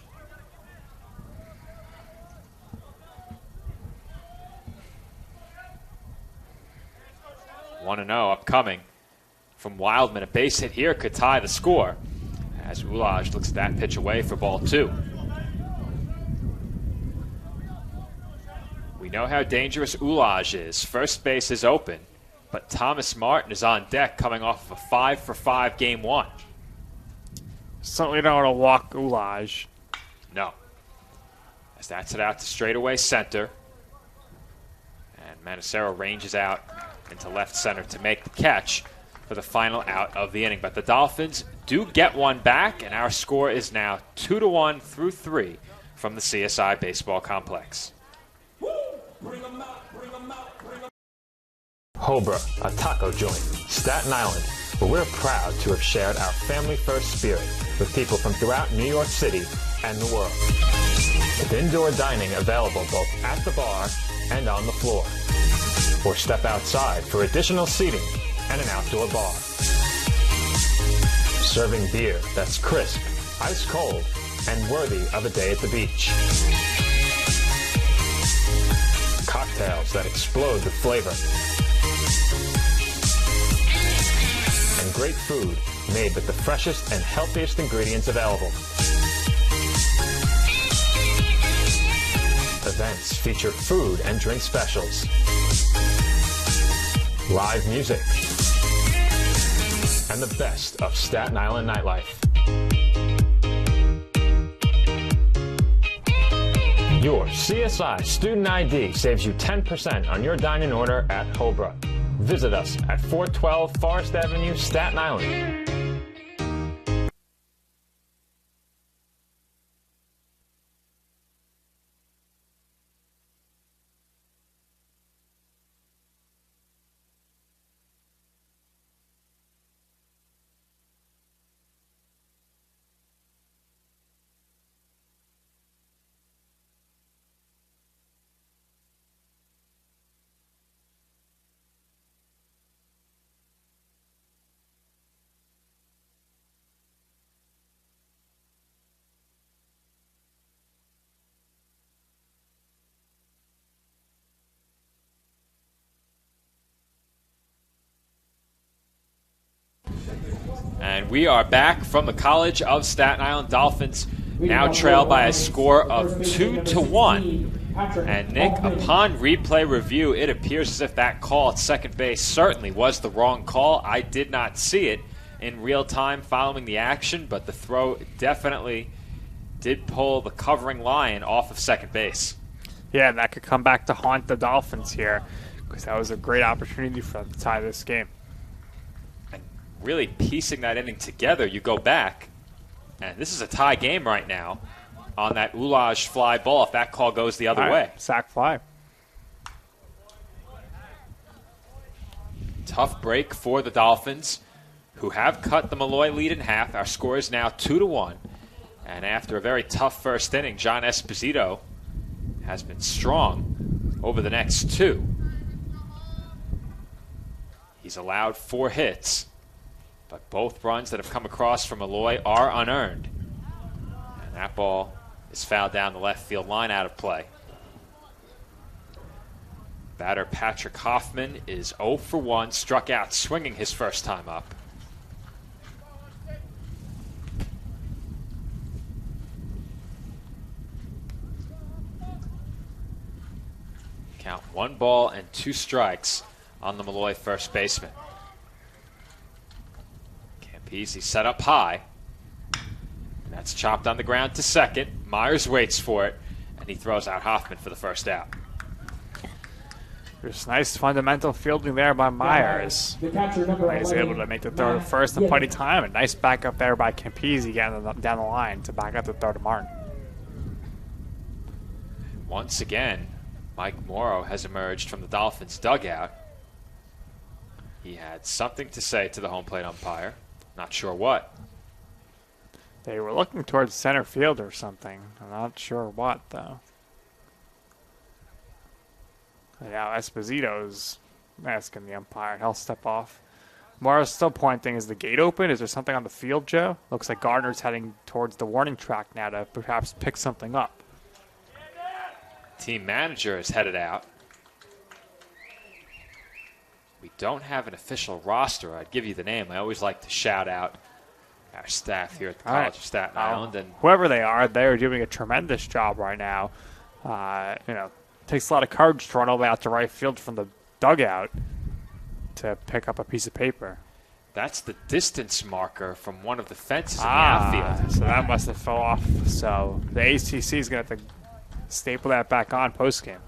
One and 0 upcoming from Wildman. A base hit here could tie the score as Ulaj looks at that pitch away for ball 2. We know how dangerous Ulaj is. First base is open, but Thomas Martin is on deck coming off of a 5-for-5 game 1. Certainly don't want to walk Ulaj. No. As that's it out to straightaway center. And Manacero ranges out into left center to make the catch for the final out of the inning. But the Dolphins do get one back, and our score is now 2-1 through 3 from the CSI Baseball Complex. Hobra, a taco joint, Staten Island, where we're proud to have shared our family-first spirit with people from throughout New York City and the world. With indoor dining available both at the bar and on the floor. Or step outside for additional seating and an outdoor bar. Serving beer that's crisp, ice cold, and worthy of a day at the beach. Cocktails that explode with flavor. And great food made with the freshest and healthiest ingredients available. Events feature food and drink specials. Live music. And the best of Staten Island nightlife. Your CSI Student ID saves you 10% on your dining order at Hobra. Visit us at 412 Forest Avenue, Staten Island. And we are back from the College of Staten Island. Dolphins now trail by a score of 2-1. And Nick, upon replay review, it appears as if that call at second base certainly was the wrong call. I did not see it in real time following the action, but the throw definitely did pull the covering line off of second base. Yeah, and that could come back to haunt the Dolphins here because that was a great opportunity for them to tie this game. Really piecing that inning together, you go back, and this is a tie game right now on that Ulaj fly ball if that call goes the other way. Sack fly. Tough break for the Dolphins, who have cut the Molloy lead in half. Our score is now 2-1. And after a very tough first inning, John Esposito has been strong over the next 2. He's allowed 4 hits. But both runs that have come across from Molloy are unearned. And that ball is fouled down the left field line, out of play. Batter Patrick Hoffman is 0 for 1, struck out swinging his first time up. Count 1 ball and 2 strikes on the Molloy first baseman. Campese set up high. And that's chopped on the ground to second. Myers waits for it, and he throws out Hoffman for the first out. There's nice fundamental fielding there by Myers. He's able to make the throw to first in plenty of time. A nice backup there by Campese down the line to back up the throw to Martin. Once again, Mike Morrow has emerged from the Dolphins' dugout. He had something to say to the home plate umpire. Not sure what. They were looking towards center field or something. I'm not sure what, though. Now Esposito's asking the umpire. He'll step off. Morrow's still pointing. Is the gate open? Is there something on the field, Joe? Looks like Gardner's heading towards the warning track now to perhaps pick something up. Team manager is headed out. We don't have an official roster. I'd give you the name. I always like to shout out our staff here at the College of Staten Island. And whoever they are doing a tremendous job right now. Takes a lot of courage to run all the way out to right field from the dugout to pick up a piece of paper. That's the distance marker from one of the fences in the outfield. So that must have fell off. So the ACC is going to have to staple that back on postgame.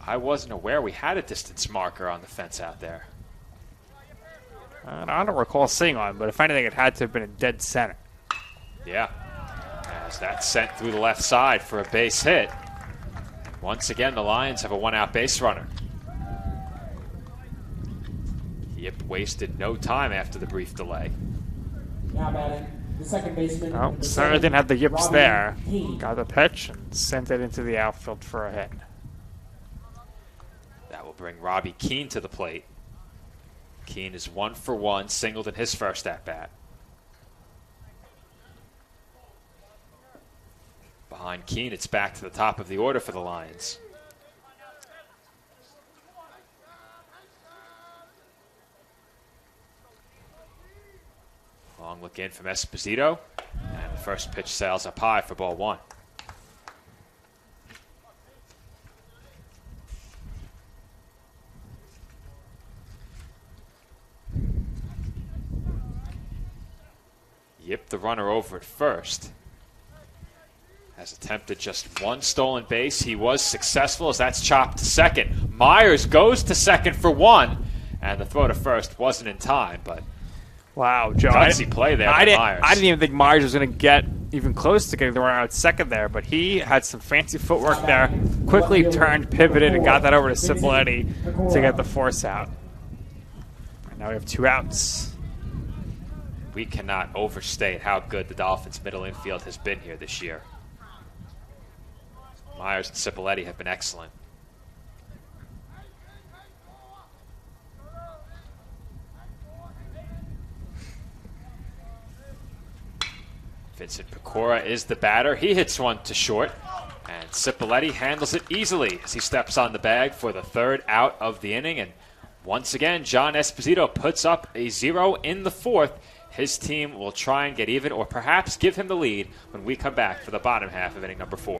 I wasn't aware we had a distance marker on the fence out there. I don't recall seeing one, but if anything, it had to have been in dead center. Yeah. As that's sent through the left side for a base hit. Once again, the Lions have a one-out base runner. Yip wasted no time after the brief delay. Now batting, the second baseman. Oh, certainly didn't have the yips there. Got the pitch and sent it into the outfield for a hit. That will bring Robbie Keane to the plate. Keane is 1 for 1, singled in his first at-bat. Behind Keane, it's back to the top of the order for the Lions. Long look in from Esposito. And the first pitch sails up high for ball 1. Yip the runner over at first. Has attempted just one stolen base. He was successful as that's chopped to second. Myers goes to second for 1, and the throw to first wasn't in time, but wow, Joe. Gutsy play there by Myers. I didn't even think Myers was going to get even close to getting the runner out second there, but he had some fancy footwork there. Quickly turned, pivoted, and got that over to Cipoletti to get the force out. And now we have 2 outs. We cannot overstate how good the Dolphins' middle infield has been here this year. Myers and Cipoletti have been excellent. Vincent Pecora is the batter. He hits one to short, and Cipoletti handles it easily as he steps on the bag for the 3rd out of the inning. And once again, John Esposito puts up a 0 in the 4th. His team will try and get even or perhaps give him the lead when we come back for the bottom half of inning number 4.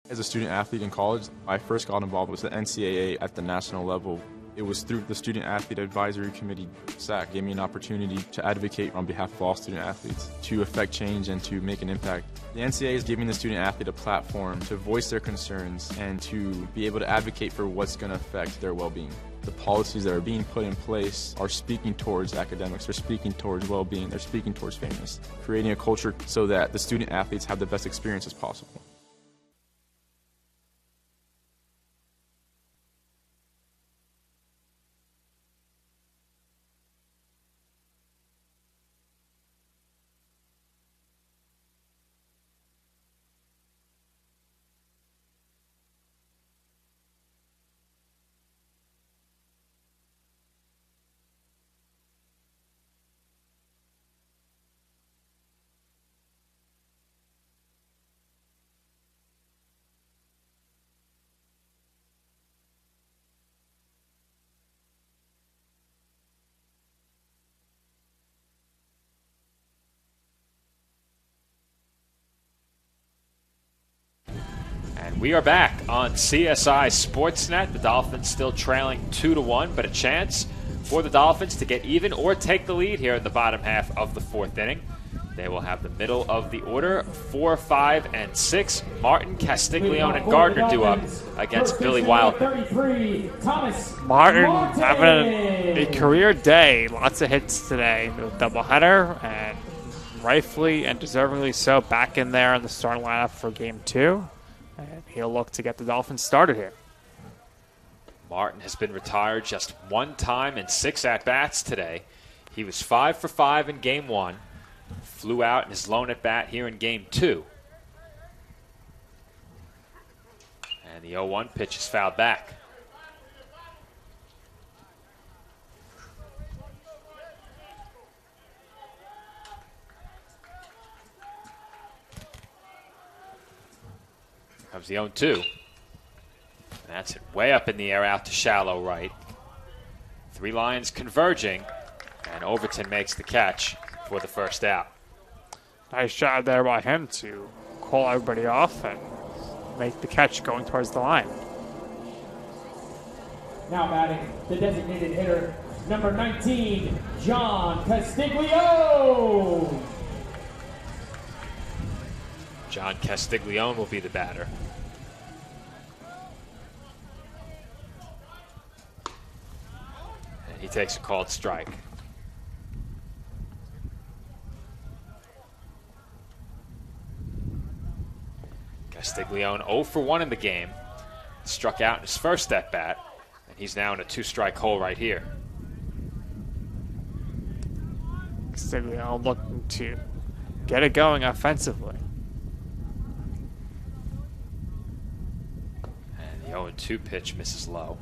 As a student athlete in college, I first got involved with the NCAA at the national level. It was through the Student Athlete Advisory Committee, SAC, gave me an opportunity to advocate on behalf of all student athletes, to affect change and to make an impact. The NCAA is giving the student athlete a platform to voice their concerns and to be able to advocate for what's going to affect their well-being. The policies that are being put in place are speaking towards academics, they're speaking towards well-being, they're speaking towards fairness, creating a culture so that the student athletes have the best experience as possible. We are back on CSI Sportsnet. The Dolphins still trailing 2-1, but a chance for the Dolphins to get even or take the lead here in the bottom half of the fourth inning. They will have the middle of the order, 4, 5, and 6. Martin, Castiglione, and Gardner due up against Billy Wildman. Martin having a career day. Lots of hits today. The doubleheader, and rightfully and deservingly so, back in there in the starting lineup for Game 2. And he'll look to get the Dolphins started here. Martin has been retired just one time in 6 at-bats today. He was 5 for 5 in Game 1. Flew out in his lone at-bat here in Game 2. And the 0-1 pitch is fouled back. Comes the 0-2. That's it way up in the air out to shallow right. 3 lines converging, and Overton makes the catch for the first out. Nice job there by him to call everybody off and make the catch going towards the line. Now batting, the designated hitter, number 19, John Castiglione. John Castiglione will be the batter. And he takes a called strike. Castiglione 0 for 1 in the game. Struck out in his first at-bat, and he's now in a 2-strike hole right here. Castiglione looking to get it going offensively. And the 0-2 pitch misses low.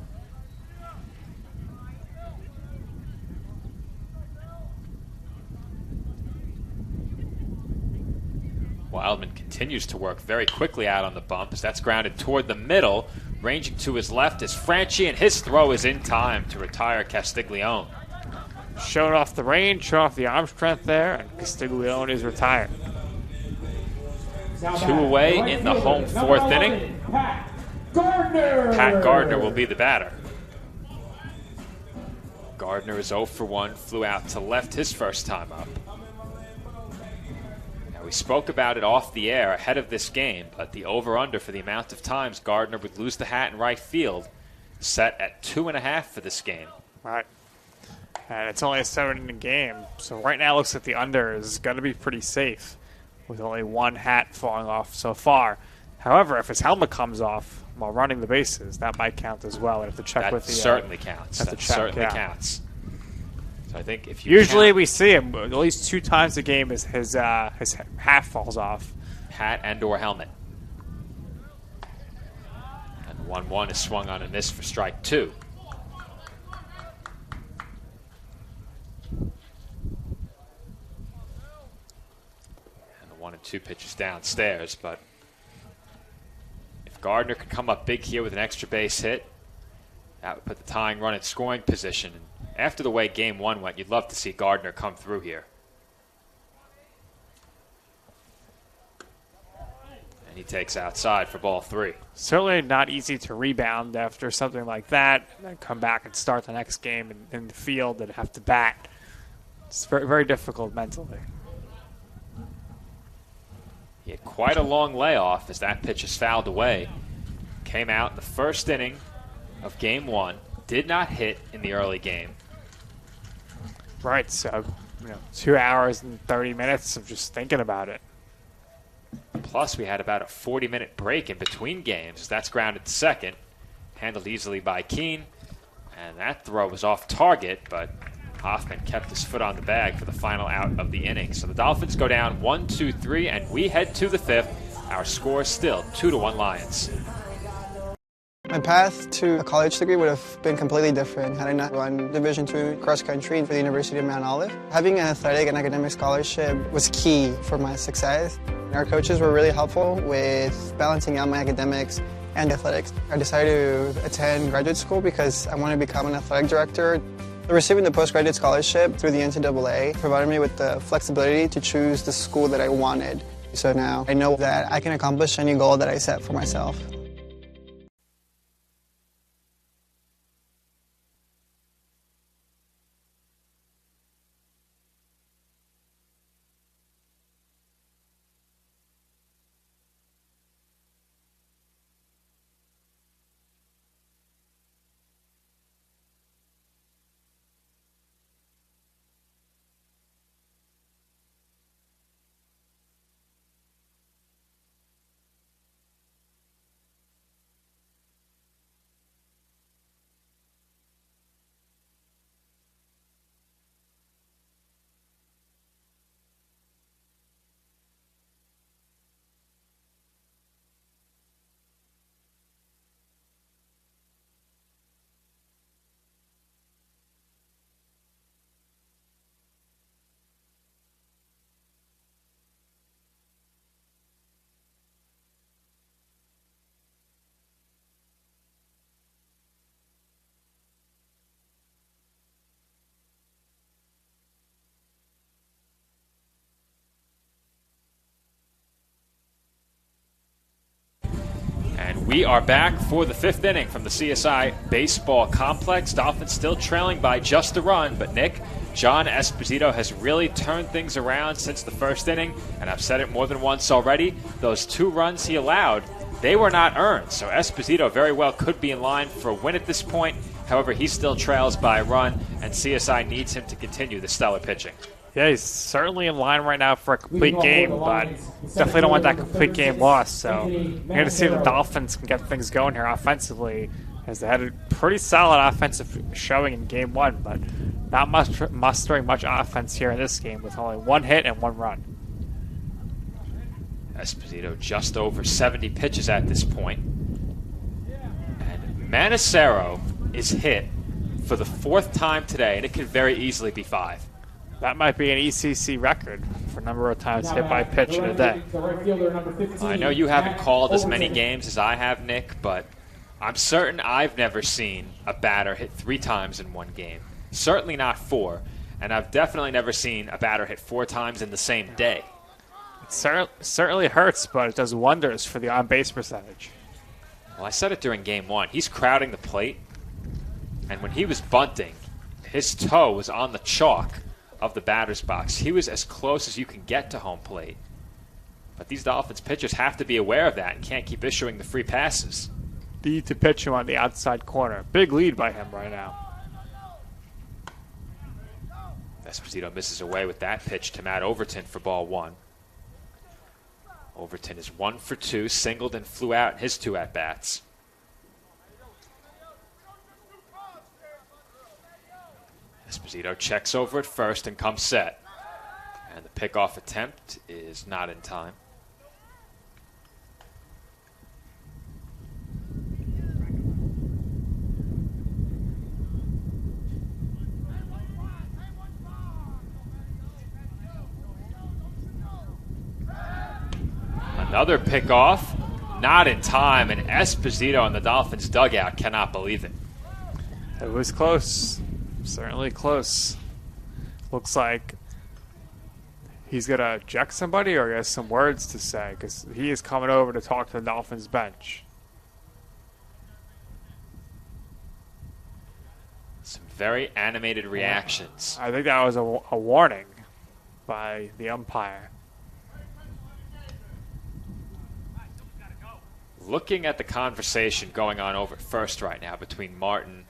Wildman continues to work very quickly out on the bump as that's grounded toward the middle. Ranging to his left is Franchi, and his throw is in time to retire Castiglione. Showed off the range, showed off the arm strength there, and Castiglione is retired. 2 away in the home 4th inning. Pat Gardner will be the batter. Gardner is 0 for 1, flew out to left his first time up. We spoke about it off the air ahead of this game, but the over-under for the amount of times Gardner would lose the hat in right field set at 2.5 for this game. Right. And it's only a 7-inning game, so right now it looks like the under is going to be pretty safe with only 1 hat falling off so far. However, if his helmet comes off while running the bases, that might count as well. I have to check that with the certainly counts. That certainly counts. So I think if you usually we see him at least 2 times a game is his hat falls off. Hat and or helmet. And the 1-1 is swung on and missed for strike 2. And the 1-2 pitch is downstairs, but if Gardner could come up big here with an extra base hit, that would put the tying run in scoring position. After the way Game 1 went, you'd love to see Gardner come through here. And he takes outside for ball 3. Certainly not easy to rebound after something like that and then come back and start the next game in the field and have to bat. It's very, very difficult mentally. He had quite a long layoff as that pitch is fouled away. Came out in the first inning of Game 1. Did not hit in the early game. Right, so 2 hours and 30 minutes of just thinking about it. Plus, we had about a 40-minute break in between games. That's grounded to second. Handled easily by Keene. And that throw was off target, but Hoffman kept his foot on the bag for the final out of the inning. So the Dolphins go down 1-2-3, and we head to the 5th. Our score is still 2-1 Lions. My path to a college degree would have been completely different had I not run Division II cross country for the University of Mount Olive. Having an athletic and academic scholarship was key for my success. Our coaches were really helpful with balancing out my academics and athletics. I decided to attend graduate school because I wanted to become an athletic director. Receiving the postgraduate scholarship through the NCAA provided me with the flexibility to choose the school that I wanted. So now I know that I can accomplish any goal that I set for myself. We are back for the 5th inning from the CSI Baseball Complex. Dolphins still trailing by just a run, but Nick, John Esposito has really turned things around since the 1st inning, and I've said it more than once already. Those 2 runs he allowed, they were not earned, so Esposito very well could be in line for a win at this point. However, he still trails by a run, and CSI needs him to continue the stellar pitching. Yeah, he's certainly in line right now for a complete game, but definitely don't want that complete game lost. So you're going to see the Dolphins can get things going here offensively, as they had a pretty solid offensive showing in Game 1, but not mustering much offense here in this game with only 1 hit and 1 run. Esposito just over 70 pitches at this point. And Manicero is hit for the 4th time today, and it could very easily be 5. That might be an ECC record for number of times hit by pitch in a day. I know you haven't called as many games as I have, Nick, but I'm certain I've never seen a batter hit 3 times in one game. Certainly not 4, and I've definitely never seen a batter hit 4 times in the same day. It certainly hurts, but it does wonders for the on-base percentage. Well, I said it during Game 1. He's crowding the plate, and when he was bunting, his toe was on the chalk of the batter's box. He was as close as you can get to home plate. But these Dolphins pitchers have to be aware of that and can't keep issuing the free passes. Need to pitch him on the outside corner. Big lead by him right now. Esposito misses away with that pitch to Matt Overton for ball 1. Overton is 1 for 2, singled and flew out in his 2 at-bats. Esposito checks over at first and comes set. And the pickoff attempt is not in time. Another pickoff, not in time, and Esposito in the Dolphins dugout cannot believe it. It was close. Certainly close. Looks like he's going to eject somebody or he has some words to say, because he is coming over to talk to the Dolphins bench. Some very animated reactions. I think that was a warning by the umpire. Looking at the conversation going on over at first right now between Martin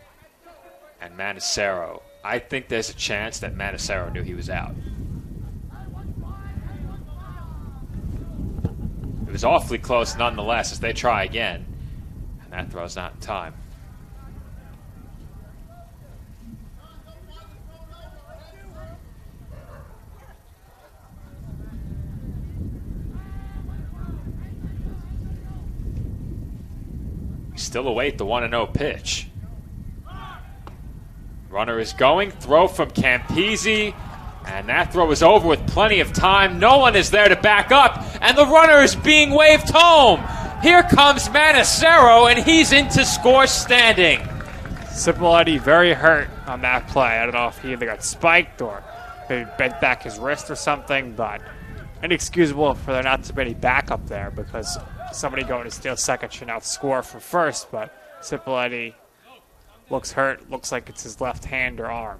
and Manicero, I think there's a chance that Manicero knew he was out. It was awfully close nonetheless as they try again, and that throw's not in time. We still await the 1-0 pitch. Runner is going, throw from Campisi, and that throw is over with plenty of time. No one is there to back up, and the runner is being waved home. Here comes Manicero, and he's in to score standing. Cipolleti very hurt on that play. I don't know if he either got spiked or maybe bent back his wrist or something, but inexcusable for there not to be any backup there, because somebody going to steal second should not score for first, but Cipolleti looks hurt. Looks like it's his left hand or arm.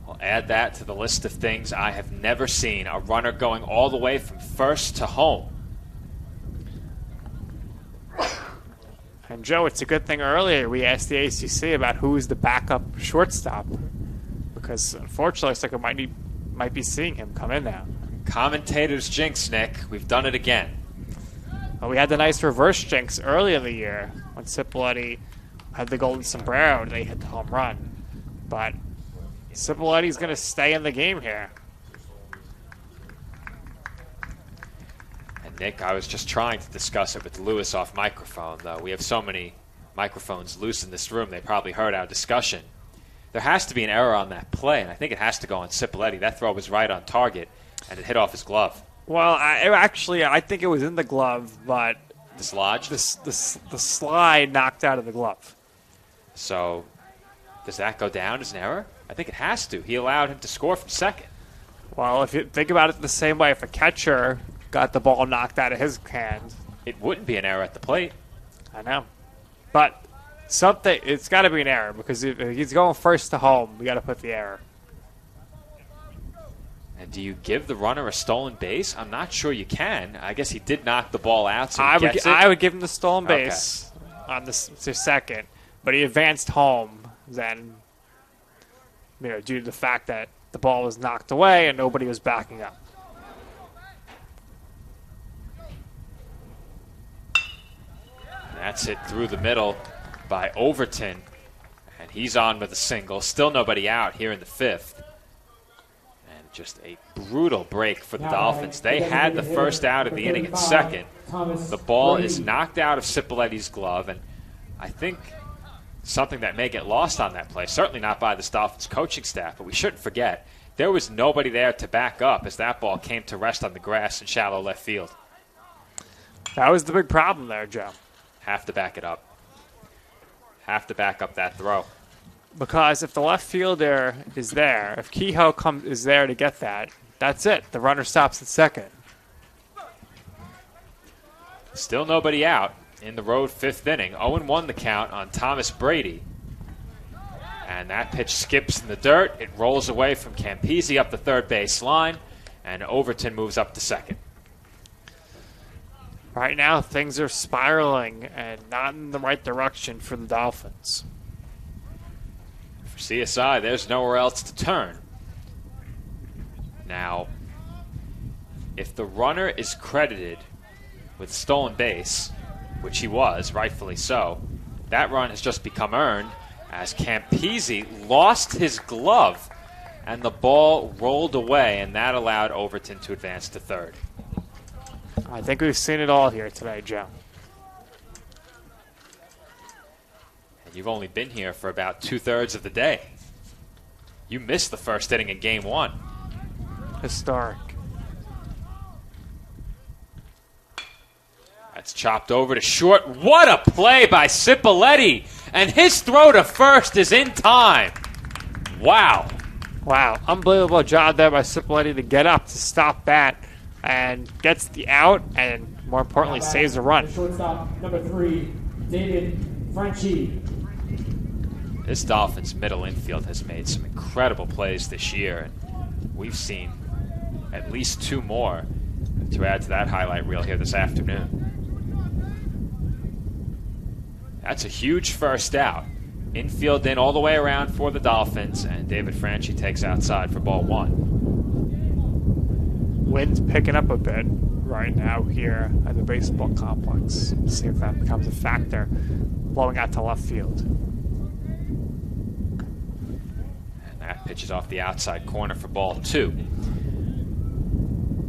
I'll add that to the list of things I have never seen. A runner going all the way from first to home. And Joe, it's a good thing earlier we asked the ACC about who is the backup shortstop, because unfortunately it's like it might be seeing him come in now. Commentators jinx, Nick. We've done it again. Well, we had the nice reverse jinx early in the year when Cipolleti had the golden sombrero and they hit the home run. But Cipolleti's going to stay in the game here. And Nick, I was just trying to discuss it with Lewis off microphone, though. We have so many microphones loose in this room, they probably heard our discussion. There has to be an error on that play, and I think it has to go on Cipolleti. That throw was right on target, and it hit off his glove. Well, I think it was in the glove, but dislodged. The slide knocked out of the glove. So, does that go down as an error? I think it has to. He allowed him to score from second. Well, if you think about it the same way, if a catcher got the ball knocked out of his hand, it wouldn't be an error at the plate. I know. But it's got to be an error because if he's going first to home, we got to put the error. And do you give the runner a stolen base? I'm not sure you can. I guess he did knock the ball out, so I would give him the stolen Okay. base on the second, but he advanced home then, due to the fact that the ball was knocked away and nobody was backing up. And that's hit through the middle by Overton, and he's on with a single. Still nobody out here in the fifth. And just a brutal break for the Dolphins. They had the first out of the inning in second. The ball is knocked out of Cipolletti's glove, and I think something that may get lost on that play, certainly not by this Dolphins coaching staff, but we shouldn't forget, there was nobody there to back up as that ball came to rest on the grass in shallow left field. That was the big problem there, Joe. Have to back it up. Have to back up that throw. Because if the left fielder is there, if Kehoe is there to get that, that's it. The runner stops at second. Still nobody out in the road fifth inning. 0-1 the count on Thomas Brady. And that pitch skips in the dirt. It rolls away from Campese up the third base line, and Overton moves up to second. Right now, things are spiraling and not in the right direction for the Dolphins. For CSI, there's nowhere else to turn. Now, if the runner is credited with stolen base, which he was, rightfully so, that run has just become earned as Campese lost his glove and the ball rolled away, and that allowed Overton to advance to third. I think we've seen it all here today, Joe. And you've only been here for about 2/3 of the day. You missed the first inning in game one. Historic. That's chopped over to short. What a play by Cipolletti! And his throw to first is in time. Wow. Wow. Unbelievable job there by Cipolletti to get up to stop that and gets the out and, more importantly, saves the run. Shortstop number 3, David Franchi. This Dolphins middle infield has made some incredible plays this year, and we've seen at least 2 more to add to that highlight reel here this afternoon. That's a huge first out. Infield in all the way around for the Dolphins, and David Franchi takes outside for ball 1. Wind's picking up a bit right now here at the baseball complex. See if that becomes a factor blowing out to left field. And that pitches off the outside corner for ball 2.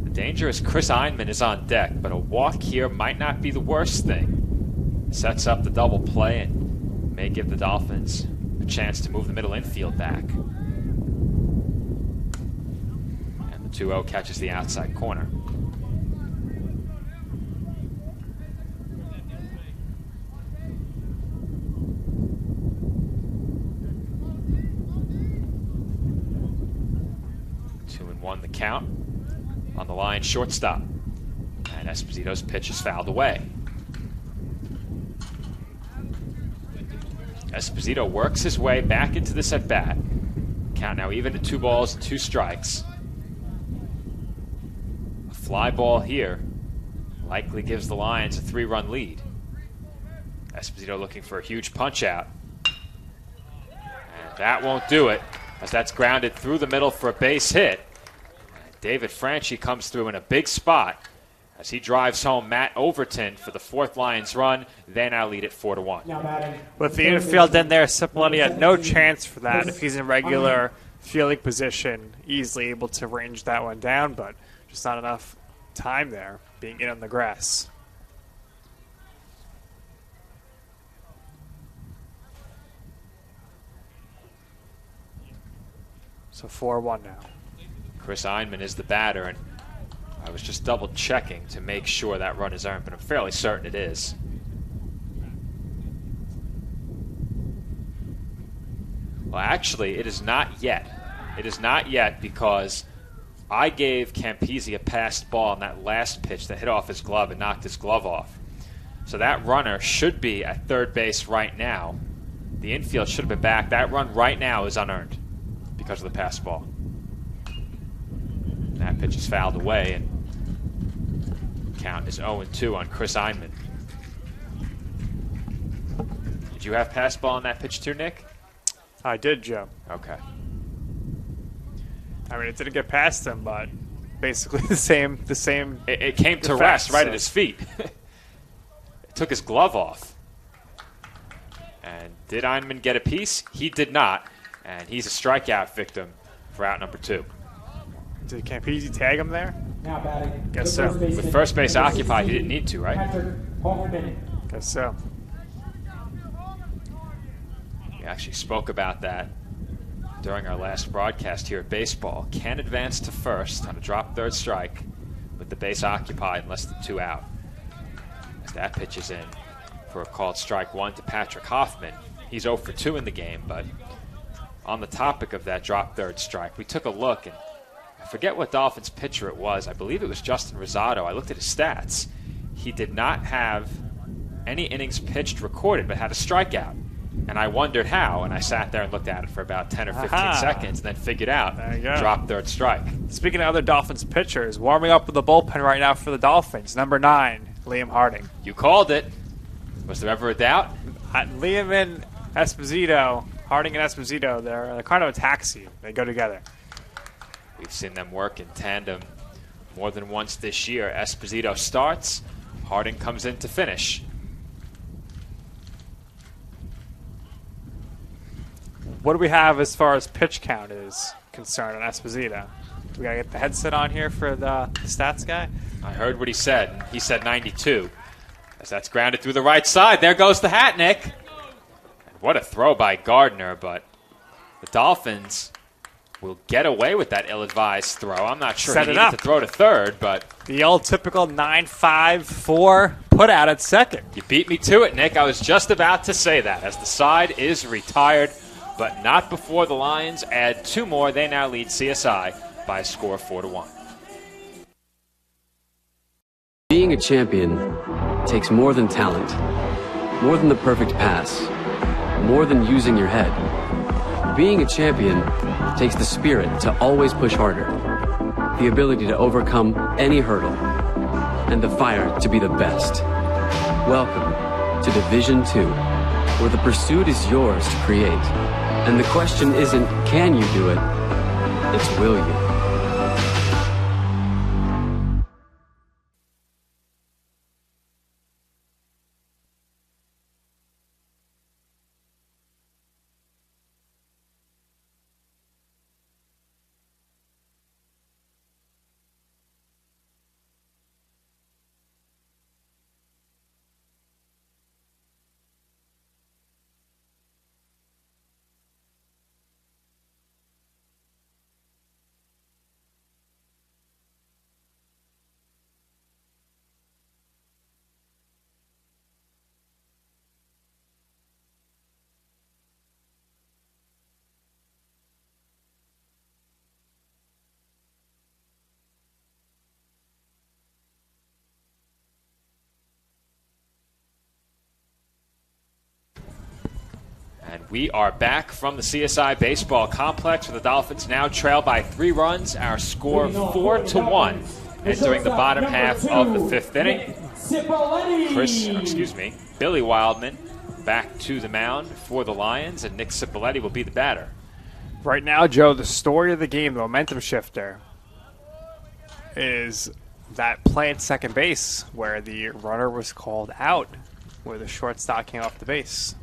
The danger is Chris Einman is on deck, but a walk here might not be the worst thing. Sets up the double play and may give the Dolphins a chance to move the middle infield back. 2-0 catches the outside corner. Two and one the count. On the line, shortstop. And Esposito's pitch is fouled away. Esposito works his way back into this at-bat. Count now even to 2 balls and 2 strikes. Fly ball here likely gives the Lions a 3-run lead. Esposito looking for a huge punch out. And that won't do it, as that's grounded through the middle for a base hit. And David Franchi comes through in a big spot as he drives home Matt Overton for the 4th Lions run. They now lead it 4-1. With the infield in there, Cipolletti had no chance for that if he's in regular fielding position, easily able to range that one down, but just not enough time there, being in on the grass. So 4-1 now. Chris Einman is the batter, and I was just double checking to make sure that run is earned, but I'm fairly certain it is. Well, actually, it is not yet. It is not yet because I gave Campese a passed ball on that last pitch that hit off his glove and knocked his glove off. So that runner should be at third base right now. The infield should have been back. That run right now is unearned because of the pass ball. That pitch is fouled away, and count is 0-2 on Chris Einman. Did you have pass ball on that pitch too, Nick? I did, Joe. Okay. I mean, it didn't get past him, but basically the same. It came to rest right at his feet. It took his glove off. And did Einman get a piece? He did not, and he's a strikeout victim for out number 2. Did Campese tag him there? Now batting. Guess so. With first base occupied, he didn't need to, right? Guess so. We actually spoke about that during our last broadcast here at Baseball. Can advance to first on a drop third strike with the base occupied and less than 2 out. As that pitch is in for a called strike 1 to Patrick Hoffman. He's 0 for 2 in the game, but on the topic of that drop third strike, we took a look, and I forget what Dolphins pitcher it was. I believe it was Justin Rosado. I looked at his stats. He did not have any innings pitched recorded, but had a strikeout. And I wondered how, and I sat there and looked at it for about 10 or 15 seconds and then figured out, drop third strike. Speaking of other Dolphins pitchers, warming up with the bullpen right now for the Dolphins, number 9, Liam Harding. You called it. Was there ever a doubt? Liam and Esposito, Harding and Esposito, they're kind of a taxi. They go together. We've seen them work in tandem more than once this year. Esposito starts, Harding comes in to finish. What do we have as far as pitch count is concerned on Esposito? Do we got to get the headset on here for the stats guy? I heard what he said. He said 92. As that's grounded through the right side. There goes the hat, Nick. And what a throw by Gardner, but the Dolphins will get away with that ill-advised throw. I'm not sure he needed to throw to third, but the old typical 9-5-4 put out at second. You beat me to it, Nick. I was just about to say that as the side is retired, but not before the Lions add 2 more. They now lead CSI by a score of 4-1. Being a champion takes more than talent, more than the perfect pass, more than using your head. Being a champion takes the spirit to always push harder, the ability to overcome any hurdle, and the fire to be the best. Welcome to Division 2, where the pursuit is yours to create. And the question isn't, can you do it? It's, will you? And we are back from the CSI Baseball Complex, where the Dolphins now trail by 3 runs. Our score 4-1, entering the bottom half of the 5th inning. Billy Wildman back to the mound for the Lions, and Nick Cipoletti will be the batter. Right now, Joe, the story of the game, the momentum shifter, is that play at second base where the runner was called out, where the shortstop came off the base.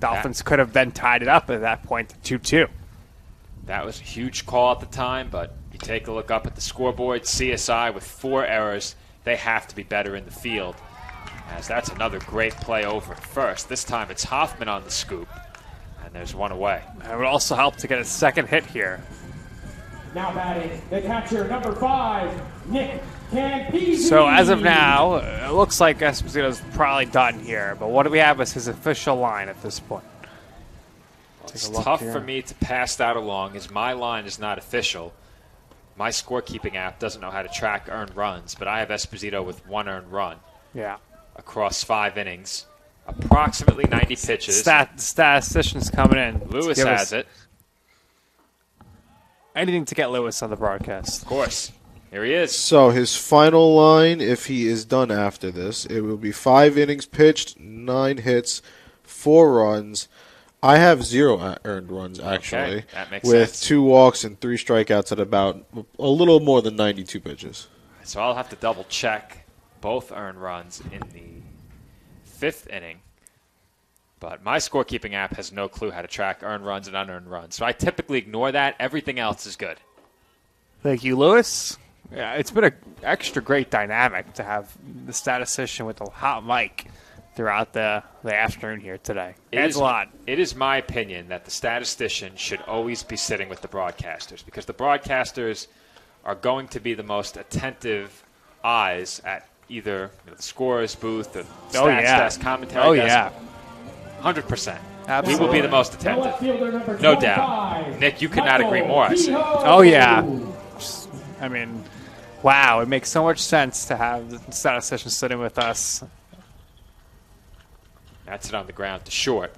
Dolphins could have then tied it up at that point to 2-2. That was a huge call at the time, but you take a look up at the scoreboard, CSI with 4 errors. They have to be better in the field, as that's another great play over at first. This time it's Hoffman on the scoop, and there's 1 away. It would also help to get a second hit here. Now batting, the catcher, number 5, Nick Campese. So as of now, it looks like Esposito's probably done here. But what do we have as his official line at this point? It's tough for me to pass that along, as my line is not official. My scorekeeping app doesn't know how to track earned runs, but I have Esposito with 1 earned run. Yeah. across 5 innings. Approximately 90 pitches. Statistician's coming in. Lewis has it. Anything to get Lewis on the broadcast. Of course. Here he is. So his final line, if he is done after this, it will be 5 innings pitched, 9 hits, 4 runs. I have 0 earned runs, actually, Okay, that makes with sense. 2 walks and 3 strikeouts at about a little more than 92 pitches. So I'll have to double check both earned runs in the 5th inning. But my scorekeeping app has no clue how to track earned runs and unearned runs. So I typically ignore that. Everything else is good. Thank you, Lewis. Yeah, it's been an extra great dynamic to have the statistician with the hot mic throughout the afternoon here today. Adds a lot. It is my opinion that the statistician should always be sitting with the broadcasters because the broadcasters are going to be the most attentive eyes at either the scorer's booth, the stats desk, commentary desk. 100%. Absolutely. We will be the most attentive. No doubt. Nick, you could not agree more, I see. Oh, yeah. I mean, wow. It makes so much sense to have the statistician sitting with us. That's it on the ground to short.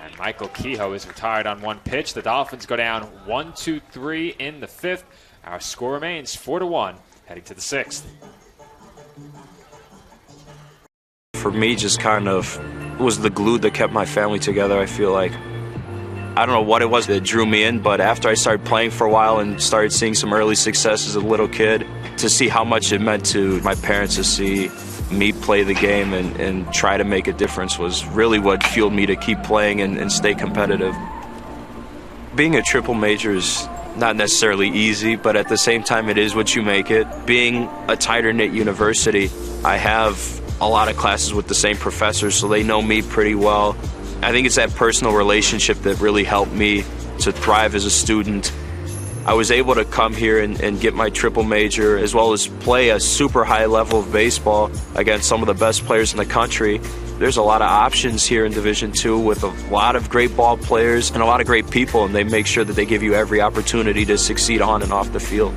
And Michael Kehoe is retired on 1 pitch. The Dolphins go down 1-2-3 in the 5th. Our score remains 4-1, heading to the 6th. For me, just kind of was the glue that kept my family together. I feel like I don't know what it was that drew me in, but after I started playing for a while and started seeing some early success as a little kid, to see how much it meant to my parents to see me play the game and try to make a difference was really what fueled me to keep playing and stay competitive. Being a triple major is not necessarily easy, but at the same time it is what you make it. Being a tighter-knit university, I have a lot of classes with the same professors, so they know me pretty well. I think it's that personal relationship that really helped me to thrive as a student. I was able to come here and get my triple major, as well as play a super high level of baseball against some of the best players in the country. There's a lot of options here in Division II with a lot of great ball players and a lot of great people, and they make sure that they give you every opportunity to succeed on and off the field.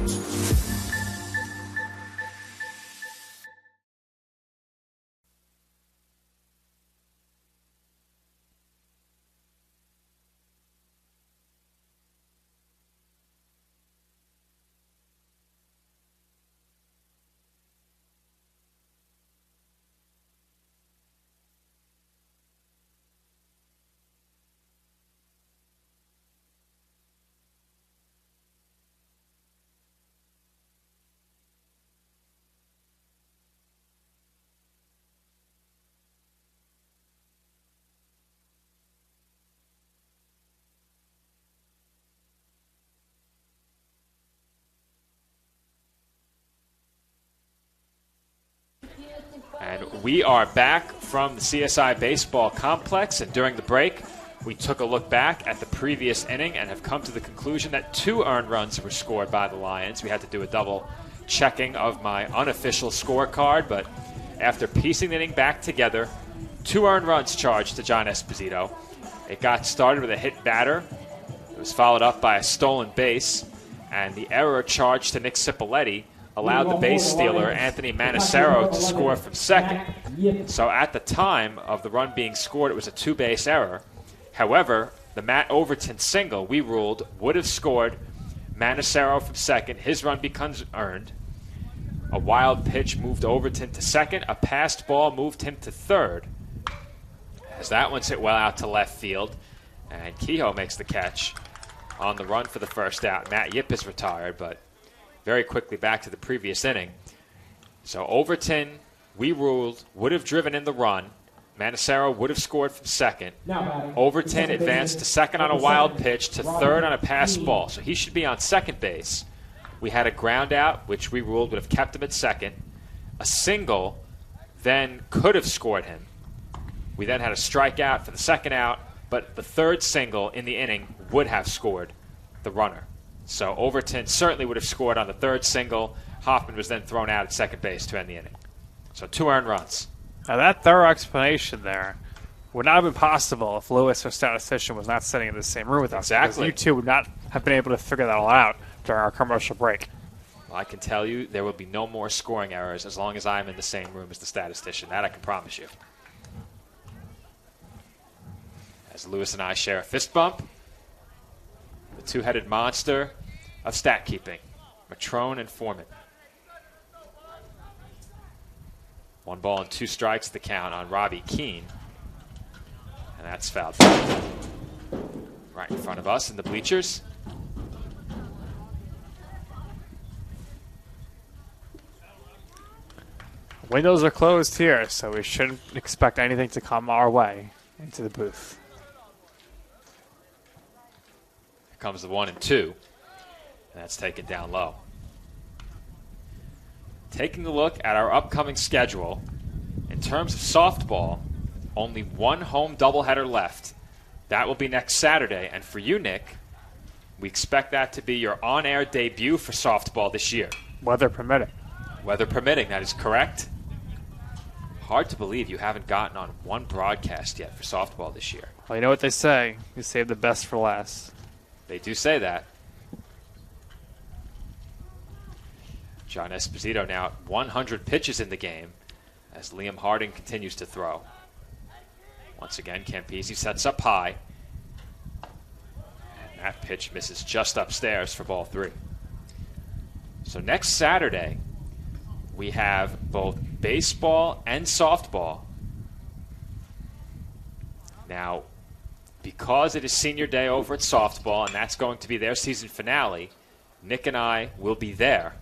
And we are back from the CSI Baseball Complex, and during the break, we took a look back at the previous inning and have come to the conclusion that 2 earned runs were scored by the Lions. We had to do a double checking of my unofficial scorecard, but after piecing the inning back together, 2 earned runs charged to John Esposito. It got started with a hit batter. It was followed up by a stolen base, and the error charged to Nick Cipoletti allowed the base stealer, Anthony Manacero, to score from second. So at the time of the run being scored, it was a 2-base error. However, the Matt Overton single, we ruled, would have scored Manacero from second. His run becomes earned. A wild pitch moved Overton to second. A passed ball moved him to third. As that one's hit well out to left field. And Kehoe makes the catch on the run for the first out. Matt Yip is retired, but very quickly back to the previous inning. So Overton, we ruled, would have driven in the run. Manacero would have scored from second. Overton advanced to second on a wild pitch, to third on a passed ball. So he should be on second base. We had a ground out, which we ruled would have kept him at second. A single then could have scored him. We then had a strikeout for the second out, but the third single in the inning would have scored the runner. So Overton certainly would have scored on the third single. Hoffman was then thrown out at second base to end the inning. So 2 earned runs. Now that thorough explanation there would not have been possible if Lewis, our statistician, was not sitting in the same room with us. Exactly. You two would not have been able to figure that all out during our commercial break. Well, I can tell you there will be no more scoring errors as long as I'm in the same room as the statistician. That I can promise you. As Lewis and I share a fist bump, the two-headed monster of stat keeping, Matrone and Foreman. 1 ball and 2 strikes the count on Robbie Keane. And that's fouled. Right in front of us in the bleachers. Windows are closed here, so we shouldn't expect anything to come our way into the booth. Here comes the 1 and 2. And that's taken down low. Taking a look at our upcoming schedule, in terms of softball, only 1 home doubleheader left. That will be next Saturday. And for you, Nick, we expect that to be your on-air debut for softball this year. Weather permitting. Weather permitting, that is correct. Hard to believe you haven't gotten on one broadcast yet for softball this year. Well, you know what they say. You save the best for last. They do say that. John Esposito now at 100 pitches in the game as Liam Harding continues to throw. Once again, Campese sets up high. And that pitch misses just upstairs for ball 3. So next Saturday, we have both baseball and softball. Now, because it is senior day over at softball, and that's going to be their season finale, Nick and I will be there.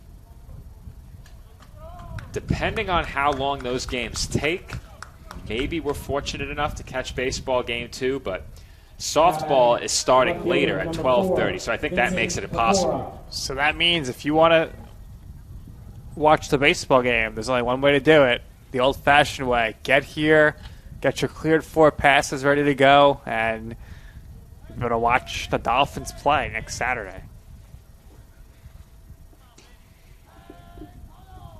Depending on how long those games take, maybe we're fortunate enough to catch baseball game 2, but softball is starting later at 12:30, so I think that makes it impossible. So that means if you want to watch the baseball game, there's only one way to do it, the old-fashioned way. Get here, get your cleared 4 passes ready to go, and you're going to watch the Dolphins play next Saturday.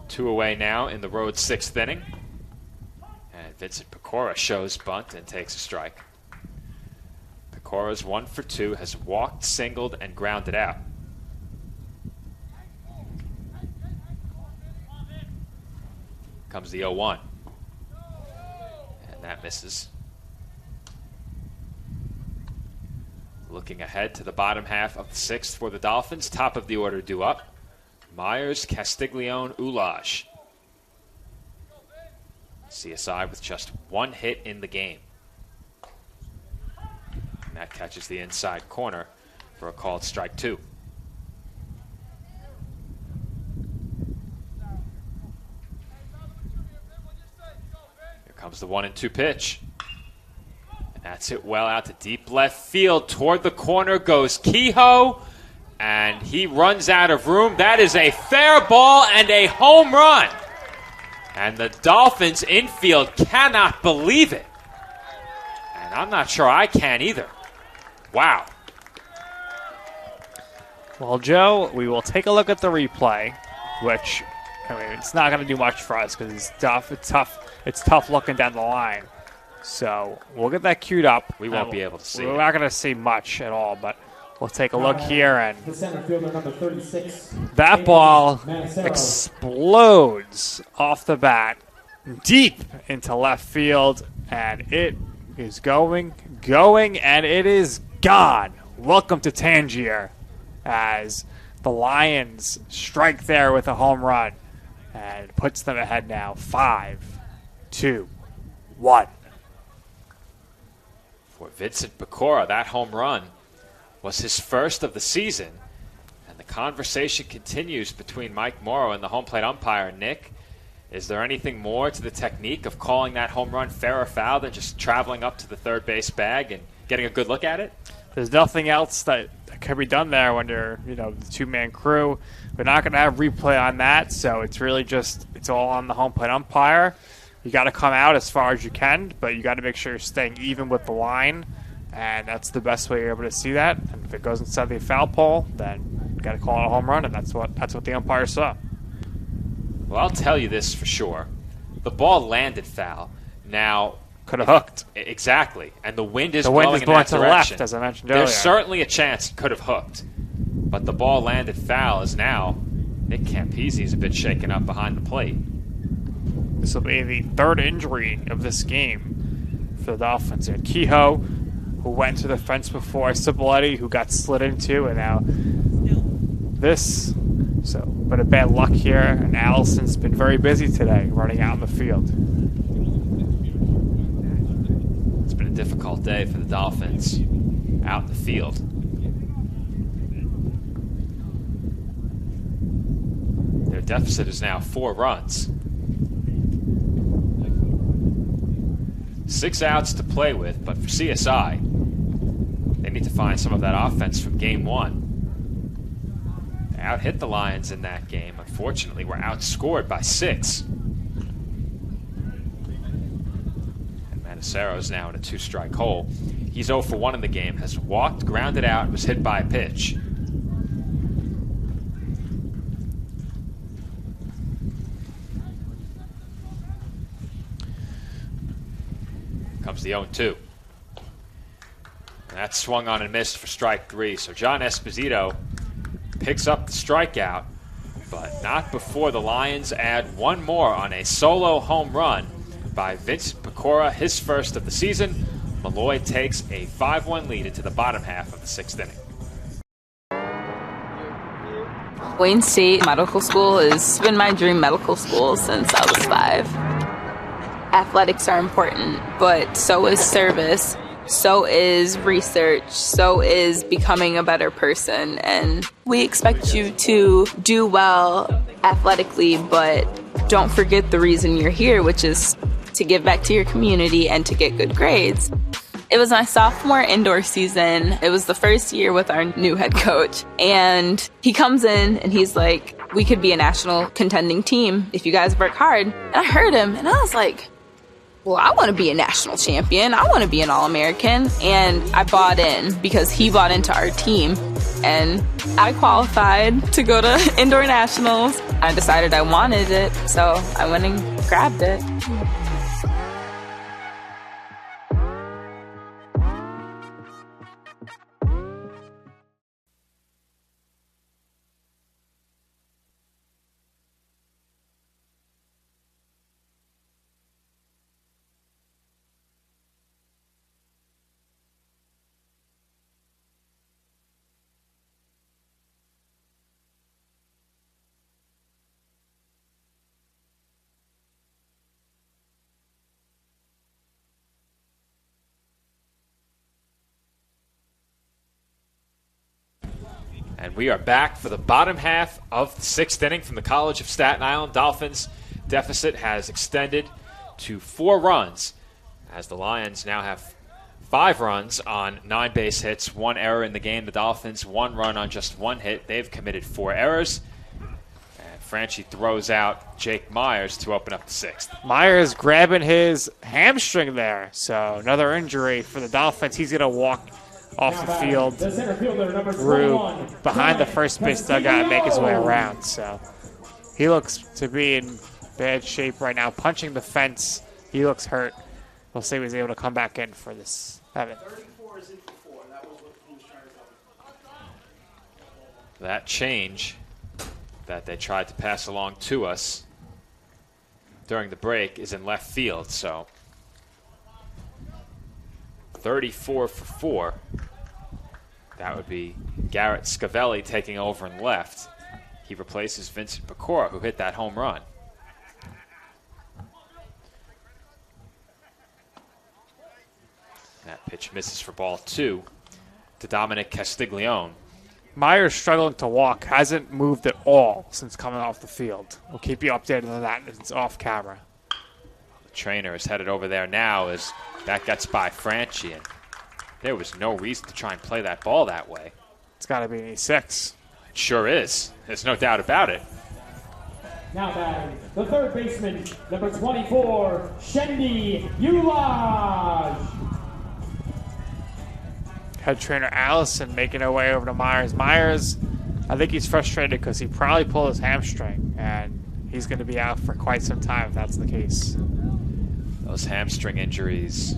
2 away now in the road 6th inning. And Vincent Pecora shows bunt and takes a strike. Pecora's 1 for 2, has walked, singled, and grounded out. Comes the 0-1. And that misses. Looking ahead to the bottom half of the 6th for the Dolphins. Top of the order due up. Myers, Castiglione, Ulaj. CSI with just 1 hit in the game. And that catches the inside corner for a called strike 2. Here comes the 1 and 2 pitch. And that's it well out to deep left field. Toward the corner goes Kehoe. And he runs out of room. That is a fair ball and a home run. And the Dolphins infield cannot believe it. And I'm not sure I can either. Wow. Well, Joe, we will take a look at the replay, which, I mean, it's not going to do much for us because it's tough. It's tough looking down the line. So we'll get that queued up. We won't be able to see We're it. not going to see much at all, but we'll take a look here, and The center fielder, number 36. that ball explodes off the bat deep into left field, and it is going, and it is gone. Welcome to Tangier, as the Lions strike there with a home run, and it puts them ahead now 5-2-1. For Vincent Pecora, that home run was his first of the season. And the conversation continues between Mike Morrow and the home plate umpire, Nick. Is there anything more to the technique of calling that home run fair or foul than just traveling up to the third base bag and getting a good look at it? There's nothing else that can be done there when you're, the two-man crew. We're not going to have replay on that, so it's really just, it's all on the home plate umpire. You got to come out as far as you can, but you got to make sure you're staying even with the line, and that's the best way you're able to see that. And if it goes inside the foul pole, then you got to call it a home run, and that's what the umpire saw. Well, I'll tell you this for sure. The ball landed foul. Now, could have hooked. Exactly. And the wind is blowing in that to the direction. left, as I mentioned earlier. There's certainly a chance it could have hooked. But the ball landed foul is now Nick Campese a bit shaken up behind the plate. This will be the third injury of this game for the Dolphins. And Kehoe, who went to the fence before, Cipoletti, who got slid into, and now this. So, but a bad luck here, and Allison's been very busy today running out in the field. It's been a difficult day for the Dolphins out in the field. Their deficit is now 4 runs. 6 outs to play with, but for CSI, they need to find some of that offense from game 1. They out-hit the Lions in that game. Unfortunately, were outscored by 6. And Manasero's now in a 2-strike hole. He's 0 for 1 in the game, has walked, grounded out, was hit by a pitch. Comes the 0-2. And that's swung on and missed for strike 3. So John Esposito picks up the strikeout, but not before the Lions add one more on a solo home run by Vincent Pecora, his first of the season. Molloy takes a 5-1 lead into the bottom half of the 6th inning. Wayne State Medical School has been my dream medical school since I was 5. Athletics are important, but so is service, so is research, so is becoming a better person. And we expect you to do well athletically, but don't forget the reason you're here, which is to give back to your community and to get good grades. It was my sophomore indoor season. It was the first year with our new head coach. And he comes in and he's like, we could be a national contending team if you guys work hard. And I heard him and I was like, well, I want to be a national champion. I want to be an All-American. And I bought in because he bought into our team. And I qualified to go to indoor nationals. I decided I wanted it, so I went and grabbed it. And we are back for the bottom half of the 6th inning from the College of Staten Island. Dolphins deficit has extended to 4 runs as the Lions now have 5 runs on 9 base hits, 1 error in the game. The Dolphins 1 run on just 1 hit. They've committed 4 errors. And Franchi throws out Jake Myers to open up the 6th. Myers grabbing his hamstring there. So another injury for the Dolphins. He's going to walk off the field through behind the first base dugout and make his way around. So he looks to be in bad shape right now. Punching the fence. He looks hurt. We'll see if he's able to come back in for this. That change that they tried to pass along to us during the break is in left field. So 34 for 4. That would be Garrett Scavelli taking over in left. He replaces Vincent Pecora, who hit that home run. That pitch misses for ball 2 to Dominic Castiglione. Myers struggling to walk, hasn't moved at all since coming off the field. We'll keep you updated on that. It's off camera. The trainer is headed over there now as that gets by Franchi, and there was no reason to try and play that ball that way. It's got to be an E6. It sure is. There's no doubt about it. Now batting, the third baseman, number 24, Shendi Ulaj. Head trainer Allison making her way over to Myers. Myers, I think he's frustrated because he probably pulled his hamstring, and he's going to be out for quite some time if that's the case. Those hamstring injuries,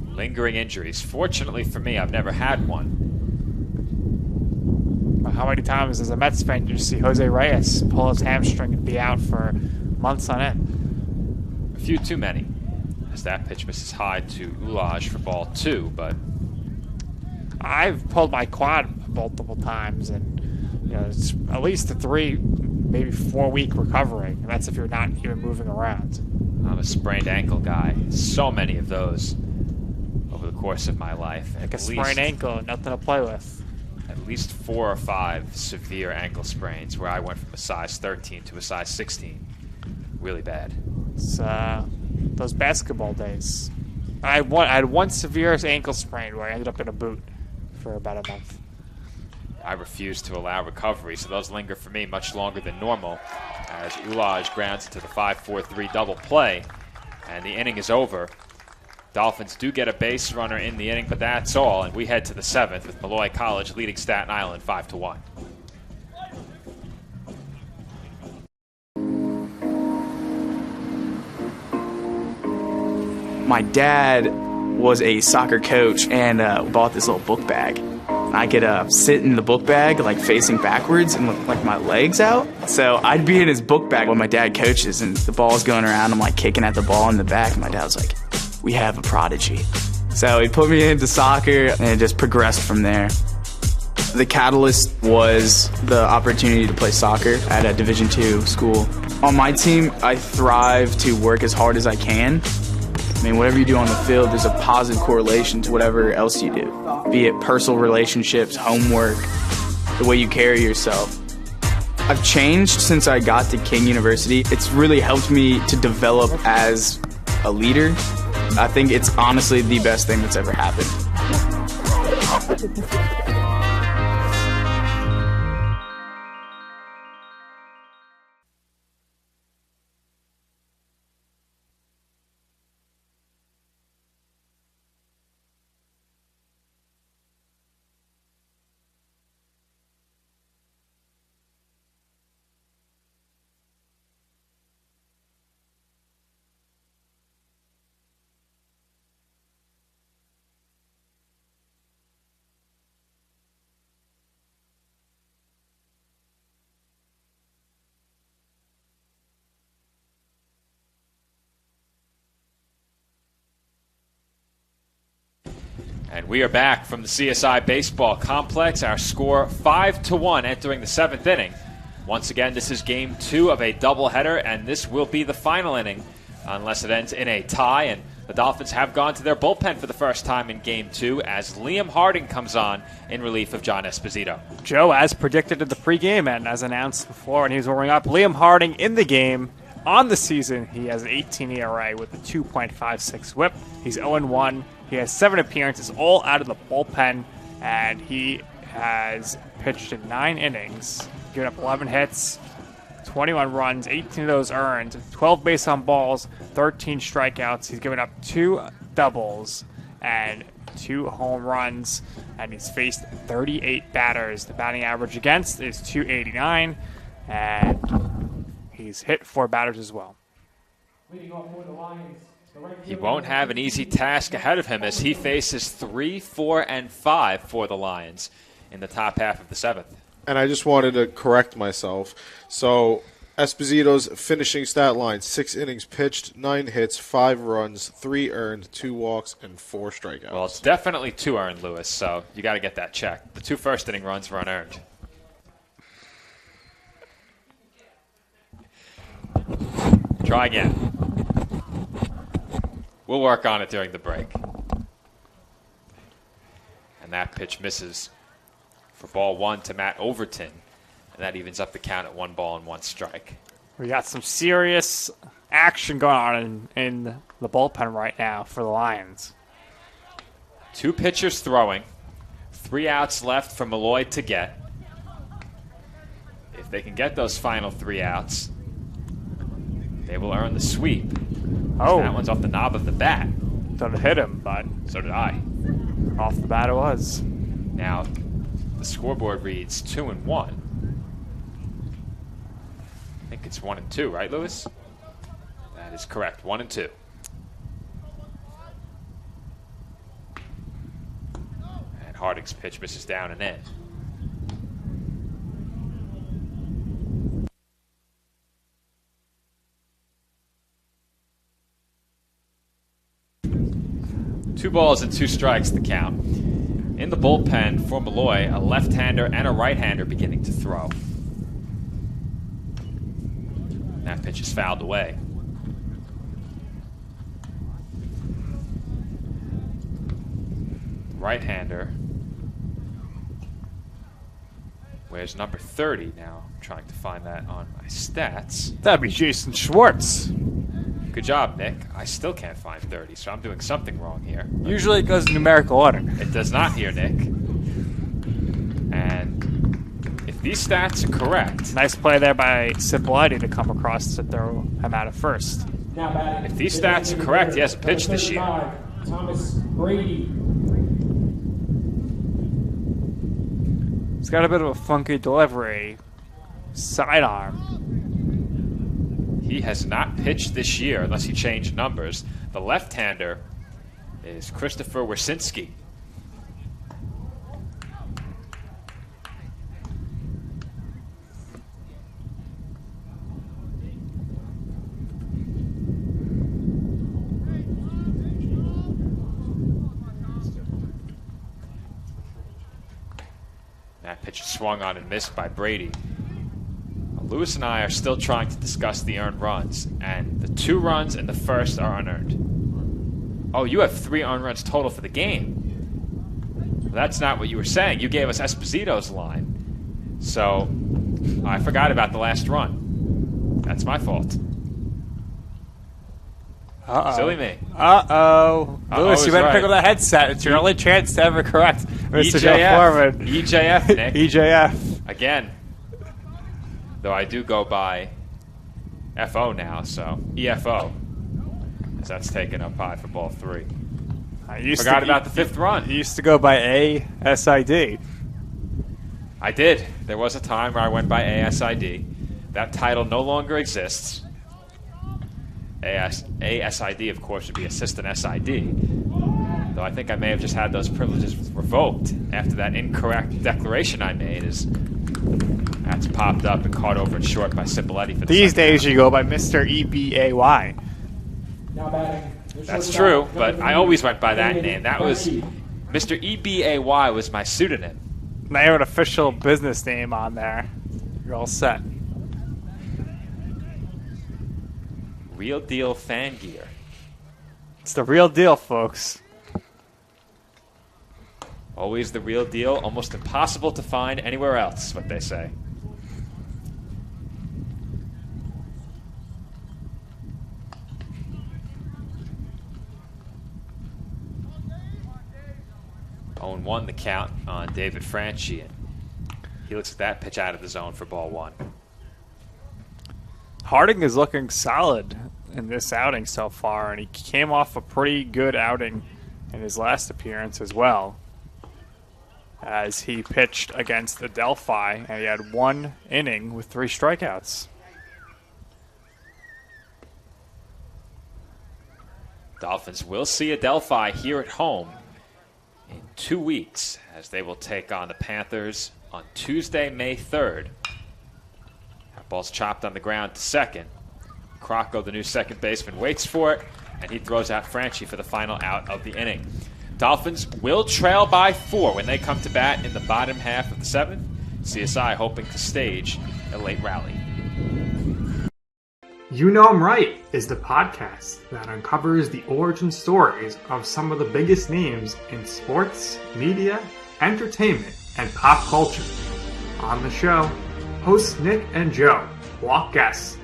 lingering injuries. Fortunately for me, I've never had one. how many times as a Mets fan did you see Jose Reyes pull his hamstring and be out for months on end? A few too many, as that pitch misses high to Ulaj for ball 2, but I've pulled my quad multiple times, and it's at least a 3, maybe 4-week recovery, and that's if you're not even moving around. I'm a sprained ankle guy. So many of those over the course of my life. Like a sprained ankle, nothing to play with. At least 4 or 5 severe ankle sprains where I went from a size 13 to a size 16. Really bad. It's those basketball days. I had one severe ankle sprain where I ended up in a boot for about a month. I refuse to allow recovery, so those linger for me much longer than normal as Ulaj grounds into the 5-4-3 double play, and the inning is over. Dolphins do get a base runner in the inning, but that's all, and we head to the 7th with Molloy College leading Staten Island 5-1. My dad was a soccer coach and bought this little book bag. I could sit in the book bag, like facing backwards and with like my legs out. So I'd be in his book bag when my dad coaches and the ball's going around. I'm like kicking at the ball in the back. And my dad was like, "We have a prodigy." So he put me into soccer and it just progressed from there. The catalyst was the opportunity to play soccer at a Division II school. On my team, I thrive to work as hard as I can. I mean, whatever you do on the field, there's a positive correlation to whatever else you do, be it personal relationships, homework, the way you carry yourself. I've changed since I got to King University. It's really helped me to develop as a leader. I think it's honestly the best thing that's ever happened. And we are back from the CSI Baseball Complex. Our score 5-1 entering the 7th inning. Once again, this is game 2 of a doubleheader, and this will be the final inning unless it ends in a tie. And the Dolphins have gone to their bullpen for the first time in game 2 as Liam Harding comes on in relief of John Esposito. Joe, as predicted in the pregame and as announced before when he was warming up, Liam Harding in the game. On the season, he has an 18 ERA with a 2.56 whip. He's 0-1. He has 7 appearances, all out of the bullpen, and he has pitched in 9 innings, given up 11 hits, 21 runs, 18 of those earned, 12 base on balls, 13 strikeouts. He's given up 2 doubles and 2 home runs, and he's faced 38 batters. The batting average against is .289, and he's hit 4 batters as well. Leading off for the Lions. He won't have an easy task ahead of him as he faces 3, 4, and 5 for the Lions in the top half of the 7th. And I just wanted to correct myself. So Esposito's finishing stat line: 6 innings pitched, 9 hits, 5 runs, 3 earned, 2 walks, and 4 strikeouts. Well, it's definitely 2 earned, Lewis, so you got to get that checked. The 2 first inning runs were unearned. Try again. We'll work on it during the break. And that pitch misses for ball 1 to Matt Overton. And that evens up the count at 1 ball and 1 strike. We got some serious action going on in the bullpen right now for the Lions. 2 pitchers throwing. 3 outs left for Molloy to get. If they can get those final 3 outs, they will earn the sweep. Oh. That one's off the knob of the bat. Don't hit him, but so did I. Off the bat it was. Now, the scoreboard reads 2-1. I think it's 1-2, right, Lewis? That is correct. 1-2. And Harding's pitch misses down and in. 2 balls and 2 strikes, the count. In the bullpen for Molloy, a left-hander and a right-hander beginning to throw. That pitch is fouled away. Right-hander. Where's number 30 now? I'm trying to find that on my stats. That'd be Jason Schwartz. Good job, Nick. I still can't find 30, so I'm doing something wrong here. Usually it goes in numerical order. It does not here, Nick. And if these stats are correct... Nice play there by Cipolliti to come across to throw him out at first. If these stats are correct, he hasn't pitched this year. Thomas Brady. He's got a bit of a funky delivery. Sidearm. He has not pitched this year unless he changed numbers. The left-hander is Christopher Wersinski. That pitch is swung on and missed by Brady. Lewis and I are still trying to discuss the earned runs, and the 2 runs in the first are unearned. Oh, you have 3 earned runs total for the game. Well, that's not what you were saying. You gave us Esposito's line. So, I forgot about the last run. That's my fault. Uh-oh. Silly me. Uh-oh. Lewis, you better right. pick up the headset. It's your only chance to ever correct Mr. Joe EJF. Foreman. EJF, Nick. EJF. Again. Though I do go by FO now, so EFO. As that's taken up high for ball 3. Forgot about the 5th run. You used to go by ASID. I did. There was a time where I went by ASID. That title no longer exists. ASID, of course, would be Assistant SID. Though I think I may have just had those privileges revoked after that incorrect declaration I made. That's popped up and caught over and short by Cipolliti for the These second days you go by Mr. EBAY. That's true, but I always went by that name. That was Mr. EBAY was my pseudonym. Now you have an official business name on there. You're all set. Real deal fan gear. It's the real deal, folks. Always the real deal. Almost impossible to find anywhere else, what they say. Owen won the count on David Franchi, and he looks at that pitch out of the zone for ball 1. Harding is looking solid in this outing so far, and he came off a pretty good outing in his last appearance as well, as he pitched against Adelphi, and he had 1 inning with 3 strikeouts. Dolphins will see Adelphi here at home in 2 weeks, as they will take on the Panthers on Tuesday, May 3rd. That ball's chopped on the ground to second. Crocco, the new second baseman, waits for it, and he throws out Franchi for the final out of the inning. Dolphins will trail by 4 when they come to bat in the bottom half of the 7th. CSI hoping to stage a late rally. You Know 'Em Right is the podcast that uncovers the origin stories of some of the biggest names in sports, media, entertainment, and pop culture. On the show, hosts Nick and Joe walk guests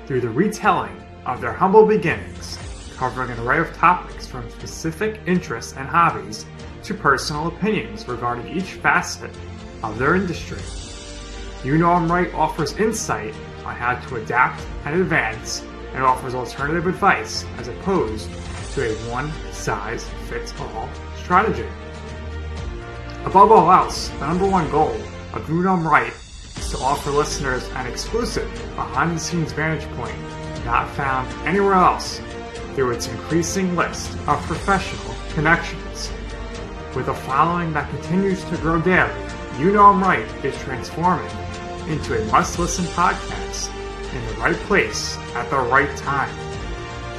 through the retelling of their humble beginnings, covering an array of topics from specific interests and hobbies to personal opinions regarding each facet of their industry. You Know 'Em Right offers insight on how to adapt and advance, and offers alternative advice as opposed to a one-size-fits-all strategy. Above all else, the number one goal of You Know 'Em Right is to offer listeners an exclusive behind-the-scenes vantage point not found anywhere else through its increasing list of professional connections. With a following that continues to grow daily, You Know 'Em Right is transforming into a must-listen podcast in the right place at the right time.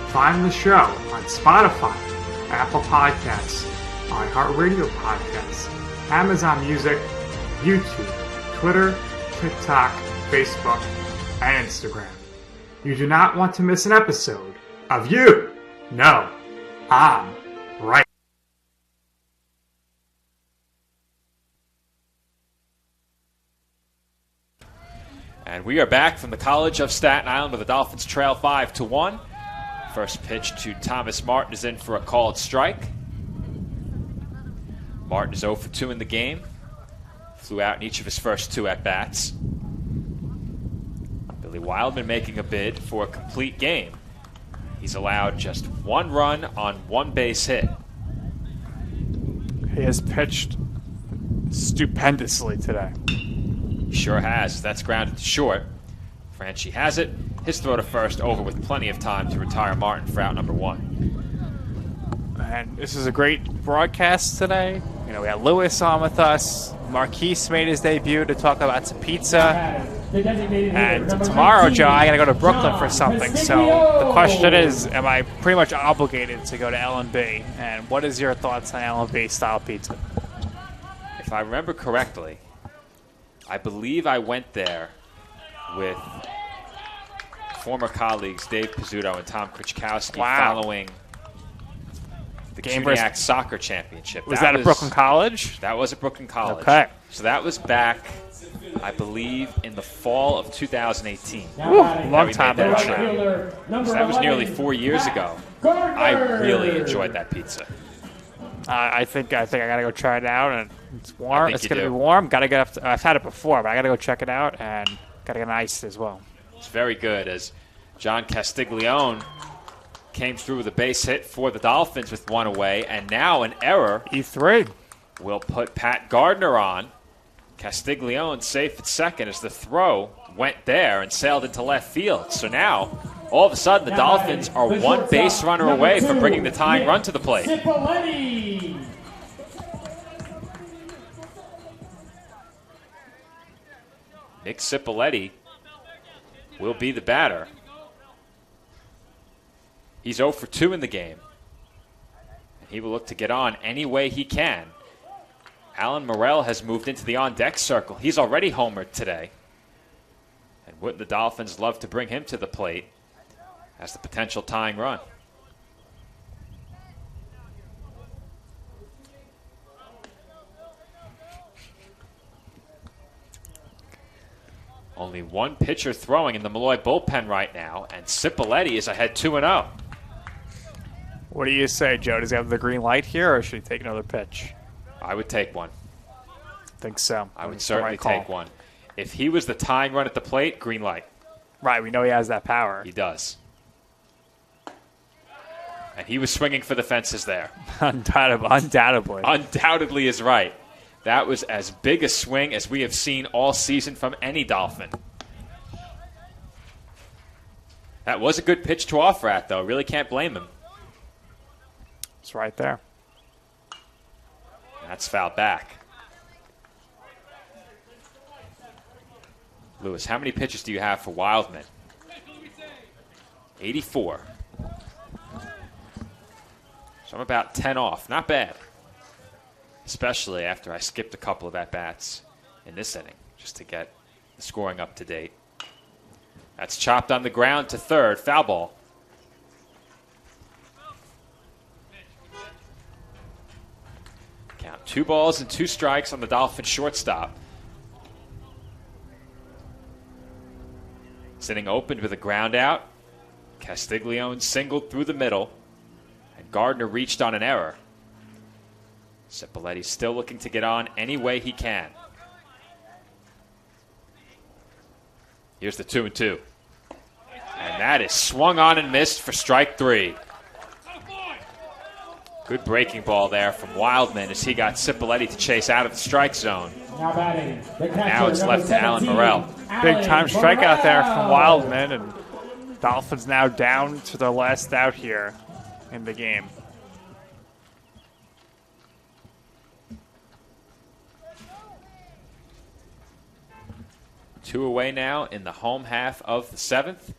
Find the show on Spotify, Apple Podcasts, iHeartRadio Podcasts, Amazon Music, YouTube, Twitter, TikTok, Facebook, and Instagram. You do not want to miss an episode of You Know I'm Right. And we are back from the College of Staten Island, where the Dolphins trail 5-1. First pitch to Thomas Martin is in for a called strike. Martin is 0 for 2 in the game. Flew out in each of his first 2 at-bats. Billy Wildman making a bid for a complete game. He's allowed just 1 run on 1 base hit. He has pitched stupendously today. He sure has. That's grounded to short. Franchi has it. His throw to first over with plenty of time to retire Martin for out number 1. And this is a great broadcast today. You know, we had Lewis on with us. Marquise made his debut to talk about some pizza. And tomorrow, Joe, I got to go to Brooklyn for something. So the question is, am I pretty much obligated to go to L&B? And what is your thoughts on L&B style pizza? If I remember correctly, I believe I went there with former colleagues Dave Pizzuto and Tom Krichkowski following the Cuniac Soccer Championship. Was that at Brooklyn College? That was at Brooklyn College. Okay. So that was back, I believe, in the fall of 2018. Long time ago. So that was nearly 4 years ago. I really enjoyed that pizza. I think I gotta go try it out, and it's warm. It's gonna do. be warm. Gotta get up. I've had it before, but I gotta go check it out, and gotta get iced as well. It's very good, as John Castiglione came through with a base hit for the Dolphins with 1 away, and now an error. E3 will put Pat Gardner on. Castiglione safe at second as the throw went there and sailed into left field. So now, all of a sudden, the Dolphins are 1 base runner away from bringing the tying run to the plate. Nick Cipoletti will be the batter. He's 0 for 2 in the game. He will look to get on any way he can. Alan Morrell has moved into the on-deck circle. He's already homered today. And wouldn't the Dolphins love to bring him to the plate as the potential tying run? Only 1 pitcher throwing in the Molloy bullpen right now, and Cipoletti is ahead 2-0. What do you say, Joe? Does he have the green light here, or should he take another pitch? I would take one. Think so. I would certainly take one. If he was the tying run at the plate, green light. Right, we know he has that power. He does. And he was swinging for the fences there. Undoubtedly. Undoubtedly is right. That was as big a swing as we have seen all season from any Dolphin. That was a good pitch to offer at, though. Really can't blame him. It's right there. That's fouled back. Lewis, how many pitches do you have for Wildman? 84. So I'm about 10 off. Not bad. Especially after I skipped a couple of at-bats in this inning just to get the scoring up to date. That's chopped on the ground to third. Foul ball. Count 2 balls and 2 strikes on the Dolphins shortstop. Sitting opened with a ground out. Castiglione singled through the middle. And Gardner reached on an error. Cipoletti still looking to get on any way he can. Here's the 2-2. And that is swung on and missed for strike 3. Good breaking ball there from Wildman as he got Cipoletti to chase out of the strike zone. Now it's left to Alan Morrell. Big time strikeout there from Wildman, and Dolphins now down to their last out here in the game. Two away now in the home half of the 7th.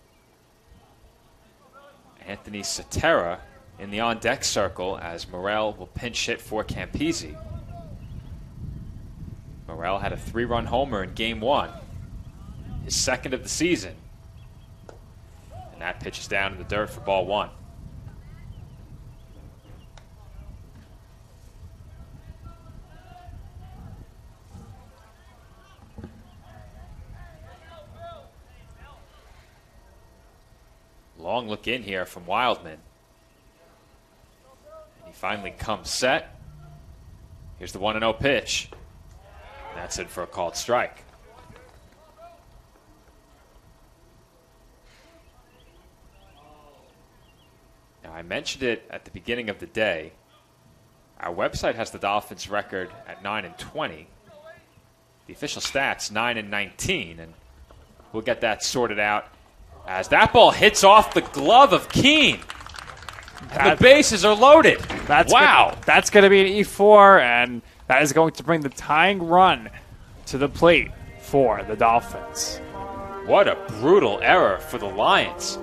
Anthony Cetera in the on-deck circle as Morel will pinch hit for Campisi. Morel had a 3-run homer in Game 1, his second of the season. And that pitch is down in the dirt for ball 1. Long look in here from Wildman. And he finally comes set. Here's the 1-0 pitch. That's it for a called strike. Now, I mentioned it at the beginning of the day. Our website has the Dolphins record at 9-20. The official stats 9-19, and we'll get that sorted out as that ball hits off the glove of Keene. And the bases are loaded. Wow. That's going to be an E4, and that is going to bring the tying run to the plate for the Dolphins. What a brutal error for the Lions.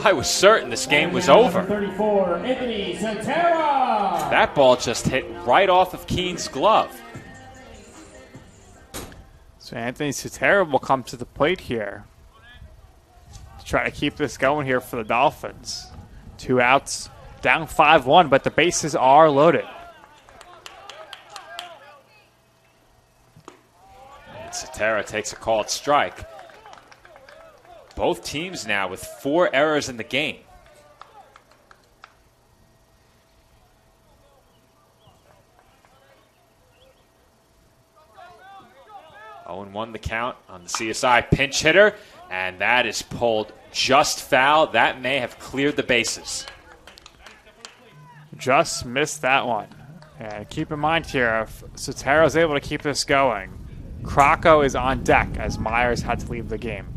I was certain this game was over. 34, Anthony Santera. That ball just hit right off of Keene's glove. So Anthony Santera will come to the plate here to try to keep this going here for the Dolphins. 2 outs, down 5-1, but the bases are loaded. And Santera takes a called strike. Both teams now with 4 errors in the game. Oh, 0-1 the count on the CSI pinch hitter, and that is pulled just foul. That may have cleared the bases. Just missed that one. And keep in mind here, if Sotero is able to keep this going, Crocco is on deck as Myers had to leave the game.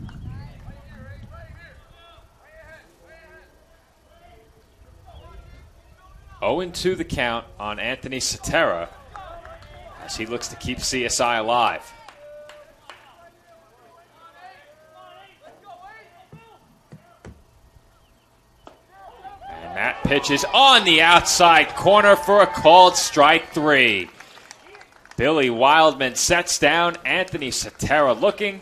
Oh, 0-2 the count on Anthony Sotero as he looks to keep CSI alive. And that pitch is on the outside corner for a called strike 3. Billy Wildman sets down Anthony Sotero looking,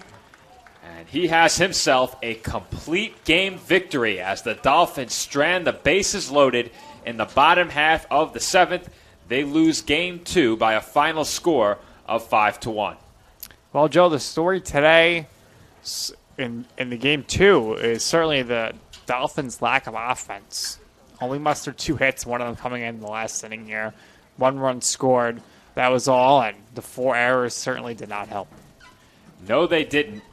and he has himself a complete game victory as the Dolphins strand the bases loaded in the bottom half of the 7th. They lose Game 2 by a final score of 5-1. Well, Joe, the story today in the Game 2 is certainly the Dolphins' lack of offense. Only mustered 2 hits, one of them coming in the last inning here. 1 run scored. That was all, and the 4 errors certainly did not help. No, they didn't.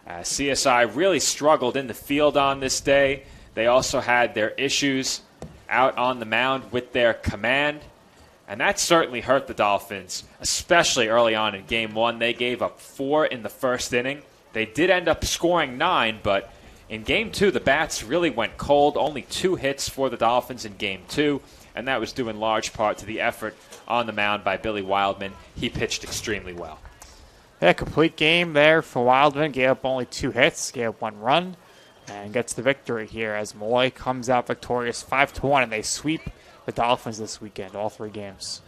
CSI really struggled in the field on this day. They also had their issues out on the mound with their command, and that certainly hurt the Dolphins, especially early on in Game 1. They gave up 4 in the first inning. They did end up scoring 9, but in Game 2, the bats really went cold. Only 2 hits for the Dolphins in Game 2, and that was due in large part to the effort on the mound by Billy Wildman. He pitched extremely well. Yeah, complete game there for Wildman. Gave up only 2 hits, gave up 1 run, and gets the victory here as Molloy comes out victorious 5-1, and they sweep the Dolphins this weekend, all 3 games.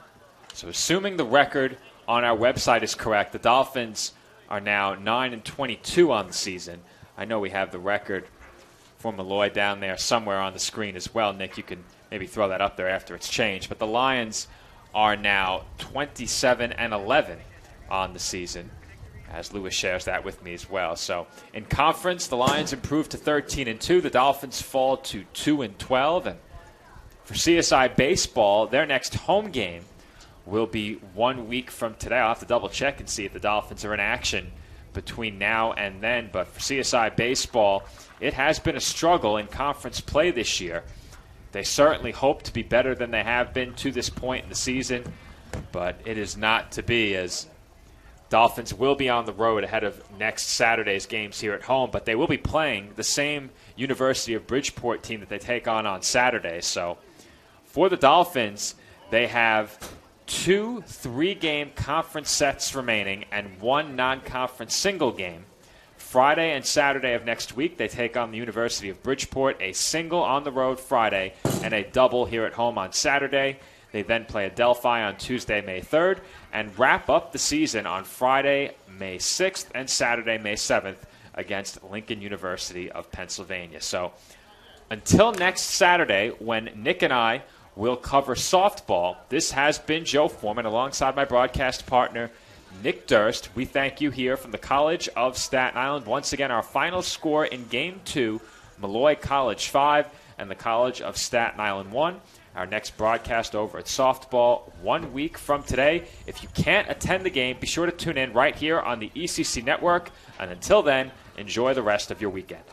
So assuming the record on our website is correct, the Dolphins are now 9-22 on the season. I know we have the record for Molloy down there somewhere on the screen as well. Nick, you can maybe throw that up there after it's changed. But the Lions are now 27-11 on the season, as Lewis shares that with me as well. So in conference, the Lions improve to 13-2. The Dolphins fall to 2-12. And for CSI Baseball, their next home game will be 1 week from today. I'll have to double check and see if the Dolphins are in action between now and then. But for CSI Baseball, it has been a struggle in conference play this year. They certainly hope to be better than they have been to this point in the season, but it is not to be, as Dolphins will be on the road ahead of next Saturday's games here at home, but they will be playing the same University of Bridgeport team that they take on Saturday. So for the Dolphins, they have 2 3-game conference sets remaining and 1 non-conference single game. Friday and Saturday of next week, they take on the University of Bridgeport, a single on the road Friday and a double here at home on Saturday. They then play Adelphi on Tuesday, May 3rd, and wrap up the season on Friday, May 6th, and Saturday, May 7th, against Lincoln University of Pennsylvania. So until next Saturday, when Nick and I will cover softball, this has been Joe Foreman alongside my broadcast partner, Nick Durst. We thank you here from the College of Staten Island. Once again, our final score in Game 2, Molloy College 5 and the College of Staten Island 1. Our next broadcast over at softball 1 week from today. If you can't attend the game, be sure to tune in right here on the ECC Network. And until then, enjoy the rest of your weekend.